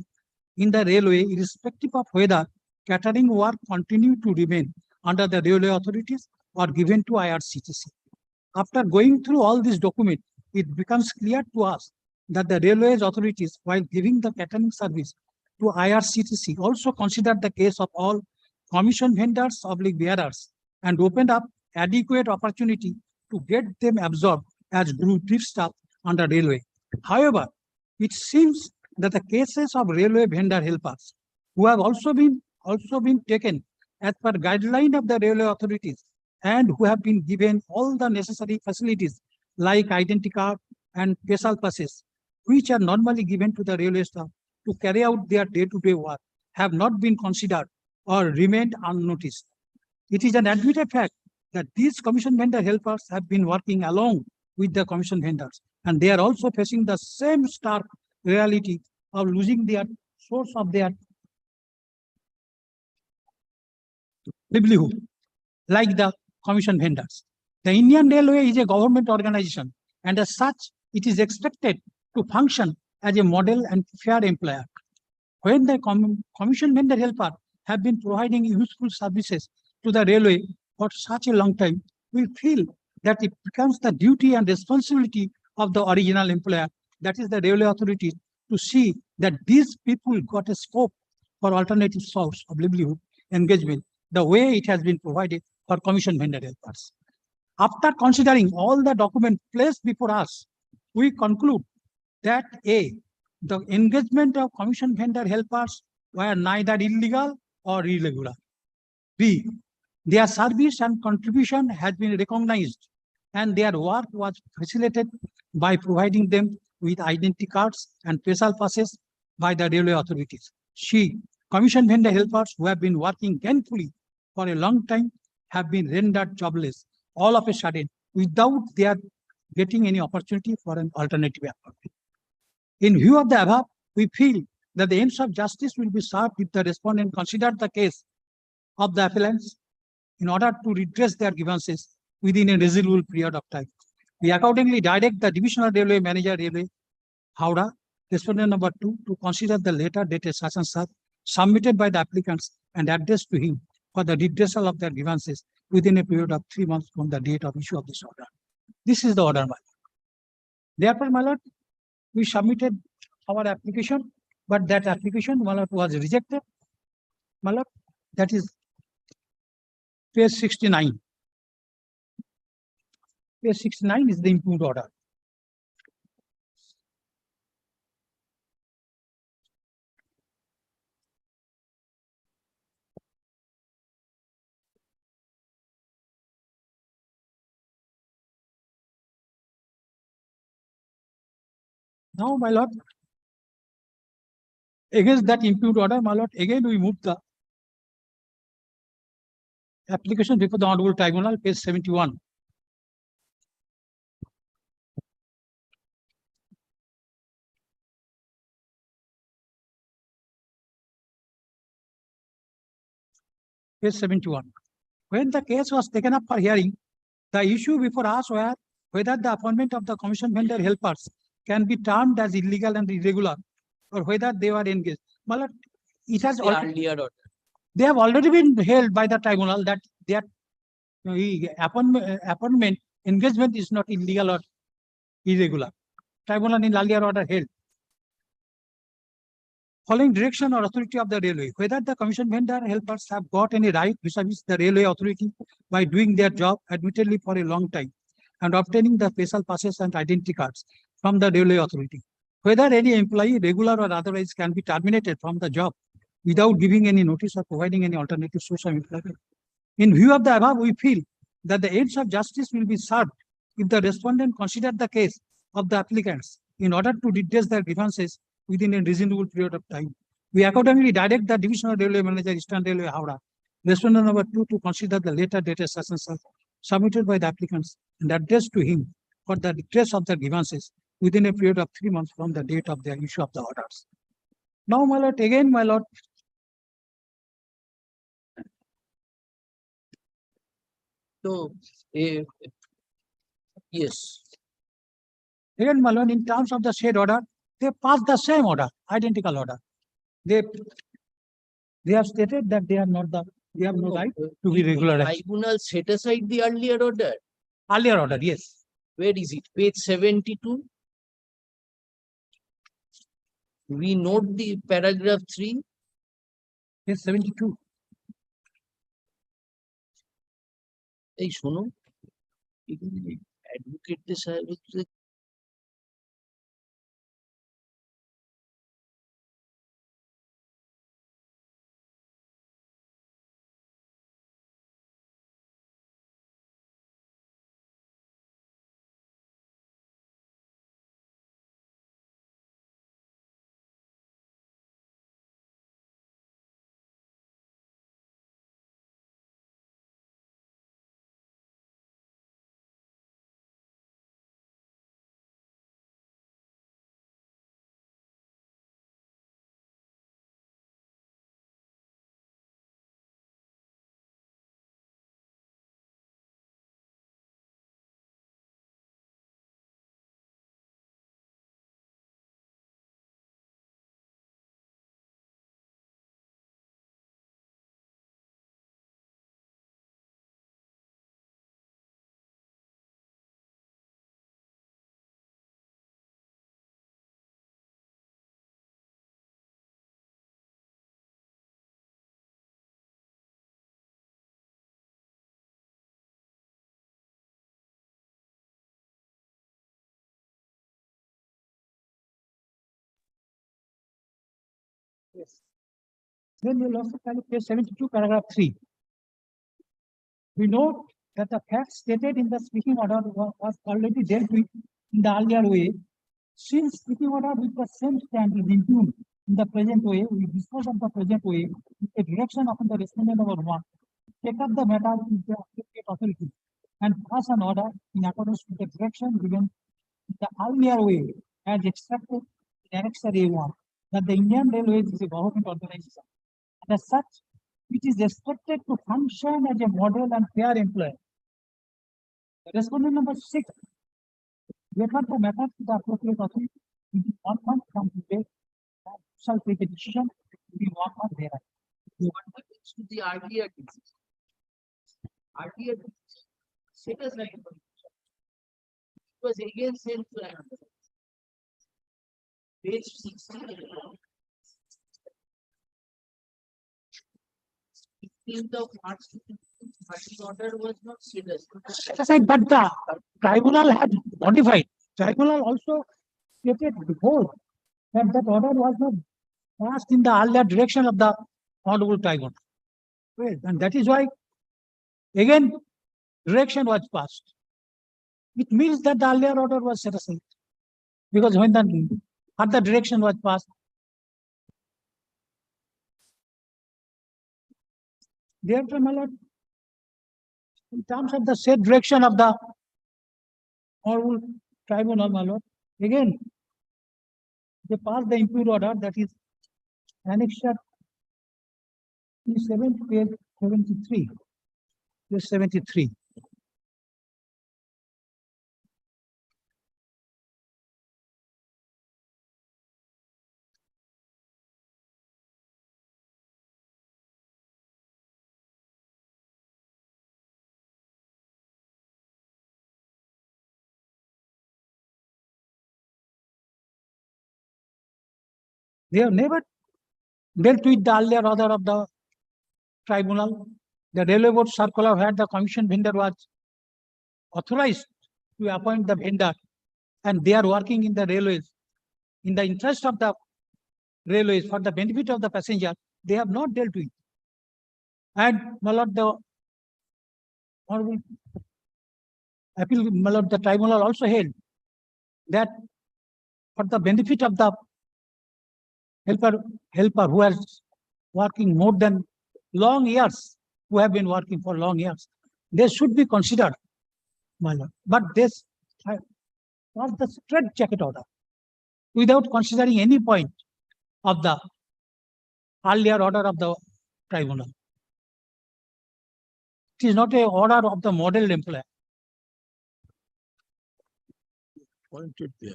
in the railway, irrespective of whether catering work continue to remain under the railway authorities or given to IRCTC. After going through all these documents, it becomes clear to us that the railways authorities, while giving the catering service to IRCTC, also considered the case of all commission vendors oblique bearers and opened up adequate opportunity to get them absorbed as Group D staff under railway. However, it seems that the cases of railway vendor helpers who have also been taken as per guideline of the railway authorities and who have been given all the necessary facilities like identity card and special passes, which are normally given to the railway staff to carry out their day-to-day work, have not been considered or remained unnoticed. It is an admitted fact that these commission vendor helpers have been working along with the commission vendors, and they are also facing the same stark reality of losing their source of their livelihood, like the commission vendors. The Indian Railway is a government organization, and as such, it is expected to function as a model and fair employer. When the commission vendor helper have been providing useful services to the railway for such a long time, we feel that it becomes the duty and responsibility of the original employer, that is the railway authority, to see that these people got a scope for alternative source of livelihood engagement, the way it has been provided for commission vendor helpers. After considering all the documents placed before us, we conclude that A, the engagement of commission vendor helpers were neither illegal or irregular. B, their service and contribution has been recognized and their work was facilitated by providing them with identity cards and special passes by the railway authorities. C, commission vendor helpers who have been working gainfully for a long time have been rendered jobless all of a sudden without their getting any opportunity for an alternative employment. In view of the above, we feel that the ends of justice will be served if the respondent considered the case of the appellants in order to redress their grievances within a reasonable period of time. We accordingly direct the Divisional Railway Manager, Railway, Howrah, respondent number 2, to consider the letter dated such and such submitted by the applicants and addressed to him for the redressal of their grievances within a period of 3 months from the date of issue of this order. This is the order, my lord. Therefore, my lord, we submitted our application, but that application, my lord, was rejected. My lord, that is page 69. Page 69 is the improved order. Now, my lord, against that impugned order, my lord, again we move the application before the Honorable Tribunal, page 71. Page 71. When the case was taken up for hearing, the issue before us were whether the appointment of the commission vendor helpers can be termed as illegal and irregular, or whether they were engaged. My lord, it has Earlier order. they have already been held by the tribunal that their appointment engagement is not illegal or irregular. Tribunal in earlier order held. Following direction or authority of the railway, whether the commission vendor helpers have got any right vis-a-vis the railway authority by doing their job admittedly for a long time and obtaining the special passes and identity cards from the railway authority. Whether any employee, regular or otherwise, can be terminated from the job without giving any notice or providing any alternative source of employment. In view of the above, we feel that the ends of justice will be served if the respondent consider the case of the applicants in order to redress their grievances within a reasonable period of time. We accordingly direct the Divisional Railway Manager, Eastern Railway, Howrah, respondent number 2, to consider the letter dated such and such submitted by the applicants and addressed to him for the redress of the grievances within a period of 3 months from the date of the issue of the orders. Now, my lord, again, my lord, So, yes. again, my lord, in terms of the said order, they passed the same order, identical order. They have stated that they have no right to be regularized. Tribunal set aside the earlier order. Earlier order, yes. Where is it? Page 72. We note the paragraph 3. Page 72. এই শোনো, অ্যাডভোকেটদের সাহেব Yes. Then you'll also find page 72, paragraph 3. We note that the facts stated in the speaking order was already dealt with in the earlier way. Since speaking order with the same stand is impugned in the present way, we dispose of the present way with the direction of the respondent number 1. Take up the matter with the appropriate authority and pass an order in accordance with the direction given in the earlier way as extracted in Annex A1, that the Indian Railways is a government organization. And as such, it is expected to function as a model and fair employer. The respondent number 6, refer the matter to the appropriate authority within 1 month from today, and shall take a decision within 1 month thereafter. What happens to the earlier decision? Earlier decision set aside. It was again sent to another. Page 16. 15th of March, but the order was not set aside. But the tribunal had modified. Tribunal also stated before that order was not passed in the earlier direction of the Hon'ble Tribunal. Well, and that is why again direction was passed. It means that the earlier order was set aside. Because when the other direction was passed, therefore, my lord, in terms of the said direction of the Hon'ble Tribunal, my lord, again, they passed the impute order, that is annexure P7, page 73. Page 73. They have never dealt with the earlier order of the tribunal. The railway board circular where the commission vendor was authorized to appoint the vendor, and they are working in the railways in the interest of the railways for the benefit of the passenger. They have not dealt with. And my lord, the Honorable appeal, my lord, the tribunal also held that for the benefit of the helper who has working more than long years, who have been working for long years, they should be considered, my lord. But this was the straight jacket order without considering any point of the earlier order of the tribunal. It is not a order of the model employer. Pointed there.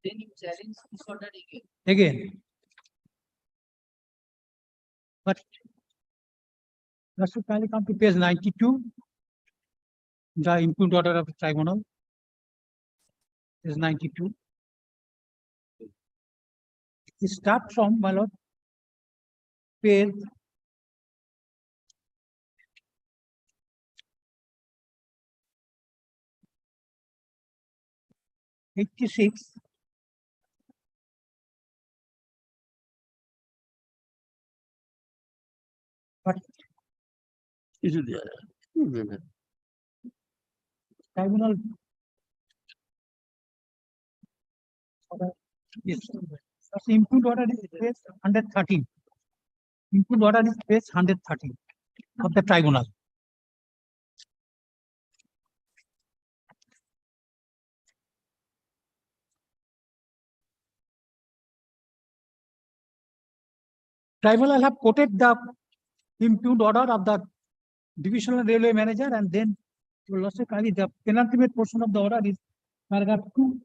Then you challenge this order again. Again. But let's finally come to page 92, the impute order of the tribunal. Page 92. It starts from, my lord, page 86. But Is it there? tribunal yes, the impute order is page 113. Impute order is page 113 of the tribunal. Tribunal have quoted the impute order of the divisional railway manager, and then the penultimate portion of the order is paragraph 2,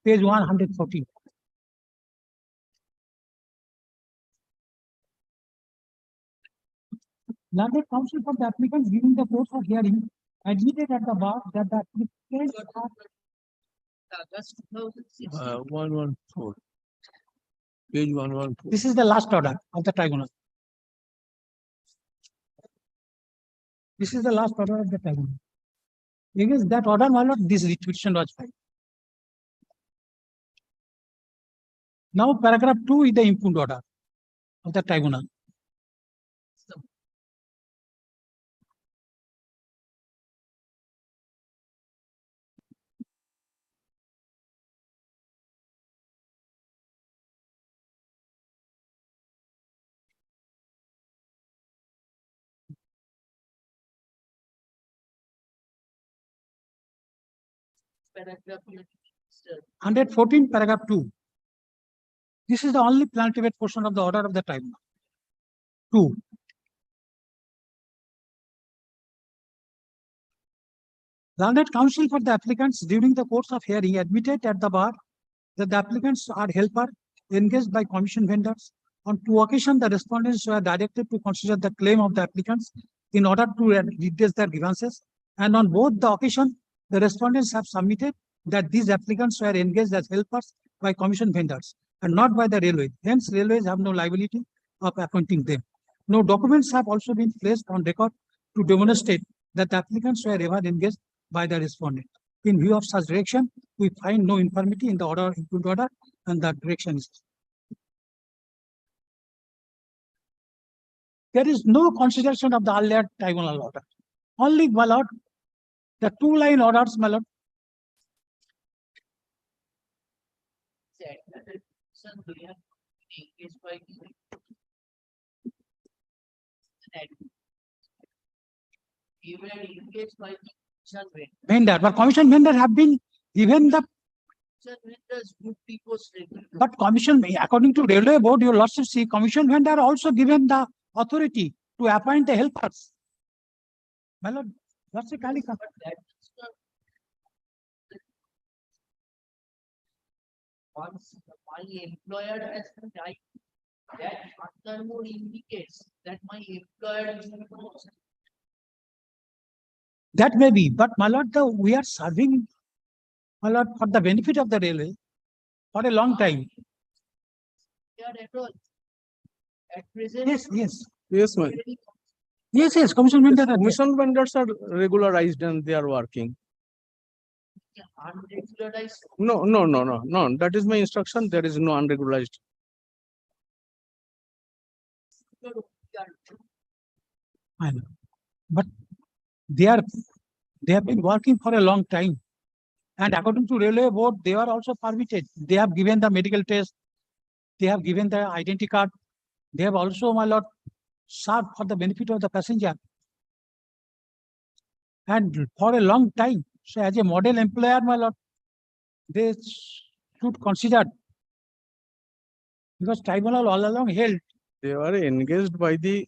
page 114. Landed counsel for the applicants during the course of hearing admitted at the bar that the applicants are August 2006. 114. Page 114. This is the last order of the tribunal. This is the last order of the tribunal. Against that order, my lord, this petition was filed. Now, paragraph 2 is the impute order of the tribunal. Paragraph 114, paragraph 2. This is the only plaintiff portion of the order of the tribunal. 2. Landed counsel for the applicants during the course of hearing admitted at the bar that the applicants are helper engaged by commission vendors. On 2 occasions, the respondents were directed to consider the claim of the applicants in order to redress their grievances. And on both the occasions, the respondents have submitted that these applicants were engaged as helpers by commission vendors and not by the railway. Hence, railways have no liability of appointing them. No documents have also been placed on record to demonstrate that the applicants were ever engaged by the respondent. In view of such direction, we find no infirmity in the order, impute order, and the direction is. there is no consideration of the earlier tribunal order. Only, my lord, the two-line orders, my lord. Vendor, but commission vendor have been given the. But commission, according to railway board, your lordship see, commission vendor also given the authority to appoint the helpers. My lord, that's a kind of. Once my employer has died, that furthermore indicates that my employer is involved. That may be, but my lord, we are serving, my lord, for the benefit of the railway for a long time. At all. At present. Yes, yes. Yes, ma'am. Yes, yes, commission vendor. Commission vendors are regularized and they are working. Unregularized. No. That is my instruction. There is no unregularized. I know. But they have been working for a long time. And according to railway board, they are also permitted. They have given the medical test. They have given the identity card. They have also, my lord, served for the benefit of the passenger. And for a long time. So as a model employer, my lord, they should consider, because tribunal all along held. They were engaged by the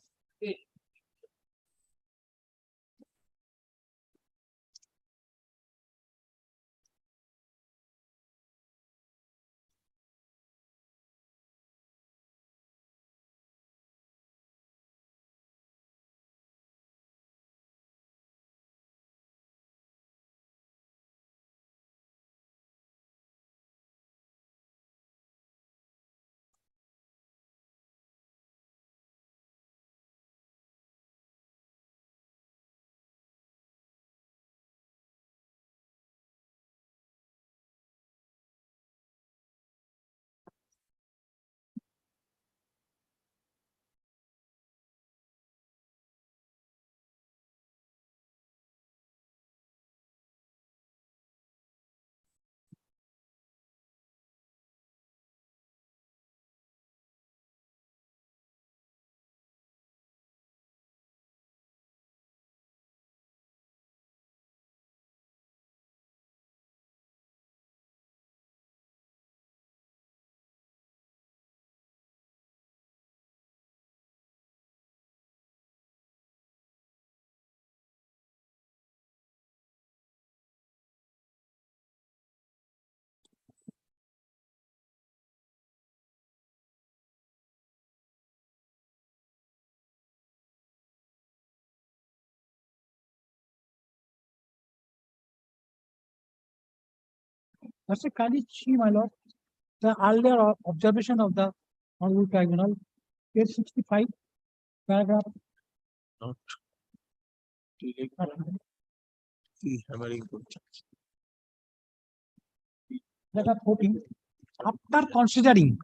That's a Kalichi, my lord. The earlier observation of the Hon'ble Tribunal, page 65, paragraph. Not. Hammering. Paragraph 14. After considering,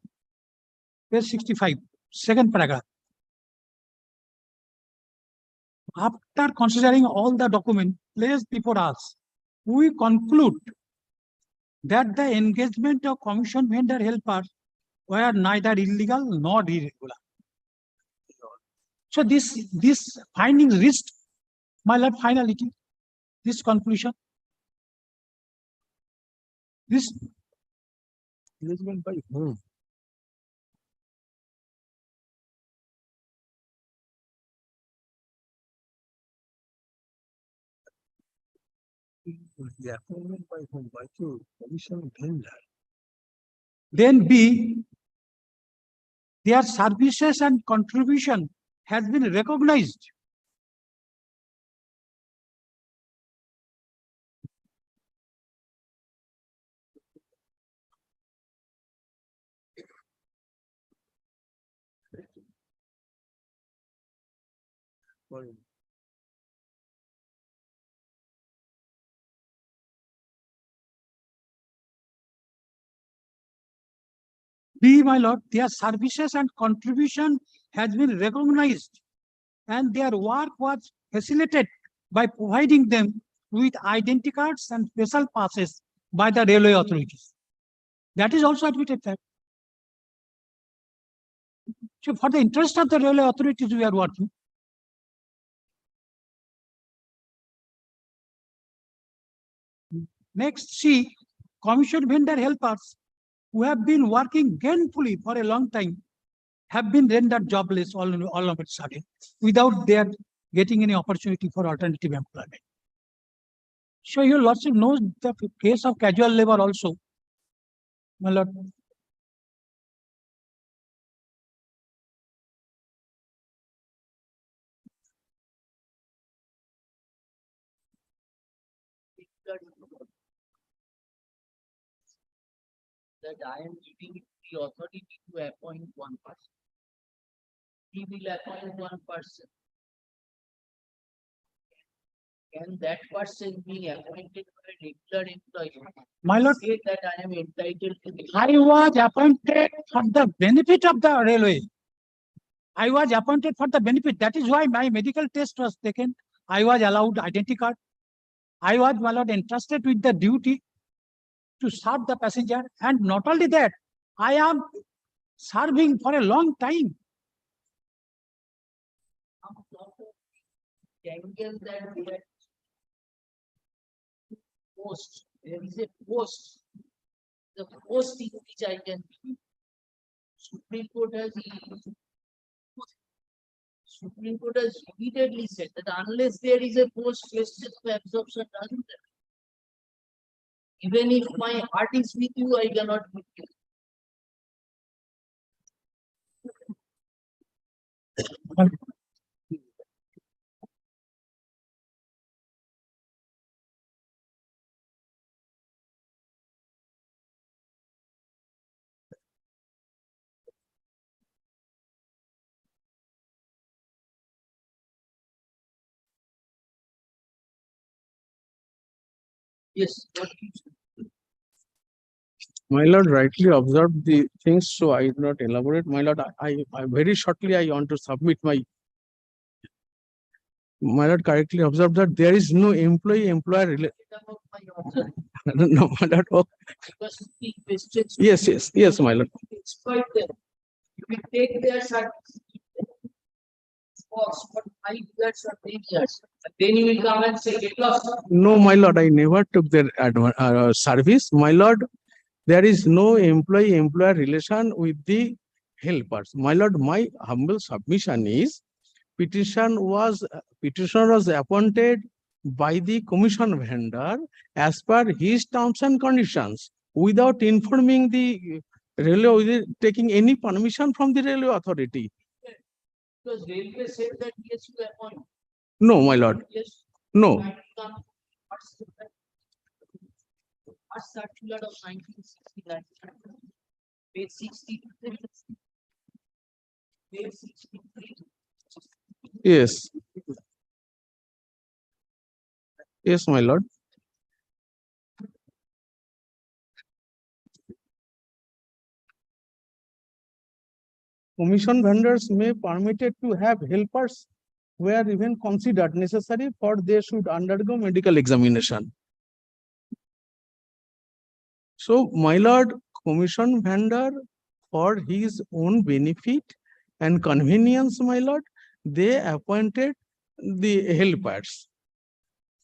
page 65, second paragraph. After considering all the documents placed before us, we conclude that the engagement of commission vendor helpers were neither illegal nor irregular. So this findings reached, my lord, finality, this conclusion. This Engagement by whom? The appointment by whom? By the commission vendor. Then B, their services and contribution has been recognized. B, my lord, their services and contribution has been recognized and their work was facilitated by providing them with identity cards and special passes by the railway authorities. That is also admitted fact. So for the interest of the railway authorities, we are working. Next, see, commission vendor helpers who have been working gainfully for a long time have been rendered jobless all of a sudden without their getting any opportunity for alternative employment. So your lordship knows the case of casual labor also, my lord. That I am giving the authority to appoint one person. He will appoint one person. Can that person be appointed by a regular employee? My lord, say that I am entitled to the. I was appointed for the benefit of the railway. I was appointed for the benefit. That is why my medical test was taken. I was allowed identity card. I was, my lord, entrusted with the duty to serve the passenger. And not only that, I am serving for a long time. Angle that we had post. There is a post. The post in which I can be. Supreme Court has repeatedly said that unless there is a post, question of absorption doesn't happen. Even if my heart is with you, I cannot with you. Yes. My lord rightly observed the things, so I do not elaborate. My lord, I very shortly I want to submit my lord correctly observed that there is no employer no, my lord. Okay. Yes, my lord. Exploit them. You will take their certificate. For 5 years or 10 years. Then you will come and say, get lost. No, my lord, I never took their service. My lord, there is no employee-employer relation with the helpers. My lord, my humble submission is petitioner was appointed by the commission vendor as per his terms and conditions without informing the railway, without taking any permission from the railway authority. Because railway said that yes, you appoint. No, my lord. Yes. No. First circular of 1969. Page 63. Page 63. Yes. Yes, my lord. Commission vendors may permitted to have helpers where even considered necessary for they should undergo medical examination. So, my lord, commission vendor for his own benefit and convenience, my lord, they appointed the helpers.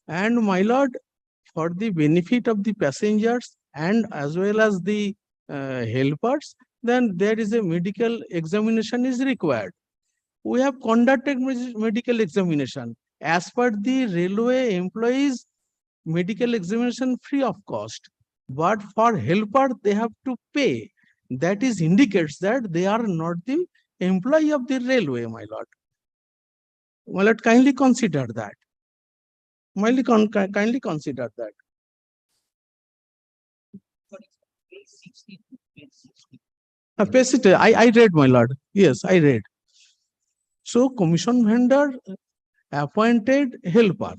And my lord, for the benefit of the passengers and as well as the helpers, then there is a medical examination is required. We have conducted medical examination as per the railway employees medical examination free of cost, but for helper they have to pay. That is indicates that they are not the employee of the railway, my lord. My lord, kindly consider that. Kindly consider that. I read, my lord. Yes, I read. So commission vendor appointed helper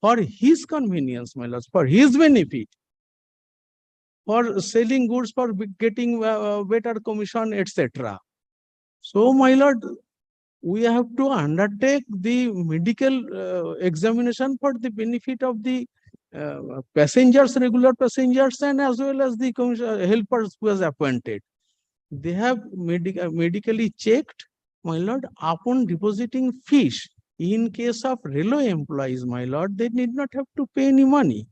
for his convenience, my lord, for his benefit, for selling goods, for getting better commission, etc. So, my lord, we have to undertake the medical examination for the benefit of the passengers, regular passengers, and as well as the helpers who was appointed. They have medically checked, my lord, upon depositing fees. In case of railway employees, my lord, they need not have to pay any money.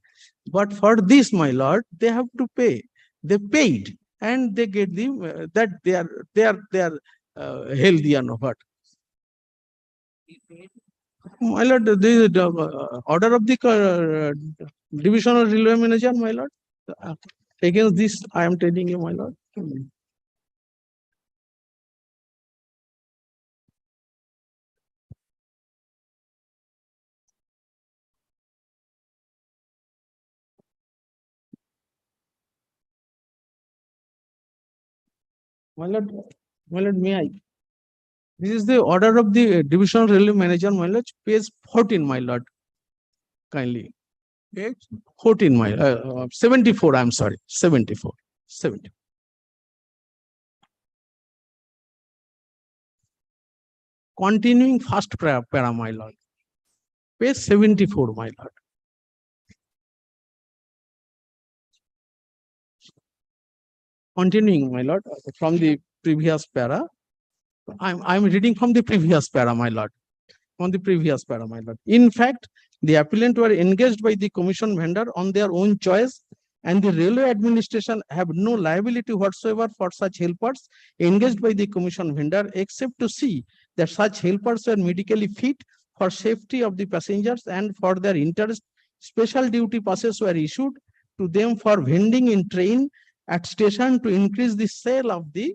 But for this, my lord, they have to pay. They paid, and they get the that they are healthy and what. My lord, the order of the divisional railway manager, my lord. Against this, I am telling you, my lord. My lord, may I? This is the order of the divisional railway manager, my lord, page 14, my lord. Kindly. Page 14, my 74, I'm sorry, 74. 70. Continuing first para, my lord. Page 74, my lord. Continuing, my lord, from the previous para. I'm reading from the previous para, my lord. From the previous para, my lord. In fact, the appellant were engaged by the commission vendor on their own choice, and the railway administration have no liability whatsoever for such helpers engaged by the commission vendor, except to see that such helpers were medically fit for safety of the passengers, and for their interest, special duty passes were issued to them for vending in train at station to increase the sale of the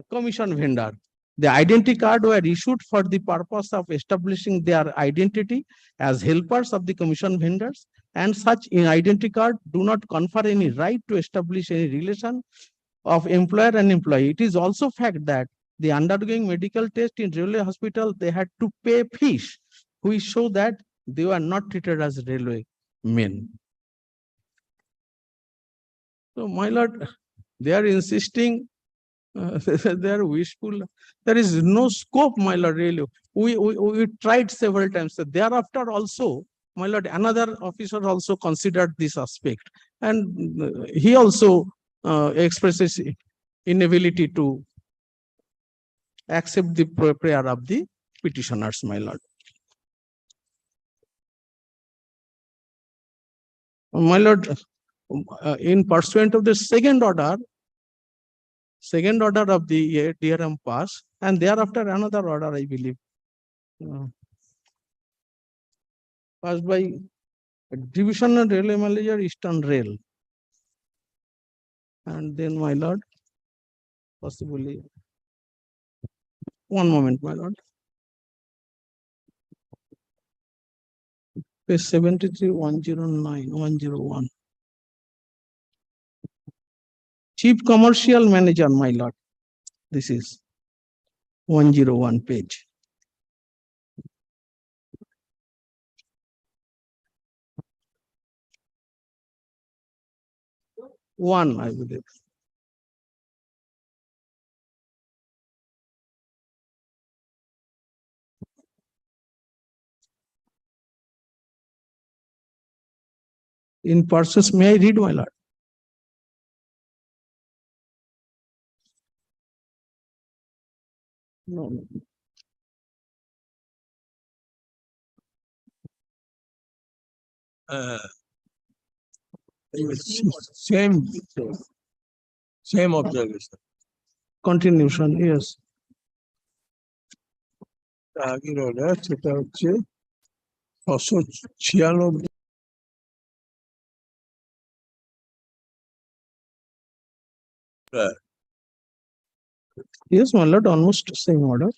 commission vendor. The identity card were issued for the purpose of establishing their identity as helpers of the commission vendors, and such identity card do not confer any right to establish any relation of employer and employee. It is also fact that the undergoing medical test in railway hospital, they had to pay fees, which show that they were not treated as railway men. So, my lord, they are insisting, they are wishful. There is no scope, my lord, really. We tried several times. So thereafter also, my lord, another officer also considered this aspect. And he also expresses inability to accept the prayer of the petitioners, my lord. My lord, in pursuant of the second order of the DRM pass, and thereafter another order, I believe, passed by Divisional Railway Manager, Eastern Rail. And then, my lord, possibly, one moment, my lord. Page 73, 109, 101. Chief Commercial Manager, my lord. This is 101 page. One, I believe. In persons, may I read, my lord? No, no. Same observation. Continuation, yes. আগের order সেটা হচ্ছে 696 Yes, my lord, almost same order.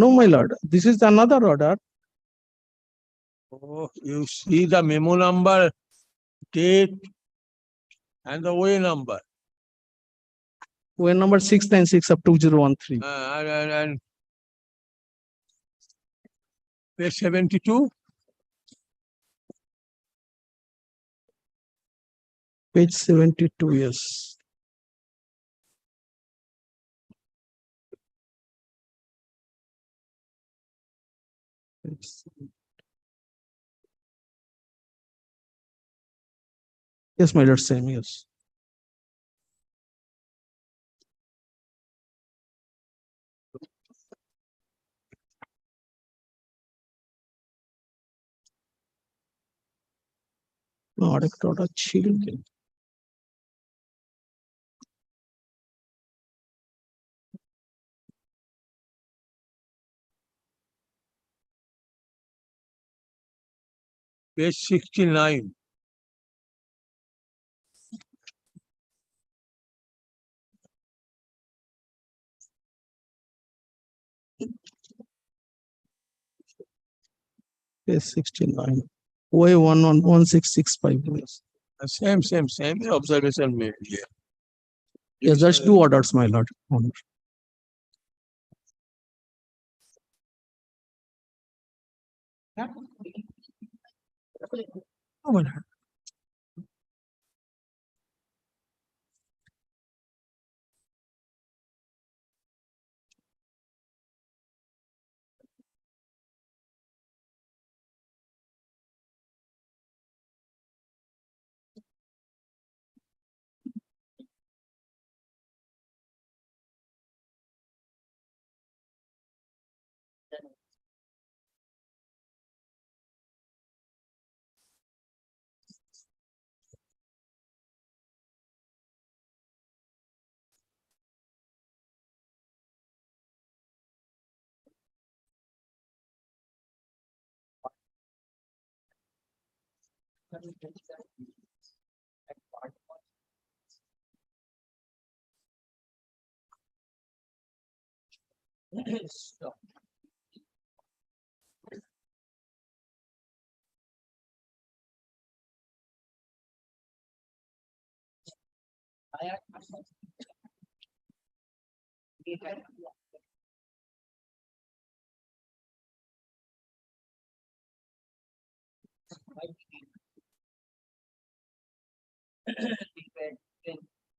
No, my lord, this is another order. Oh, you see the memo number, date, and the way number. Way number 696 of 2013. And page 72. Page 72, yes. Yes, my lord, same, yes. No, আরেকটা order ছিল কি? Page 69. Page 69. Way 1665. Yes. Same observation made here. Yes, that's two orders, my lord. Honor. Oh, my lord. Stop.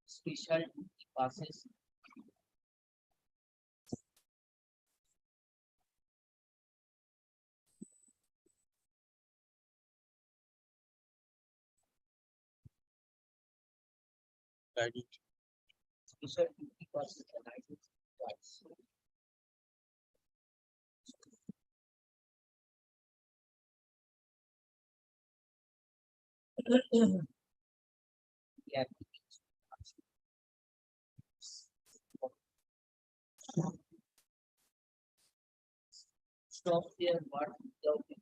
Special passes. Special passes twice. Yeah. Stop there, but without it.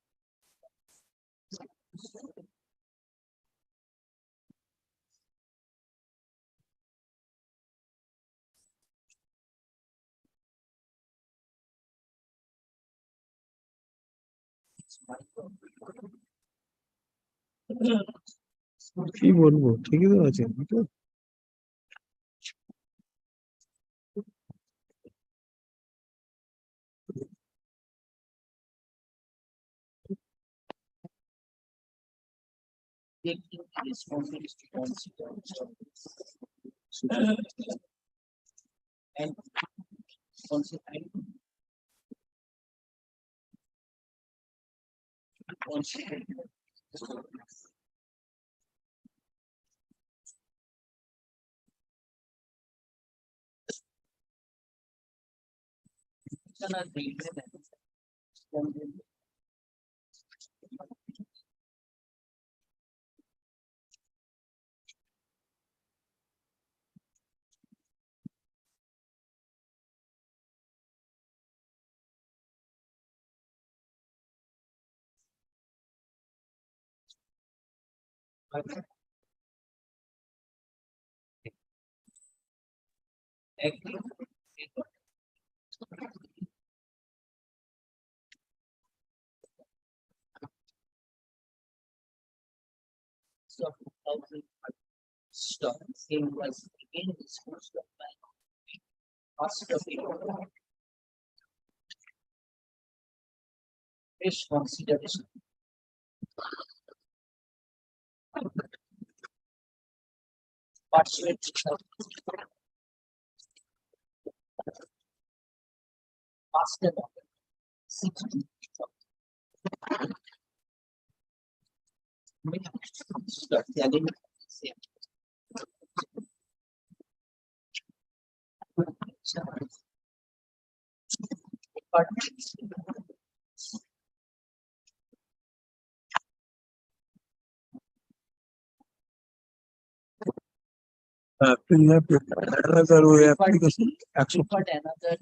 কি বলবো ঠিকই তো আছে তো Taking responsibility to consider and stop. Same was again disposed of by cost of it. Fresh consideration. pursuant master order 60. You have to another way application. Accept. Another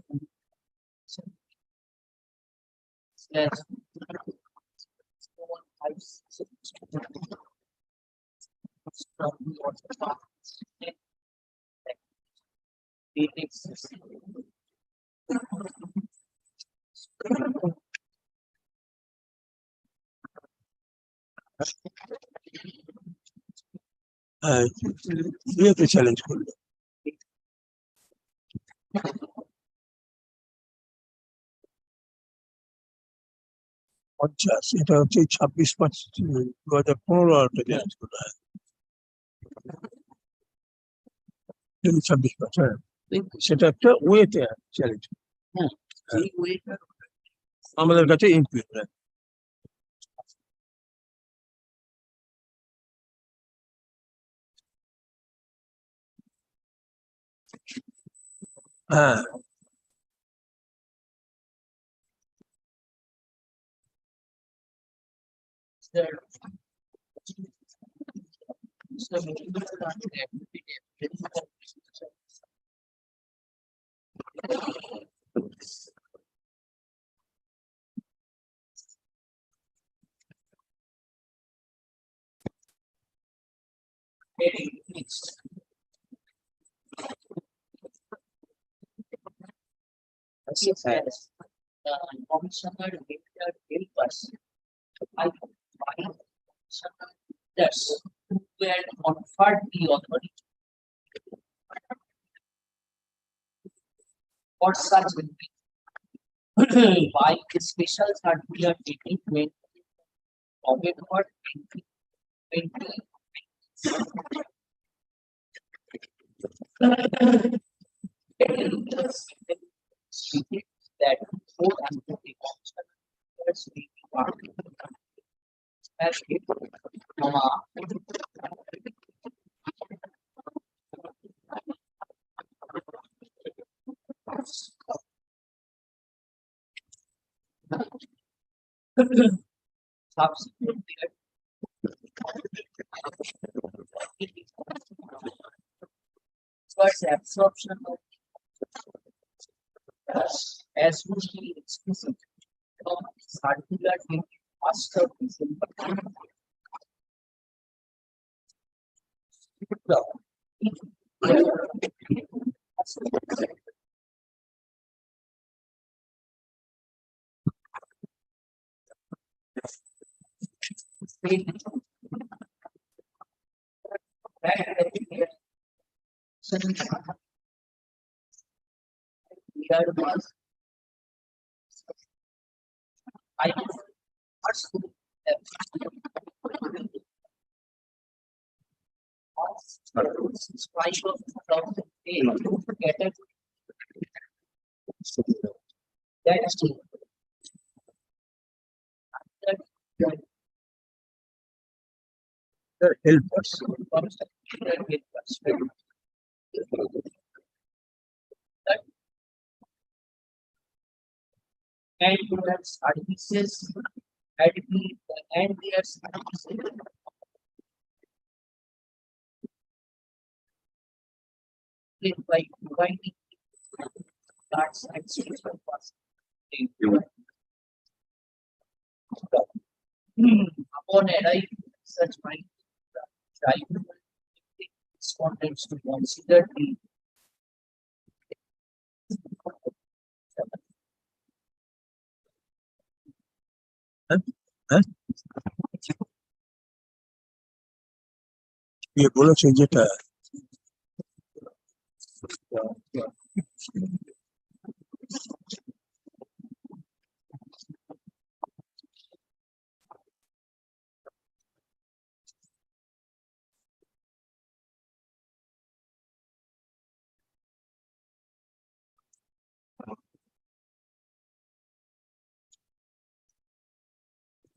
slash 156. You have to challenge করলো। পঞ্চাশ এটা হচ্ছে 26/5/2015 আরেকটা challenge করা হয় 26/5 হ্যাঁ সেটা একটা ওয়েতে চ্যালেঞ্জ এই ওয়েটা আমাদের কাছে ইম্পিউট হ্যাঁ commissioner later help us. I find commissioners who were conferred the authority for such by a special circular dated 20 November 2020. Stated that four under the commissioners will be party as it, comma, subsequently towards absorption of as usually explicit from circular in master December. help us. And their services and their services by providing cards and statement pass. Upon arrival, such mind tribunal respondents to consider the বলেছে যেটা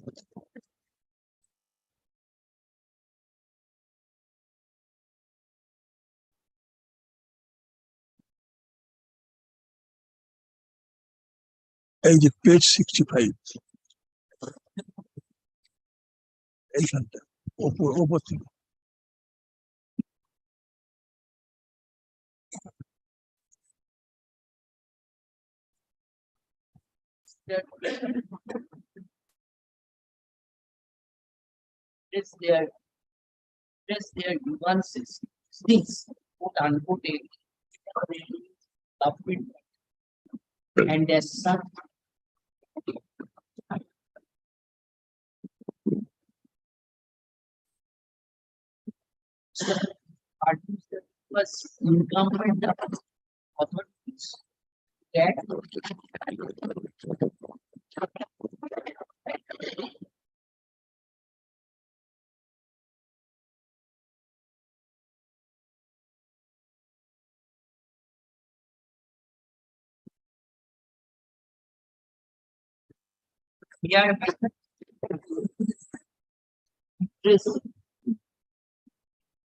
এই যে page 65 এইখানটা ওপর থেকে their nuances, things, quote unquote, and as such, was incumbent authorities that we are interested,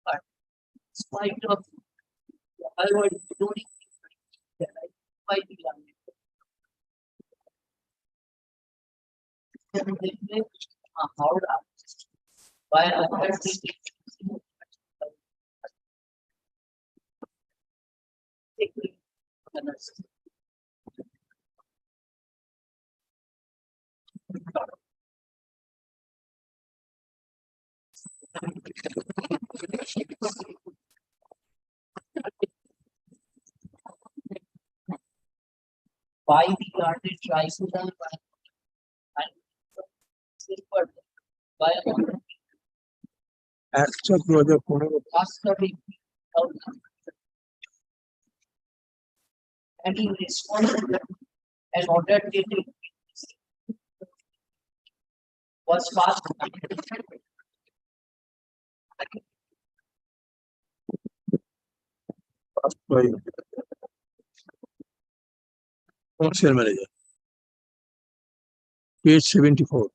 but in spite of I was doing that I by the Howrah by other by the guarded tribunal and silver by একটা 2015 mastering and in response to that, an order dated was passed by commercial manager. Page 74.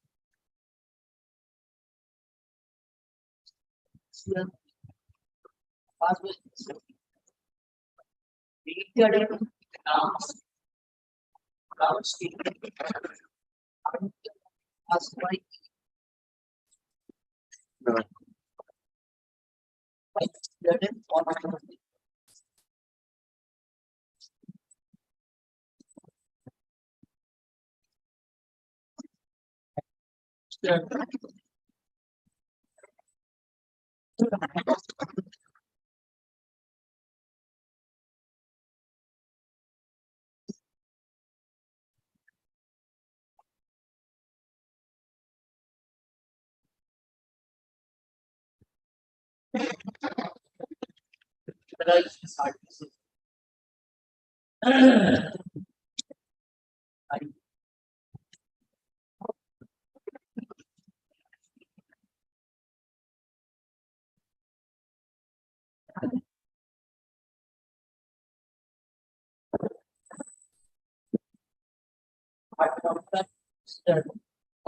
passed with deleted nouns statement as by certain format.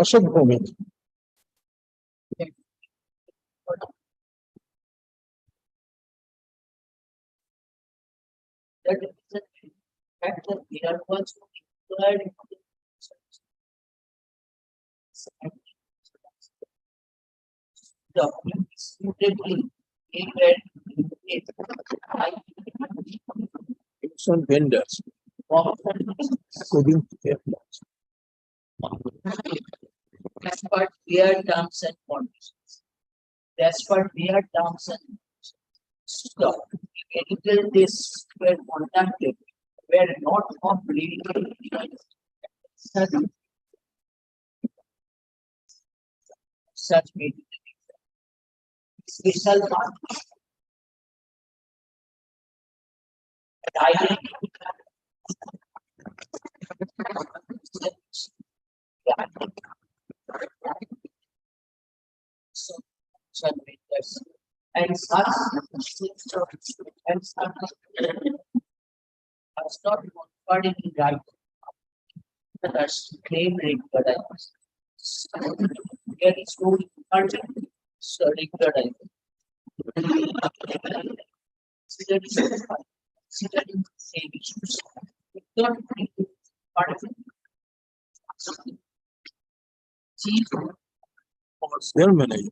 Ashok Bhowmik That is the fact that there was declared document suitably some vendors according to their plans. as per their terms and conditions. As per their terms and conditions. So, until this were contacted, were not of legal such meeting. Special part. And such has not conferred any right. That's claim rate, but There is no urgent studying considering same issues without participant. Chief Their manager.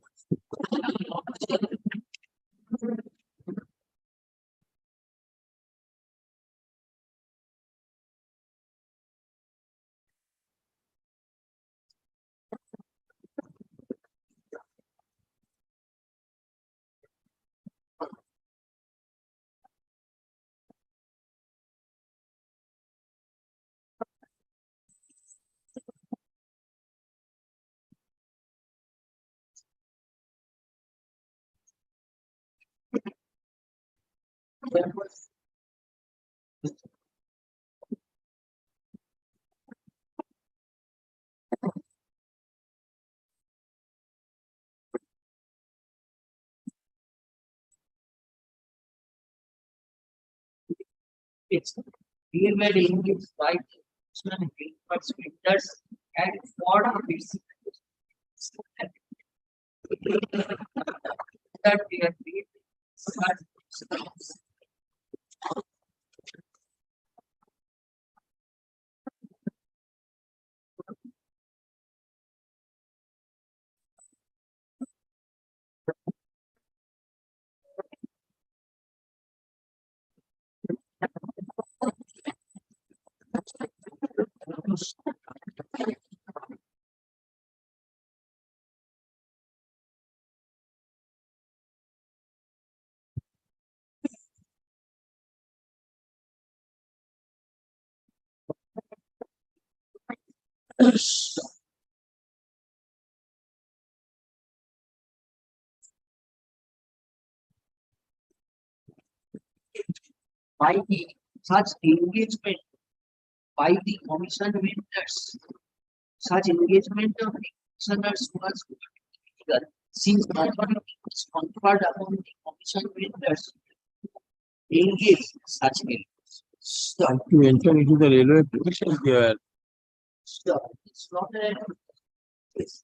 it's real were engaged by the national printers and for its that they are created such by the such engagement by the commission members. Such engagement of the commissioners was critical since authority is conferred upon the commission members to engage such members. Start to enter into the railway profession, they are Stop. It's not a it's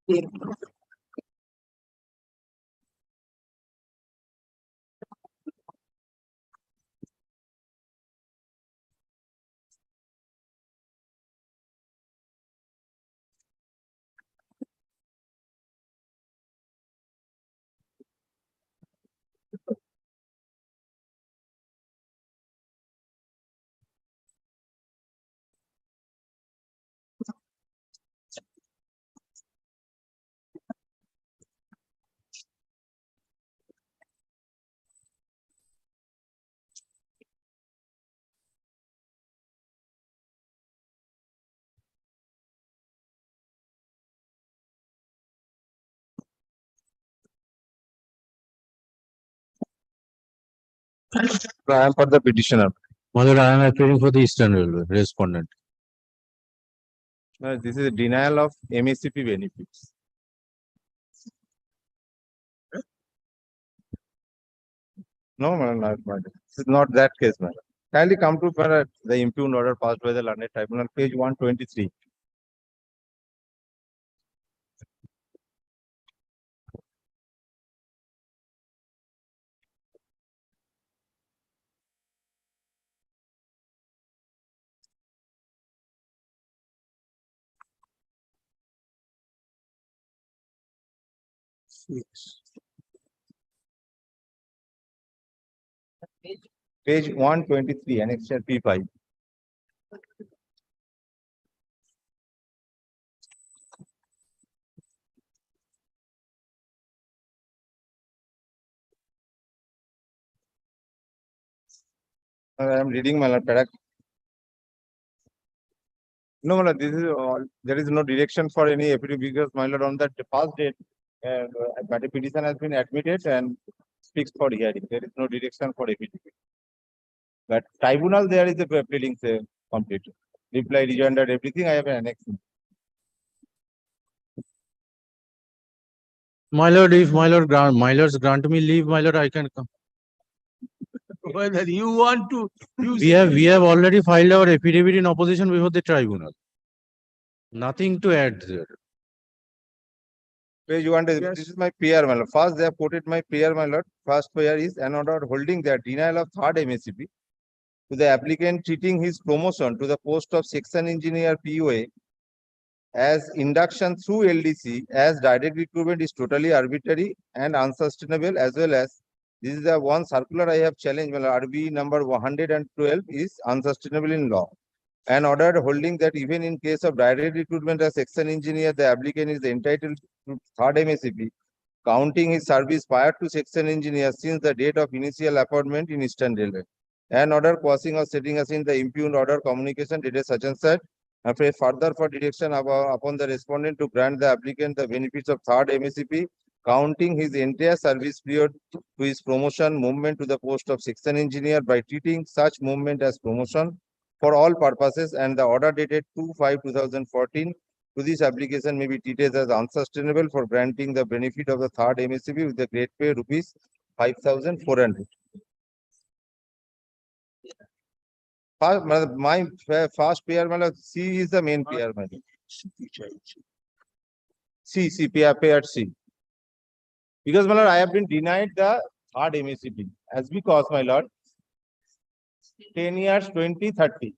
I am for the petitioner. My lord, I am appearing for the Eastern Railway respondent. This is denial of MSCP benefits. No, madam, this is not that case, madam. Kindly come to the impugned order passed by the learned tribunal, page 123. Page 123, annexure P5. I am reading my lord. No, my lord, this is all. There is no direction for any affidavit because my lord on that past date, the petition has been admitted and fixed for hearing. There is no direction for affidavit. But tribunal there is a pleading complete. Reply, rejoinder, everything I have annexed. My lord, if my lords grant me leave, my lord, I can come. Whether you want to use. We have already filed our affidavit in opposition before the tribunal. Nothing to add there. Page 1, this is my PR, my lord. First, they have quoted my PR, my lord. First PR is an order holding that denial of third MSCP to the applicant treating his promotion to the post of section engineer POA as induction through LDC as direct recruitment is totally arbitrary and unsustainable, as well as this is the one circular I have challenged, well, RB number 112 is unsustainable in law. An order holding that even in case of direct recruitment as section engineer, the applicant is entitled to third MSCP, counting his service prior to section engineer since the date of initial appointment in Eastern Railway. An order causing or setting aside the impugned order communication dated such and such. Further for direction upon the respondent to grant the applicant the benefits of third MSCP, counting his entire service period to his promotion movement to the post of section engineer by treating such movement as promotion for all purposes, and the order dated 2/5/2014 to this application may be treated as unsustainable for granting the benefit of the third MSCP with the grade pay rupees 5,400. My first pair, C is the main pair. C, pair C. Because, my lord, I have been denied the third MSCP as because, my lord, 10 years, 20, 30.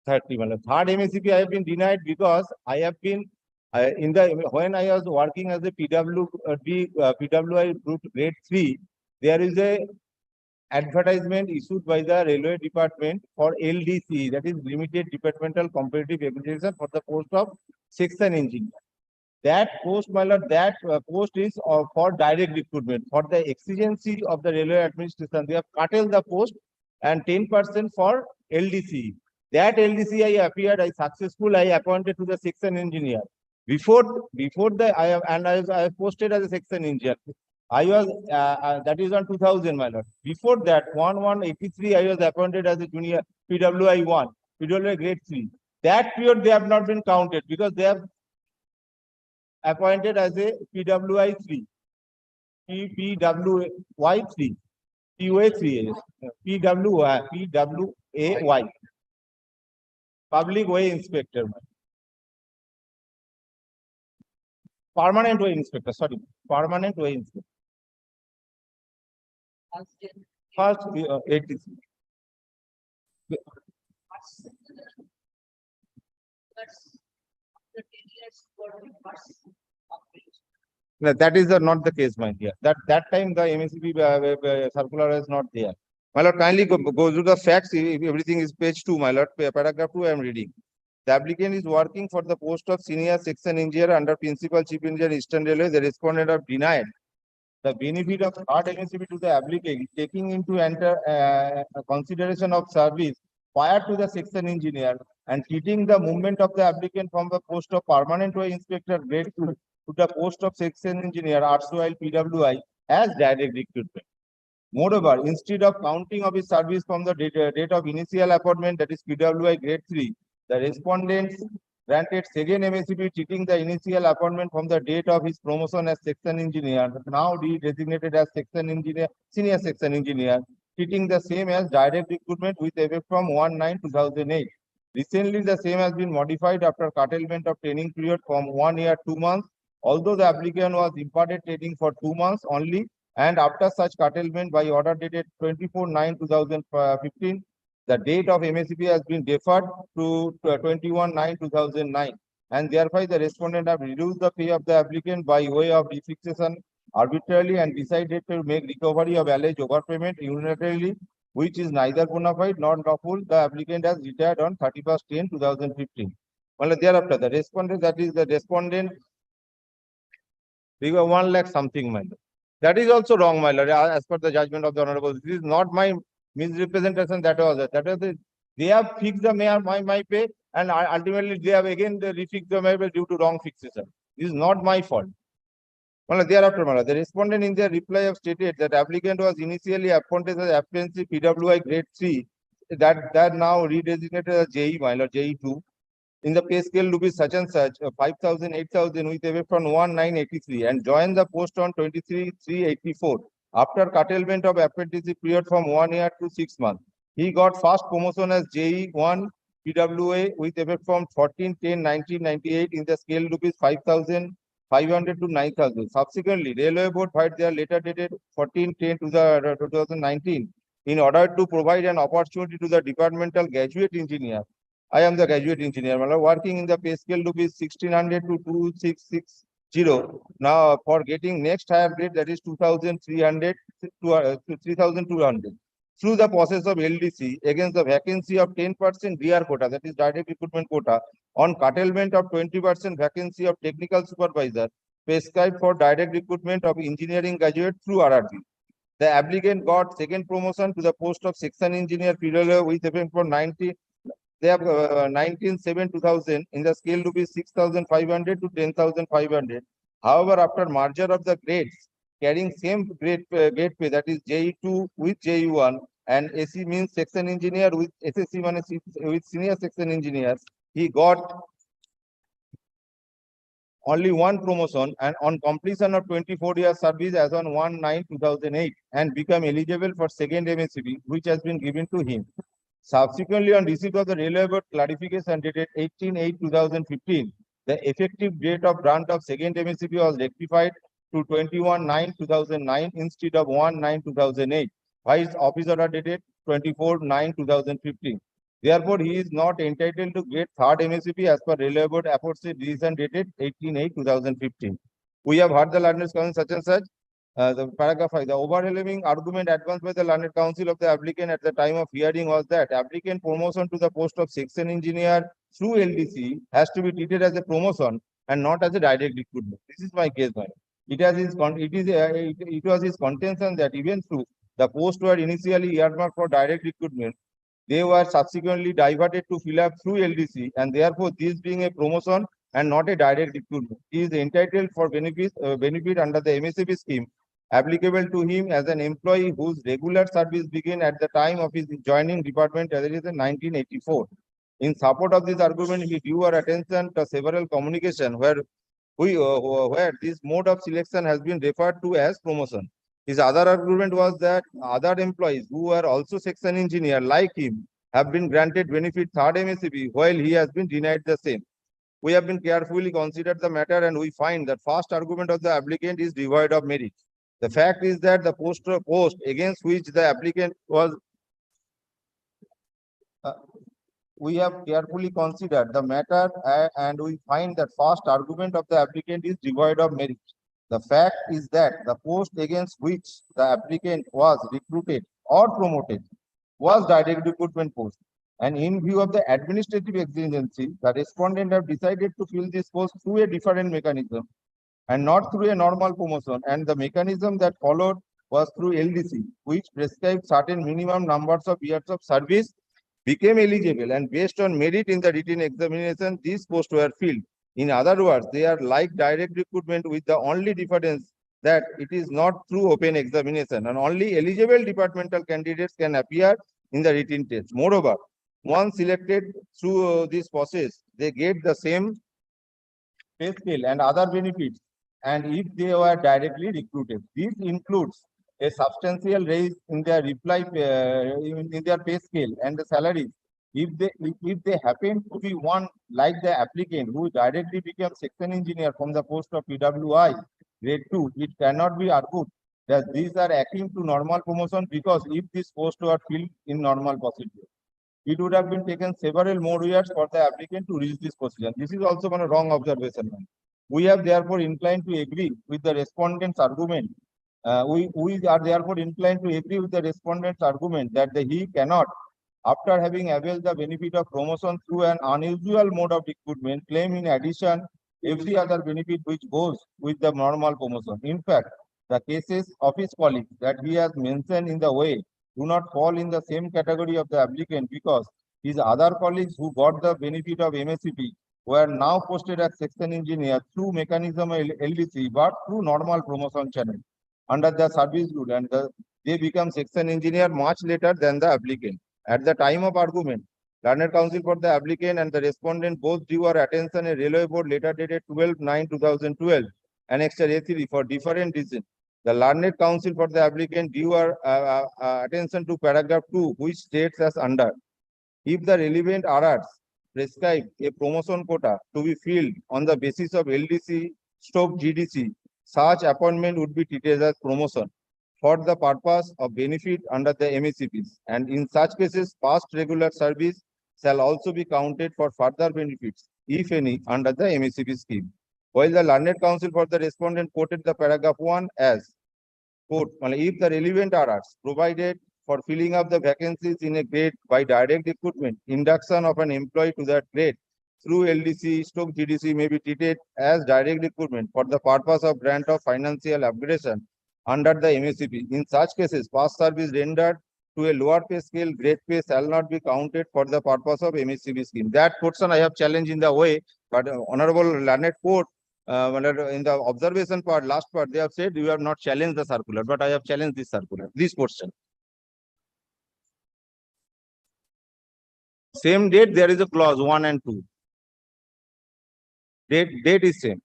30, my lord. Third MSCP I have been denied because I have been when I was working as a PWI group grade 3, there is a advertisement issued by the Railway Department for LDC, that is Limited Departmental Competitive Examination for the post of section engineer. That post, my lord, post is for direct recruitment. For the exigency of the railway administration, they have curtailed the post and 10% for LDC. That LDC I appeared, I appointed to the section engineer. Before I have posted as a section engineer. I was that is on 2000, my lord. Before that, 1183, I was appointed as a junior PWI 1, PWI grade 3. That period they have not been counted because they have appointed as a PWI 3, PWY 3, PWA 3, PWAY, Public Way Inspector. permanent way inspector, sorry, permanent way inspector. First, 83. No, that is not the case, my dear. That time the MSCP circular is not there. My lord, kindly go to the facts. If everything is page 2, my lord, paragraph 2, I am reading. The applicant is working for the post of senior section engineer under principal chief engineer Eastern Railway. The respondent have denied the benefit of third MSCP to the applicant, taking into consideration of service prior to the section engineer and treating the movement of the applicant from the post of permanent way inspector grade 2 to the post of section engineer RSOIL PWI as direct recruitment. Moreover, instead of counting of his service from the date of initial appointment, that is PWI grade 3, the respondents granted second MSCP treating the initial appointment from the date of his promotion as section engineer, now designated as section engineer, senior section engineer, treating the same as direct recruitment with effect from 1/9/2008. Recently, the same has been modified after curtailment of training period from 1 year 2 months. Although the applicant was imparted training for 2 months only, and after such curtailment by order dated 24/9/2015, the date of MSCP has been deferred to 21/9/2009, and thereby the respondent have reduced the pay of the applicant by way of refixation arbitrarily and decided to make recovery of alleged overpayment unilaterally, which is neither bona fide nor lawful. The applicant has retired on 31/10/2015. Well, thereafter, the respondent, that is the respondent, we were 1 lakh something, my lord. That is also wrong, my lord, as per the judgment of the Honorable. This is not my misrepresentation. That was they have fixed the my pay, and ultimately they have again refixed the my pay due to wrong fixation. This is not my fault. Well, thereafter, my lord, the respondent in their reply have stated that applicant was initially appointed as apprentice PWI grade 3, that now redesignated as JE, my lord, JE 2. In the pay scale rupees such and such, 5,000, 8,000 with effect from 1/9/83 and join the post on 23/3/84 after curtailment of apprenticeship period from 1 year to 6 months. He got fast promotion as JE 1 PWA with effect from 14/10/1998 in the scale rupees 5,500 to 9,000. Subsequently, Railway Board filed their letter dated 14/10/2019 in order to provide an opportunity to the departmental graduate engineer. I am the graduate engineer, working in the pay scale rupees 1,600 to 2,660. Now, for getting next higher grade, that is 2,300 to 3,200. Through the process of LDC against the vacancy of 10% DR quota, that is direct recruitment quota, on curtailment of 20% vacancy of technical supervisor, prescribed for direct recruitment of engineering graduate through RRB. The applicant got second promotion to the post of section engineer PWA with effect for 19/7/2000 in the scale rupees 6,500 to 10,500. However, after merger of the grades carrying same grade pay, that is JE2 with JE1 and AC means section engineer with SSC with senior section engineers, he got only one promotion and on completion of 24 years service as on 1/9/2008 and become eligible for second MSCP, which has been given to him. Subsequently, on receipt of the Railway Board clarification dated 18/8/2015, the effective date of grant of second MSCP was rectified to 21/9/2009 instead of 1/9/2008, while its office order dated 24/9/2015. Therefore, he is not entitled to get third MSCP as per Railway Board aforesaid decision dated 18/8/2015. We have heard the learned counsel such and such. The paragraph 5, the overwhelming argument advanced by the learned counsel of the applicant at the time of hearing was that applicant promotion to the post of section engineer through LDC has to be treated as a promotion and not as a direct recruitment. This is my case, man. It was his contention that even through the post were initially earmarked for direct recruitment, they were subsequently diverted to fill up through LDC, and therefore this being a promotion and not a direct recruitment, he is entitled for benefit under the MSCP scheme applicable to him as an employee whose regular service began at the time of his joining department, that is in 1984. In support of this argument, he drew our attention to several communication where this mode of selection has been referred to as promotion. His other argument was that other employees who are also section engineer like him have been granted benefit third MSCP while he has been denied the same. We have been carefully considered the matter and we find that first argument of the applicant is devoid of merit. The fact is that the post against which the applicant was we have carefully considered the matter and we find that first argument of the applicant is devoid of merit. The fact is that the post against which the applicant was recruited or promoted was direct recruitment post. And in view of the administrative exigency, the respondent have decided to fill this post through a different mechanism and not through a normal promotion. And the mechanism that followed was through LDC, which prescribed certain minimum numbers of years of service, became eligible, and based on merit in the written examination, these posts were filled. In other words, they are like direct recruitment with the only difference that it is not through open examination and only eligible departmental candidates can appear in the written test. Moreover, once selected through this process, they get the same pay scale and other benefits, and if they were directly recruited. This includes a substantial raise in their in their pay scale and the salaries. If they happen to be one like the applicant who directly became section engineer from the post of PWI grade 2, it cannot be argued that these are akin to normal promotion, because if this post were filled in normal procedure, it would have been taken several more years for the applicant to reach this position. This is also a wrong observation. We have therefore inclined to agree with the respondent's argument. We are therefore inclined to agree with the respondent's argument that he cannot, after having availed the benefit of promotion through an unusual mode of recruitment, claim in addition every other benefit which goes with the normal promotion. In fact, the cases of his colleagues that he has mentioned in the way do not fall in the same category of the applicant, because his other colleagues who got the benefit of MSCP were now posted as section engineer through mechanism LDC, but through normal promotion channel under the service rule, and they become section engineer much later than the applicant. At the time of argument, Learned Counsel for the applicant and the respondent both drew our attention a railway board letter dated 12/9/2012, annexure A3 for different reasons. The Learned Counsel for the applicant drew our attention to paragraph 2, which states as under: if the relevant RRs prescribe a promotion quota to be filled on the basis of LDC/GDC, such appointment would be treated as promotion for the purpose of benefit under the MSCPs, and in such cases, past regular service shall also be counted for further benefits, if any, under the MSCP scheme. While the Learned Counsel for the respondent quoted the paragraph 1 as, quote, if the relevant RRs provided for filling up the vacancies in a grade by direct recruitment, induction of an employee to that grade through LDC/GDC may be treated as direct recruitment for the purpose of grant of financial upgradation under the MSCP. In such cases, past service rendered to a lower pay scale grade pay shall not be counted for the purpose of MSCP scheme. That portion I have challenged in the way, but Honorable Learned Court, in the observation part, last part, they have said you have not challenged the circular, but I have challenged this circular, this portion. Same date, there is a clause 1 and 2. Date is same.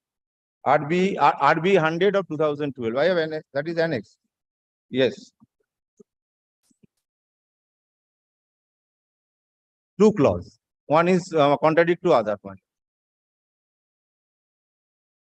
RB 100 of 2012. I have annex, that is annex. Yes. Two clause. One is contradict to other one.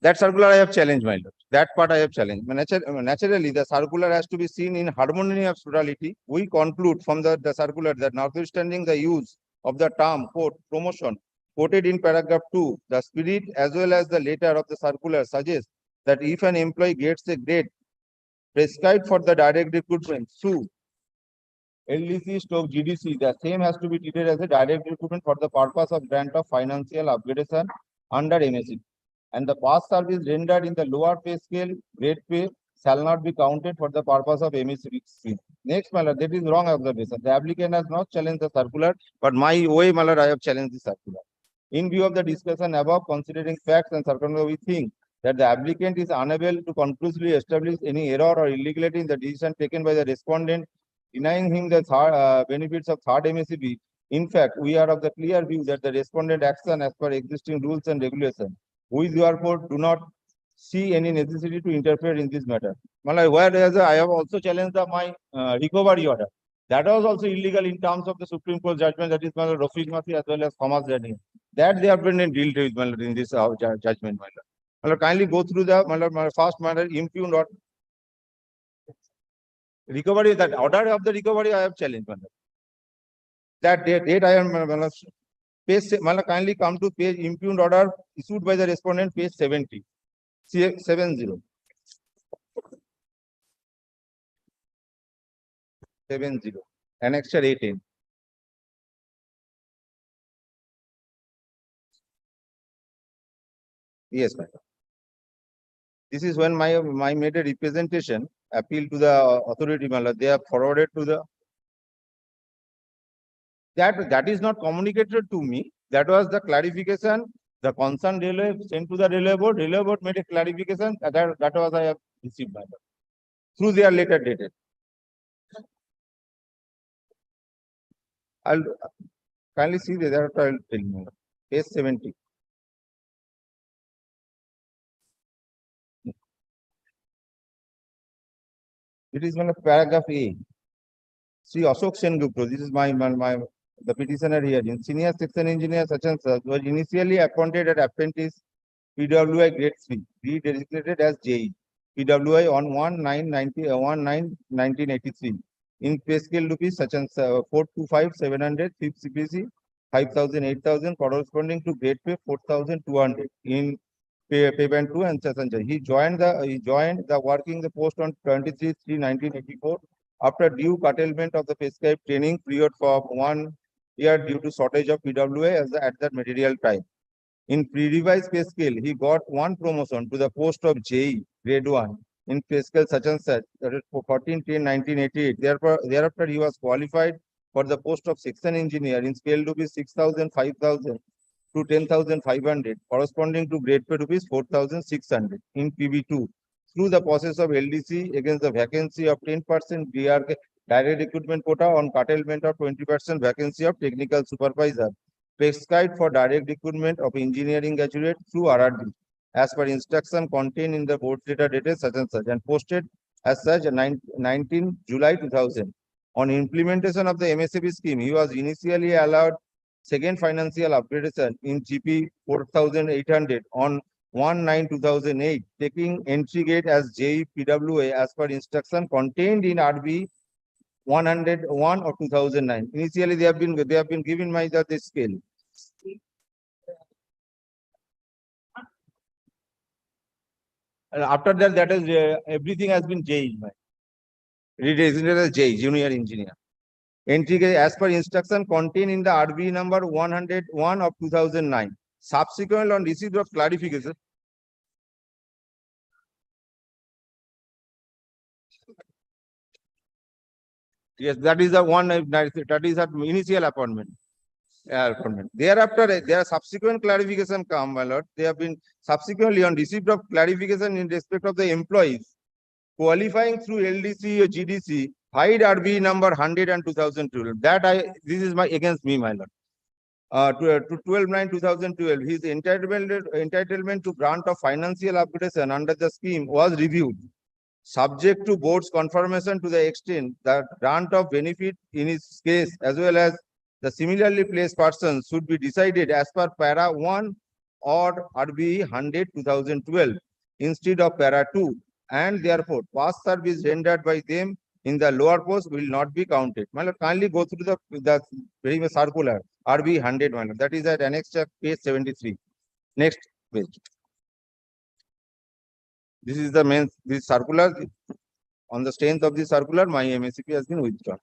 That circular I have challenged, my lord. That part I have challenged. Naturally, the circular has to be seen in harmony of totality. We conclude from the circular that notwithstanding the use of the term, quote, promotion, quoted in paragraph 2, the spirit as well as the letter of the circular suggests that if an employee gets a grade prescribed for the direct recruitment through LDC/GDC, the same has to be treated as a direct recruitment for the purpose of grant of financial upgradation under MSCP. And the past service rendered in the lower pay scale grade pay shall not be counted for the purpose of MSCP scheme. Next, my lord, that is wrong observation. The applicant has not challenged the circular, but my way, my lord, I have challenged the circular. In view of the discussion above, considering facts and circumstances, we think that the applicant is unable to conclusively establish any error or illegality in the decision taken by the respondent, denying him the benefits of third MSCP. In fact, we are of the clear view that the respondent action as per existing rules and regulations. We therefore do not see any necessity to interfere in this matter. Whereas I have also challenged my recovery order. That was also illegal in terms of the Supreme Court judgment, that is Rafiq Masi as well as Thomas Daniel. That they have been dealt with, my lord, in this judgment, my lord. My lord, kindly go through the, my lord, my first matter, impugned or recovery, that order of the recovery I have challenged, my lord. That date I am, my lord, page, my lord, kindly come to page impugned order issued by the respondent, page 70. 70. 70. Annexure 18. Yes, my lord. This is when my made a representation, appeal to the authority, my lord. They have forwarded to the that is not communicated to me. That was the clarification. The concerned railway sent to the railway board. Railway board made a clarification. That was I have received, my lord, through their letter dated. I'll kindly see the other. I'll tell you. Page 70. It is one of paragraph A. Sri Ashok Sengupta. This is my the petitioner here. In senior section engineer such and such was initially appointed at apprentice PWI grade 3, be designated as JE. PWI on 1/9/1983 in pay scale rupees such as 425,700, fifth CPC 5,000, 8,000 corresponding to grade pay 4,200 in pay band 2 and such and such. He joined the working the post on 23/3/1984 after due curtailment of the prescribed training period for 1 year due to shortage of PWI at that material time. In pre-revised pay scale, he got one promotion to the post of JE grade 1 in pay scale such and such, that is for 14/10/1988. Thereafter, he was qualified for the post of section engineer in scale rupees 6,000, 5,000 to 10,500, corresponding to grade pay rupees 4,600 in PB2 through the process of LDC against the vacancy of 10% DRK direct recruitment quota on curtailment of 20% vacancy of technical supervisor prescribed for direct recruitment of engineering graduate through RRB as per instruction contained in the board letter dated such and such and posted as such 19 July 2000. On implementation of the MSAP scheme, he was initially allowed second financial upgradation in GP 4,800 on 1/9/2008, taking entry gate as JEPWA as per instruction contained in RB 101 of 2009. Initially, they have been given my the scale. And after that, that is everything has been changed. Redesignated as J, junior engineer. Entry gate as per instruction contained in the RB number 101 of 2009. Subsequent on receipt of clarification. Yes, that is the one, that is an initial appointment. Thereafter, there are subsequent clarification come, my lord. They have been subsequently on receipt of clarification in respect of the employees qualifying through LDC or GDC, hide RB number 100 and 2012. This is against me, my lord. To 12/9/2012, his entitlement to grant of financial upgradation under the scheme was reviewed, subject to board's confirmation to the extent that grant of benefit in his case as well as the similarly placed persons should be decided as per para 1 or RB 100/2012 instead of para 2, and therefore past service rendered by them in the lower post will not be counted. My lord, kindly go through the very much circular RB 100, my lord. That is at annex page 73. Next page. This is the main this circular. On the strength of this circular, my MSCP has been withdrawn.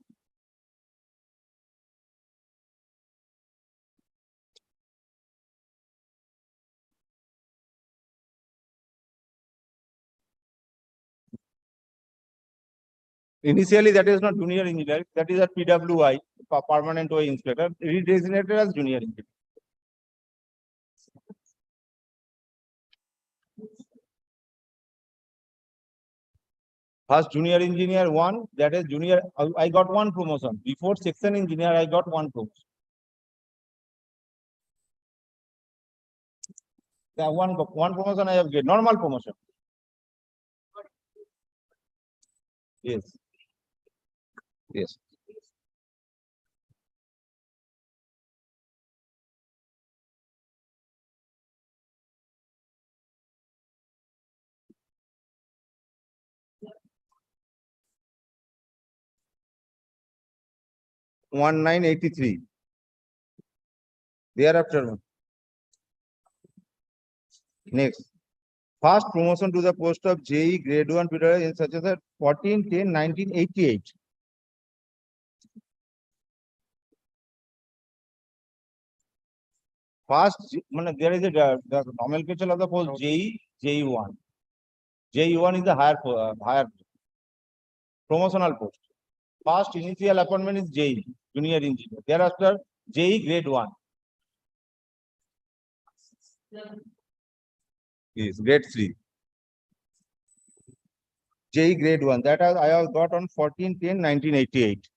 Initially, that is not junior engineer, that is a PWI, permanent way inspector, redesignated as junior engineer. First junior engineer 1, that is junior, I got one promotion. Before section engineer, I got one promotion. Yeah, one promotion I have get, normal promotion. Yes. Yes. 1983. Thereafter, next, first promotion to the post of JE grade 1 Peter in such as 14/10/1988. First, there is the nomenclature of the post JE, JE1. JE1 is the higher promotional post. First initial appointment is JE, junior engineer. Thereafter, JE grade 1. Yes, grade 3. JE grade 1. That I have got on 14/10/1988.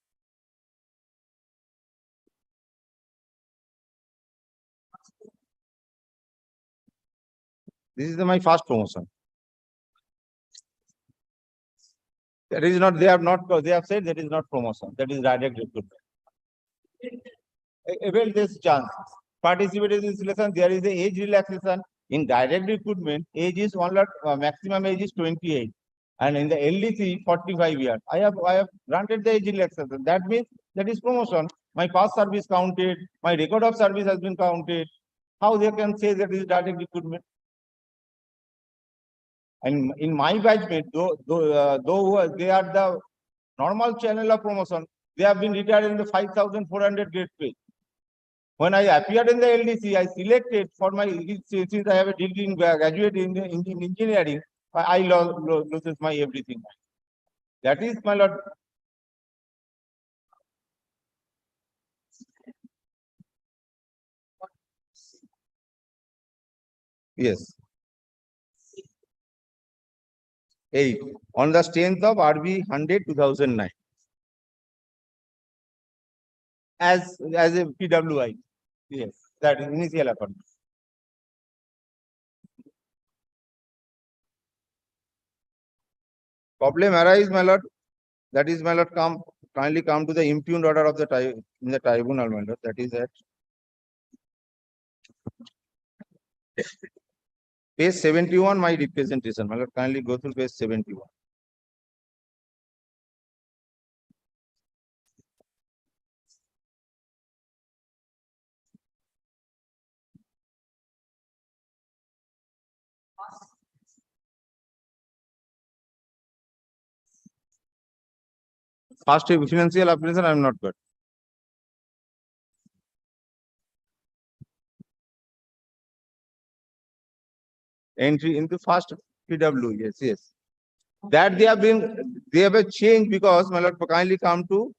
This is my first promotion. That is not, they have said that is not promotion, that is direct recruitment. Avail this chance. Participate in this selection, there is a age relaxation. In direct recruitment, age is maximum age is 28. And in the LDC, 45 years. I have granted the age relaxation. That means that is promotion. My past service counted, my record of service has been counted. How they can say that is direct recruitment? And in my batchmate, though they are the normal channel of promotion, they have been retired in the 5,400 grade pay. When I appeared in the LDC, I selected for my, since I have a degree in graduate in engineering, I loses my everything. That is, my lord. Yes. 8. On the strength of RB 100/2009. As a PWI. Yes, that is initial appointment. Problem arise, my lord. That is, my lord, kindly come to the impugned order of the in the tribunal, my lord. That is that. Page 71, my representation. My lord, kindly go through page 71. First financial application, I am not good. Entry into first PW, yes. That they have a change because, my lord, kindly come to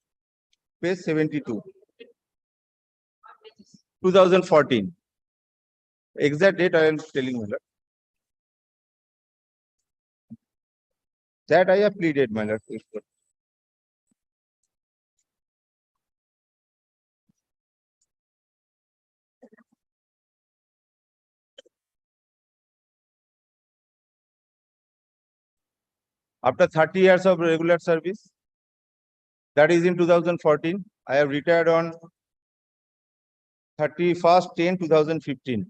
page 72. 2014. Exact date I am telling, my lord. That I have pleaded, my lord. After 30 years of regular service, that is in 2014, I have retired on 31/10/2015.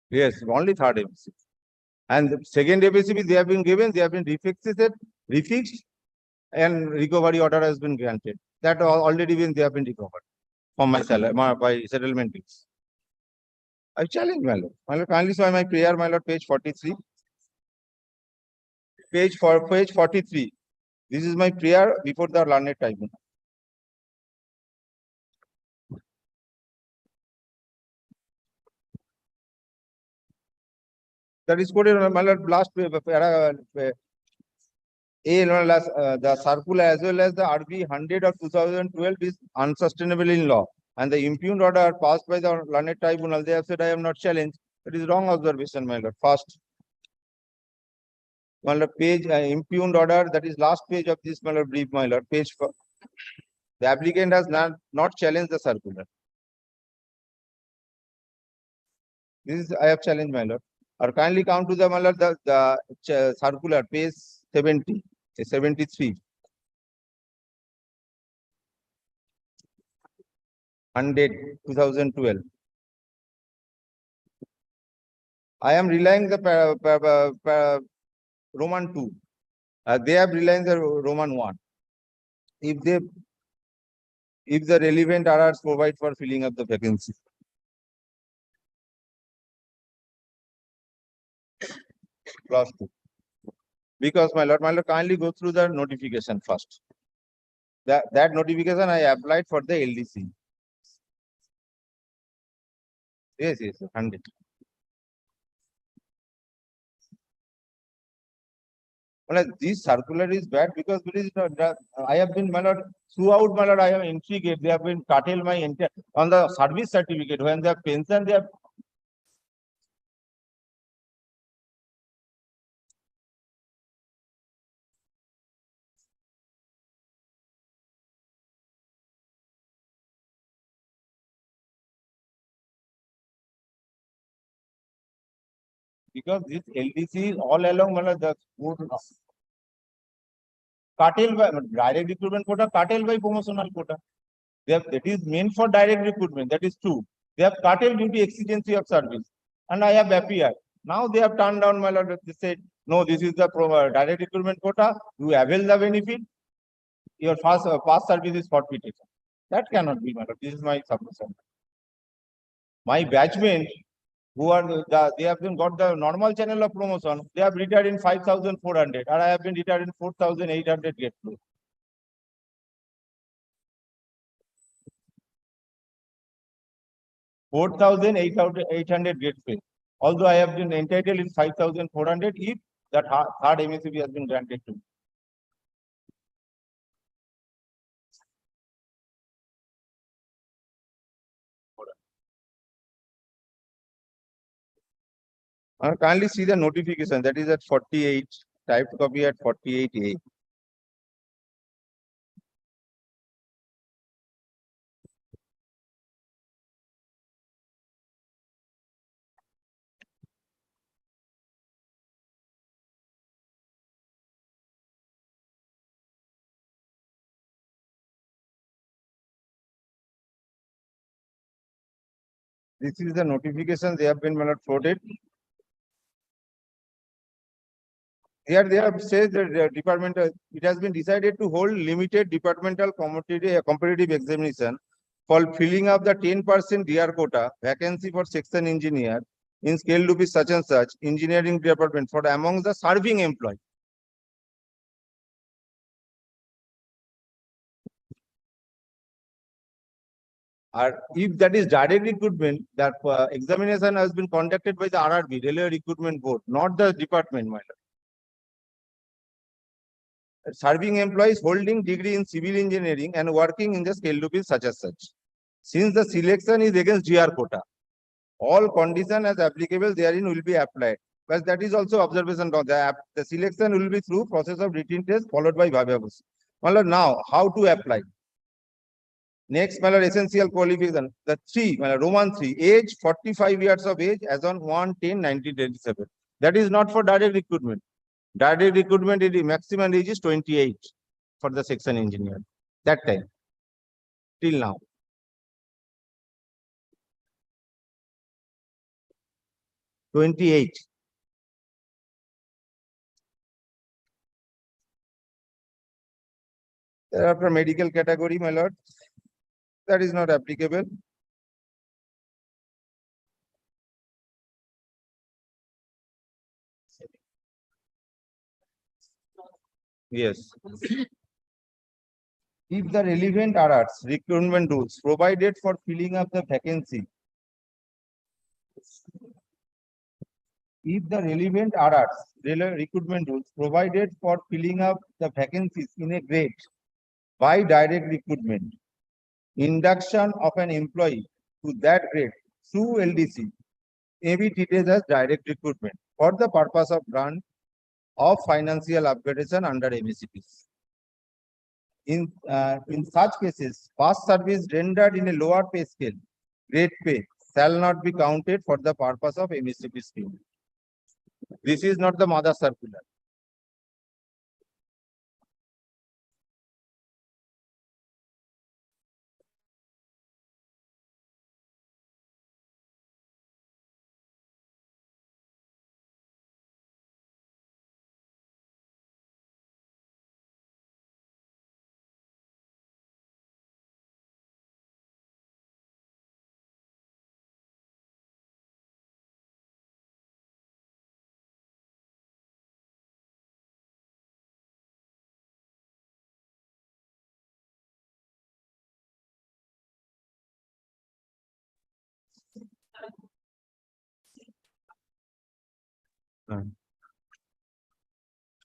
Yes, only third MSc. And the second MSc they have been given, they have been refixed, and recovery order has been granted. That already been, they have been recovered from my salary, by settlement bills. I challenge, my lord. My lord, kindly show my prayer, my lord, page 43. Page 43. This is my prayer before the learned tribunal. That is quoted on my lord, last the circular as well as the RB 100 of 2012 is unsustainable in law. And the impugned order passed by the learned tribunal, they have said I am not challenged. It is wrong observation, my lord. First, my lord, page impugned order, that is last page of this, my lord, brief, my lord, page 4. The applicant has not challenged the circular. This is, I have challenged, my lord. Or kindly come to the, my lord, the circular, page 70, 73. 100/2012. I am relying the Roman 2. They have relying the Roman 1. If the relevant RRs provide for filling up the vacancy. Clause 2. Because my lord, kindly go through the notification first. That notification I applied for the LDC. Yes, 100. Well, this circular is bad because I have been, my lord, throughout, my lord, I am intrigued. They have been curtail my entire on the service certificate when they have pension, they have. Because this LDC is all along, my lord, the curtail by direct recruitment quota, curtail by promotional quota. That is meant for direct recruitment. That is true. They have curtailed due to exigency of service, and I have appeared. Now they have turned down, my lord. They said, no, this is the direct recruitment quota. You avail the benefit. Your past service is forfeited. That cannot be, my lord. This is my submission. My batchmen who are they have been got the normal channel of promotion. They have retired in 5,400, and I have been retired in 4,800 get through. 4,800 get pay. Although I have been entitled in 5,400 if that third MSCB has been granted to me. Kindly see the notification that is at 48, typed copy at 48A. This is the notification they have been floated. Here they have said that the department, it has been decided to hold limited departmental competitive examination for filling up the 10% DR quota vacancy for section engineer in scale to be such and such engineering department for among the serving employee. If that is direct recruitment, that examination has been conducted by the RRB, Railway Recruitment Board, not the department, my lord. Serving employees holding degree in civil engineering and working in the scale to be such as such. Since the selection is against GR quota, all conditions as applicable therein will be applied. But that is also observation of the selection will be through process of written test followed by Bhavya. Now, how to apply? Next, essential qualification. The three, Roman 3, age 45 years of age as on 1/10/1987. That is not for direct recruitment. Direct recruitment, maximum age is 28 for the section engineer. That time, till now. (28). Thereafter, medical category, my lord, that is not applicable. Yes. If the relevant RRs, recruitment rules provided for filling up the vacancy, if the relevant RRs, recruitment rules provided for filling up the vacancies in a grade by direct recruitment, induction of an employee to that grade through LDC may be treated as direct recruitment for the purpose of grant of financial upgradation under MSCPs. In such cases, past service rendered in a lower pay scale, grade pay, shall not be counted for the purpose of MSCP scheme. This is not the mother circular.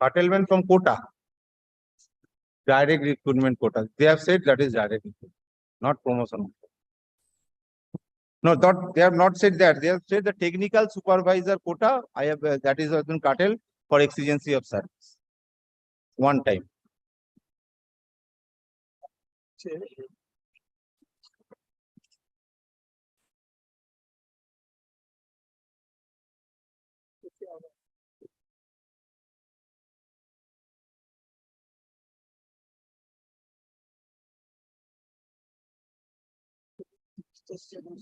Curtailment from quota. Direct recruitment quota. They have said that is direct recruitment, not promotion. No, they have not said that. They have said the technical supervisor quota, I have that is been curtailed for exigency of service. One time.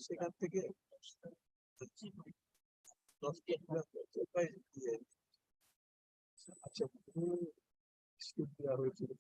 সেখান থেকে আচ্ছা দেওয়া হয়েছিল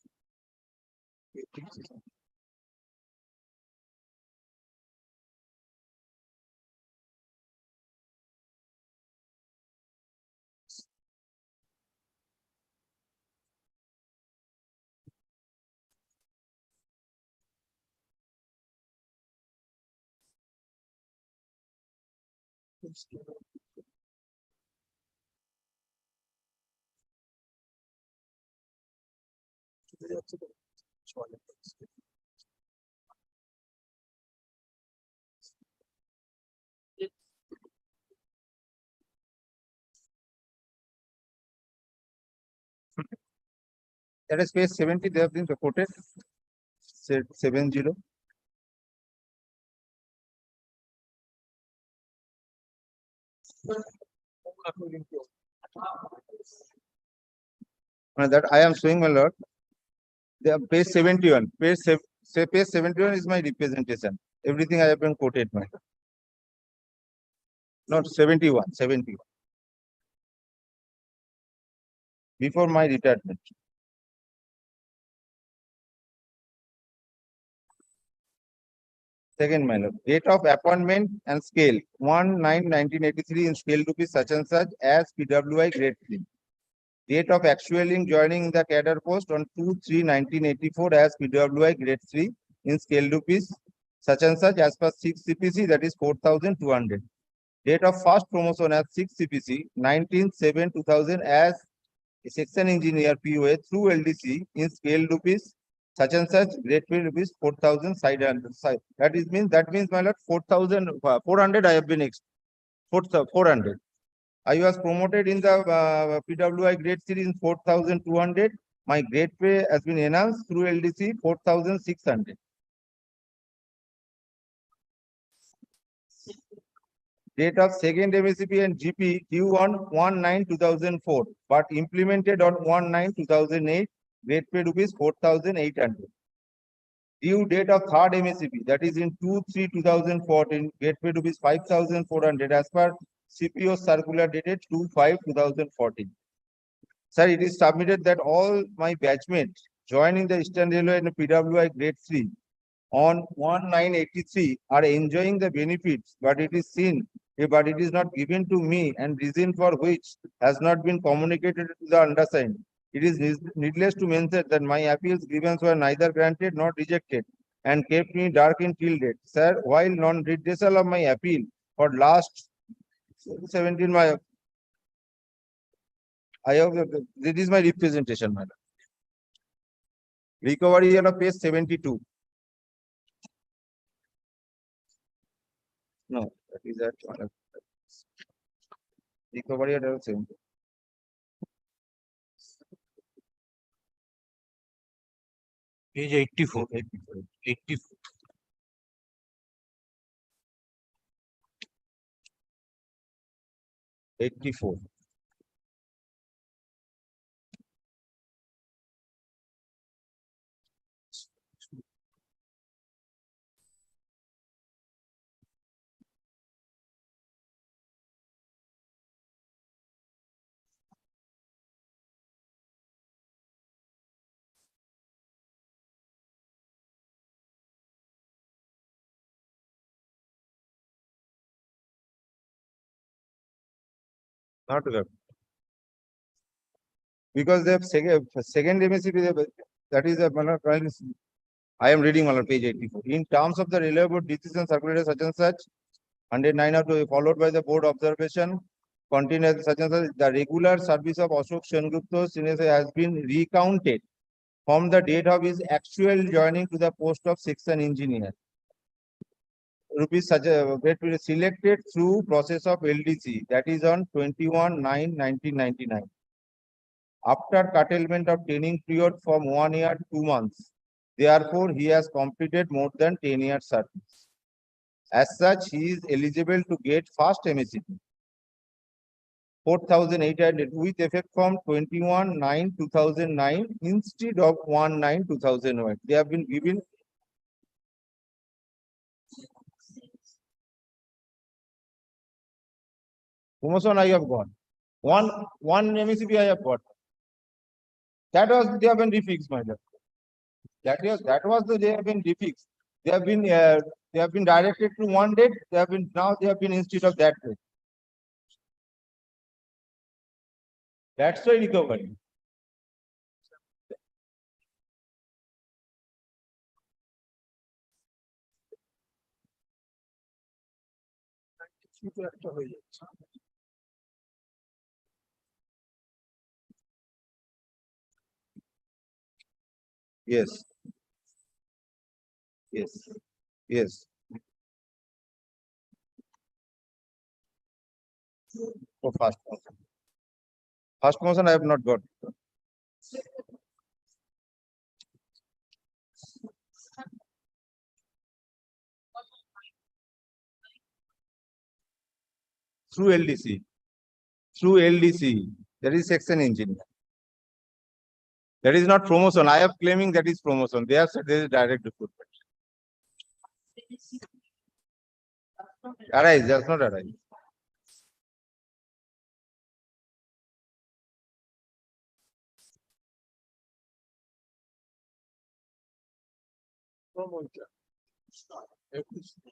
That is page 70, they have been reported. 70. That I am showing, my lord. They are page 71. Page 71 is my representation. Everything I have been quoted, my lord. Not 71, 71. Before my retirement. Second, my lord. Date of appointment and scale 1/9/1983 in scale rupees such and such as PWI grade 3. Date of actualing joining the cadre post on 2/3/1984 as PWI grade 3 in scale rupees such and such as per 6 CPC, that is 4,200. Date of first promotion as 6 CPC 19/7/2000 as a section engineer POA through LDC in scale rupees such and such grade 3 rupees 4,000 side. That means my lord 4,400 I have been 400. I was promoted in the PWI grade 3 in 4,200. My grade pay has been enhanced through LDC 4,600. Date of second MSCP and GP due on 1/9/2004, but implemented on 1/9/2008. Grade pay rupees 4,800. Due date of third MSCP, that is in 2/3/2014. Grade pay rupees 5,400 as per CPO circular dated 2/5/2014. Sir, it is submitted that all my batchmates joining the Eastern Railway in PWI grade 3 on 1/9/83 are enjoying the benefits, but it is not given to me, and reason for which has not been communicated to the undersigned. It is needless to mention that my appeals grievance were neither granted nor rejected and kept me dark in till date. Sir, while non-redressal of my appeal for last 17 this is my representation, madam. Recovery on page 72. No, that is that one. Recovery at 70. Page 84. 84. Not web. Because they have second MSCP, that is a I am reading on page 84. In terms of the railway board decision circulated such and such, 109 followed by the board observation contained such and such, the regular service of Ashok Sengupta Sinese has been recounted from the date of his actual joining to the post of section engineer. Rupees such a that will be selected through process of LDC, that is on 21/9/1999. After curtailment of training period from 1 year 2 months, therefore he has completed more than 10 years service. As such, he is eligible to get first MSCP 4,800 with effect from 21/9/2009 instead of 1/9/2001. They have been given promotion. I have got one MSCP I have got. That was they have been refixed, my lord. That was the they have been refixed. They have been directed to one date. They have been instead of that date. That's why recovery. Yes. Yes. Yes. For first promotion. First promotion I have not got. Through LDC. Through LDC. That is section engineer. That is not promotion. I am claiming that is promotion. They have said there is direct recruitment. Arise, does not arise.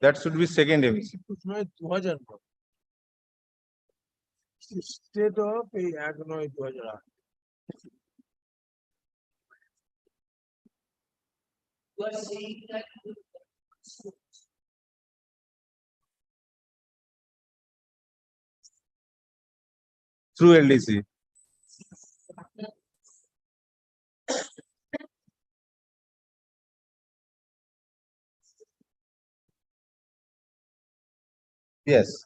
That should be second MSc. State of a Agnoid Wajra. Through LDC. Yes.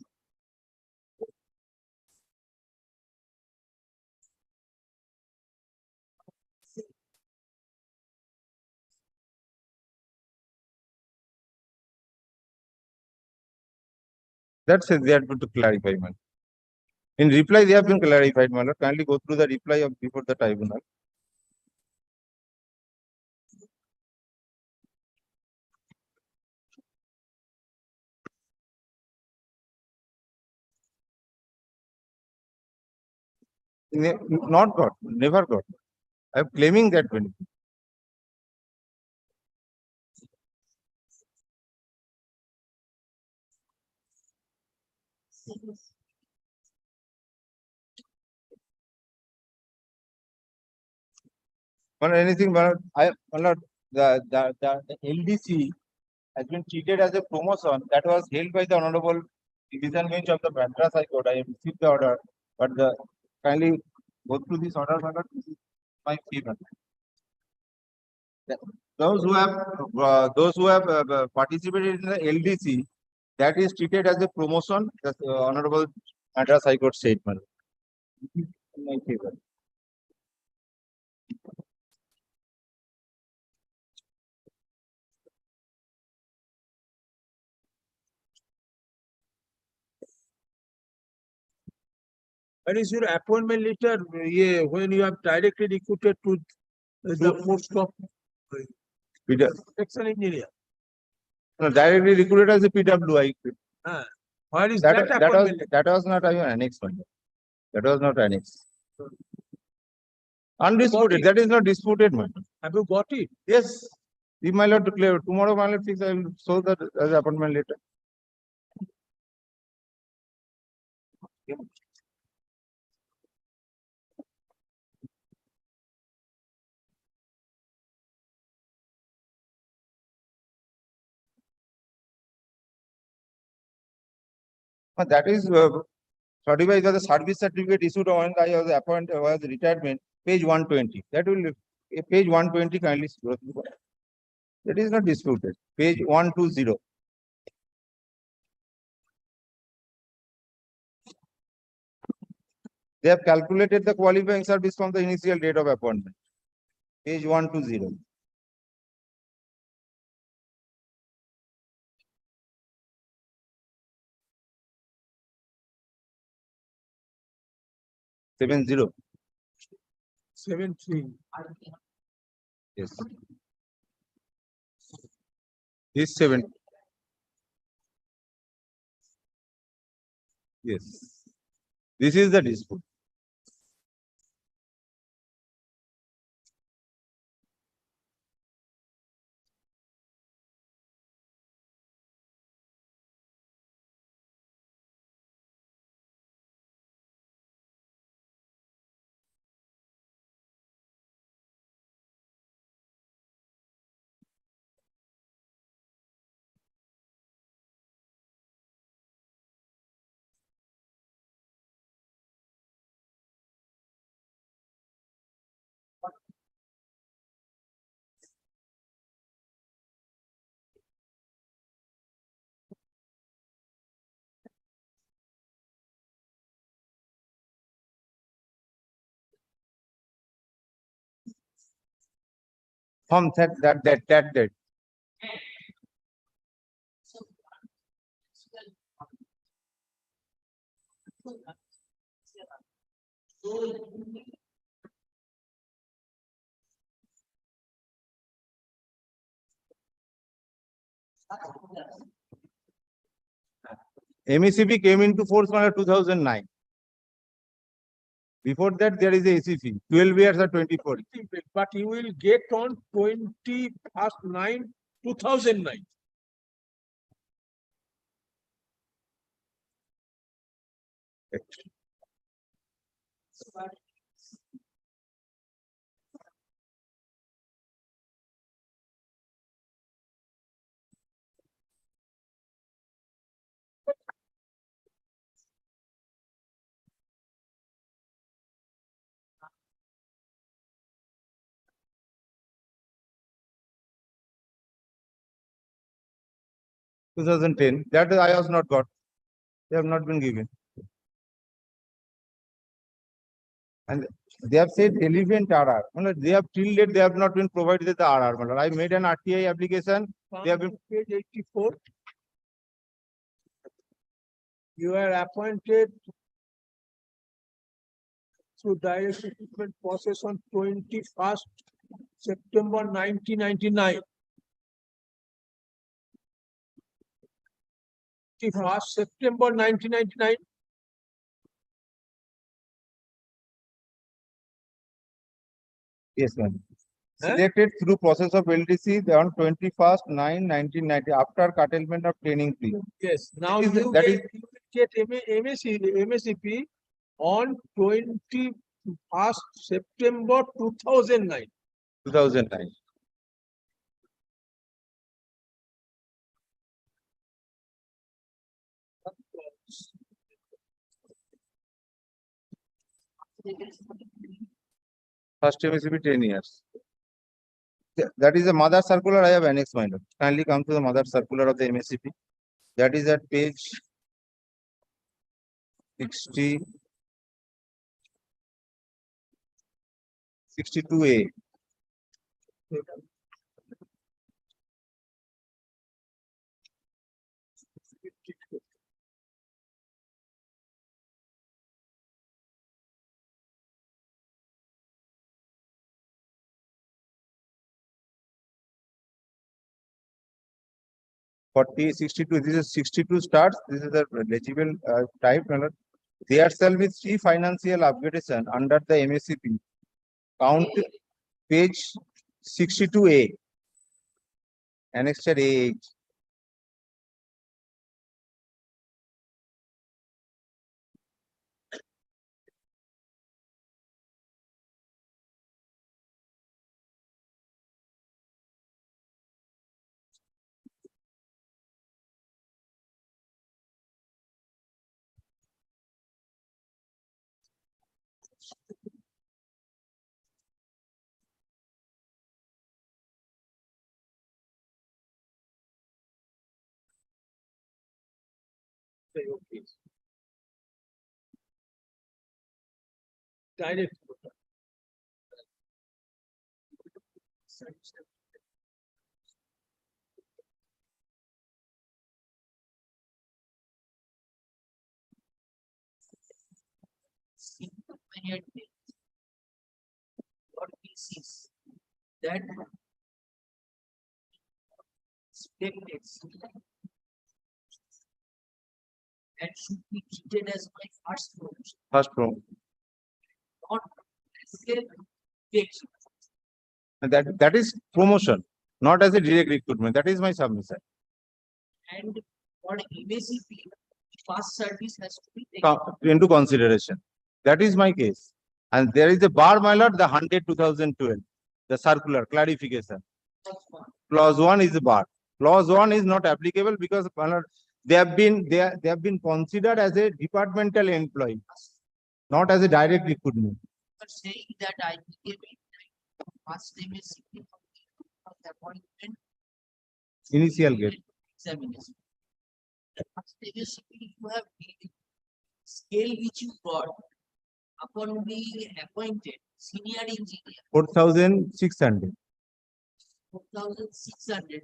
That's it. They have to clarify, man. In reply, they have been clarified, my lord. Kindly go through the reply of before the tribunal. Not got, never got. I am claiming that benefit. Or anything, but the LDC has been treated as a promotion that was held by the Honorable Division Bench of the Madras High Court. I have received the order, but the kindly go through this order, my lord. This is my favor. Those who have participated in the LDC, that is treated as a promotion. The Honorable Madras High Court statement. In my favor. What is your appointment letter? Yeah, when you have directly recruited to the post of section engineer. No, directly recruited as a PWI. Where is that appointment letter? That was not even annexed. That was not annexed. Undisputed. That is not disputed, man. Have you got it? Yes. If my lord declare tomorrow, my lord fix, I will show that as appointment letter. That is certified that the service certificate issued on I was appointed was retirement, page 120. That will page 120 kindly. That is not disputed. Page 120. They have calculated the qualifying service from the initial date of appointment. Page 120. Seven zero. 7-3. Yes. This 7. Yes. This is the dispute. From that date. MECP came into force on 2009. Before that, there is a ACP, 12 years or 24. But you will get on 21/9/2009. That I was not got. They have not been given. And they have said relevant RR. They have till date they have not been provided the RR. I made an RTI application. They have been Page 84. You are appointed through direct recruitment process on 21st September 1999. 21st September 1999. Yes, ma'am. Selected through process of LDC on 21st 9/1990 after curtailment of training fee. Yes, now That is- you that will get MACP on 21st September 2009. 2009. First MSCP 10 years. That is the mother circular I have annexed, my lord. Kindly come to the mother circular of the MSCP. That is at page 60, 62A. Forty 62. This is 62 starts. This is the legible type. There shall be 3 financial upgradation under the MSCP. Count page 62A. Annexure A. Direct. What we see is that spectates and should be treated as my first promotion, First promotion. not as a fixed. And that is promotion, not as a direct recruitment. That is my submission. And for MSCP, past service has to be taken. Into consideration. That is my case. And there is a bar, my lord, the 100/2012, the circular clarification. Clause 1 is a bar. Clause 1 is not applicable because, my lord, they have been considered as a departmental employee, not as a direct recruitment. But saying that I became a past MSCP of the appointment Initial grade. examination. The past MSCP you have scale which you got upon being appointed senior engineer 4,600. 4,600.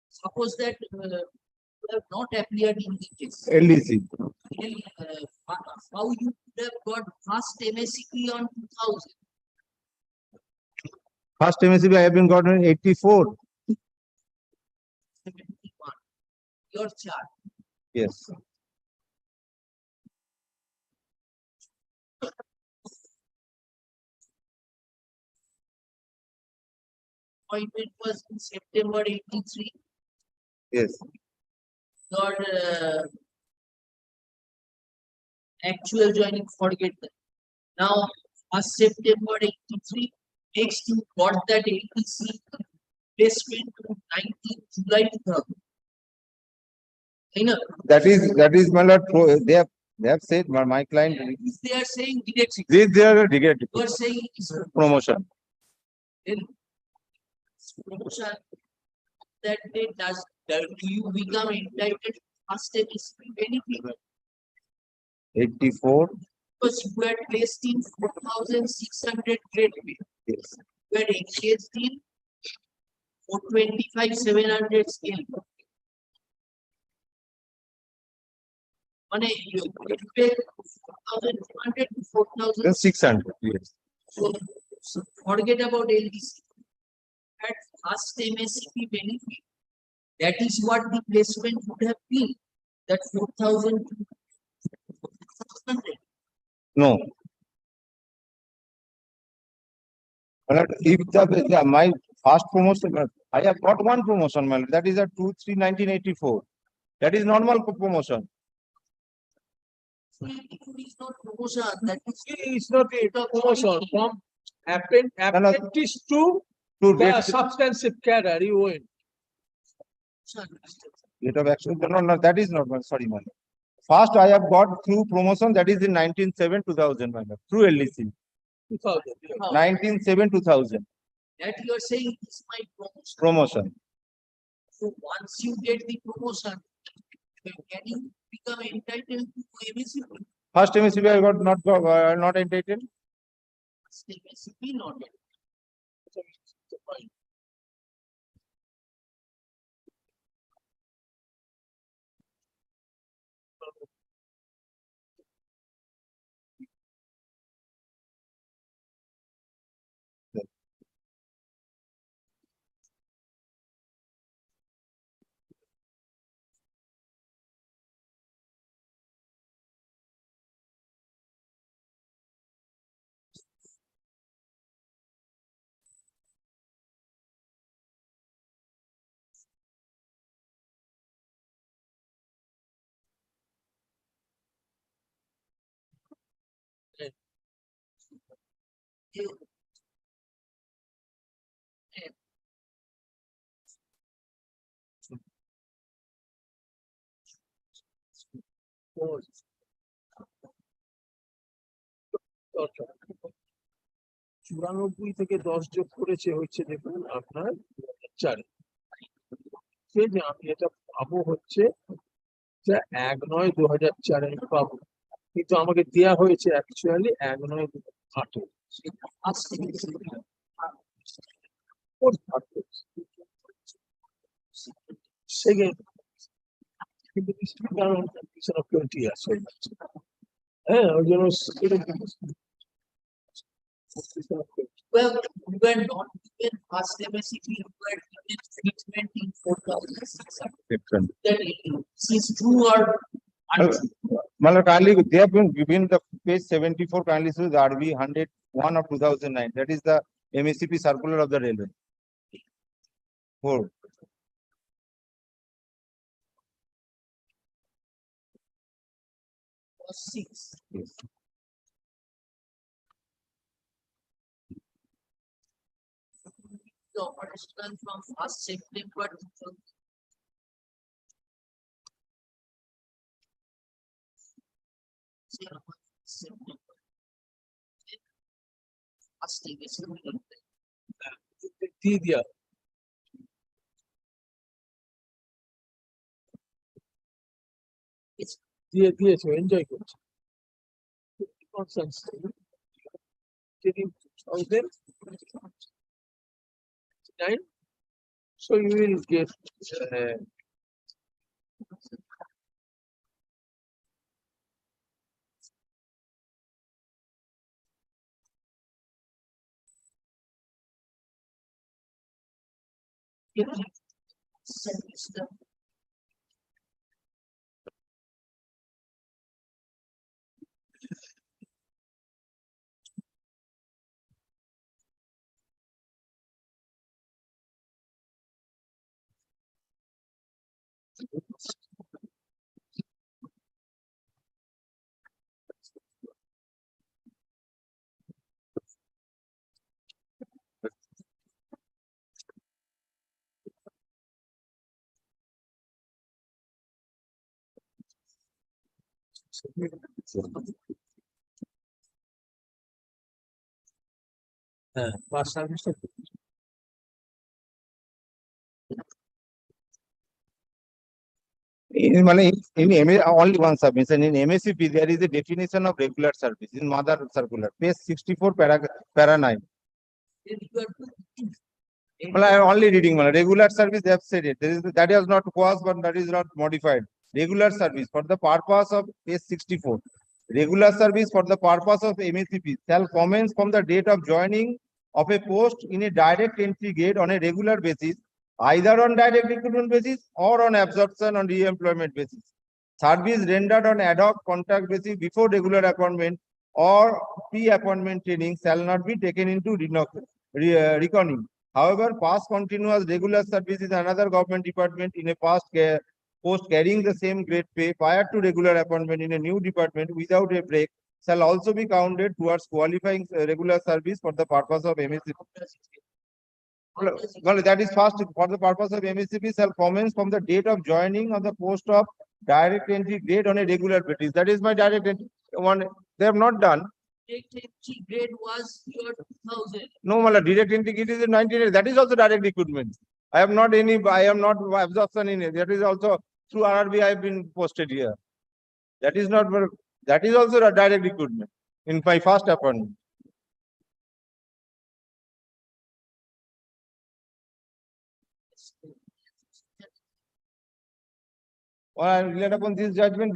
Suppose that you have not appeared in the case. LDC. Then, how you could have got first MSCP on 2000? First MSCP I have been gotten 84. 71. Your chart. Yes. Appointment was in September 83. Yes. Your actual joining, forget that. Now, first September 83, next you got that LTC placement to 19th July 2000. I know. That is my lord. They have said my client. If they are saying direct They are direct you are saying it is promotion. then promotion that day do you become entitled to first MSCP benefit? 84. Because you were placed in 4,600 grade pay. Yes. You were engaged in 425, 700 scale. Money you pay 4,200 to 4,000. 600. Yes. So forget about LDC. At first MSCP benefit, that is what the placement would have been. That 4,000 to 4,600. No. If my first promotion, I have got one promotion, my lord, that is a 2/3/1984. That is normal promotion. So it is not promotion. That is It's not a promotion from apprentice to the get substantive cadre you win. rate of action. No, that is not my, sorry, my lord. First, I have got through promotion, that is in 1907-2000, my lord, through LDC. 2000. 1907-2000 that you are saying is my promotion. promotion. So once you get the promotion, can you become entitled to MSCP? First MSCP I got not entitled. First MSCP not yet. দরকার। 94 থেকে 10 যোগ করেছে হচ্ছে দেখুন আপনার 2004 যে আমি এটা পাবো হচ্ছে যে 1/9/2004 আমি পাবো, কিন্তু আমাকে দেয়া হয়েছে অ্যাকচুয়ালি 1/9/2008। Second, কিন্তু কারণ 20 years হয়ে যাচ্ছে। হ্যাঁ, ওই জন্য Well, we were not given first MSCP, we were given treatment in 4006. That is true or untrue? Matlab, kindly, they have been given the page 74, kindly see the RB 101 of 2009. That is the MSCP circular of the railway. 4. Or 6. Yes. The operation from 1st September to September. First দিয়ে দিয়া দিয়েছে, enjoy করছে। So you will get past service. Only one submission in MSCP there is a definition of regular service in mother circular page 64 para 9. Well, I am only reading regular service. They have said it. That is not was, but that is not modified. Regular service for the purpose of page 64. Regular service for the purpose of MSCP shall commence from the date of joining of a post in a direct entry grade on a regular basis, either on direct recruitment basis or on absorption on re-employment basis. Service rendered on ad hoc contract basis before regular appointment or pre-appointment training shall not be taken into reckoning. However, past continuous regular service is another government department in a past post carrying the same grade pay prior to regular appointment in a new department without a break shall also be counted towards qualifying regular service for the purpose of MSCP. Well, that is first for the purpose of MSCP shall commence from the date of joining of the post of direct entry grade on a regular basis. That is my direct entry one. They have not done. Direct entry grade was your 2000. No, direct entry grade is 19. That is also direct recruitment. I am not absorption in it. That is also through RRB I have been posted here. That is not, that is also a direct recruitment in my first appointment. Well, I relied upon this judgment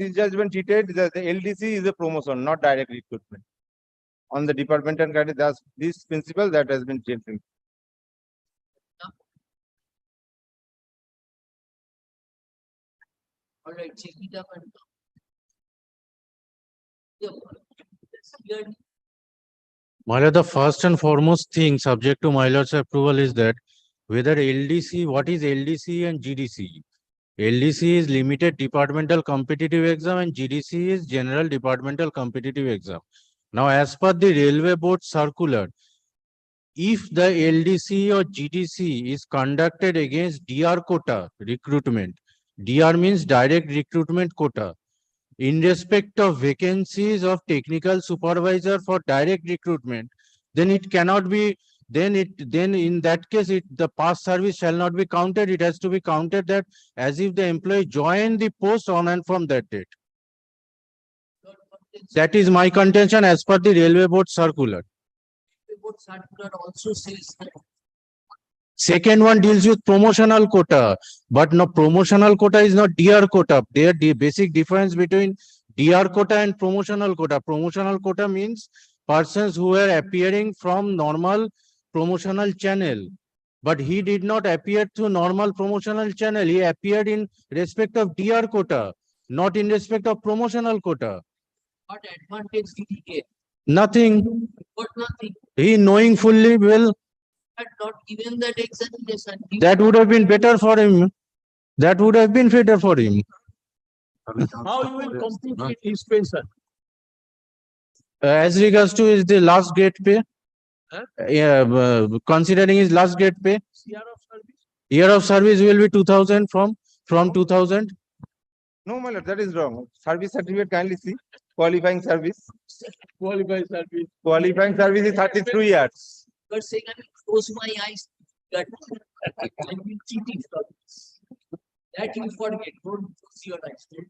treated that the LDC is a promotion, not direct recruitment. On the departmental guidance, that's this principle that has been taken. All right, check it up and come. My lord, the first and foremost thing subject to my lord's approval is that whether LDC, what is LDC and GDC? LDC is Limited Departmental Competitive Exam and GDC is General Departmental Competitive Exam. Now, as per the Railway Board circular, if the LDC or GDC is conducted against DR quota recruitment, DR means direct recruitment quota, in respect of vacancies of technical supervisor for direct recruitment, then it cannot be, then in that case, the past service shall not be counted. It has to be counted that as if the employee joined the post on and from that date. That is my contention as per the Railway Board circular. Report circular also says that Second one deals with promotional quota, but no, promotional quota is not DR quota. There the basic difference between DR quota and promotional quota. Promotional quota means persons who are appearing from normal promotional channel. But he did not appear through normal promotional channel. He appeared in respect of DR quota, not in respect of promotional quota. what advantage did he get? Nothing. What nothing? He knowing fully well Had not given that examination. that would have been better for him. That would have been better for him. How you will compute his pension? As regards to is the last grade pay, considering his last grade pay, year of service will be 2000 from 2000. No, my lord, that is wrong. Service certificate kindly see. Qualifying service. Qualified service. Qualifying service is 33 years. But saying I will close my eyes. That I will cheating from this. That you forget. Don't close your eyes. Don't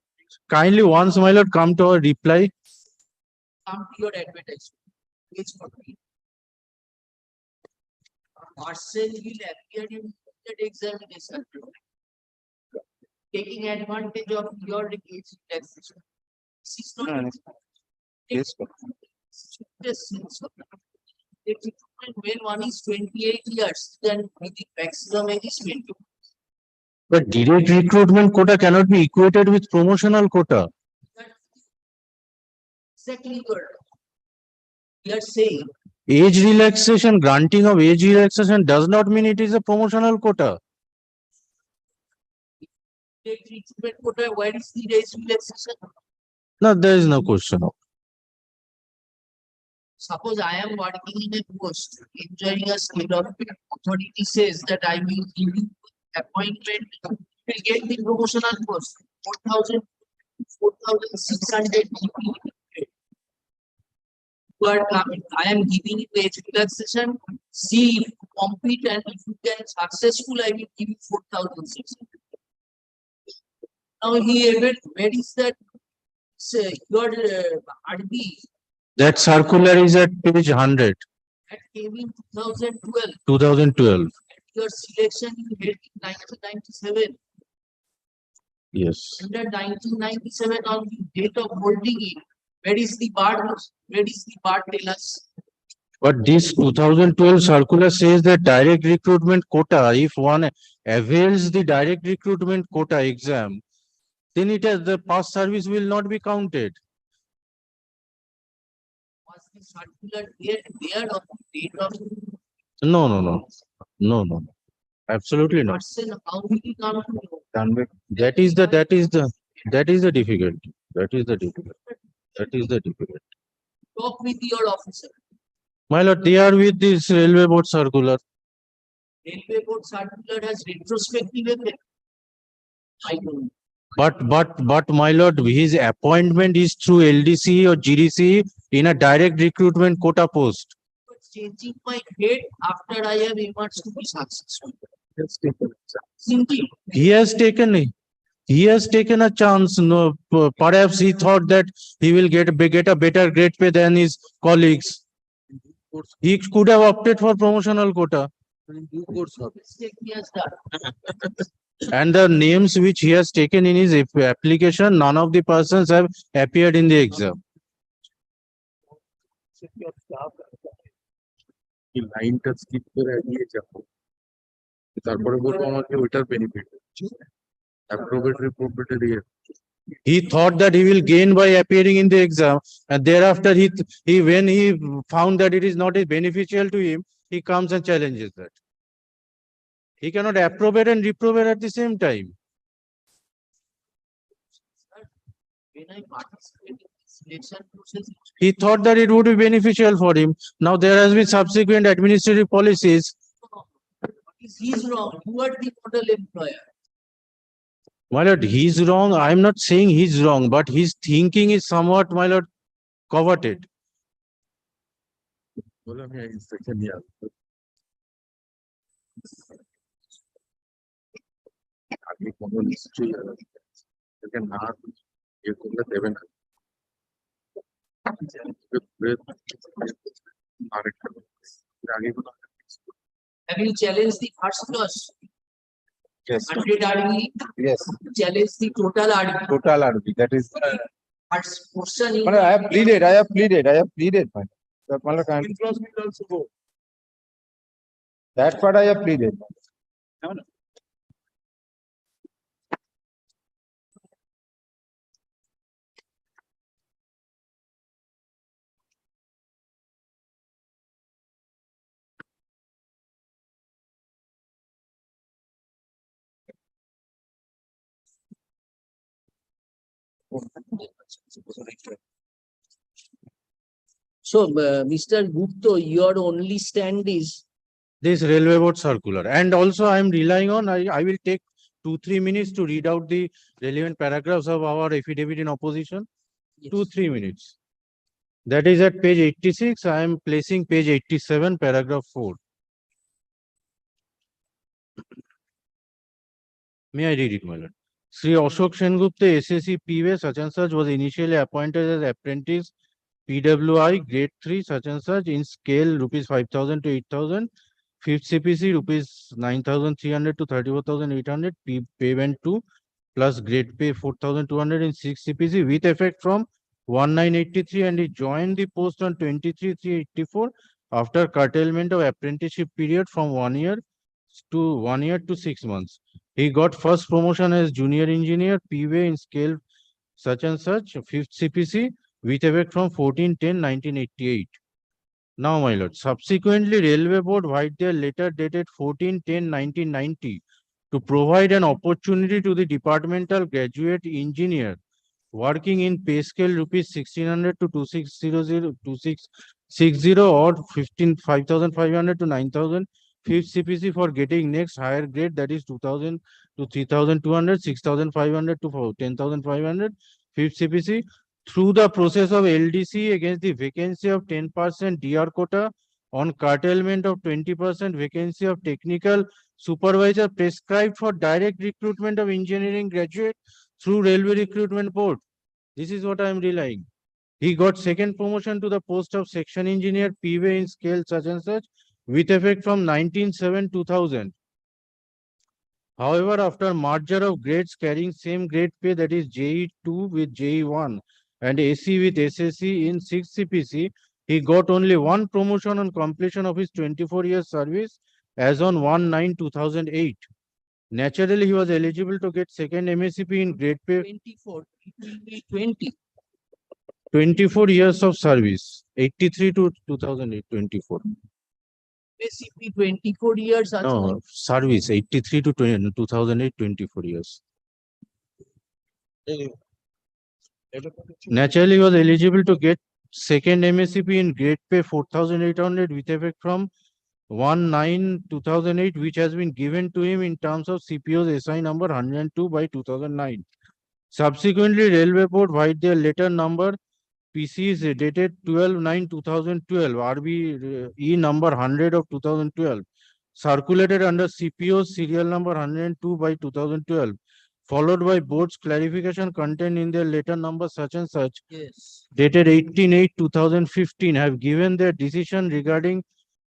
Kindly once, my lord, come to our reply. come to your advertisement. Page 40. A person will appear in that examination. Taking advantage of your age relaxation. This is not. Yes, Yes, when one is 28 years, then the maximum age is 20. But direct recruitment quota cannot be equated with promotional quota. Exactly your. We are saying Age relaxation, granting of age relaxation does not mean it is a promotional quota. direct recruitment quota, where is the age relaxation? No, there is no question. Suppose I am working in a post, enjoying a state of authority says that I will give you appointment, you will get the promotional post, 4,600 people. You are coming, I am giving you age relaxation, see if you compete and if you can successful, I will give you 4,600. Now where is that? Your RB That circular is at page 100, that came in 2012. 2012. Your selection you had in 1997. Yes. Under 1997 on the date of holding it, where is the bar? Where is the bar? Tell us. But this 2012 circular says that direct recruitment quota, if one avails the direct recruitment quota exam, then it has the past service will not be counted. Was the circular there on the date of No. Absolutely not. person? How will you come to know? That is the difficulty. That is the difficulty. Talk with your officer. My lord, they are with this railway board circular. Railway board circular has retrospective effect. I don't know. But my lord, his appointment is through LDC or GDC in a direct recruitment quota post. But changing my head after I have emerged to be successful. Indeed. He has taken a chance. No, perhaps he thought that he will get a better grade pay than his colleagues. He could have opted for promotional quota. Mistake he has done. And the names which he has taken in his application, none of the persons have appeared in the exam. লাইনটা skip করে এগিয়ে যাবো তারপরে বলবো আমাকে ওইটার benefit approbatory property He thought that he will gain by appearing in the exam, and thereafter when he found that it is not beneficial to him, he comes and challenges that. He cannot approbate and reprobate at the same time. When I participate in the selection process, He thought that it would be beneficial for him. Now there has been subsequent administrative policies. he's wrong. You are the model employer. My lord, he's wrong. I'm not saying he's wrong, but his thinking is somewhat, my lord, coveted. আগে কোনো নিশ্চয়ই এটাকে না ইয়ে করলে দেবে না আরেকটা আগে কোনো Have you challenged the first clause? Yes. 100 RB? Yes. Challenge the total RB. Total RB, that is. First portion in. I have pleaded, man. That matter can't. That part I have pleaded. So, Mr. Gupta, your only stand is. This railway board circular. And also I'm relying on, I will take 2-3 minutes to read out the relevant paragraphs of our affidavit in opposition. 2-3 minutes. That is at page 86. I am placing page 87, paragraph 4. May I read it, my lord? Sri Ashok Sengupta, SSC PV, such and such, was initially appointed as apprentice PWI grade 3, such and such, in scale rupees 5,000 to 8,000, fifth CPC rupees 9,300 to 34,800, payment 2, plus grade pay 4,200 in sixth CPC with effect from 1983, and he joined the post on 23/3/84 after curtailment of apprenticeship period from 1 year to 6 months. He got first promotion as junior engineer PV in scale such and such, fifth CPC with effect from 14/10/1988. Now, my lord, subsequently, Railway Board write their letter dated 14/10/1990 to provide an opportunity to the departmental graduate engineer working in pay scale rupees 1,600 to 2,660 or 5,500 to 9,000 fifth CPC for getting next higher grade, that is 2,000 to 3,200, 6,500 to 10,500 fifth CPC through the process of LDC against the vacancy of 10% DR quota on curtailment of 20% vacancy of technical supervisor prescribed for direct recruitment of engineering graduate through Railway Recruitment Board. This is what I am relying. He got second promotion to the post of section engineer PV in scale such and such with effect from 19/7/2000. However, after merger of grades carrying same grade pay, that is JE2 with JE1 and AC with SSC in 6th CPC, he got only one promotion on completion of his 24 years service as on 1/9/2008. Naturally, he was eligible to get second MSCP in grade pay. 24, it will be 20. 24 years of service, 83 to 2008, 24. MSCP 24 years. No, service, 83 to 2008, 24 years. Naturally, he was eligible to get second MSCP in grade pay 4,800 with effect from 1/9/2008, which has been given to him in terms of CPO's SI number 102/2009. Subsequently, Railway Board write their letter number PC is dated 12/9/2012, RBE number 100 of 2012, circulated under CPO serial number 102/2012, followed by board's clarification contained in their letter number such and such, Yes. dated 18/8/2015, have given their decision regarding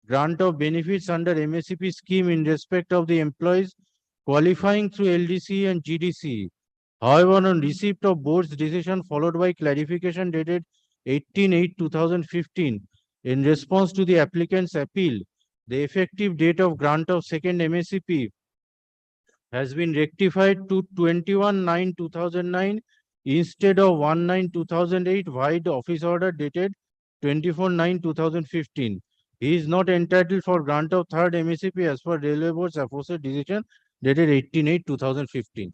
grant of benefits under MSCP scheme in respect of the employees qualifying through LDC and GDC. However, on receipt of board's decision followed by clarification dated 18/8/2015, in response to the applicant's appeal, the effective date of grant of second MSCP has been rectified to 21/9/2009 instead of 1/9/2008 via the office order dated 24/9/2015. He is not entitled for grant of third MSCP as per Railway Board's aforesaid decision dated 18/8/2015.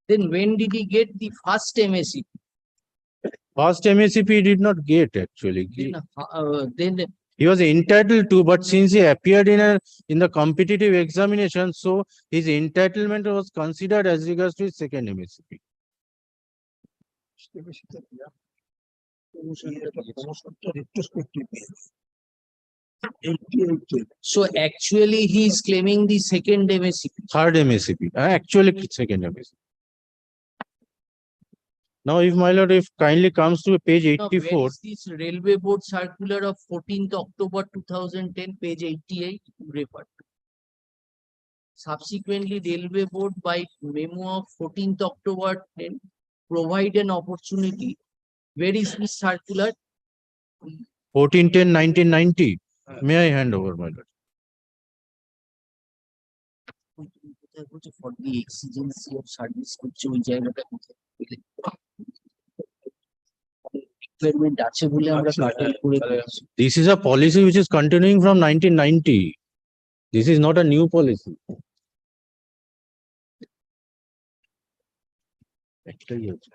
Then when did he get the first MSCP? First MSCP he did not get actually. Then He was entitled to, but since he appeared in the competitive examination, so his entitlement was considered as regards to his second MSCP. So actually, he is claiming the second MSCP. Third MSCP, actually second MSCP. Now, if my lord, if kindly comes to page Now, where 84, is this Railway Board circular of 14th October 2010, page 88, referred to? Subsequently, Railway Board by memo of 14th October 10 provide an opportunity. Where is this circular? 14/10/1990. May I hand over, my lord? For the exigency of service করছে ওই জায়গাটা কোথায় পেলে? Requirement আছে বলে আমরা কাটেল করে দিয়েছি। This is a policy which is continuing from 1990. This is not a new policy. একটাই আছে।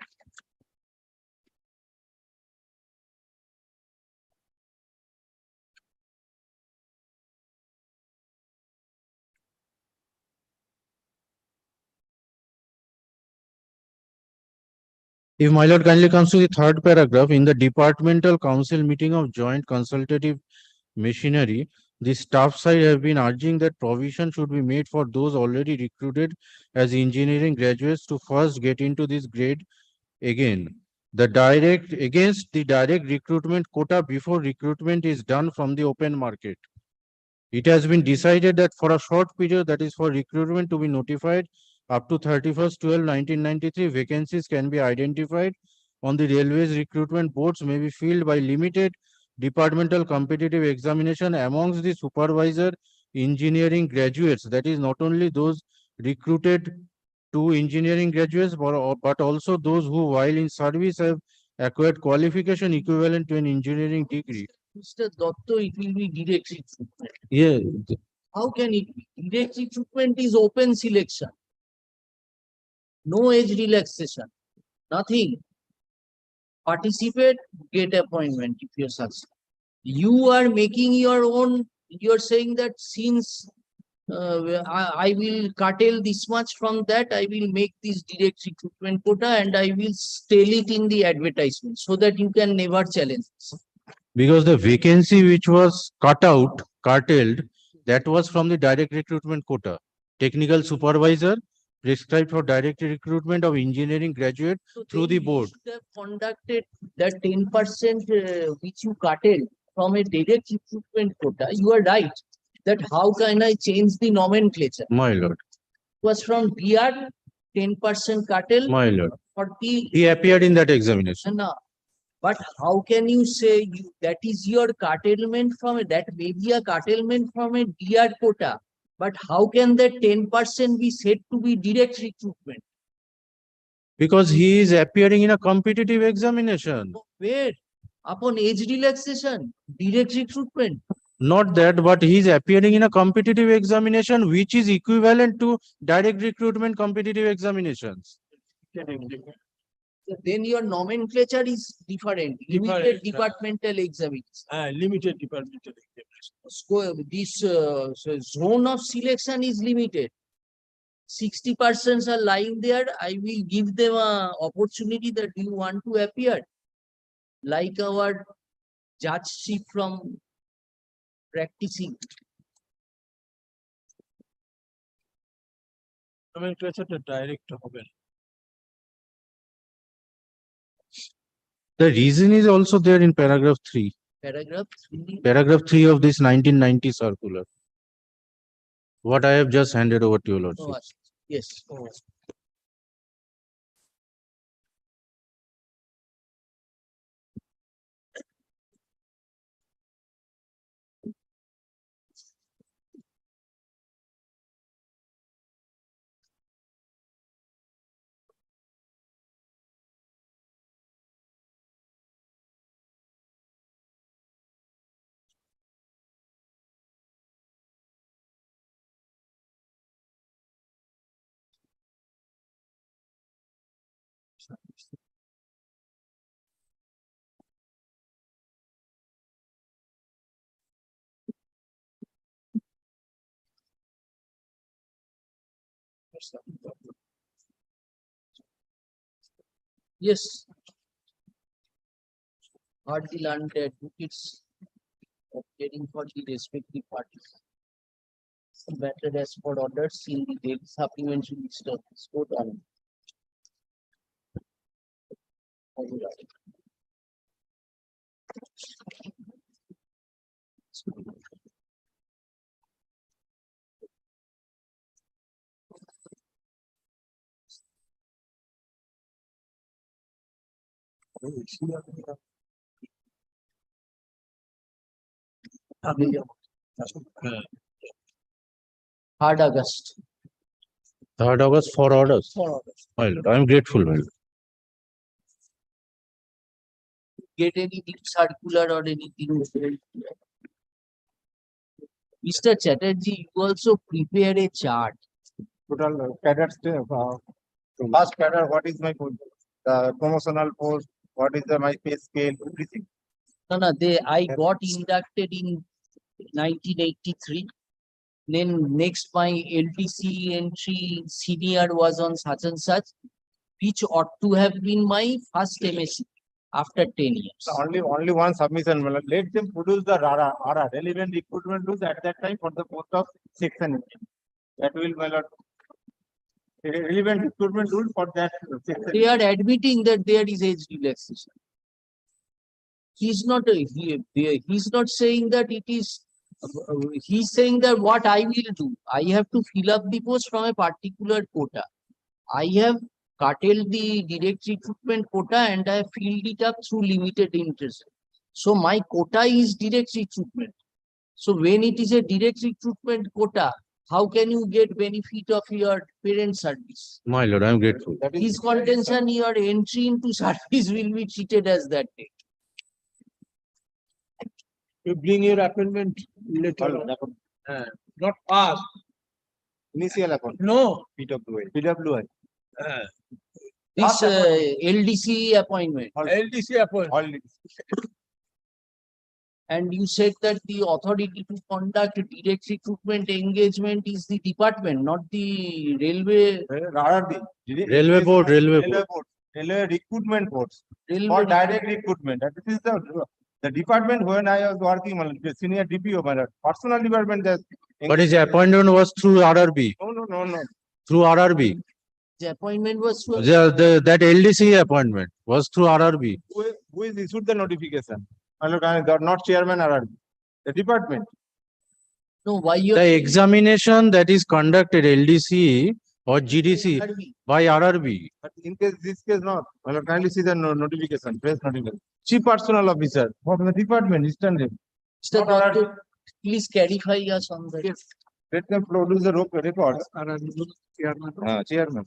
If my lord kindly comes to the third paragraph, in the departmental council meeting of joint consultative machinery, the staff side have been urging that provision should be made for those already recruited as engineering graduates to first get into this grade again. Against the direct recruitment quota before recruitment is done from the open market. It has been decided that for a short period, that is for recruitment to be notified, up to 31st/12/1993, vacancies can be identified on the railways recruitment boards may be filled by limited departmental competitive examination amongst the supervisor engineering graduates. That is not only those recruited to engineering graduates, but also those who while in service have acquired qualification equivalent to an engineering degree. Mr. Dotto, it will be direct recruitment. Yeah. How can it be? Direct recruitment is open selection. No age relaxation. Nothing. Participate, get appointment if you're successful. You are making your own, you're saying that since I will curtail this much from that, I will make this direct recruitment quota and I will tell it in the advertisement so that you can never challenge this. Because the vacancy which was curtailed, that was from the direct recruitment quota. Technical supervisor prescribed for direct recruitment of engineering graduate through the board. You should have conducted that 10% which you curtailed from a direct recruitment quota. You are right that how can I change the nomenclature? My lord. It was from DR 10% curtail. My lord. For the He appeared in that examination. no. But how can you say that is your curtailment from that may be a curtailment from a DR quota? But how can that 10% be said to be direct recruitment? Because he is appearing in a competitive examination. Where? Upon age relaxation, direct recruitment. Not that, but he is appearing in a competitive examination which is equivalent to direct recruitment competitive examinations. Then your nomenclature is different. Limited departmental examination. Limited departmental examination. This zone of selection is limited. 60 persons are lying there. I will give them an opportunity that you want to appear. Like our judgeship from practicing. Nomenclature direct হবে। The reason is also there in paragraph 3. Paragraph 3. Paragraph 3 of this 1990 circular. What I have just handed over to your lordship. Oh, yes. Yes. Are the learned advocates operating for the respective parties? Better as for orders in the daily supplementary list of this court on. Third August. 3rd August for orders. For orders. My lord, I am grateful, my lord. Get any new circular or anything. Mr. Chatterjee, you also prepare a chart. Total cadets, first cadre, what is my promotional post, what is my pay scale, everything. No, I got inducted in 1983. Then next my LTC entry senior was on such and such, which ought to have been my first MSc after 10 years. Only one submission. Let them produce the RR, relevant recruitment rules at that time for the post of section engineer. That will, my lord, relevant recruitment rule for that section. They are admitting that there is age relaxation. He's not saying that it is. He's saying that what I will do, I have to fill up the post from a particular quota. I have curtailed the direct recruitment quota and I have filled it up through limited interest. So my quota is direct recruitment. So when it is a direct recruitment quota, how can you get benefit of your parent service? My lord, I am grateful. His contention, your entry into service will be treated as that date. You bring your appointment letter. Not past. Initial appointment. No. PWI. This LDC appointment. LDC appointment. And you said that the authority to conduct direct recruitment engagement is the department, not the railway. Railway board. Railway recruitment boards. For direct recruitment. And this is the department when I was working, the senior DPO, personal department. But his appointment was through RRB. No. Through RRB. The appointment was through. That LDC appointment was through RRB. Who is issued the notification? Not chairman RRB. The department. No, why you? The examination that is conducted LDC or GDC by RRB. But in this case not. Kindly see the notification, press notification. Chief Personal Officer for the department, Eastern Rail. Mr. Doctor, please clarify us on that. Yes. Let them produce the records. Chairman.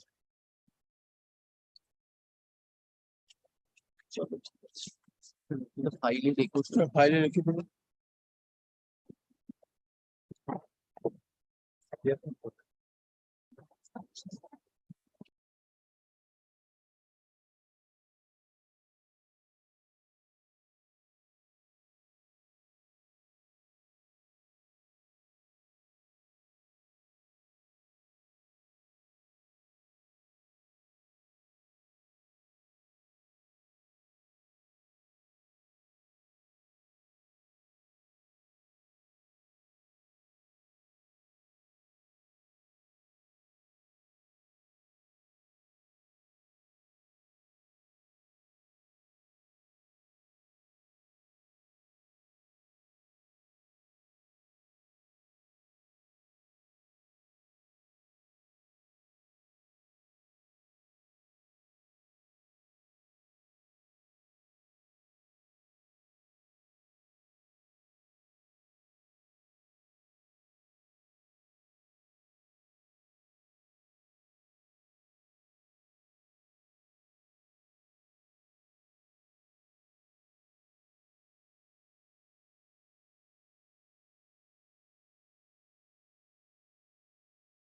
The file records. Yes.